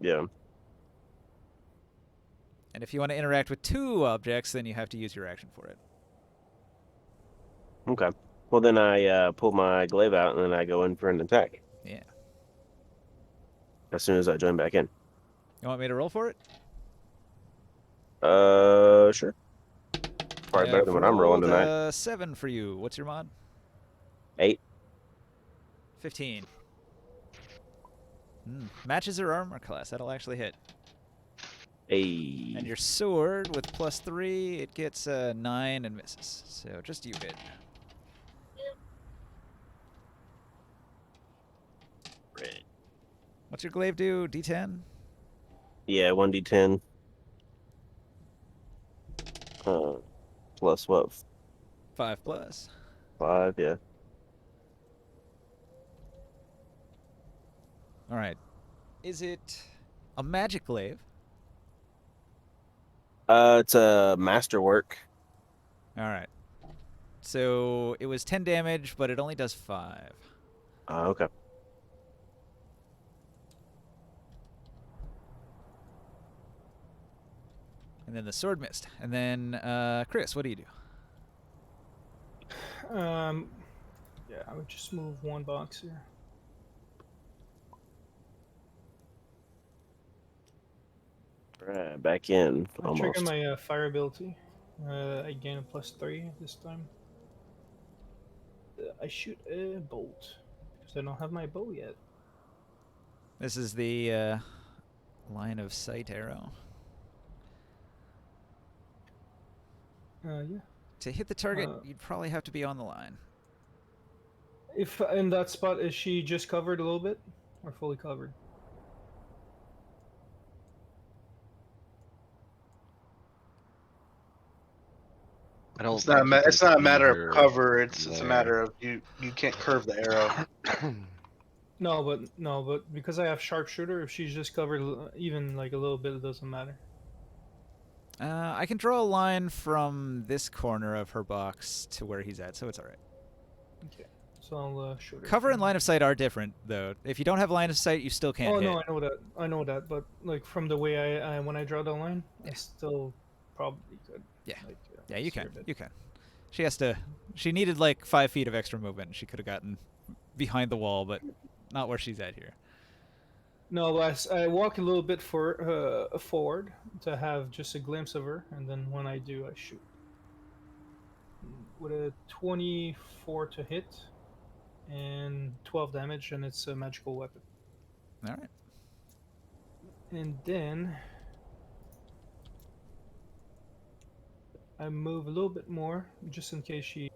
Yeah. And if you want to interact with 2 objects, then you have to use your action for it. Okay. Well, then I pull my glaive out and then I go in for an attack Yeah. as soon as I join back in. You want me to roll for it? Sure. Probably better I've than what I'm rolling rolled, tonight. 7 for you. What's your mod? 8. 15. Matches your armor class. That'll actually hit. Hey. And your sword with +3, it gets 9 and misses. So just you hit. Right. What's your glaive do? D10? Yeah, 1d10. Plus what? 5 plus. 5, yeah. All right. Is it a magic glaive? It's a masterwork. All right. So it was 10 damage, but it only does 5. Okay. And then the sword missed. And then, Chris, what do you do? Yeah, I would just move 1 box here. Right, back in. I Almost. trigger my fire ability. I gain a +3 this time. I shoot a bolt because I don't have my bow yet. This is the line of sight arrow. Yeah. To hit the target, you'd probably have to be on the line. If in that spot, is she just covered a little bit or fully covered? I don't. It's not. think you It's can not a see matter her of cover. It's a there. matter of you can't curve the arrow. No, but because I have sharpshooter, if she's just covered even like a little bit, it doesn't matter. I can draw a line from this corner of her box to where he's at, so it's all right. Okay, so I'll shoot her. Cover and line of sight are different, though. If you don't have line of sight, you still can't Oh hit. no, I know that, but like from the way I when I draw the line, I still probably could. Yeah. Like, Yeah, you can. serve it. You can. She has to. She needed like 5 feet of extra movement, and she could have gotten behind the wall, but not where she's at here. No, but I walk a little bit forward to have just a glimpse of her, and then when I do, I shoot. With a 24 to hit and 12 damage, and it's a magical weapon. All right. And then I move a little bit more, just in case she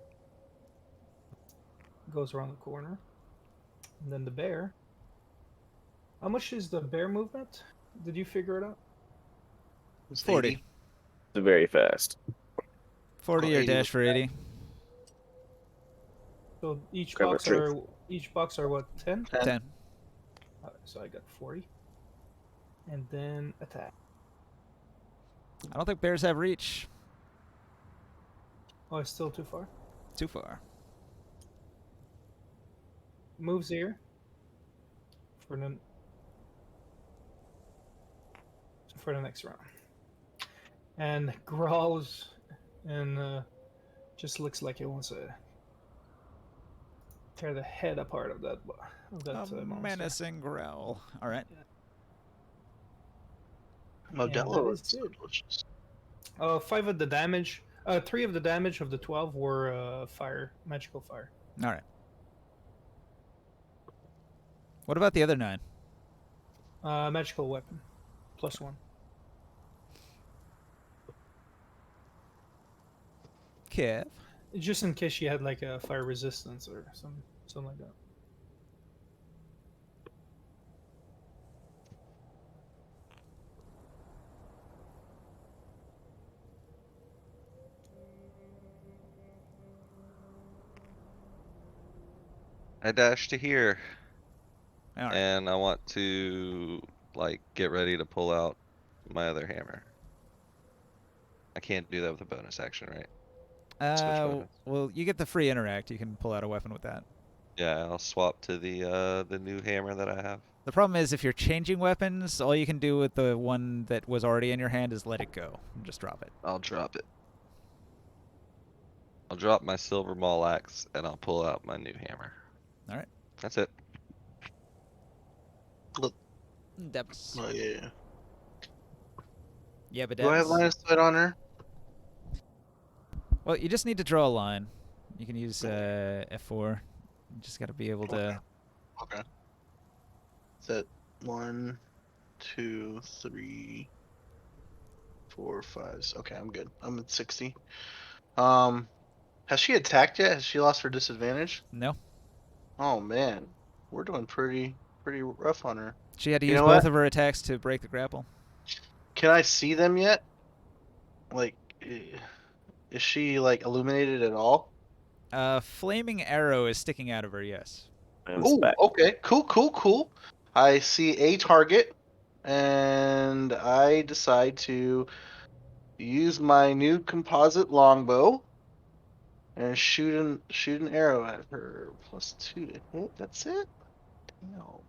goes around the corner. And then the bear. How much is the bear movement? Did you figure it out? It's 40. 80. It's very fast. 40 or 80 dash was for 80. So each Grab my box are what, 10? 10. So I got 40. And then attack. I don't think bears have reach. Oh, it's still too far. Too far. Moves here. For the next round. And growls and just looks like it wants to tear the head apart of that A monster. menacing growl. All right. Modelo that is is so it. delicious. 5 of the damage. 3 of the damage of the 12 were fire, magical fire. All right. What about the other 9? Magical weapon, +1. Kev. Just in case she had like a fire resistance or something like that. I dash to here, All right. and I want to like get ready to pull out my other hammer. I can't do that with a bonus action, right? Switch weapons. Well, you get the free interact. You can pull out a weapon with that. Yeah, I'll swap to the new hammer that I have. The problem is if you're changing weapons, all you can do with the one that was already in your hand is let it go and just drop it. I'll drop it. I'll drop my silver maul axe and I'll pull out my new hammer. All right. That's it. Debs. Oh yeah. Yeah, but Do I have line of sight on her? Well, you just need to draw a line. You can use F4. You just got to be able to. Okay. Is that 1, 2, 3, 4, 5? Okay, I'm good. I'm at 60. Has she attacked yet? Has she lost her disadvantage? No. Oh man, we're doing pretty rough on her. She had to You use know both what? of her attacks to break the grapple. Can I see them yet? Like, is she like illuminated at all? Flaming arrow is sticking out of her. Yes. Oh, okay, cool. I see a target, and I decide to use my new composite longbow and shoot an arrow at her. +2 to hit. That's it. No.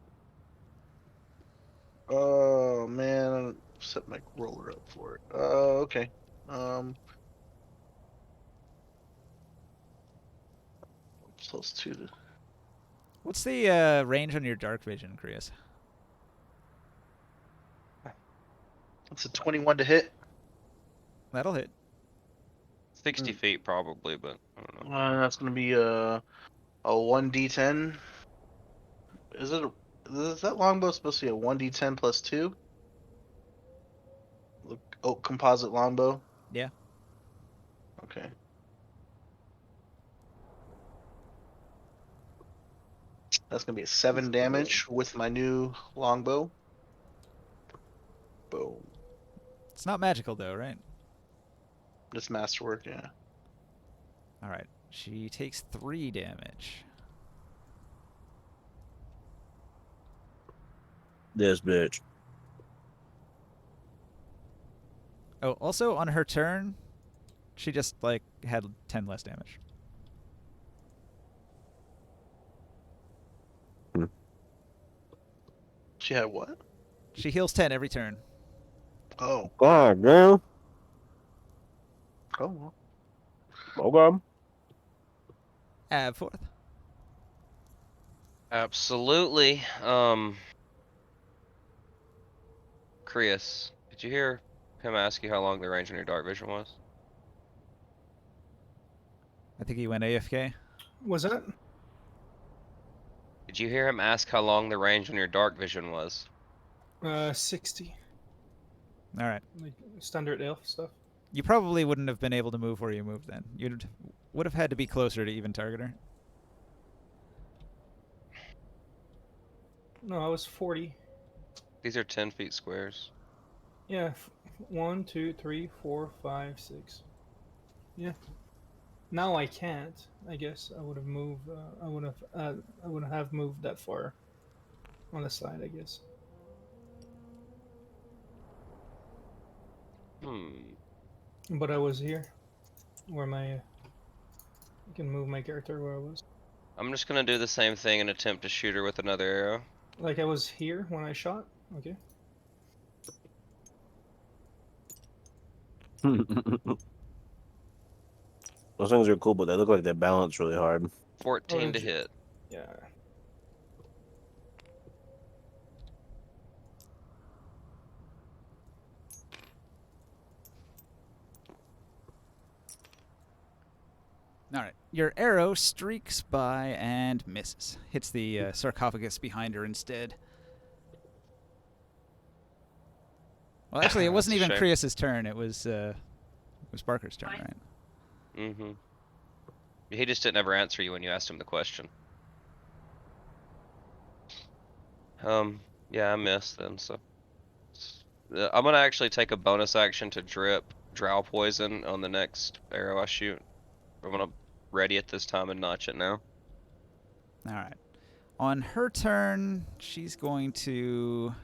Oh man, set my roller up for it. Okay. +2 to. What's the range on your dark vision, Chris? It's a 21 to hit. That'll hit. 60 feet probably, but I don't know. That's gonna be a 1d10. Is that longbow supposed to be a 1d10 +2? Look, oak composite longbow. Yeah. Okay. That's gonna be a 7 damage with my new longbow. Boom. It's not magical though, right? Just masterwork, yeah. All right. She takes 3 damage. This bitch. Oh, also on her turn, she just like had 10 less damage. She had what? She heals 10 every turn. Oh. God damn. Oh. Okay. Fourth. Absolutely. Krius, did you hear him ask you how long the range on your dark vision was? I think he went AFK. Was that? Did you hear him ask how long the range on your dark vision was? 60. All right. Like standard elf stuff. You probably wouldn't have been able to move where you moved then. You would have had to be closer to even target her. No, I was 40. These are 10 feet squares. Yeah, 1, 2, 3, 4, 5, 6. Yeah. Now I can't. I guess I would have moved. I would have moved that far on the side. I guess. But I was here, where I can move my character where I was. I'm just gonna do the same thing and attempt to shoot her with another arrow. Like I was here when I shot. Okay. Those things are cool, but they look like they balance really hard. 14 to hit. Yeah. All right. Your arrow streaks by and misses. Hits the sarcophagus behind her instead. Well, actually, it wasn't That's a even shame. Krios' turn. It was Barker's turn, right? Mm-hmm. He just didn't ever answer you when you asked him the question. Yeah, I missed then, so. I'm gonna actually take a bonus action to drip drow poison on the next arrow I shoot. I'm gonna ready it this time and notch it now. All right. On her turn, she's going to.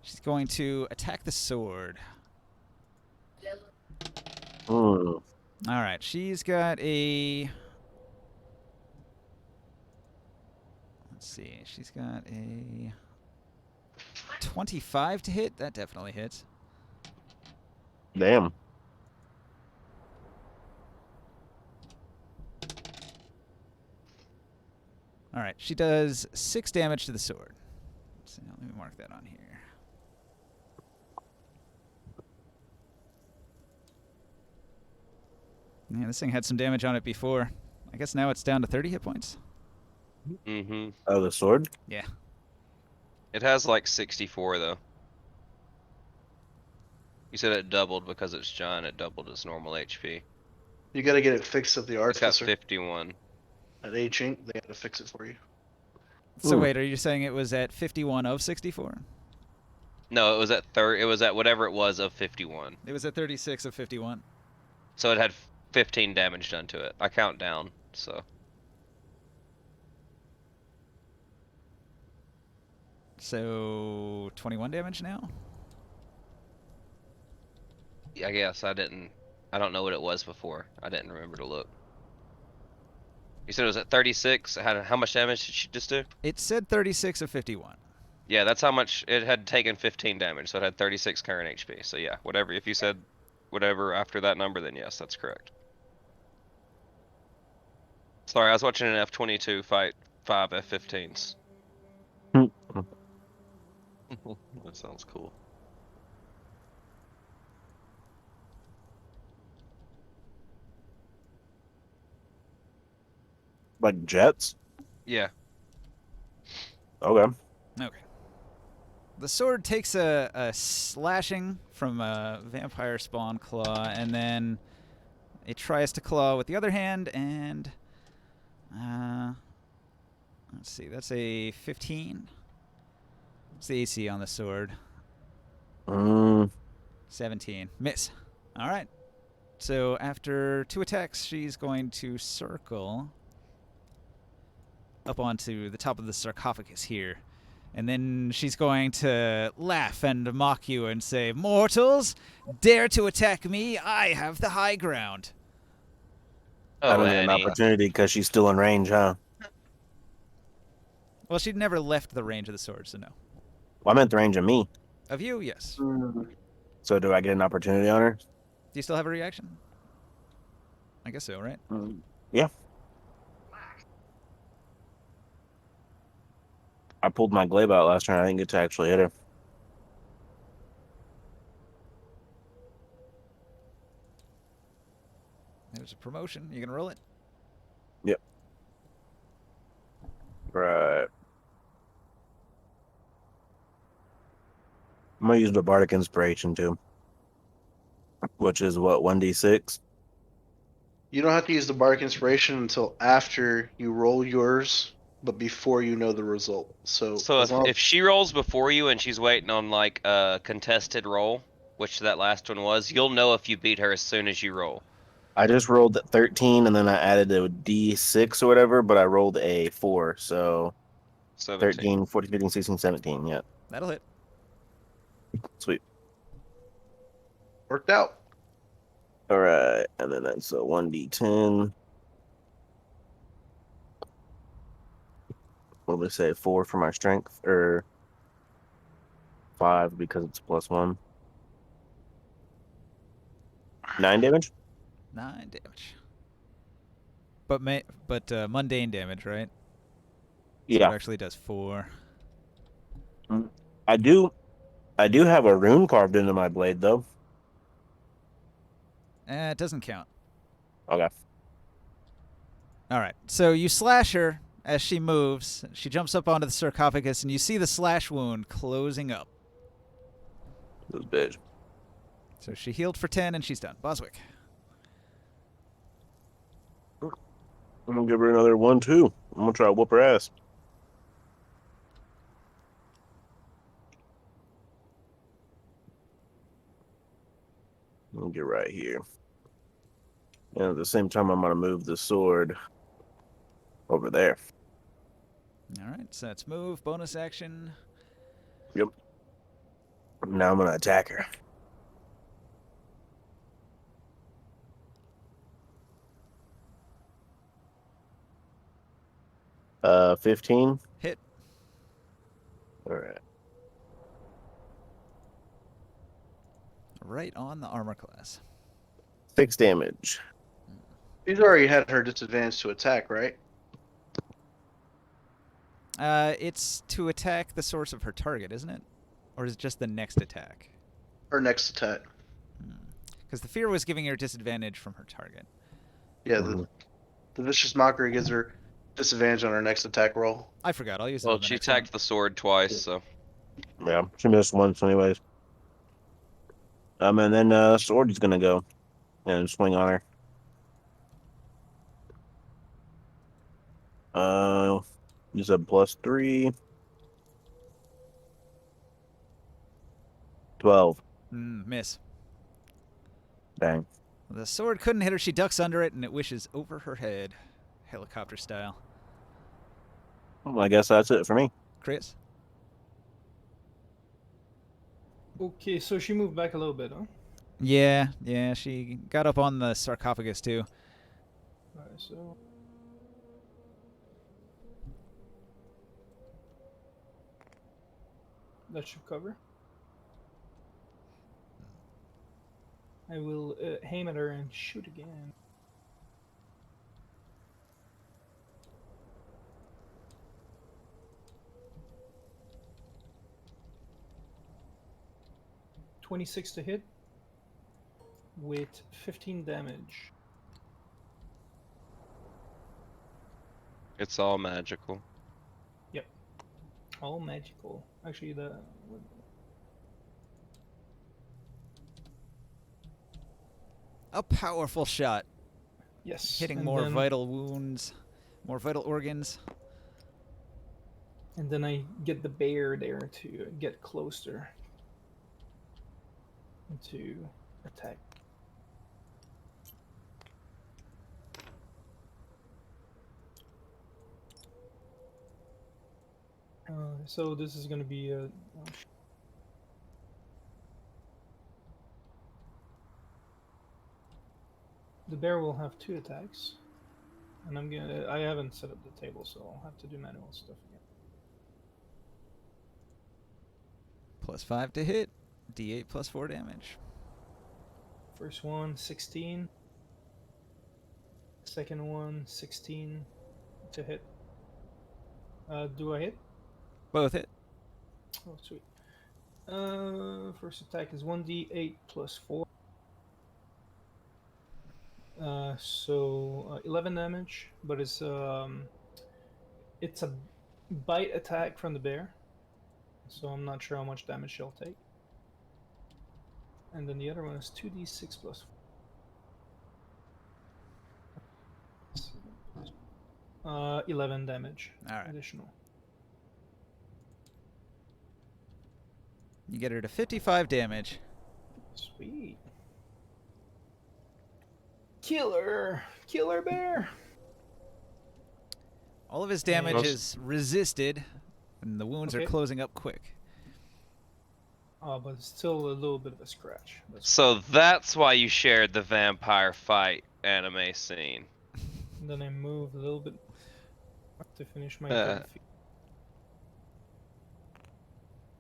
She's going to attack the sword. Mm. All right. She's got a. Let's see. She's got a 25 to hit. That definitely hits. Damn. All right. She does 6 damage to the sword. Let's see, let me mark that on here. Yeah, this thing had some damage on it before. I guess now it's down to 30 hit points. Mm-hmm. Oh, the sword? Yeah. It has like 64 though. You said it doubled because it's John. It doubled its normal HP. You gotta get it fixed at the It's got artificer. 51. At H Inc, they gotta fix it for you. So Ooh. wait, are you saying it was at 51 of 64? No, it was at It was at whatever it was of 51. It was at 36 of 51. So it had 15 damage done to it. I count down, so. So 21 damage now? Yeah, I guess I don't know what it was before. I didn't remember to look. You said it was at 36. How much damage did she just do? It said 36 of 51. Yeah, that's how much it had taken 15 damage. So it had 36 current HP. So yeah, whatever. If you said whatever after that number, then yes, that's correct. Sorry, I was watching an F-22 fight 5 F-15s. That sounds cool. Like jets? Yeah. Okay. Okay. The sword takes a slashing from a vampire spawn claw, and then it tries to claw with the other hand, and let's see, that's a 15. What's the AC on the sword? 17. Miss. All right. So after 2 attacks, she's going to circle up onto the top of the sarcophagus here. And then she's going to laugh and mock you and say, "Mortals, dare to attack me. I have the high ground." I Oh, don't get an Annie. opportunity because she's still in range, huh? Well, she'd never left the range of the sword, so no. Well, I meant the range of me. Of you, yes. So do I get an opportunity on her? Do you still have a reaction? I guess so, right? Yeah. I pulled my glaive out last turn. I didn't get to actually hit her. There's a promotion. You gonna roll it? Right. I'm gonna use the Bardic Inspiration too, which is what, 1d6? You don't have to use the Bardic Inspiration until after you roll yours, but before you know the result. So So as long if she rolls before you and she's waiting on like a contested roll, which that last one was, you'll know if you beat her as soon as you roll. I just rolled 13 and then I added a d6 or whatever, but I rolled a 4, so 17. 13, 14, 15, 16, 17. Yeah, That'll hit. sweet. worked out. All right, and then that's a 1d10. What would I say? 4 for my strength, or 5 because it's +1. 9 damage. 9 damage. But mundane damage, right? So Yeah, it actually does 4. I do have a rune carved into my blade though. It doesn't count. Okay. All right. So you slash her as she moves. She jumps up onto the sarcophagus, and you see the slash wound closing up. This bitch. So she healed for 10, and she's done. Boswick. I'm gonna give her another 1-2. I'm gonna try to whoop her ass. Let me get right here. And at the same time, I'm gonna move the sword over there. All right. So that's move, bonus action. Yep. Now I'm gonna attack her. Uh, 15. Hit. All right. Right on the armor class. 6 damage. She's already had her disadvantage to attack, right? It's to attack the source of her target, isn't it? Or is it just the next attack? Her next attack. Because the fear was giving her disadvantage from her target. Yeah, Mhm. the vicious mockery gives her disadvantage on her next attack roll. I forgot. I'll use it Well, on the she next one. attacked the sword twice, so Yeah, she missed once anyways. And then Swordy's gonna go and swing on her. You said +3. 12. Miss. Dang. The sword couldn't hit her. She ducks under it, and it wishes over her head, helicopter style. Well, I guess that's it for me. Chris? Okay, so she moved back a little bit, huh? Yeah, she got up on the sarcophagus, too. Alright, so. That should cover. I will aim at her and shoot again. .26 to hit with 15 damage. it's all magical. All magical. Actually, A powerful shot, yes, hitting and more then, vital wounds, more vital organs. And then I get the bear there to get closer and to attack. So this is gonna be a. The bear will have 2 attacks, and I haven't set up the table, so I'll have to do manual stuff again. +5 to hit, D8 +4 damage. First one, 16. Second one, 16 to hit. Do I hit? Both hit. Oh, sweet. First attack is 1d8 +4. So 11 damage, but it's a bite attack from the bear, so I'm not sure how much damage she'll take. And then the other one is 2d6 +4. 11 damage. All right. Additional. You get her to 55 damage. Sweet. Killer bear. All of his damage Most- is resisted, and the wounds are Okay. closing up quick. But it's still a little bit of a scratch. So that's why you shared the vampire fight anime scene. And then I move a little bit to finish my Uh. 30 feet.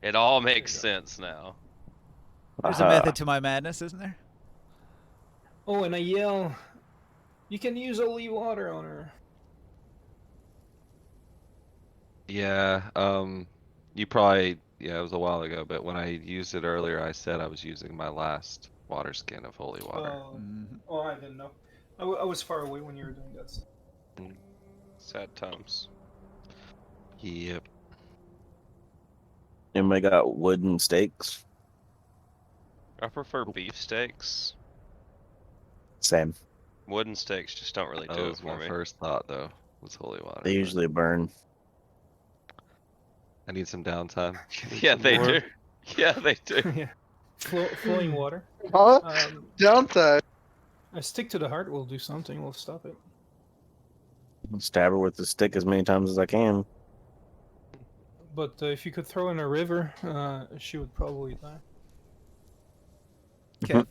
It all makes There sense now. There's a method to my madness, isn't there? Oh, and I yell, "You can use holy water on her." Yeah, you probably, yeah, it was a while ago, but when I used it earlier, I said I was using my last water skin of holy water. Mhm. Oh, I didn't know. I was far away when you were doing that stuff. Sad times. Yep. Anybody got wooden stakes? I prefer beef steaks. Same. Wooden steaks just don't really That do it was for my me. first thought, though, was holy water. They but usually burn. I need some downtime. Need Yeah, some they more. do. Yeah, they do. Yeah. Flowing water. Huh? Downtime. A stick to the heart will do something. Will stop it. Stab her with the stick as many times as I can. But if you could throw in a river, she would probably die. Okay.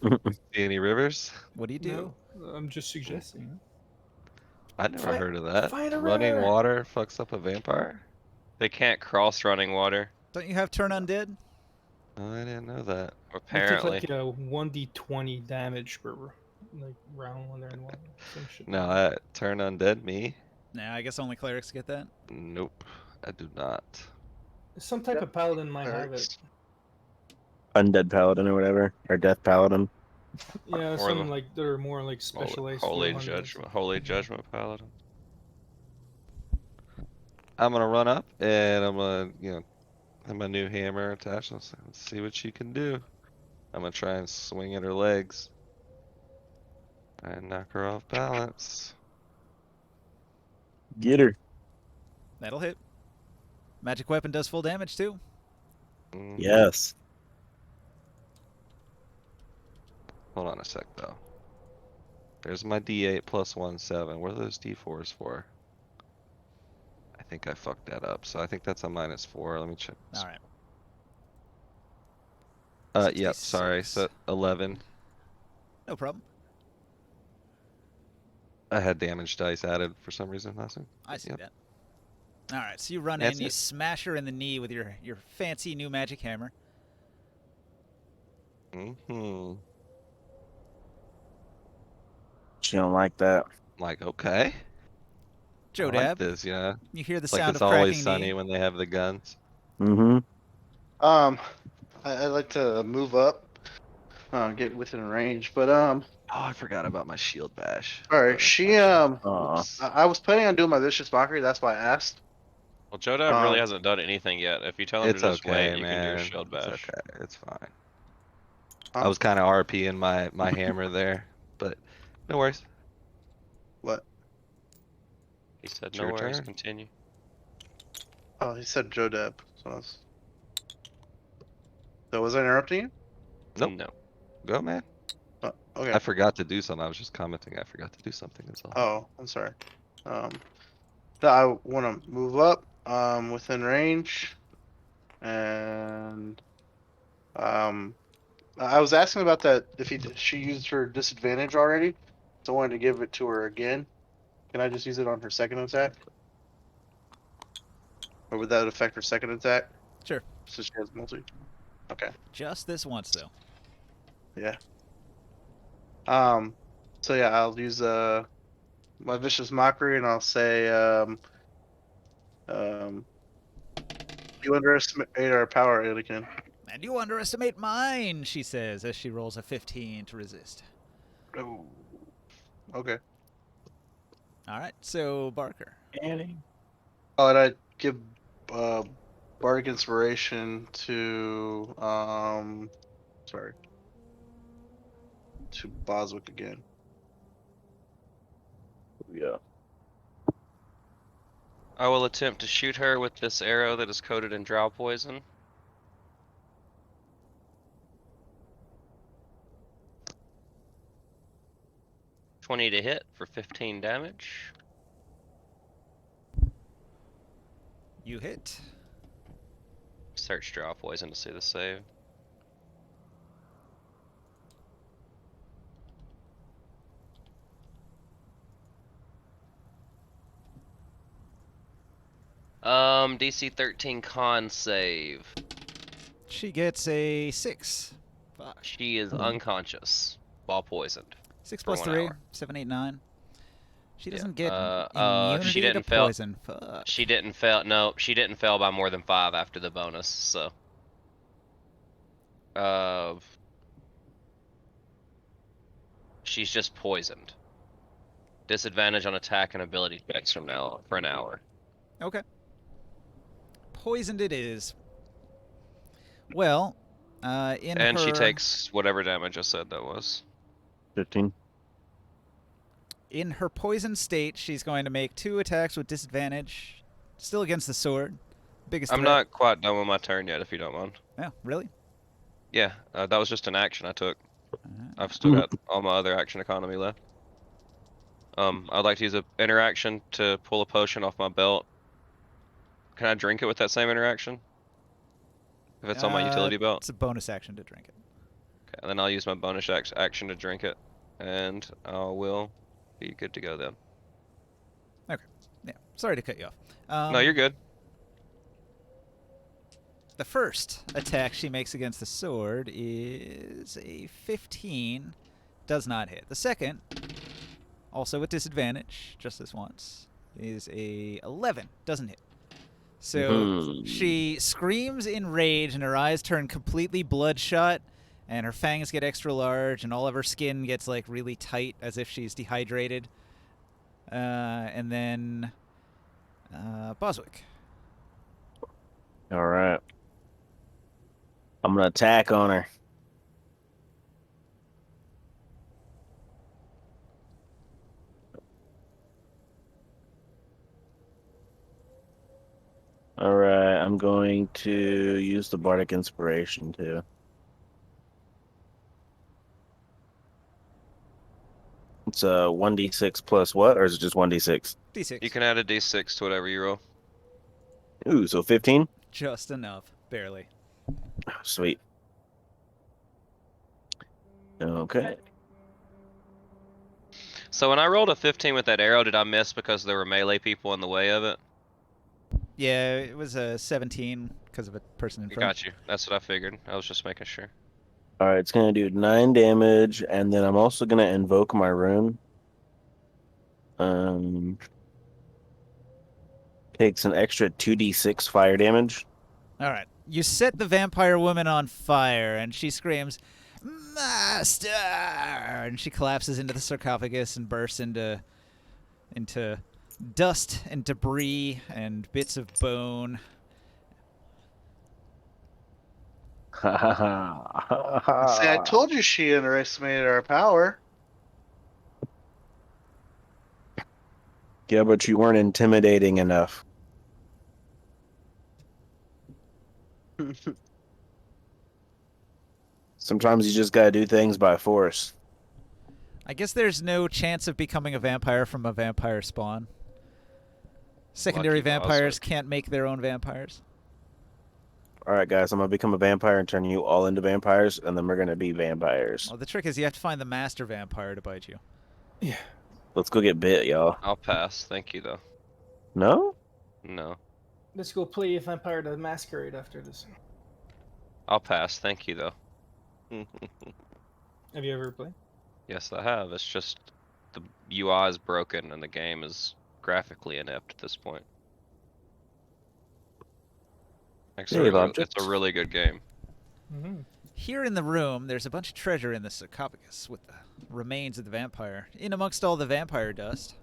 See any rivers? What do you do? No, I'm just suggesting. I never Fight- heard of that. fight a Running river. water fucks up a vampire? They can't cross running water, Don't you have turn undead? Oh, I didn't know that. You take apparently. like a 1d20 damage per like round when they're in water. Some shit No, like that turn undead me? Nah, I guess only clerics get that. Nope, I do not. that. Some type of paladin might have it. Undead paladin or whatever, or death paladin. Yeah, Or some the- like that are more like specialized. Holy for judgment. undeads. Holy judgment paladin. I'm gonna run up and I'm gonna, have my new hammer attached. Let's see what she can do. I'm gonna try and swing at her legs and knock her off balance. Get her. That'll hit. Magic weapon does full damage too. Mhm. Yes. Hold on a sec though. There's my D8 plus 1, 7. What are those D4s for? I think I fucked that up. So I think that's a -4. Let me check. All right. Yep, sorry. 66. So 11. No problem. I had damage dice added for some reason last time. I see Yep. that. All right, so you run That's in, you it. smash her in the knee with your fancy new magic hammer. Mm-hmm. She don't like that. Like, okay. Joe I like Dab, this, yeah. you hear the It's like sound it's of always cracking sunny knee. when they have the guns. Mm-hmm. I'd like to move up, get within range, but Oh, I forgot about my shield bash. Alright, But she Aw. oops. I was planning on doing my vicious mockery. That's why I asked. Well, Jodab really Um, hasn't done anything yet. If you tell him It's to just okay, wait, you man. can do a shield bash. It's okay. It's fine. Huh? I was kind of RPing my hammer there, but no worries. What? He said, It's no your worries, turn. continue. Oh, he said Joe Deb. So was I interrupting you? Nope. No. Go, man. Oh, okay. I forgot to do something. I was just commenting. I forgot to do something. That's all. Oh, I'm sorry. I want to move up, within range, and I was asking about that if she used her disadvantage already, so I wanted to give it to her again. Can I just use it on her second attack? Or would that affect her second attack? Sure. Since she has multi. Okay. Just this once, though. Yeah. So yeah, I'll use my vicious mockery, and I'll say you underestimate our power, Anakin. And you underestimate mine, she says as she rolls a 15 to resist. Oh. Okay. All right, so Barker. Annie. Oh, and I give bardic inspiration to to Boswick again. Yeah. I will attempt to shoot her with this arrow that is coated in drow poison. $20 to hit for 15 damage. You hit. Search drow poison to see the save. DC 13 con save. She gets a 6. Fuck. She is unconscious while poisoned. 6 for plus 1 3, hour. 7, 8, 9. She Yeah, doesn't get she immunity didn't to fail- poison. Fuck. She didn't fail. No, she didn't fail by more than 5 after the bonus. So, She's just poisoned. Disadvantage on attack and ability checks from now on for an hour. Okay. Poisoned it is. Well, And she takes whatever damage I said that was. 15. in her poisoned state, she's going to make 2 attacks with disadvantage. Still against the sword. Biggest I'm threat. not quite done with my turn yet, if you don't mind. Oh, really? Yeah, that was just an action I took. Alright. I've still got all my other action economy left. I'd like to use an interaction to pull a potion off my belt. Can I drink it with that same interaction? If it's on my utility belt? It's a bonus action to drink it. Okay, and then I'll use my bonus action to drink it. And I will be good to go then. Yeah, sorry to cut you off. No, you're good. The first attack she makes against the sword is a 15. Does not hit. The second, also with disadvantage, just this once, is a 11. Doesn't hit. So she screams in rage and her eyes turn completely bloodshot and her fangs get extra large and all of her skin gets like really tight as if she's dehydrated. And then Boswick. All right. I'm going to attack on her. All right. I'm going to use the Bardic Inspiration too. It's a 1d6 plus what? Or is it just 1d6? D6. You can add a d6 to whatever you roll. Ooh, so 15? Just enough. Barely. Sweet. Okay. So when I rolled a 15 with that arrow, did I miss because there were melee people in the way of it? Yeah, it was a 17 because of a person in front. Got you. That's what I figured. I was just making sure. All right, it's going to do 9 damage, and then I'm also going to invoke my rune. Takes an extra 2d6 fire damage. All right. You set the vampire woman on fire, and she screams, "Master!" And she collapses into the sarcophagus and bursts into dust and debris and bits of bone. See, I told you she underestimated our power. Yeah, but you weren't intimidating enough. Sometimes you just gotta do things by force. I guess there's no chance of becoming a vampire from a vampire spawn. Secondary Lucky vampires Boswick. can't make their own vampires. All right, guys, I'm gonna become a vampire and turn you all into vampires, and then we're gonna be vampires. Well, the trick is you have to find the master vampire to bite you. Let's go get bit, y'all. I'll pass. Thank you, though. No? No. Let's go play Vampire the Masquerade after this. I'll pass. Thank you, though. Have you ever played? Yes, I have. It's just the UI is broken and the game is graphically inept at this point. Actually, Save objects. it's a really good game. Mm-hmm. Here in the room, there's a bunch of treasure in the sarcophagus with the remains of the vampire. In amongst all the vampire dust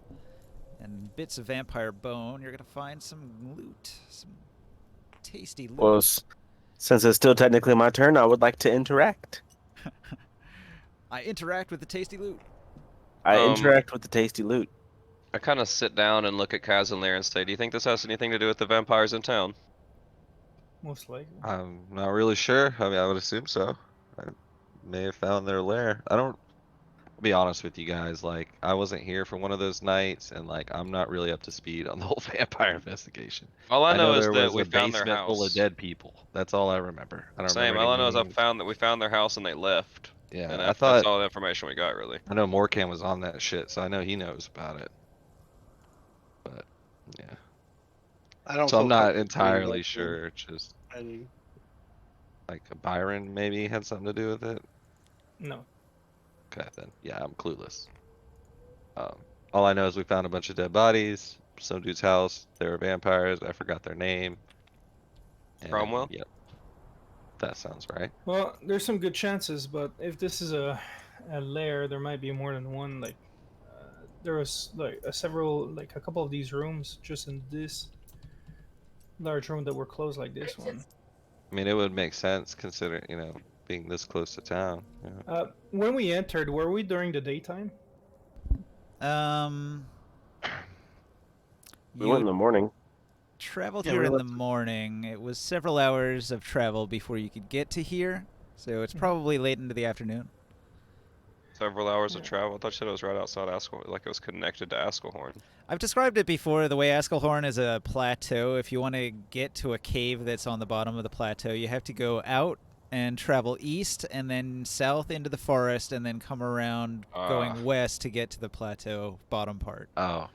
and bits of vampire bone, you're going to find some loot. Some tasty loot. Well, since it's still technically my turn, I would like to interact. I interact with the tasty loot. I Um, interact with the tasty loot. I kind of sit down and look at Kazanlir and say, do you think this has anything to do with the vampires in town? Most likely. I'm not really sure. I mean, I would assume so. I may have found their lair. I'll be honest with you guys. Like, I wasn't here for one of those nights, and like, I'm not really up to speed on the whole vampire investigation. All I know is there that was we a found their basement full house. of dead people. That's all I remember. I don't Same. remember All I any know is names. we found their house and they left. Yeah, And I that's thought. all the information we got, really. I know Morkan was on that shit, so I know he knows about it. But yeah, I don't. so I'm feel not comfortable entirely with sure. Just any- like Byron maybe had something to do with it. No. Okay, then yeah, I'm clueless. All I know is we found a bunch of dead bodies. Some dude's house. They were vampires. I forgot their name. And, Cromwell? Yep. That sounds right. Well, there's some good chances, but if this is a a lair, there might be more than one. Like, there was like a couple of these rooms just in this large room that were closed, like this one. I mean, it would make sense considering, being this close to town. Yeah. When we entered, were we during the daytime? We You went in the morning. traveled Yeah, here we in the left- morning. It was several hours of travel before you could get to here, so it's probably late into the afternoon. Several hours of Yeah. travel. I thought you said it was right outside Askelhorn, like it was connected to Askelhorn. I've described it before. The way Askelhorn is a plateau. If you want to get to a cave that's on the bottom of the plateau, you have to go out and travel east and then south into the forest and then come around going west to get to the plateau bottom part. Oh,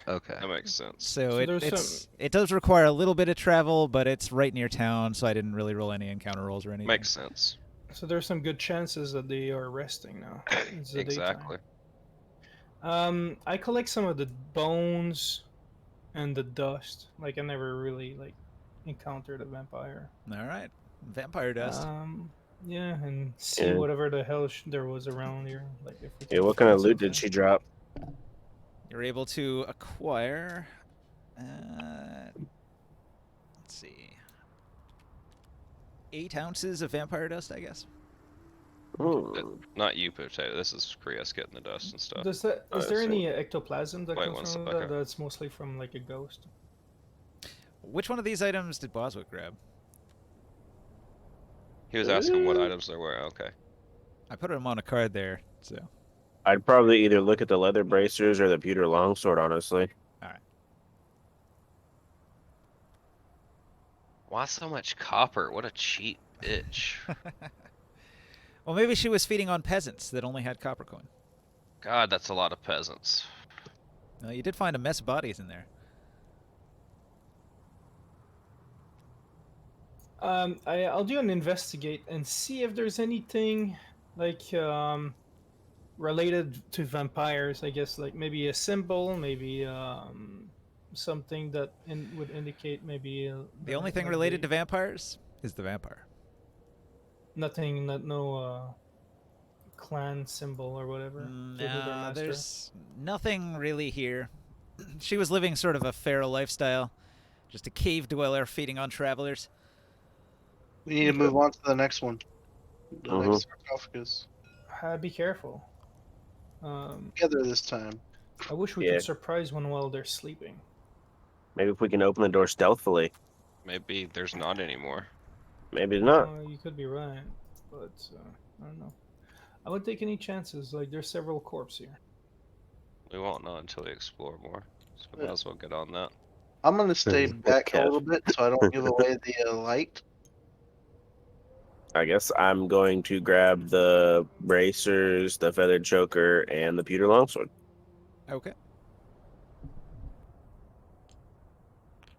okay. That makes sense. So, So there's it does require a little bit of travel, but it's right near town, so I didn't really roll any encounter rolls or anything. Makes sense. So there's some good chances that they are resting now. It's the daytime. Exactly. I collect some of the bones and the dust. Like, I never really encountered a vampire. All right. Vampire dust. Yeah, and see Yeah. whatever the hell there was around here. Like, if we Yeah, can what kind of find loot did something. she drop? You're able to acquire. Let's see. 8 ounces of vampire dust, I guess. Hmm. Not you, Potato. This is Krios getting the dust and stuff. Is there see. any ectoplasm that Wait, comes one from second. that? That's mostly from like a ghost. Which one of these items did Boswick grab? He was asking what items there were. Okay. I put them on a card there, so. I'd probably either look at the leather bracers or the pewter longsword, honestly. Why so much copper? What a cheap bitch. Well, maybe she was feeding on peasants that only had copper coin. God, that's a lot of peasants. Well, you did find a mess of bodies in there. I'll do an investigate and see if there's anything like related to vampires. I guess like maybe a symbol, maybe something that would indicate maybe. The only thing related to vampires is the vampire. Nothing, no clan symbol or whatever. to who their No, master. there's nothing really here. She was living sort of a feral lifestyle, just a cave dweller feeding on travelers. We need to move on to the next one. The Mhm. next sarcophagus. Be careful. Together this time. I wish we Yeah. could surprise one while they're sleeping. Maybe if we can open the door stealthily. Maybe there's not anymore. Maybe not. You could be right, but I don't know. I wouldn't take any chances. Like, there's several corpses here. We won't know until we explore more. So we might Yeah. as well get on that. I'm gonna stay Mhm. back a Kev. little bit so I don't give away the light. I guess I'm going to grab the bracers, the feathered choker, and the pewter longsword. Okay.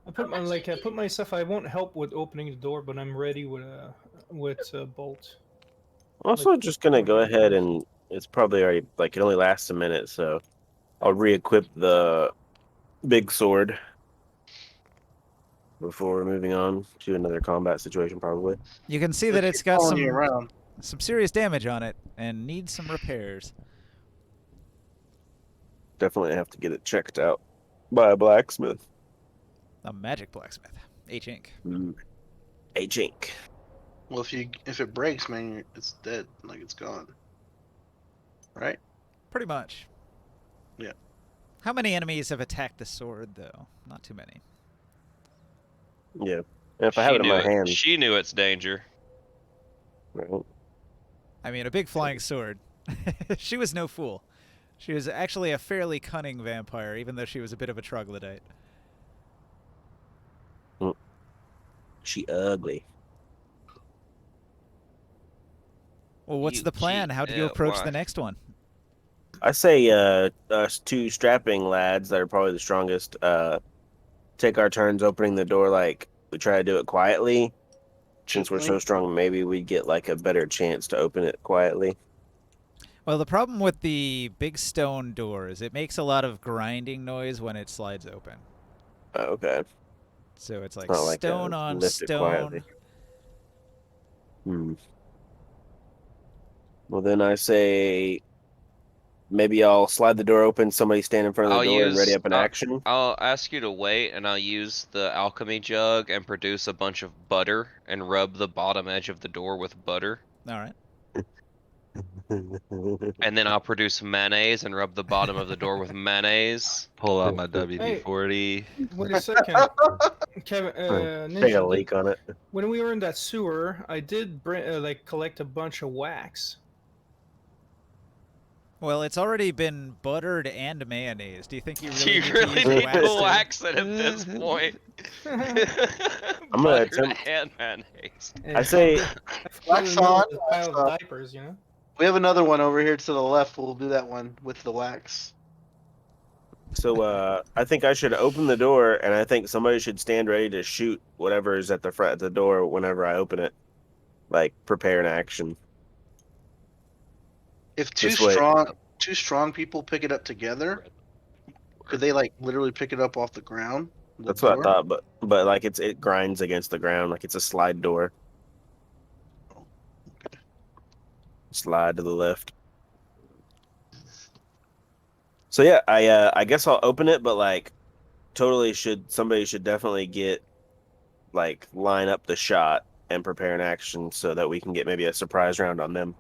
I put myself. I won't help with opening the door, but I'm ready with a bolt. Also, just gonna go ahead and it's probably already like it only lasts a minute, so I'll re-equip the big sword before moving on to another combat situation, probably. You can see that Let's it's keep got following you around. some serious damage on it and needs some repairs. Definitely have to get it checked out by a blacksmith. A magic blacksmith. H Inc. A jink. Well, if it breaks, man, it's dead. Like it's gone. Right? Pretty much. Yeah. How many enemies have attacked the sword, though? Not too many. Yeah. And if I have it in my hand, She knew its danger. right? I mean, a big flying sword. She was no fool. She was actually a fairly cunning vampire, even though she was a bit of a troglodyte. She ugly. Well, what's the plan? How do you approach the next one? I say us two strapping lads that are probably the strongest take our turns opening the door like we try to do it quietly. Since we're so strong, maybe we get like a better chance to open it quietly. Well, the problem with the big stone door is it makes a lot of grinding noise when it slides open. Okay. So it's like not like a stone on lift it stone. quietly. Well, then I say maybe I'll slide the door open. Somebody stand in front of the door and ready up an action. I'll ask you to wait, and I'll use the alchemy jug and produce a bunch of butter and rub the bottom edge of the door with butter. All right. And then I'll produce mayonnaise and rub the bottom of the door with mayonnaise. Pull out my WD-40. Wait a second, Kevin. Take a Ninja, leak on it. when we were in that sewer, I did collect a bunch of wax. Well, it's already been buttered and mayonnaise. Do you think you really Do you need to really use need wax to to- wax it at this point? gonna Butter attempt- and mayonnaise. I say Wax on, A wax pile of off. diapers, you know. We have another one over here to the left. We'll do that one with the wax. so. I think I should open the door, and I think somebody should stand ready to shoot whatever is at the front of the door whenever I open it. Like prepare an action. If This way. two strong people pick it up together, could they like literally pick it up off the ground? The That's what I door? thought, but like it grinds against the ground like it's a slide door. Slide to the left. So yeah, I guess I'll open it, but like somebody should definitely get like line up the shot and prepare an action so that we can get maybe a surprise round on them.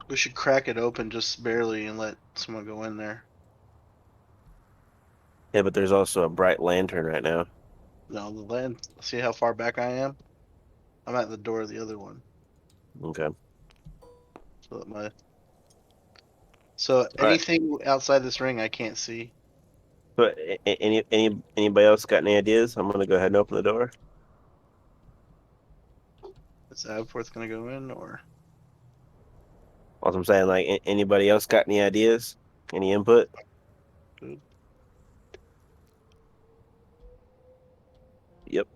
We should crack it open just barely and let someone go in there. Yeah, but there's also a bright lantern right now. No, the land. See how far back I am? I'm at the door of the other one. Okay. So that anything outside this ring I can't see. But anybody else got any ideas? I'm gonna go ahead and open the door. Is Abforth gonna go in or? What I'm saying, like anybody else got any ideas? Any input? Good. Yep.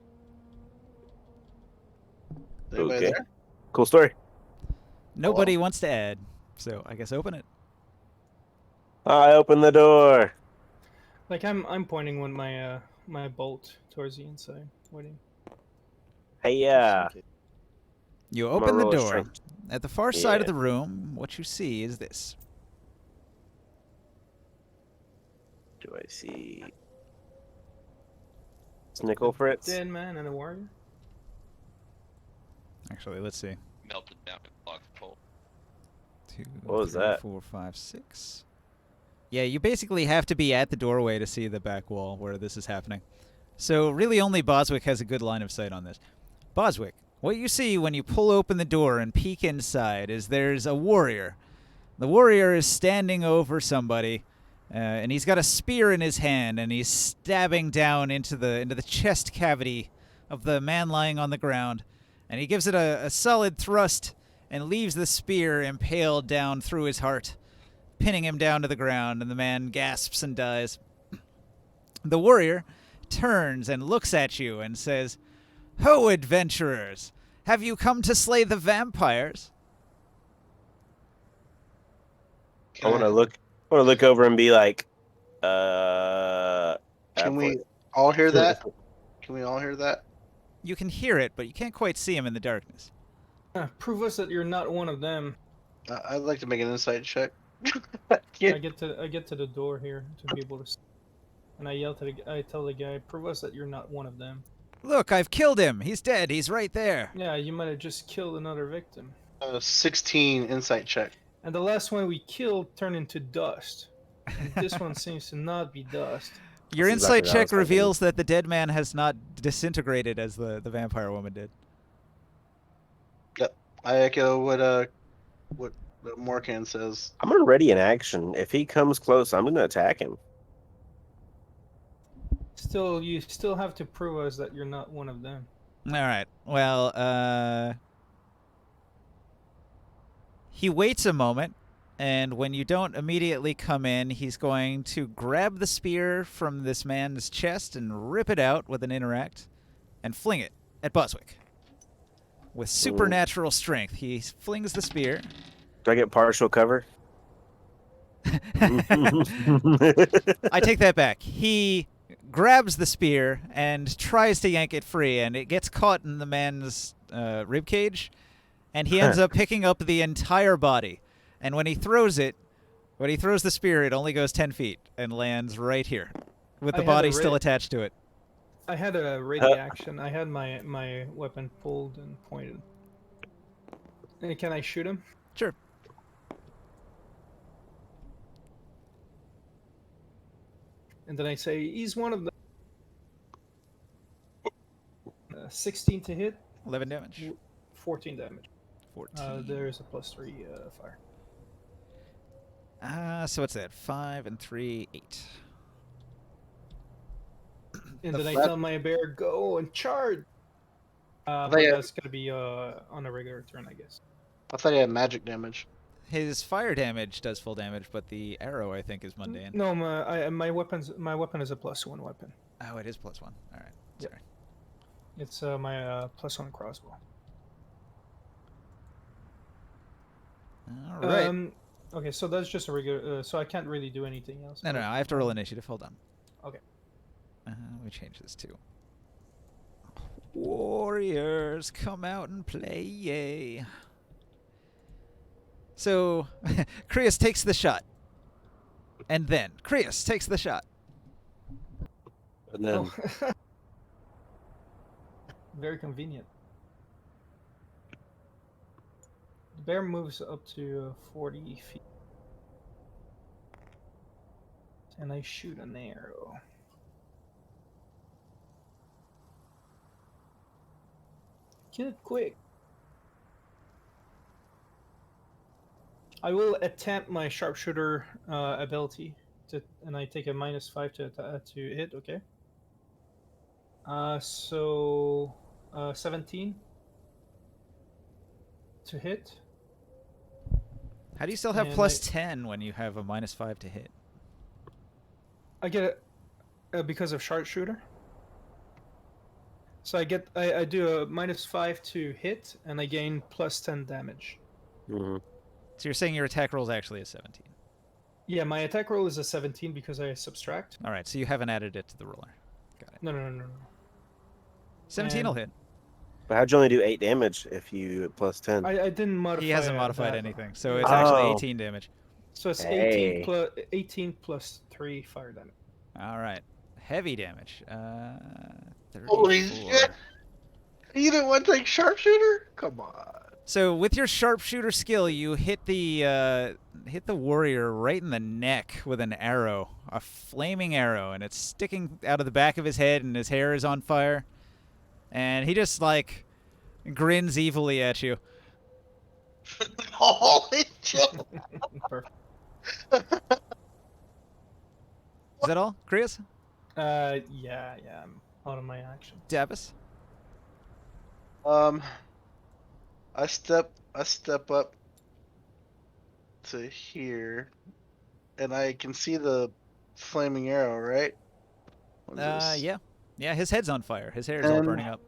Anybody Okay. there? Cool story. Nobody wants to add, so I guess open it. I open the door. Like I'm pointing with my my bolt towards the inside, waiting. Hey, yeah. You I'm gonna open the roll a door. strength. At the far side of Yeah. the room, what you see is this. Do I see Snickle Fritz? Dead man and a warrior. Actually, let's see. Melted down to block the pole. 2, What was 3, that? 4, 5, 6. Yeah, you basically have to be at the doorway to see the back wall where this is happening. So really only Boswick has a good line of sight on this. Boswick, what you see when you pull open the door and peek inside is there's a warrior. The warrior is standing over somebody, and he's got a spear in his hand, and he's stabbing down into the chest cavity of the man lying on the ground. And he gives it a solid thrust and leaves the spear impaled down through his heart, pinning him down to the ground, and the man gasps and dies. The warrior turns and looks at you and says, "Ho, adventurers! Have you come to slay the vampires?" I want to look over and be like, Can we all hear that? Can we all hear that? You can hear it, but you can't quite see him in the darkness. Prove us that you're not one of them. I'd like to make an insight check. I get to the door here to be able to see. And I tell the guy, prove us that you're not one of them. Look, I've killed him. He's dead. He's right there. Yeah, you might have just killed another victim. 16 insight check. And the last one we killed turned into dust. And this one seems to not be dust. Your That's insight exactly what I check was thinking. reveals that the dead man has not disintegrated as the vampire woman did. I echo what Morkan says. I'm gonna ready an action. If he comes close, I'm gonna attack him. Still, you still have to prove us that you're not one of them. All right. Well, he waits a moment, and when you don't immediately come in, he's going to grab the spear from this man's chest and rip it out with an interact and fling it at Boswick. With supernatural strength, he flings the spear. Do I get partial cover? I take that back. He grabs the spear and tries to yank it free, and it gets caught in the man's rib cage, and he ends up picking up the entire body. And when he throws it, when he throws the spear, it only goes 10 feet and lands right here, with I the had a body still ra- attached to it. I had a ready action. I had my weapon pulled and pointed. And can I shoot him? Sure. And then I say, he's one of the 16 to hit, 11 damage. 14 damage. 14. There's a +3 fire. So what's that? 5 and 3, 8. And The then I flat- tell my bear, go and charge. But They- that's gonna be on a regular turn, I guess. I thought he had magic damage. His fire damage does full damage, but the arrow, I think, is mundane. No, my weapon is a +1 weapon. Oh, it is +1. All right. Yep. Sorry. It's my +1 crossbow. All right. Okay, so that's just a regular. So I can't really do anything else. No, I have to roll initiative. Hold on. Okay. Let me change this too. Warriors, come out and play, yay. So, Krius takes the shot. And then, Krius takes the shot. And then Oh. Very convenient. The bear moves up to 40 feet. And I shoot an arrow. Kill it quick. I will attempt my sharpshooter ability, and I take a -5 to hit. Okay. So 17 to hit. How do you still have And +10 when you have a -5 to hit? I get it because of sharpshooter. So I do a -5 to hit, and I gain +10 damage. mhm. So you're saying your attack roll is actually a 17. Yeah, my attack roll is a 17 because I subtract. All right, so you haven't added it to the roller. Got it. No. 17 will hit. But how'd you only do 8 damage if you +10? I didn't modify. He hasn't modified that. anything, so it's actually Oh. 18 damage. So it's Hey. 18 plus 3 fire damage. All right. Heavy damage. 34. Holy shit! You didn't want to take sharpshooter? Come on. So with your sharpshooter skill, you hit the warrior right in the neck with an arrow, a flaming arrow, and it's sticking out of the back of his head, and his hair is on fire, and he just like grins evilly at you. Holy shit! Perfect. Is that all, Krius? Yeah, I'm out of my action. Davis? I step up to here, and I can see the flaming arrow, right? What is this? Yeah. Yeah, his head's on fire. His hair is all And- burning up.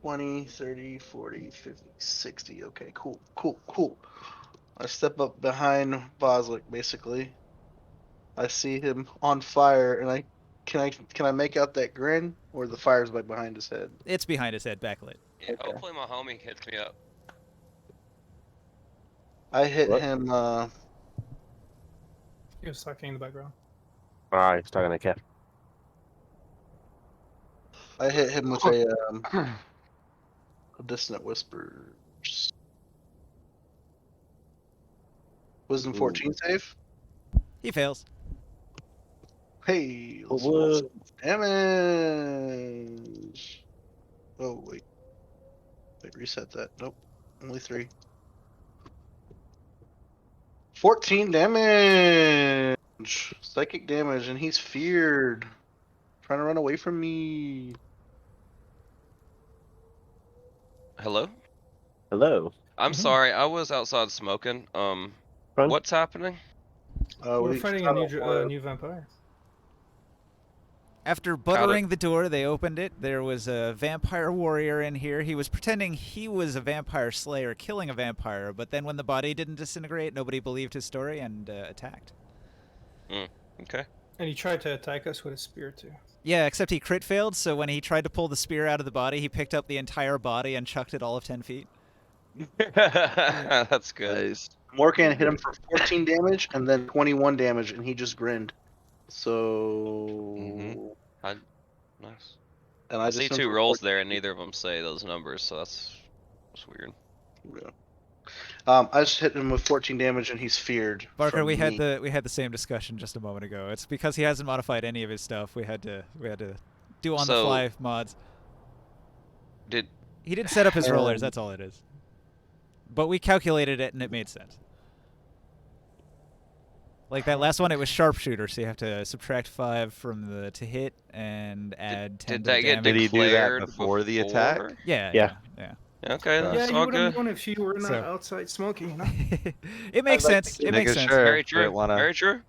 20, 30, 40, 50, 60. Okay, cool. I step up behind Boslick, basically. I see him on fire, and can I make out that grin, or the fire's like behind his head? It's behind his head, backlit. Yeah, Okay. hopefully my homie hits me up. I hit What? him. He was talking in the background. Alright, he's talking to Kev. I hit him with a dissonant whisper. Wisdom Ooh. 14 save. He fails. Hey, let's What? roll some damage. Oh wait, reset that. Nope, only 3. 14 damage. Psychic damage, and he's feared. Trying to run away from me. Hello? Hello. I'm Mhm. sorry, I was outside smoking. Fun? What's happening? We're fighting a shot off, new vampire. After buttering the door, they opened it. There was a vampire warrior in here. He was pretending he was a vampire slayer killing a vampire, but then when the body didn't disintegrate, nobody believed his story and attacked. Okay. And he tried to attack us with a spear too. Yeah, except he crit failed, so when he tried to pull the spear out of the body, he picked up the entire body and chucked it all of 10 feet. That's good. Nice. Morkan hit him for 14 damage and then 21 damage, and he just grinned. So. Nice. And I I see just went two for rolls 14. there, and neither of them say those numbers, so that's weird. Yeah. I just hit him with 14 damage, and he's feared. Barker, from we had me. the same discussion just a moment ago. It's because he hasn't modified any of his stuff. We had to do on the So- fly mods. Did He didn't set up his rollers. Um, That's all it is. But we calculated it and it made sense. Like that last one, it was sharpshooter, so you have to subtract 5 from the to hit and add 10 did to the that get damage. Did he do that declared before the attack? before? Yeah. Yeah. Okay, Yeah, Yeah, that's you all would have good. known if you were not So- outside smoking, you know? It makes I'd like sense. to It makes Making sense. sure. Very true. Didn't wanna- Very true.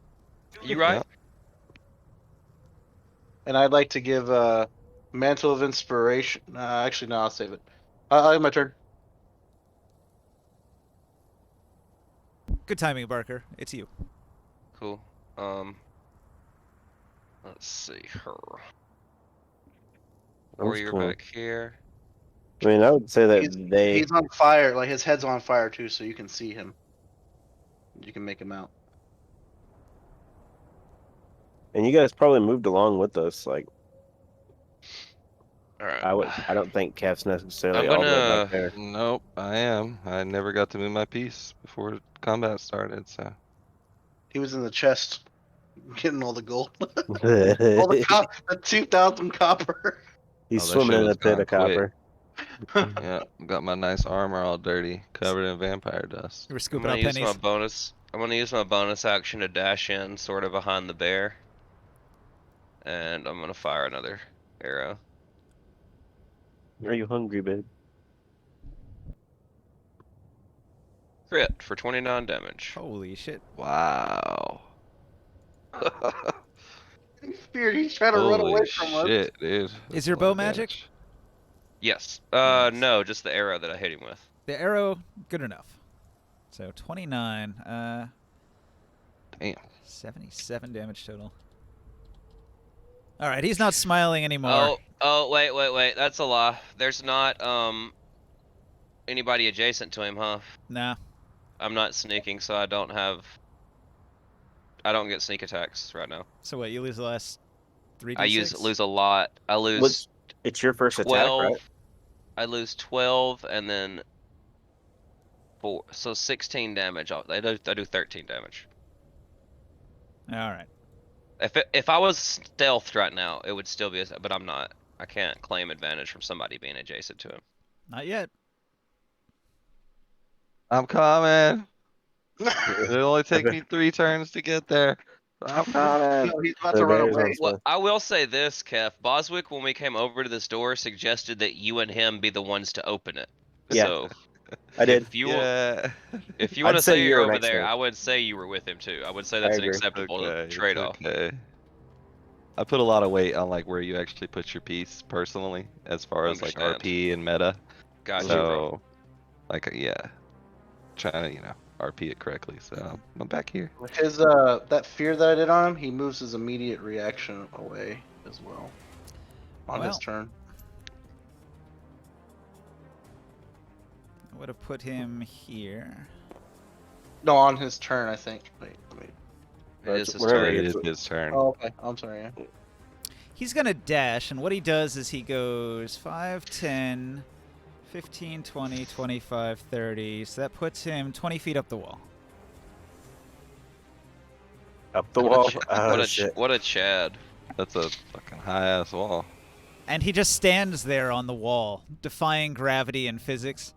You right? Yeah. And I'd like to give Mantle of Inspiration. Actually, no, I'll save it. I have my turn. Good timing, Barker. It's you. Cool. Let's see her. That was Warrior cool. back here. I mean, I would say that He's on fire. Like, his head's on fire, too, so you can see him. You can make him out. and you guys probably moved along with us. Like, All right. I don't think Kef's necessarily I'm all the way gonna- back there. Nope, I am. I never got to move my piece before combat started, so. He was in the chest, getting all the gold. all He's the 2,000 copper. that swimming shit in a was pit of gone quick. copper. Yeah, got my nice armor all dirty, covered in vampire dust. You were I'm scooping gonna out use pennies. my bonus. I'm gonna use my bonus action to dash in, sort of behind the bear. And I'm gonna fire another arrow. Are you hungry, babe? Crit for 29 damage. Holy shit. Wow. He's feared. He's trying to run Holy away from us. shit, dude. Is That's your a lot bow of magic? damage. Yes. Nice. No, just the arrow that I hit him with. The arrow, good enough. So 29. Damn. 77 damage total. All right, he's not smiling anymore. Wait. That's a lie. There's not anybody adjacent to him, huh? Nah. I'm not sneaking, so I don't get sneak attacks right now. So what? You lose the last 3d6? I lose a lot. I lose What's it's your first 12. attack, right? I lose 12 and then 4. So 16 damage. I do 13 damage. All right. If I was stealthed right now, it would still be but I'm not. I can't claim advantage from somebody being adjacent to him. Not yet. I'm coming. It'll only take me 3 turns to get there. I'm coming. No, he's about The to run bear's away. on Well, I will say this, Kev. Boswick, when we came over to this door, suggested that you and him be the ones to open it. Yeah. So I did. if you Yeah. if you I'd want to say say you you're were over next to there, him. I would say you were with him too. I would say that's an agree. acceptable Okay, it's trade-off. okay. I put a lot of weight on like where you actually put your piece personally, as far as like Understand. RP and meta. Gotcha, bro. So, like, yeah, trying to RP it correctly. So I'm back here. His that fear that I did on him, he moves his immediate reaction away as well on his Well. turn. I would have put him here. No, on his turn, I think. Wait. It is his Whatever turn. It it's- is his turn. Oh, okay. I'm sorry. Yeah. He's going to dash, and what he does is he goes 5, 10, 15, 20, 25, 30. So that puts him 20 feet up the wall. Up the What wall. a ch- Oh, what a shit. what a Chad. That's a fucking high ass wall. And he just stands there on the wall, defying gravity and physics.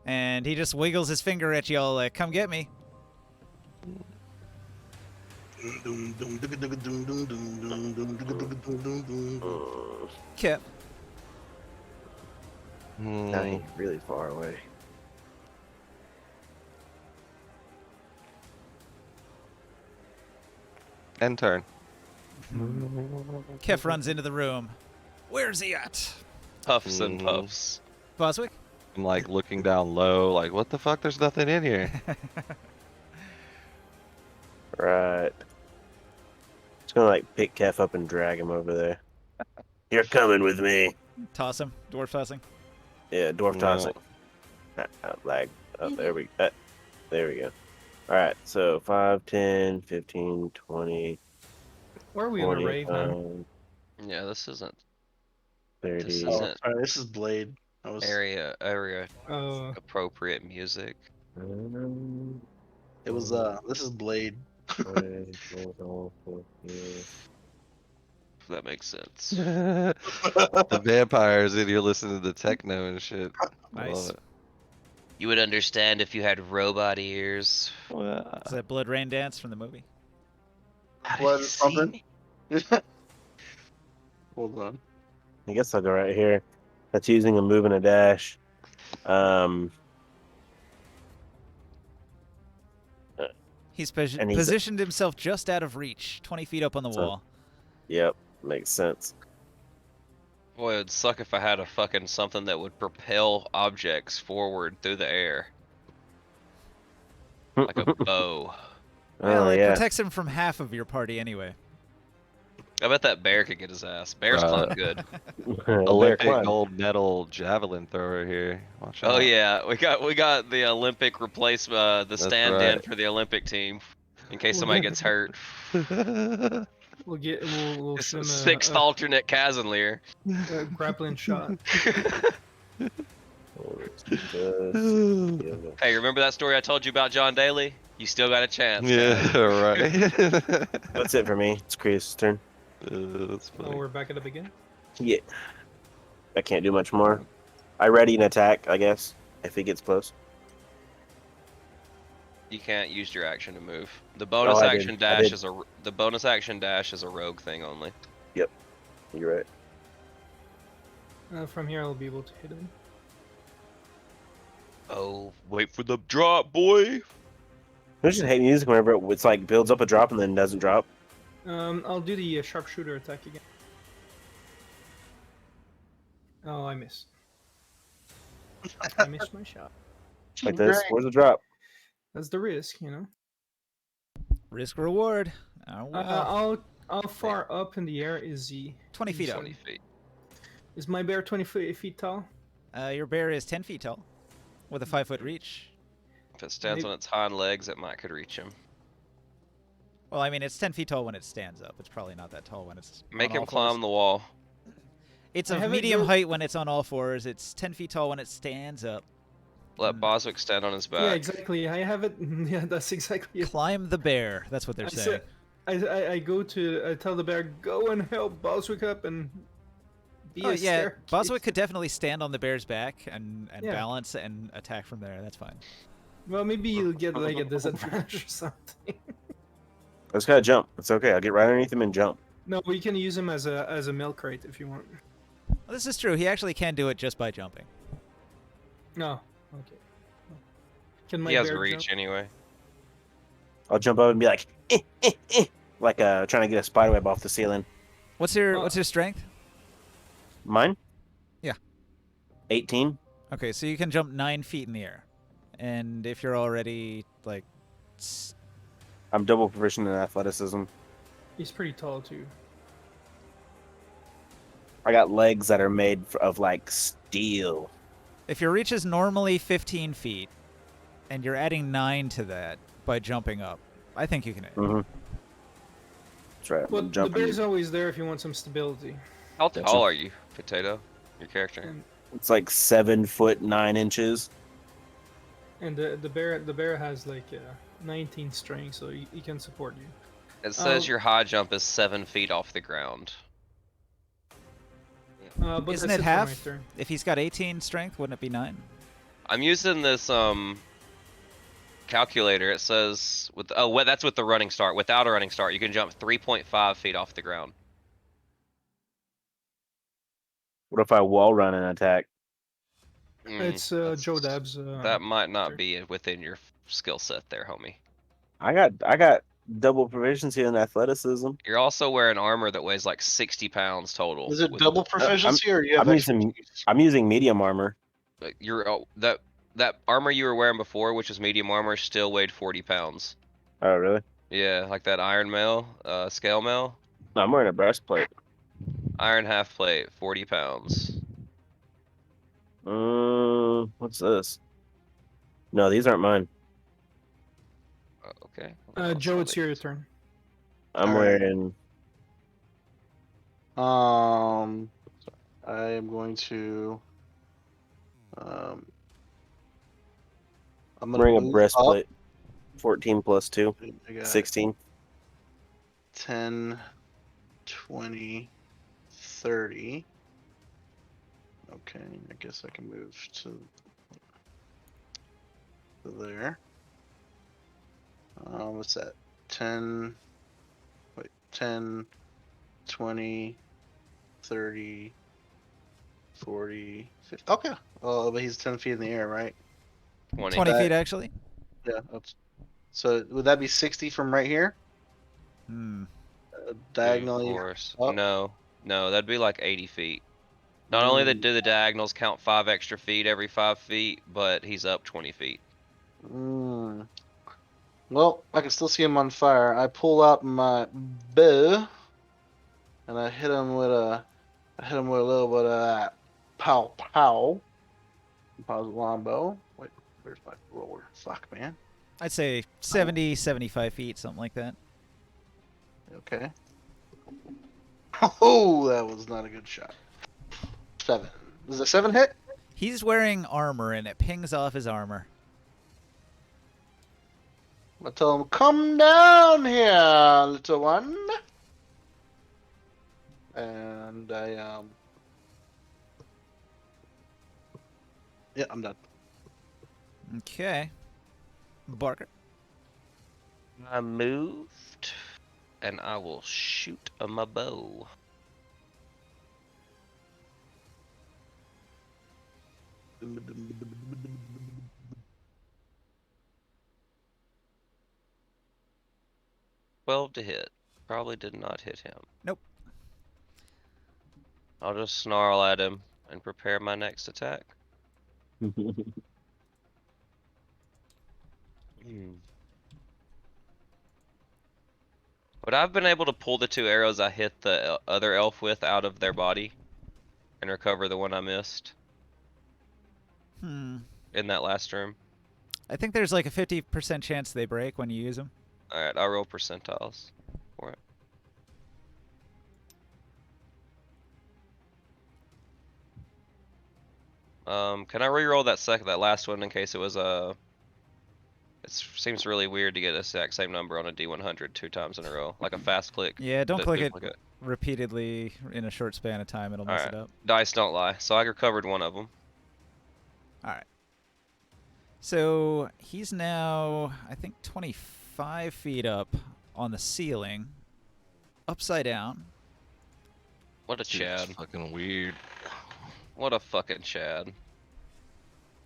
And he just wiggles his finger at y'all like, come get me. Kip. Now Hmm. he's really far away. End turn. Kef runs into the room. Where's he at? Puffs and Mhm. puffs. Boswick? I'm like looking down low, like, what the fuck? There's nothing in here. Right. Just gonna like pick Kef up and drag him over there. You're coming with me. Toss him. Dwarf tossing. Yeah, dwarf No. tossing. Lag. Oh, there we go. There we go. All right, so 5, 10, 15, 20, Where are we on a 40, rave, man? Yeah, this isn't 30. This Oh, isn't sorry, this is Blade. I was. area Uh, appropriate music. It was. This is Blade. If that makes sense. The vampires in here listening to techno and shit. I Nice. love it. You would understand if you had robot ears. Wow. Is that Blood Rain Dance from the movie? How did Blood you see something? me? Hold on. I guess I'll go right here. That's using a move and a dash. He's And he's- positioned himself just out of reach, 20 feet up on the So- wall. Yep, makes sense. Boy, it'd suck if I had a fucking something that would propel objects forward through the air. Like a bow. Well, Oh it yeah. protects him from half of your party anyway. I bet that bear could get his ass. Bears Bruh. climb good. Olympic gold medal javelin thrower here. Watch out. Oh yeah, we got the Olympic replacement, the That's stand-in right. for the Olympic team, in case somebody gets hurt. we'll It's shoot him sixth alternate Kazanlir. a grappling shot. Hey, remember that story I told you about John Daly? You still got a chance. guys. Yeah, right. That's it for me. It's Chris' turn. That's Oh, funny. we're back at the beginning. Yeah. I can't do much more. I ready an attack, I guess, if he gets close. You can't use your action to move. The bonus I did. action I dash did. is the bonus action dash is a rogue thing only. You're right. From here, I'll be able to hit him. Oh, wait for the drop, boy. I just hate music whenever it's like builds up a drop and then doesn't drop. I'll do the sharpshooter attack again. Oh, I missed. I missed my shot. Like this. Where's the drop? That's the risk, you know. Risk reward. Oh, well. How far up in the air is he? 20 feet up. 20 feet. Is my bear 20 feet tall? Your bear is 10 feet tall, with a 5-foot reach. If it stands on its hind legs, it might could reach him. Well, I mean, it's 10 feet tall when it stands up. It's probably not that tall when it's Make on him all climb fours. the wall. It's I of haven't medium built- height when it's on all fours. It's 10 feet tall when it stands up. Let Boswick stand on his back. Yeah, exactly. I have it. Yeah, that's exactly it. Climb the bear. That's what they're I saying. said, I tell the bear, go and help Boswick up and be Oh a yeah, staircase." Boswick could definitely stand on the bear's back and Yeah. balance and attack from there. That's fine. Well, maybe you'll get like a disadvantage or something. I just gotta jump. It's okay. I'll get right underneath him and jump. No, we can use him as a milk crate if you want. Well, this is true. He actually can do it just by jumping. No, okay. Can my He has bear reach jump? anyway. I'll jump up and be like, like trying to get a spider web off the ceiling. What's your strength? Mine? Yeah. 18. Okay, so you can jump 9 feet in the air, and if you're already like, I'm double proficient in athleticism. He's pretty tall too. I got legs that are made of like steel. if your reach is normally 15 feet, and you're adding 9 to that by jumping up, I think you can hit. Mm-hmm. That's right. But I'm the jumping. bear's always there if you want some stability. How Gotcha. tall are you, Potato? Your character? And, It's like 7 foot 9 inches. and the bear has like 19 strength, so he can support you. It says Oh. your high jump is 7 feet off the ground. But Isn't that's it for my half? turn. If he's got 18 strength, wouldn't it be 9? I'm using this calculator. It says that's with the running start. Without a running start, you can jump 3.5 feet off the ground. What if I wall run an attack? It's that's- Joe Dab's. That might not turn. be within your skill set there, homie. I got double proficiency in athleticism. You're also wearing armor that weighs like 60 pounds total. Is it with- double proficiency or you have I'm using expertise? I'm using medium armor. That armor you were wearing before, which was medium armor, still weighed 40 pounds. Oh really? Yeah, like that iron mail, scale mail, No, I'm wearing a breastplate. iron half plate, 40 pounds. What's this? No, these aren't mine. Okay. Well, Joe, I'll it's leave your this. turn. I'm Alright. wearing. I am going to. Um, I'm gonna Wearing a move up. breastplate. 14 plus 2. I got 16. 10, 20, 30. Okay, I guess I can move to there. What's that? 10, wait, 10, 20, 30, 40, 50. Okay. Oh, but he's 10 feet in the air, right? 20. 20 That- feet, actually. Yeah. So would that be 60 from right here? Hmm. Diagonally. Course. up? No, that'd be like 80 feet. Not only do the diagonals count 5 extra feet every 5 feet, but he's up 20 feet. Mm. Well, I can still see him on fire. I pull out my bow, and I hit him with a little bit of that pow pow. Pause longbow. Wait, where's my roller? Fuck, man. I'd say 70, 75 feet, something like that. Okay. Oh, that was not a good shot. 7. Is a 7 hit? He's wearing armor, and it pings off his armor. I tell him, come down here, little one. And I yeah, I'm done. Okay. Barker. I moved, and I will shoot my bow. Twelve to hit. Probably did not hit him. Nope. I'll just snarl at him and prepare my next attack. Would I have been able to pull the 2 arrows I hit the other elf with out of their body and recover the one I missed Hmm. in that last room? I think there's like a 50% chance they break when you use them. Alright, I'll roll percentiles for it. Can I re-roll that last one in case it was a... It seems really weird to get the exact same number on a D100 2 times in a row, like a fast click. Yeah, don't click it duplicate. repeatedly in a short span of time. It'll mess it up. Dice don't lie, so I recovered one of them. All right. So he's now, I think, 25 feet up on the ceiling, upside down. What a Dude, Chad. it's fucking weird. What a fucking Chad.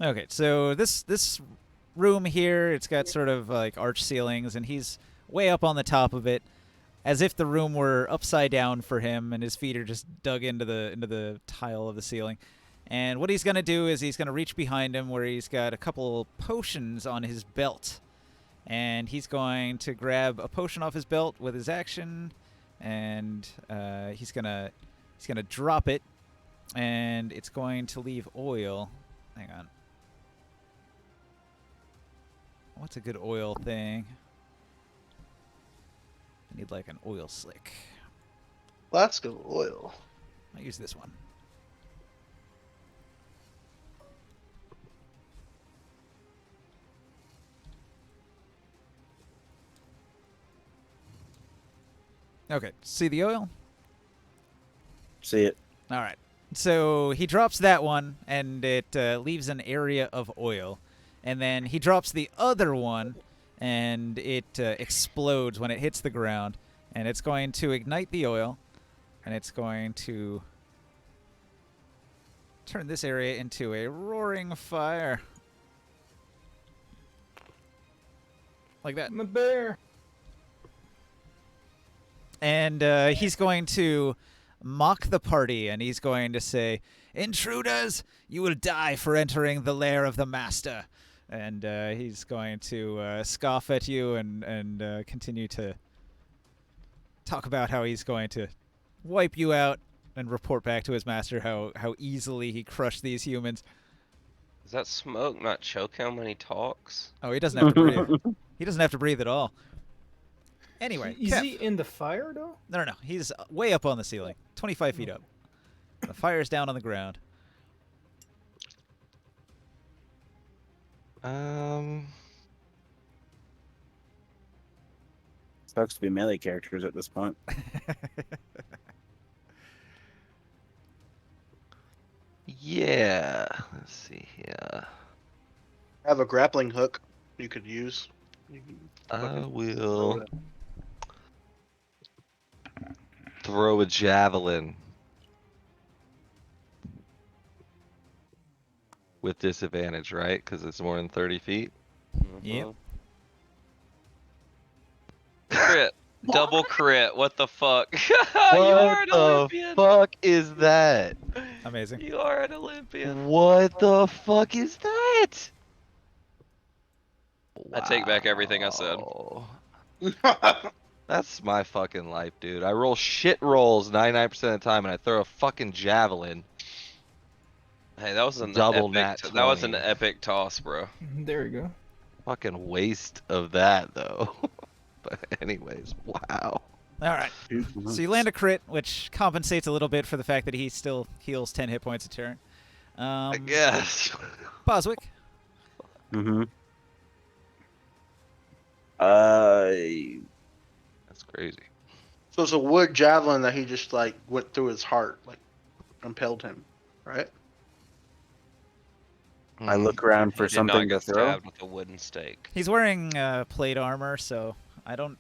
Okay, so this room here, it's got sort of like arch ceilings, and he's way up on the top of it, as if the room were upside down for him, and his feet are just dug into the tile of the ceiling. And what he's gonna do is he's gonna reach behind him, where he's got a couple potions on his belt, and he's going to grab a potion off his belt with his action, and he's gonna drop it, and it's going to leave oil. Hang on. What's a good oil thing? I need like an oil slick. Let's go oil. I'll use this one. Okay, see the oil? See it. All right. So he drops that one, and it leaves an area of oil. And then he drops the other one, and it explodes when it hits the ground. And it's going to ignite the oil, and it's going to turn this area into a roaring fire. Like that. I'm a bear. And he's going to mock the party, and he's going to say, "Intruders, you will die for entering the lair of the master." And he's going to scoff at you and continue to talk about how he's going to wipe you out and report back to his master how easily he crushed these humans. Does that smoke not choke him when he talks? Oh, he doesn't have to breathe. He doesn't have to breathe at all. Anyway, Is Kev. he in the fire though? No. He's way up on the ceiling, 25 feet up. The fire's down on the ground. Sucks to be melee characters at this point. Yeah. Let's see here. I have a grappling hook you could use. You can I fucking will throw it. throw a javelin with disadvantage, right? Because it's more than 30 feet. Yep. Crit. Double crit. What the fuck? you What are an the Olympian. fuck is that? Amazing. You are an Olympian. What the fuck is that? I take back everything I said. Wow. That's my fucking life, dude. I roll shit rolls 99% of the time, and I throw a fucking javelin. Hey, that was an Double epic. nat That was an 20. epic toss, bro. There we go. Fucking waste of that, though. But anyways, wow. All right. So you land a crit, which compensates a little bit for the fact that he still heals 10 hit points a turn. I guess. Boswick. Mm-hmm. That's crazy. So it's a wood javelin that he just like went through his heart, like impaled him, right? I look around for He did not something to get throw. stabbed with a wooden stake. He's wearing plate armor, so I don't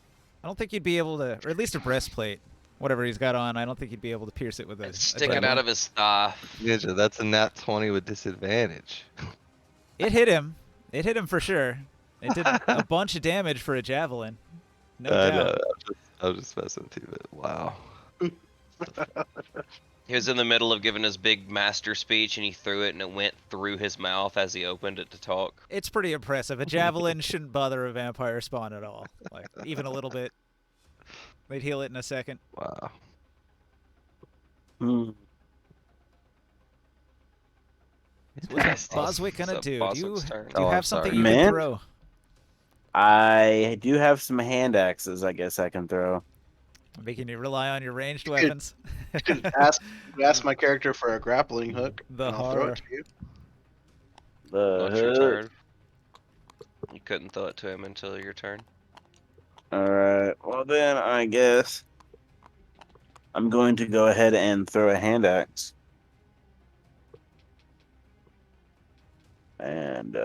think you'd be able to, or at least a breastplate, whatever he's got on. I don't think you'd be able to pierce it with a It's sticking javelin. out of his thigh. Ninja, that's a nat 20 with disadvantage. It hit him. It hit him for sure. It did a bunch of damage for a javelin. No I doubt. know. I was just messing with you, but wow. He was in the middle of giving his big master speech, and he threw it, and it went through his mouth as he opened it to talk. It's pretty impressive. A javelin shouldn't bother a vampire spawn at all. Like, even a little bit. They'd heal it in a second. Wow. Hmm. What's Boswick gonna It's do? Boswick's turn. Do you Oh, have I'm something sorry. you can Man? throw? I do have some hand axes, I guess I can throw. Making you rely on your ranged You could- weapons. You can ask my character for a grappling hook. The and I'll throw horror. it to you. Oh, it's your The turn. You couldn't throw it to him until your turn. Alright, well then I guess I'm going to go ahead and throw a hand axe. And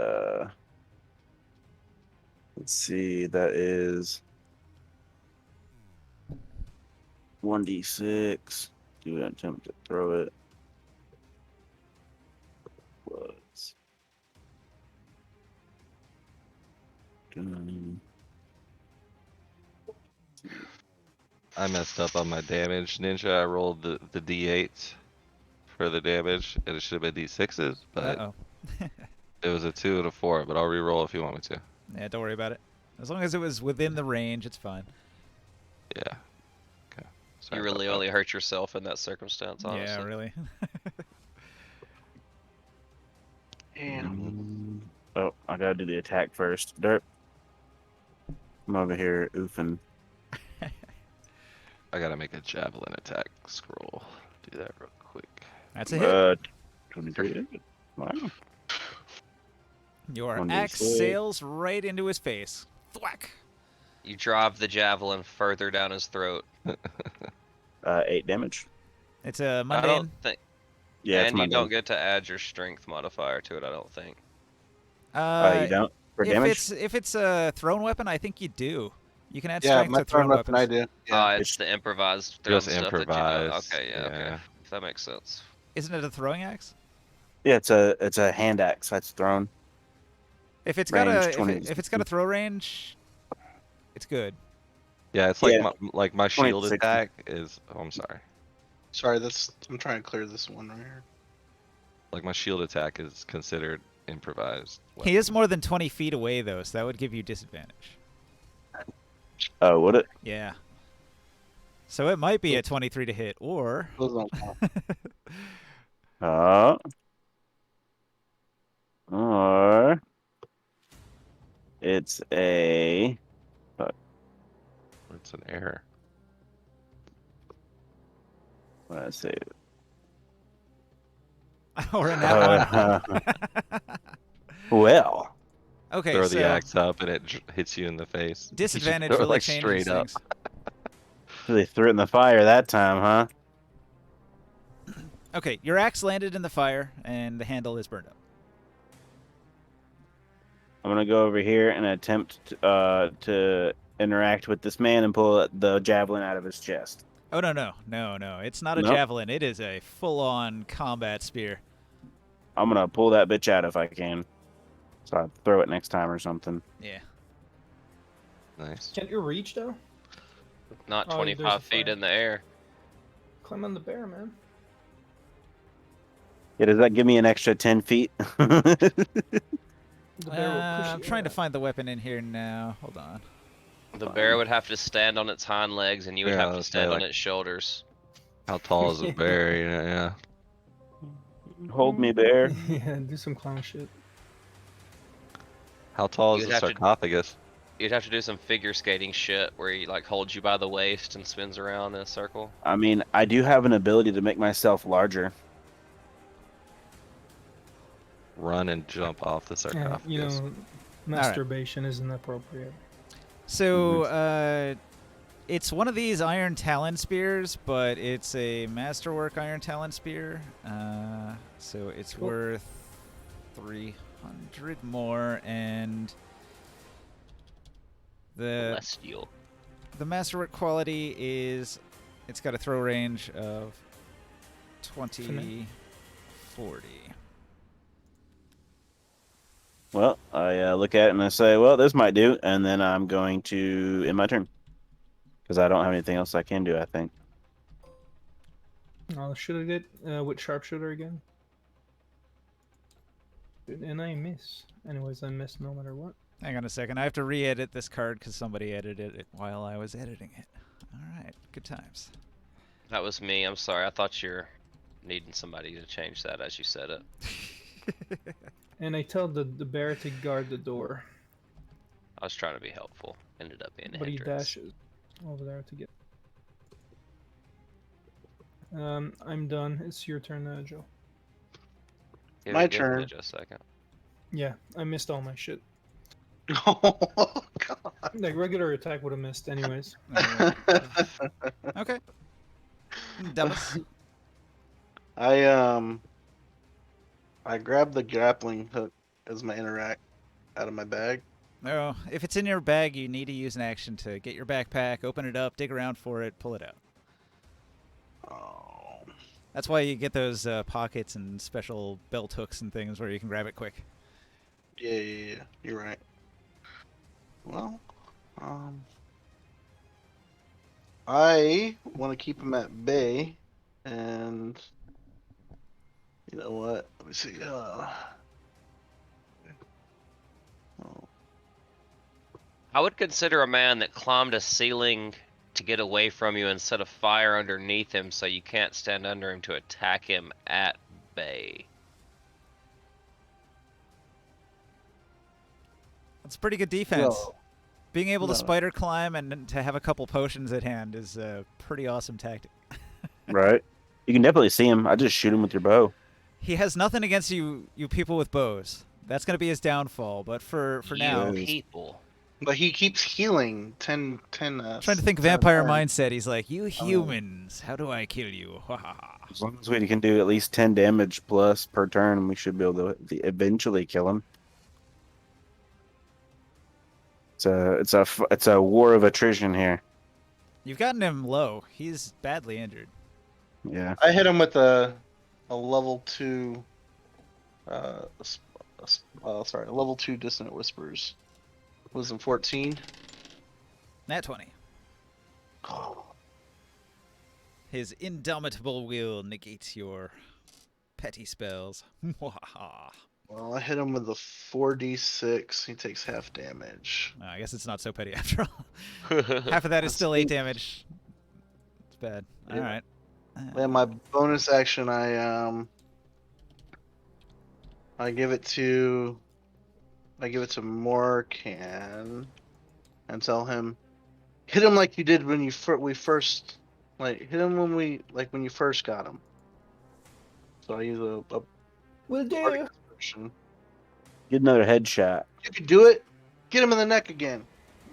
let's see, that is 1d6. Do an attempt to throw it. Was I messed up on my damage, Ninja. I rolled the D8 for the damage, and it should have been D6s, but Uh-oh. it was a 2 and a 4, but I'll re-roll if you want me to. Yeah, don't worry about it. As long as it was within the range, it's fine. Yeah. Okay. Sorry You about really that. only hurt yourself in that circumstance, honestly. Yeah, really. And Oh, I gotta do the attack first. Derp. I'm over here oofing. I gotta make a javelin attack scroll. Do that real quick. That's a hit. 23. Wow. Your 1d6. axe sails right into his face. Thwack. You drive the javelin further down his throat. 8 damage. It's a I mundane. don't think, Yeah, it's and you my don't get to add your strength modifier to it. I don't think. You don't for damage. If it's a thrown weapon, I think you do. You can add yeah, strength my to thrown thrown weapon weapons. I do. Yeah. It's the improvised thrown Just stuff that you know. improvise, Okay, yeah, yeah. okay. That makes sense. Isn't it a throwing axe? Yeah, it's a hand axe that's thrown. If it's got Range a 20. if it's got a throw range, it's good. Yeah, it's like Yeah. my shield 60. attack is. Oh, I'm sorry. Sorry, I'm trying to clear this one right here. Like my shield attack is considered improvised. He is more than 20 feet away though, so that would give you disadvantage. Oh, would it? Yeah. So it might be a 23 to hit, or Those don't count. Or it's a. It's an error. Let's see. Or a nat one. Well, Okay, Throw so the axe up and it hits you in the face. disadvantage Throw it, really like, changes straight up. things. they threw it in the fire that time, huh? Okay, your axe landed in the fire, and the handle is burned up. I'm gonna go over here and attempt to interact with this man and pull the javelin out of his chest. Oh, no. It's not a Nope. javelin. It is a full-on combat spear. I'm gonna pull that bitch out if I can. So I throw it next time or something. Yeah. Nice. Can't you reach though? Not Oh, there's a 25 feet fire. in the air. Climb on the bear, man. Yeah, does that give me an extra 10 feet? The bear will push I'm you trying to out. find the weapon in here now. Hold on. The bear would have to stand on its hind legs, and you would Yeah, I have to was stand saying, on like- its shoulders. How tall is a bear? Yeah. Hold me, bear. Yeah, do some clown shit. How tall is You'd the have to- sarcophagus? You'd have to do some figure skating shit where he like holds you by the waist and spins around in a circle. I mean, I do have an ability to make myself larger. Run and jump off the sarcophagus. You know, masturbation isn't appropriate. So, it's one of these iron talon spears, but it's a masterwork iron talon spear. So it's Cool. worth 300 more, and the Celestial. masterwork quality is it's got a throw range of 20, 40. Well, I look at it and I say, well, this might do. And then I'm going to end my turn. Because I don't have anything else I can do, I think. Oh, should I get with sharpshooter again? And I miss. Anyways, I miss no matter what. Hang on a second. I have to re-edit this card because somebody edited it while I was editing it. All right, good times. That was me. I'm sorry. I thought you were needing somebody to change that as you said it. And I tell the bear to guard the door, I was trying to be helpful. Ended up being a but he hindrance. dashes over there to get. I'm done. It's your turn, Joe. Give My it- give turn. Ninja a second. Yeah, I missed all my shit. Oh god. Like regular attack would have missed, anyways. Okay. Dallas. I grabbed the grappling hook as my interact out of my bag. No, if it's in your bag, you need to use an action to get your backpack, open it up, dig around for it, pull it out. Oh. That's why you get those pockets and special belt hooks and things where you can grab it quick. Yeah. You're right. Well, I want to keep him at bay, and you know what? Let me see. Oh. I would consider a man that climbed a ceiling to get away from you and set a fire underneath him so you can't stand under him to attack him at bay. That's pretty good defense. Well, Being able to no. spider climb and to have a couple potions at hand is a pretty awesome tactic. Right? You can definitely see him. I just shoot him with your bow. He has nothing against you people with bows. That's going to be his downfall, but for now, Yes. People. But he keeps healing 10. trying to think 10 vampire times. mindset. He's like, you humans, how do I kill you? Ha ha ha. As long as we can do at least 10 damage plus per turn, we should be able to eventually kill him. It's a war of attrition here. You've gotten him low. He's badly injured. Yeah. I hit him with a level 2. Sorry, a level 2 dissonant whispers. Was in 14. Nat 20. His indomitable will negates your petty spells. Mwahaha. Well, I hit him with a 4d6. He takes half damage. I guess it's not so petty after all. Half of that is still 8 damage. It's bad. Yeah. All right. And my bonus action, I give it to I give it to Morkan and tell him, hit him like you did when we first, like hit him when you first got him. So I use a Will party do. description. Get another headshot. You can do it. Get him in the neck again.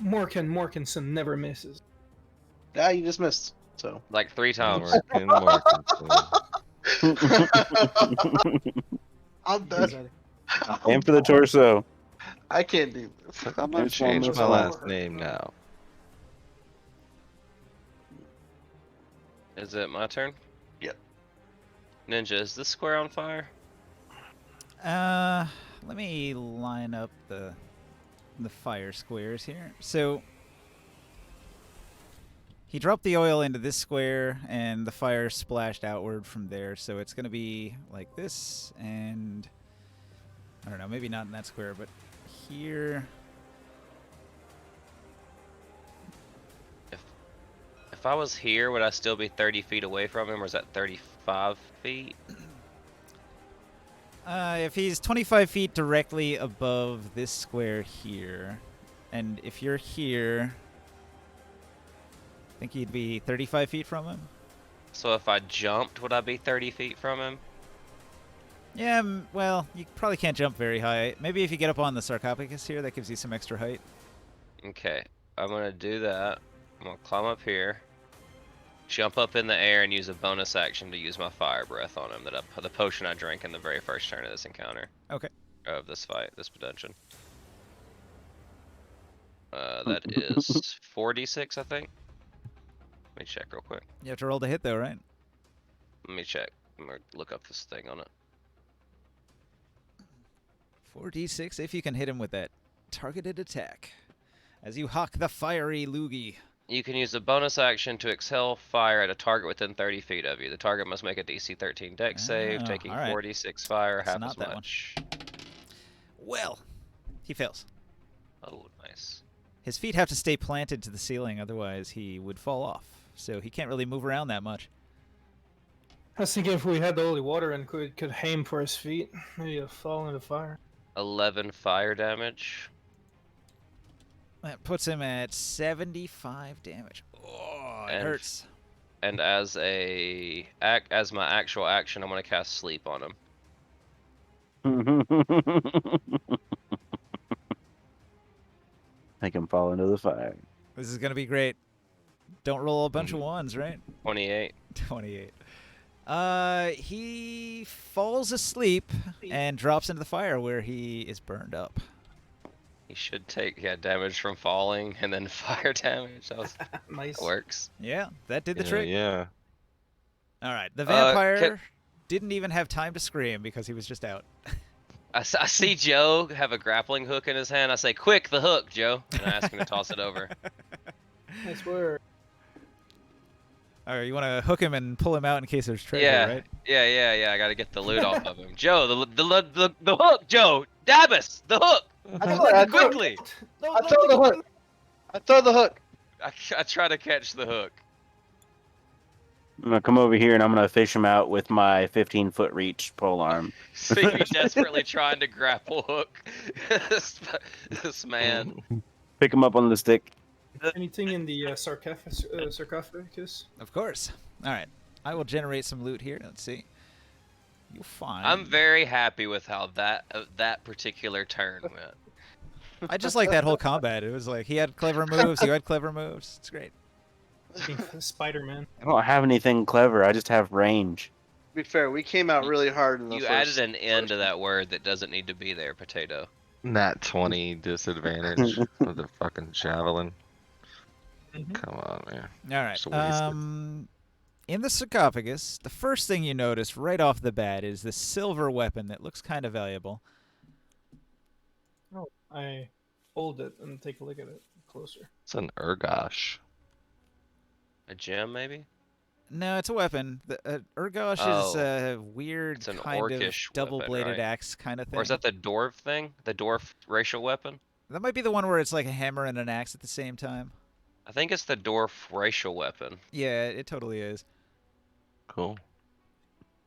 Morkinson never misses. Ah, you just missed. So. Like 3 times. Morkin. I'm done. Aim for the torso. I can't do this. Like, I'm gonna There's one change with my one. last name now. Is it my turn? Yep. Ninja, is this square on fire? Let me line up the fire squares here. So he dropped the oil into this square, and the fire splashed outward from there. So it's going to be like this, and I don't know, maybe not in that square, but here. If I was here, would I still be 30 feet away from him, or is that 35 feet? If he's 25 feet directly above this square here, and if you're here, I think he'd be 35 feet from him. So if I jumped, would I be 30 feet from him? Yeah, well, you probably can't jump very high. Maybe if you get up on the sarcophagus here, that gives you some extra height. Okay, I'm gonna do that. I'm gonna climb up here, jump up in the air, and use a bonus action to use my fire breath on him. The potion I drank in the very first turn of this encounter. Okay. Of this fight, this dungeon. That is 46, I think. Let me check real quick. You have to roll to hit, though, right? Let me check. I'm gonna look up this thing on it. 4d6 if you can hit him with that targeted attack. As you hawk the fiery loogie. You can use a bonus action to exhale fire at a target within 30 feet of you. The target must make a DC 13 dex save, taking all right. 46 fire, So half not as that one. much. Well, he fails. Oh, nice. His feet have to stay planted to the ceiling, otherwise he would fall off. So he can't really move around that much. I was thinking if we had the holy water and could aim for his feet, maybe he'll fall into fire. 11 fire damage. That puts him at 75 damage. Oh, it And- hurts. And as my actual action, I'm gonna cast sleep on him. Make him fall into the fire. This is going to be great. Don't roll a bunch of ones, right? 28. 28. He falls asleep and drops into the fire where he is burned up. He should take damage from falling and then fire damage. That Nice. works. Yeah, that did the Yeah, trick. yeah. All right, the vampire can- didn't even have time to scream because he was just out. I see Joe have a grappling hook in his hand. I say, "Quick, the hook, Joe!" And I ask him to toss it over. Nice work. All right, you want to hook him and pull him out in case there's treasure, Yeah, right? yeah. I gotta get the loot off of him. Joe, the hook, Joe, Dabus, the hook, quickly! I throw the hook. I throw the hook. I try to catch the hook. I'm gonna come over here and I'm gonna fish him out with my 15-foot reach pole arm. See me desperately trying to grapple hook this man. Pick him up on the stick. Anything in the sarcophagus? Of course. All right, I will generate some loot here. Let's see. You'll find. I'm very happy with how that particular turn went. I just like that whole combat. It was like he had clever moves. You had clever moves. It's great. Spider-Man. I don't have anything clever. I just have range. To be fair, we came out really hard in the You first. added an N to that word that doesn't need to be there, potato. Nat 20 disadvantage with the fucking javelin. Mhm. Come on, man. All right. Just wasted. In the sarcophagus, the first thing you notice right off the bat is this silver weapon that looks kind of valuable. Oh, I hold it and take a look at it closer. It's an Urgosh. A gem, maybe? No, it's a weapon. The Urgosh is Oh. a weird It's an kind of orcish double-bladed weapon, right? axe kind of thing. Or is that the dwarf thing? The dwarf racial weapon? That might be the one where it's like a hammer and an axe at the same time. I think it's the dwarf racial weapon. Yeah, it totally is. Cool.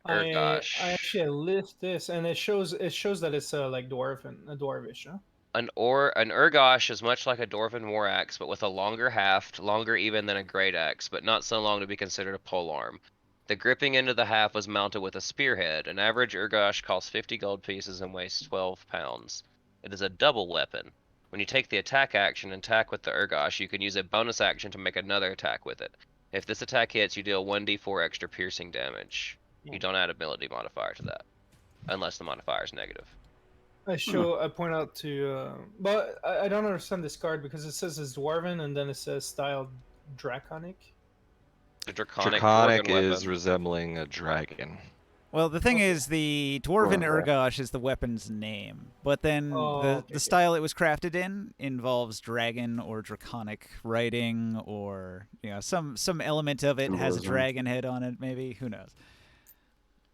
Gosh. I actually list this, and it shows that it's like dwarvish, huh? An Urgosh is much like a Dwarven war axe, but with a longer haft, longer even than a great axe, but not so long to be considered a polearm. The gripping end of the haft was mounted with a spearhead. An average Urgosh costs 50 gold pieces and weighs 12 pounds. It is a double weapon. When you take the attack action and attack with the Urgosh, you can use a bonus action to make another attack with it. If this attack hits, you deal 1d4 extra piercing damage. You don't add ability modifier to that, unless the modifier is negative. I point out to, but I don't understand this card because it says it's dwarven and then it says style draconic. The draconic Draconic dwarven is weapon. resembling a dragon. Well, the thing is, the Dwarven Right. Urgosh is the weapon's name, but then Okay. the style it was crafted in involves dragon or draconic writing, or some element of it has a Symbolism. dragon head on it. Maybe, who knows?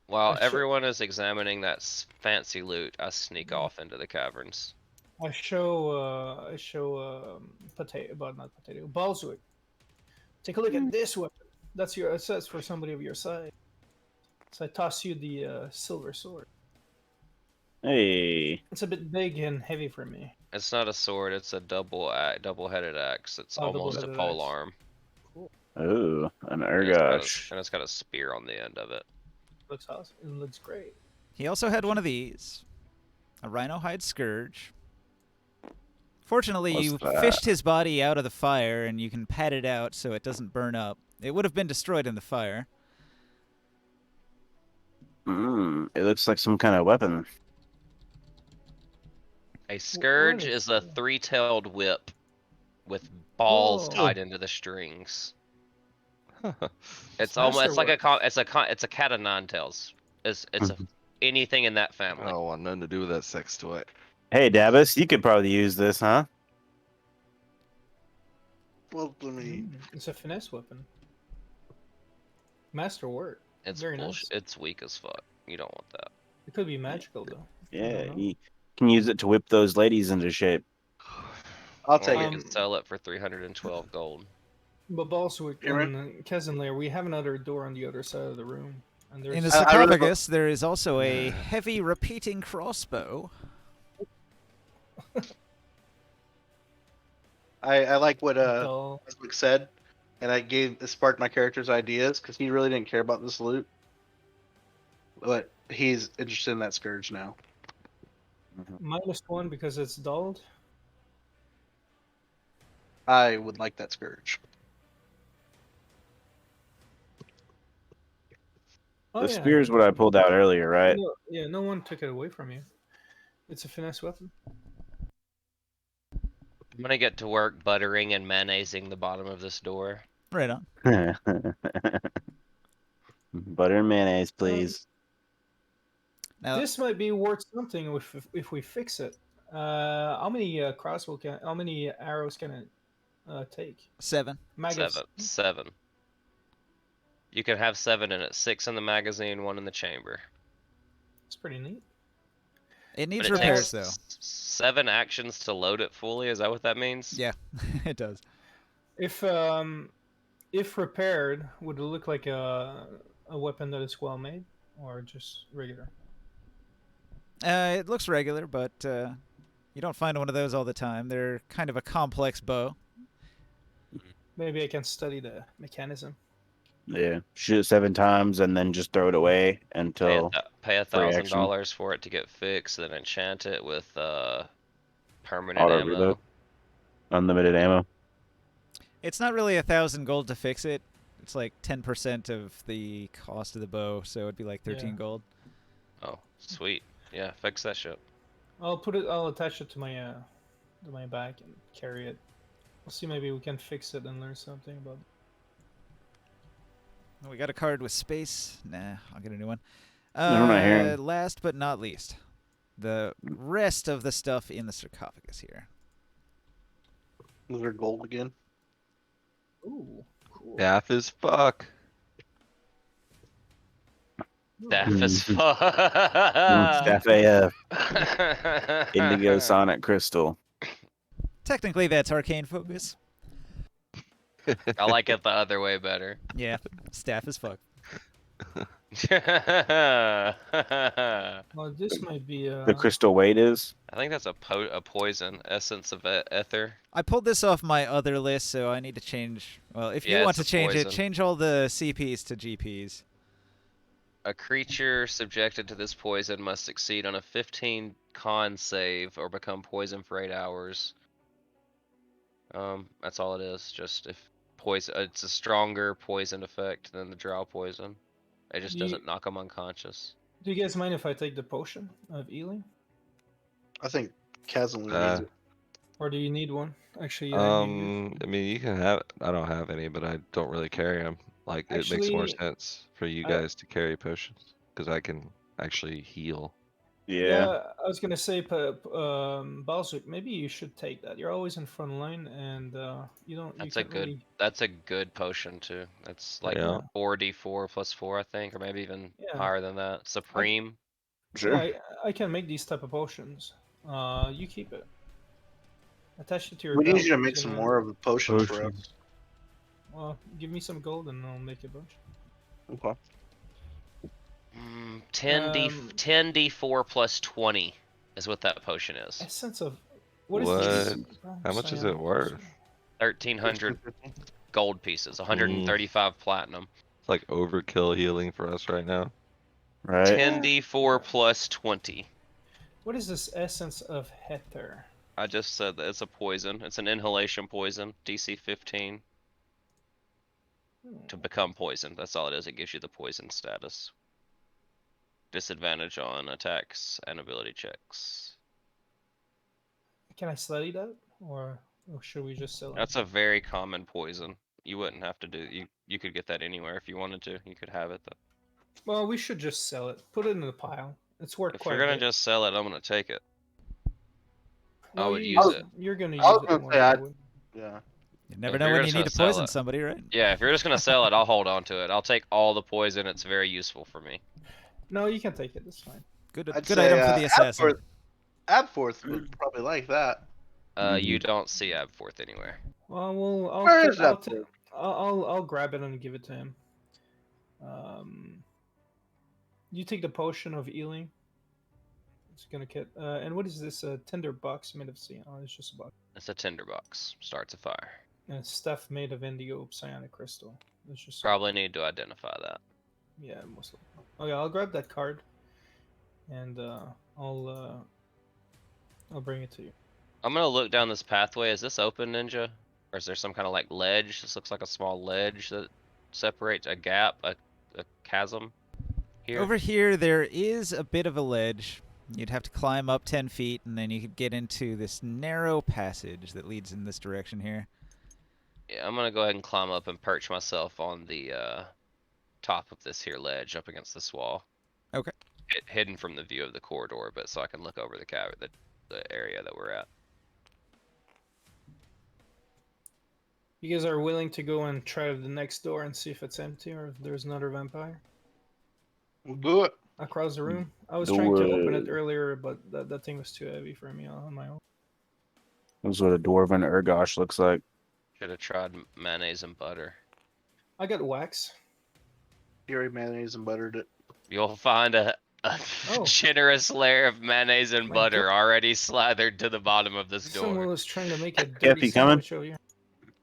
While I everyone is examining that fancy loot, I sneak off into the caverns. I show potato, but not potato, Balzwick. Take a look at this weapon. That's for somebody of your side. So I toss you the silver sword. Hey. It's a bit big and heavy for me. It's not a sword; it's a double-headed axe. It's Oh, almost a double-headed pole axe. arm. Oh, an And it's got a- Urgosh. and it's got a spear on the end of it. Looks awesome. It looks great. He also had one of these, a rhino hide scourge. Fortunately, What's you that? fished his body out of the fire, and you can pat it out so it doesn't burn up. It would have been destroyed in the fire. It looks like some kind of weapon. A scourge is is a three-tailed whip with balls Whoa. tied into the strings. It's Smash almost or it's like what? it's a cat of nine tails. It's anything in that I family. don't want nothing to do with that sex toy. Hey, Davis, you could probably use this, huh? Well, let me. It's a finesse weapon. Masterwork. It's Very bullshit. nice. It's weak as fuck. You don't want that. It could be magical though. Yeah, know. you can use it to whip those ladies into shape. I'll Or take you it. can sell it for 312 gold. But Balzwick Cameron? and Kezenlair, we have another door on the other side of the room. And there's In the I really sarcophagus, there is also a heavy repeating crossbow. I like what dull. Westwick said, and it sparked my character's ideas because he really didn't care about this loot, but he's interested in that scourge now. -1 because it's dulled. I would like that scourge. Oh, The yeah. spear is what I pulled out earlier, right? No, yeah, no one took it away from you. It's a finesse weapon. I'm gonna get to work buttering and mayonnaising the bottom of this door. Right on. Butter and mayonnaise, please. Now, This might be worth something if we fix it. How many how many arrows can it take? 7. Maggots. Seven. You can have 7 in it. 6 in the magazine, 1 in the chamber. It's pretty neat. It But needs it repairs, takes though. 7 actions to load it fully. Is that what that means? Yeah, it does. If repaired, would it look like a weapon that is well made, or just regular? It looks regular, but you don't find one of those all the time. They're kind of a complex bow. Maybe I can study the mechanism. Yeah, shoot it 7 times and then just throw it away Pay until. pay free action. $1,000 for it to get fixed, then enchant it with permanent Auto ammo. reload. Unlimited ammo. It's not really 1,000 gold to fix it. It's like 10% of the cost of the bow, so it'd be like 13 Yeah. gold. Oh, sweet. Yeah, fix that shit. I'll attach it to my back and carry it. We'll see. Maybe we can fix it and learn something about it. We got a card with space. Nah, I'll get a new one. I'm not hearing. Last but not least, the rest of the stuff in the sarcophagus here. Those are gold again. Ooh, cool. Daff as fuck. Daff as Mm. fuck. Staff AF. Indigo Sonic Crystal. Technically, that's arcane focus. I like it the other way better. Yeah, staff as fuck. I Well, this might be The crystal weight is. think that's a poison essence of ether. I pulled this off my other list, so I need to change. Well, if you Yeah, want it's to a change it, poison. change all the CPs to GPs. A creature subjected to this poison must succeed on a 15 con save or become poisoned for 8 hours. That's all it is. Just if poison, it's a stronger poison effect than the drow poison. It just Do you- doesn't knock them unconscious. Do you guys mind if I take the potion of healing, I think Casimir needs it. or do you need one? Actually, yeah, you I mean, you can have. I don't have any, but I don't really carry them. Like, it makes more Actually, sense for you I- guys to carry potions because I can actually heal. Yeah. I was gonna say, Balzuc, maybe you should take that. You're always in front line, and you don't. That's you a can't good. Really... That's a good potion too. That's like Yeah. 4d4 plus 4, I think, or maybe even Yeah. higher than that. Supreme. Sure. Yeah, I can make these type of potions. You keep it. Attach it to your We belt. need you to make it's some gonna- more of a potion for us. Potions. Well, give me some gold, and I'll make a bunch. Okay. 10d Um, 10d4 plus 20 is what that potion is. Essence of what is this? How much is Cyan it worth? 1300 gold pieces, 135 platinum. It's like overkill healing for us right now. Right. 10d4 plus 20. What is this essence of Hether? I just said that it's a poison. It's an inhalation poison, DC 15 to become poisoned. That's all it is. It gives you the poison status. Disadvantage on attacks and ability checks. Can I study that, or should we just sell it? That's a very common poison. You wouldn't have to do. You could get that anywhere if you wanted to. You could have it though. Well, we should just sell it. Put it in the pile. It's worth If quite you're a gonna bit. just sell it, I'm gonna take it. I No, would you use it. You're gonna use I was it gonna more say, than I I- would. Yeah. You never If know you're when just you need gonna to sell poison it. somebody, right? Yeah, if you're just gonna sell it, I'll hold on to it. I'll take all the poison. It's very useful for me. No, you can take it. It's fine. Good, I'd good say, item for the assassin. Abforth would probably like that. You don't see Abforth anywhere. Well, I'll Where ta- is I'll, that ta- I'll grab it and give it to him. You take the potion of healing. It's gonna get. And what is this? Tinder box made of cyan. Oh, it's just a box. It's a tinderbox. Starts a fire. And stuff made of indigo psionic crystal. It's just Probably need to identify that. Yeah, most likely. Okay, I'll grab that card, and I'll bring it to you. I'm gonna look down this pathway. Is this open, Ninja? Or is there some kind of like ledge? This looks like a small ledge that separates a gap, a chasm here. Over here, there is a bit of a ledge. You'd have to climb up 10 feet, and then you could get into this narrow passage that leads in this direction here. Yeah, I'm gonna go ahead and climb up and perch myself on the top of this here ledge up against this wall. Okay. Hidden from the view of the corridor, but so I can look over the area that we're at. You guys are willing to go and try the next door and see if it's empty or if there's another vampire We'll do it. across the room? I was Do trying to open it. it earlier, but that thing was too heavy for me on my own. That's what a dwarven Urgosh looks like. Should have tried mayonnaise and butter. I got wax. Fury mayonnaise and buttered it. You'll find a Oh. generous layer of mayonnaise and My butter already slathered to the bottom of this Someone door. was trying to make a Kev, dirty you coming? sandwich over here.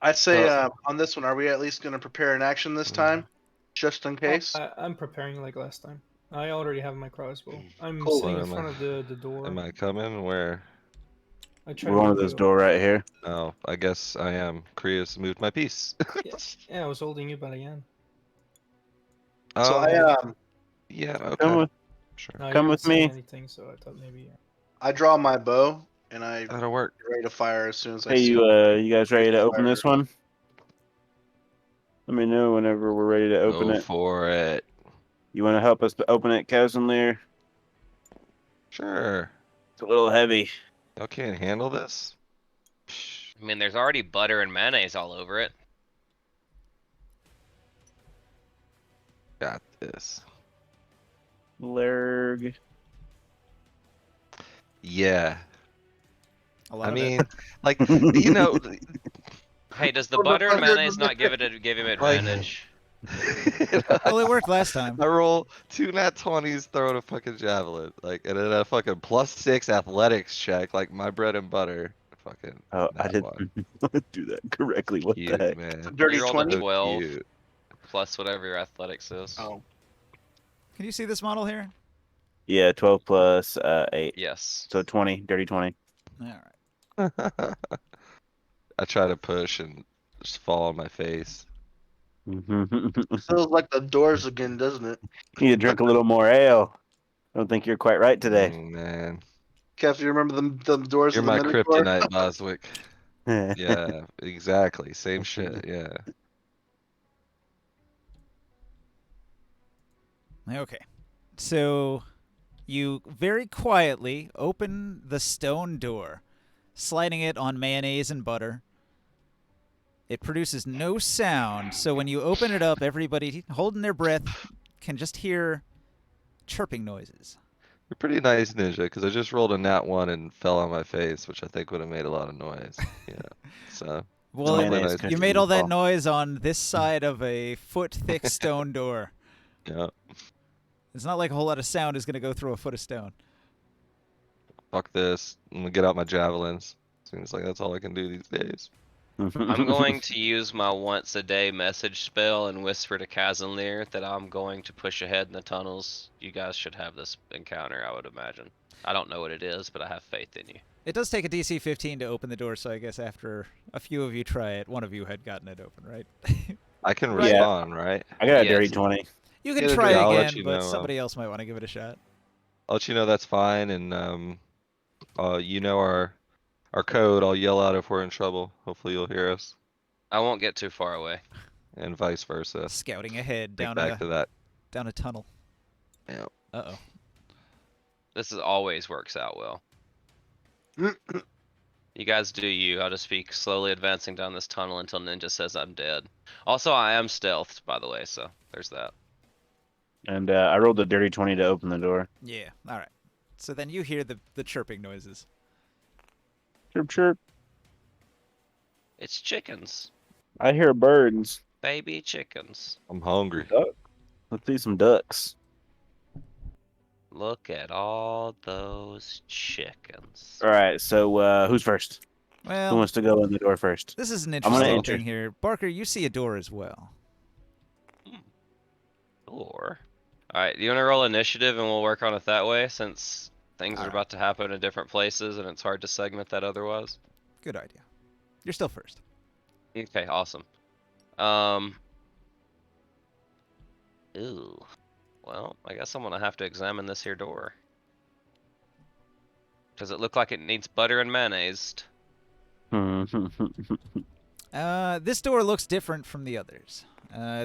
I'd say on this one, are we at least going to prepare an action this time, just in Oh, case? I'm preparing like last time. I already have my crossbow. I'm Cool. sitting in Am front I- of the door. Am I coming? Where? I tried We're to one of make this a- door right here. Oh, I guess I am. Kriya's moved my piece. Yeah, I was holding you by the end. So Yeah. Okay. Come with, Sure. No, you Come didn't with say me. Anything, so I thought maybe. I draw my bow and I That'll work. get ready to fire as soon as I hey, see. you guys ready to open this one? Let me know whenever we're ready to open Go it. for it. You want to help us open it, Casimir? Sure. It's a little heavy. Y'all can't handle this. I mean, there's already butter and mayonnaise all over it. Got this. Lerg. Yeah. A lot I of it. mean, like, you know, Hey, does the Well, butter and butter- mayonnaise not give him advantage? Well, it worked last time. I roll 2 nat 20s throwing a fucking javelin. Like, and then a fucking +6 athletics check, like my bread and butter. Fucking Oh, I that one. didn't do that correctly. What the Cute, heck? man. Dirty You rolled 20? a 12 Cute. plus whatever your athletics is. Oh. Can you see this model here? Yeah, 12 plus 8. Yes. So 20, dirty 20. All right. I try to push and just fall on my face. Feels like the doors again, doesn't it? Need to drink a little more ale. I don't think you're quite right today. Man. Kev, you remember the doors You're of the my Minotaur? kryptonite, Boswick. Yeah, exactly. Same shit, yeah. Okay. So you very quietly open the stone door, sliding it on mayonnaise and butter. It produces no sound, so when you open it up, everybody holding their breath can just hear chirping noises. You're pretty nice, Ninja, because I just rolled a nat 1 and fell on my face, which I think would have made a lot of noise. Yeah. So, Well, awfully mayonnaise nice. country you made all that meatball. noise on this side of a foot-thick stone door. Yeah. It's not like a whole lot of sound is going to go through a foot of stone. Fuck this. I'm gonna get out my javelins. Seems like that's all I can do these days. I'm going to use my once a day message spell and whisper to Kazanlir that I'm going to push ahead in the tunnels. You guys should have this encounter, I would imagine. I don't know what it is, but I have faith in you. It does take a DC 15 to open the door, so I guess after a few of you try it, one of you had gotten it open, right? I can Right. respond, right? I got a Yes. dirty 20. You can Yeah, try I'll let again, you but know, somebody else might want to give it a shot. I'll let you know that's fine, and you know our code. I'll yell out if we're in trouble. Hopefully you'll hear us, I won't get too far away. and vice versa. Scouting ahead Think down back to that. a tunnel. Yeah. Uh-oh. This always works out well. You guys do you. I'll just be slowly advancing down this tunnel until Ninja says I'm dead. Also, I am stealthed, by the way, so there's that. And I rolled a dirty 20 to open the door. Yeah, all right. So then you hear the chirping noises. Chirp, chirp. It's chickens. I hear birds. Baby chickens. I'm hungry. Let's see some ducks. Look at all those chickens. All right, so who's first? Who Well, wants to go in the door first? this is an gonna interesting enter. thing here. Barker, you see a door as well. Or, alright, you want to roll initiative and we'll work on it that way since things are Alright. about to happen in different places and it's hard to segment that otherwise. Good idea. You're still first. Okay, awesome. Ooh. Well, I guess I'm gonna have to examine this here door. Does it look like it needs butter and mayonnaise? This door looks different from the others.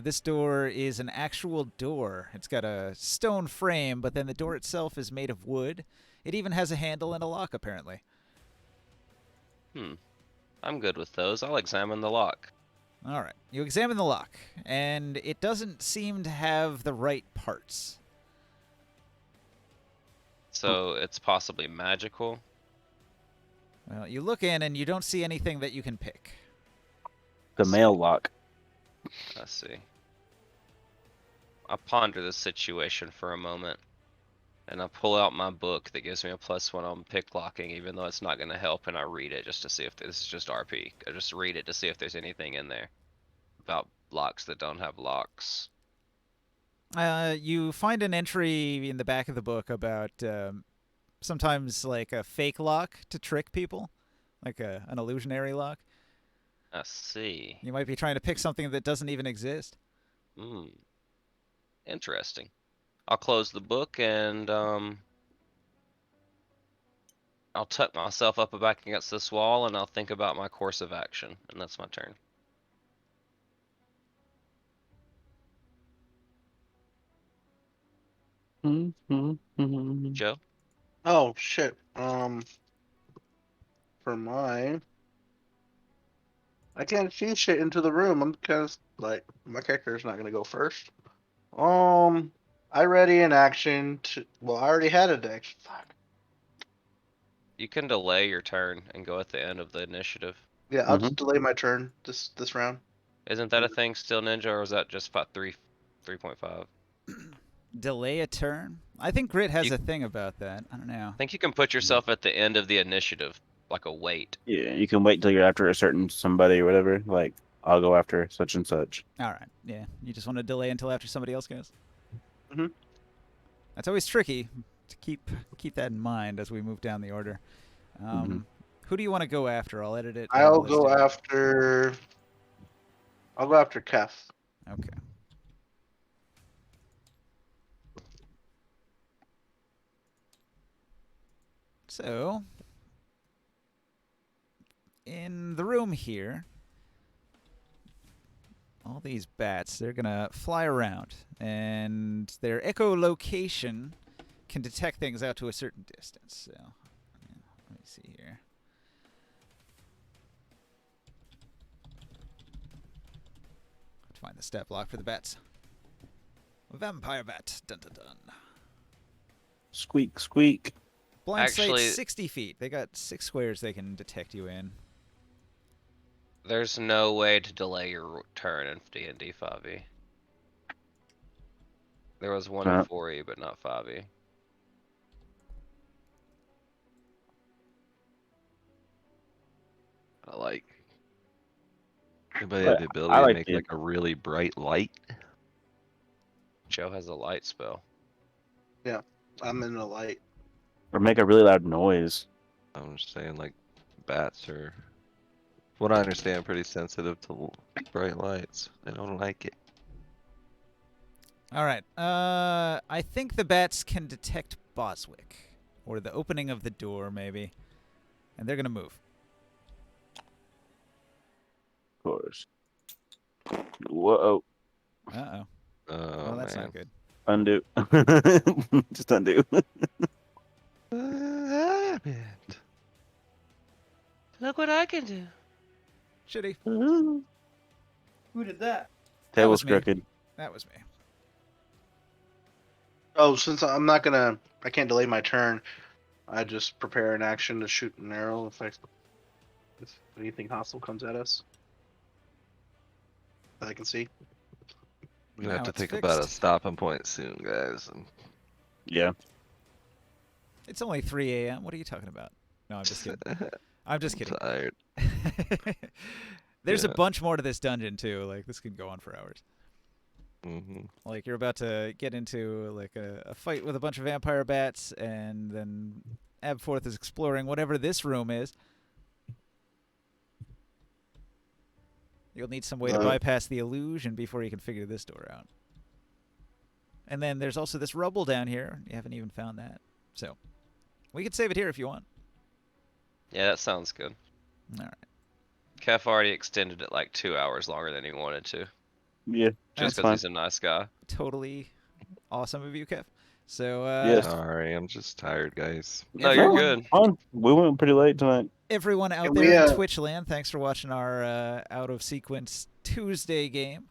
This door is an actual door. It's got a stone frame, but then the door itself is made of wood. It even has a handle and a lock, apparently. I'm good with those. I'll examine the lock. All right. You examine the lock, and it doesn't seem to have the right parts. So it's possibly magical. Well, you look in, and you don't see anything that you can pick. The mail lock. Let's see. I'll ponder this situation for a moment. And I pull out my book that gives me a +1 on pick locking, even though it's not going to help, and I read it just to see if this is just RP. I just read it to see if there's anything in there about locks that don't have locks. You find an entry in the back of the book about sometimes like a fake lock to trick people, like an illusionary lock. I see. You might be trying to pick something that doesn't even exist. Interesting. I'll close the book and I'll tuck myself up back against this wall and I'll think about my course of action, and that's my turn. Joe? Oh shit. For I can't see shit into the room. I'm kind of like my character's not gonna go first. I ready in action to. Well, I already had an action. Fuck. You can delay your turn and go at the end of the initiative. Yeah, I'll just delay my turn this round. Isn't that a thing still, Ninja, or is that just 3.5? Delay a turn? I think Grit has You- a thing about that. I don't know. I think you can put yourself at the end of the initiative, like a wait. Yeah, you can wait till you're after a certain somebody or whatever. Like, I'll go after such and such. All right. Yeah. You just want to delay until after somebody else goes. Mhm. That's always tricky to keep that in mind as we move down the order. Who do you want to go after? I'll edit it. I'll list go it. after. I'll go after Kef. Okay. So, in the room here, all these bats, they're going to fly around, and their echolocation can detect things out to a certain distance. So, let me see here. Let's find the stat block for the bats. Vampire bat. Dun dun dun. Squeak, squeak. Blind sight Actually- 60 feet. They got 6 squares they can detect you in. There's no way to delay your turn in D&D 5e. There was one in Uh. 4e, but not 5e. I like. Anybody But have the ability I to like make it. like a really bright light? Joe has a light spell. I'm in the light. Or make a really loud noise. I'm just saying, like, bats are, what I understand, pretty sensitive to bright lights. They don't like it. All right. I think the bats can detect Boswick, or the opening of the door, maybe, and they're gonna move. Of course. Whoa. Uh-oh. Oh, Well, that's man. not good. Undo. Just undo. What happened? Look what I can do. Shitty. Who did that? Tail was was me. crooked. That was me. Oh, since I can't delay my turn. I just prepare an action to shoot an arrow if anything hostile comes at us. That I can see. We're gonna have Now to it's think about a fixed. stopping point soon, guys. And Yeah. It's only 3 a.m. What are you talking about? No, I'm just kidding. I'm just kidding. tired. There's a Yeah. bunch more to this dungeon too. Like this could go on for hours. hmm Like you're about to get into like a fight with a bunch of vampire bats, and then Abforth is exploring whatever this room is. You'll need some way to bypass the illusion before you can figure this door out. And then there's also this rubble down here. You haven't even found that. So we could save it here if you want. Yeah, that sounds good. All right. Kef already extended it like 2 hours longer than he wanted to, Yeah. just That's because fine. he's a nice guy. Totally awesome of you, Kev. So Yes. Sorry, I'm just tired, guys. No, you're Everyone- good. Fine. We went pretty late tonight. everyone out Can there we, in uh, Twitch land, thanks for watching our out of sequence Tuesday game.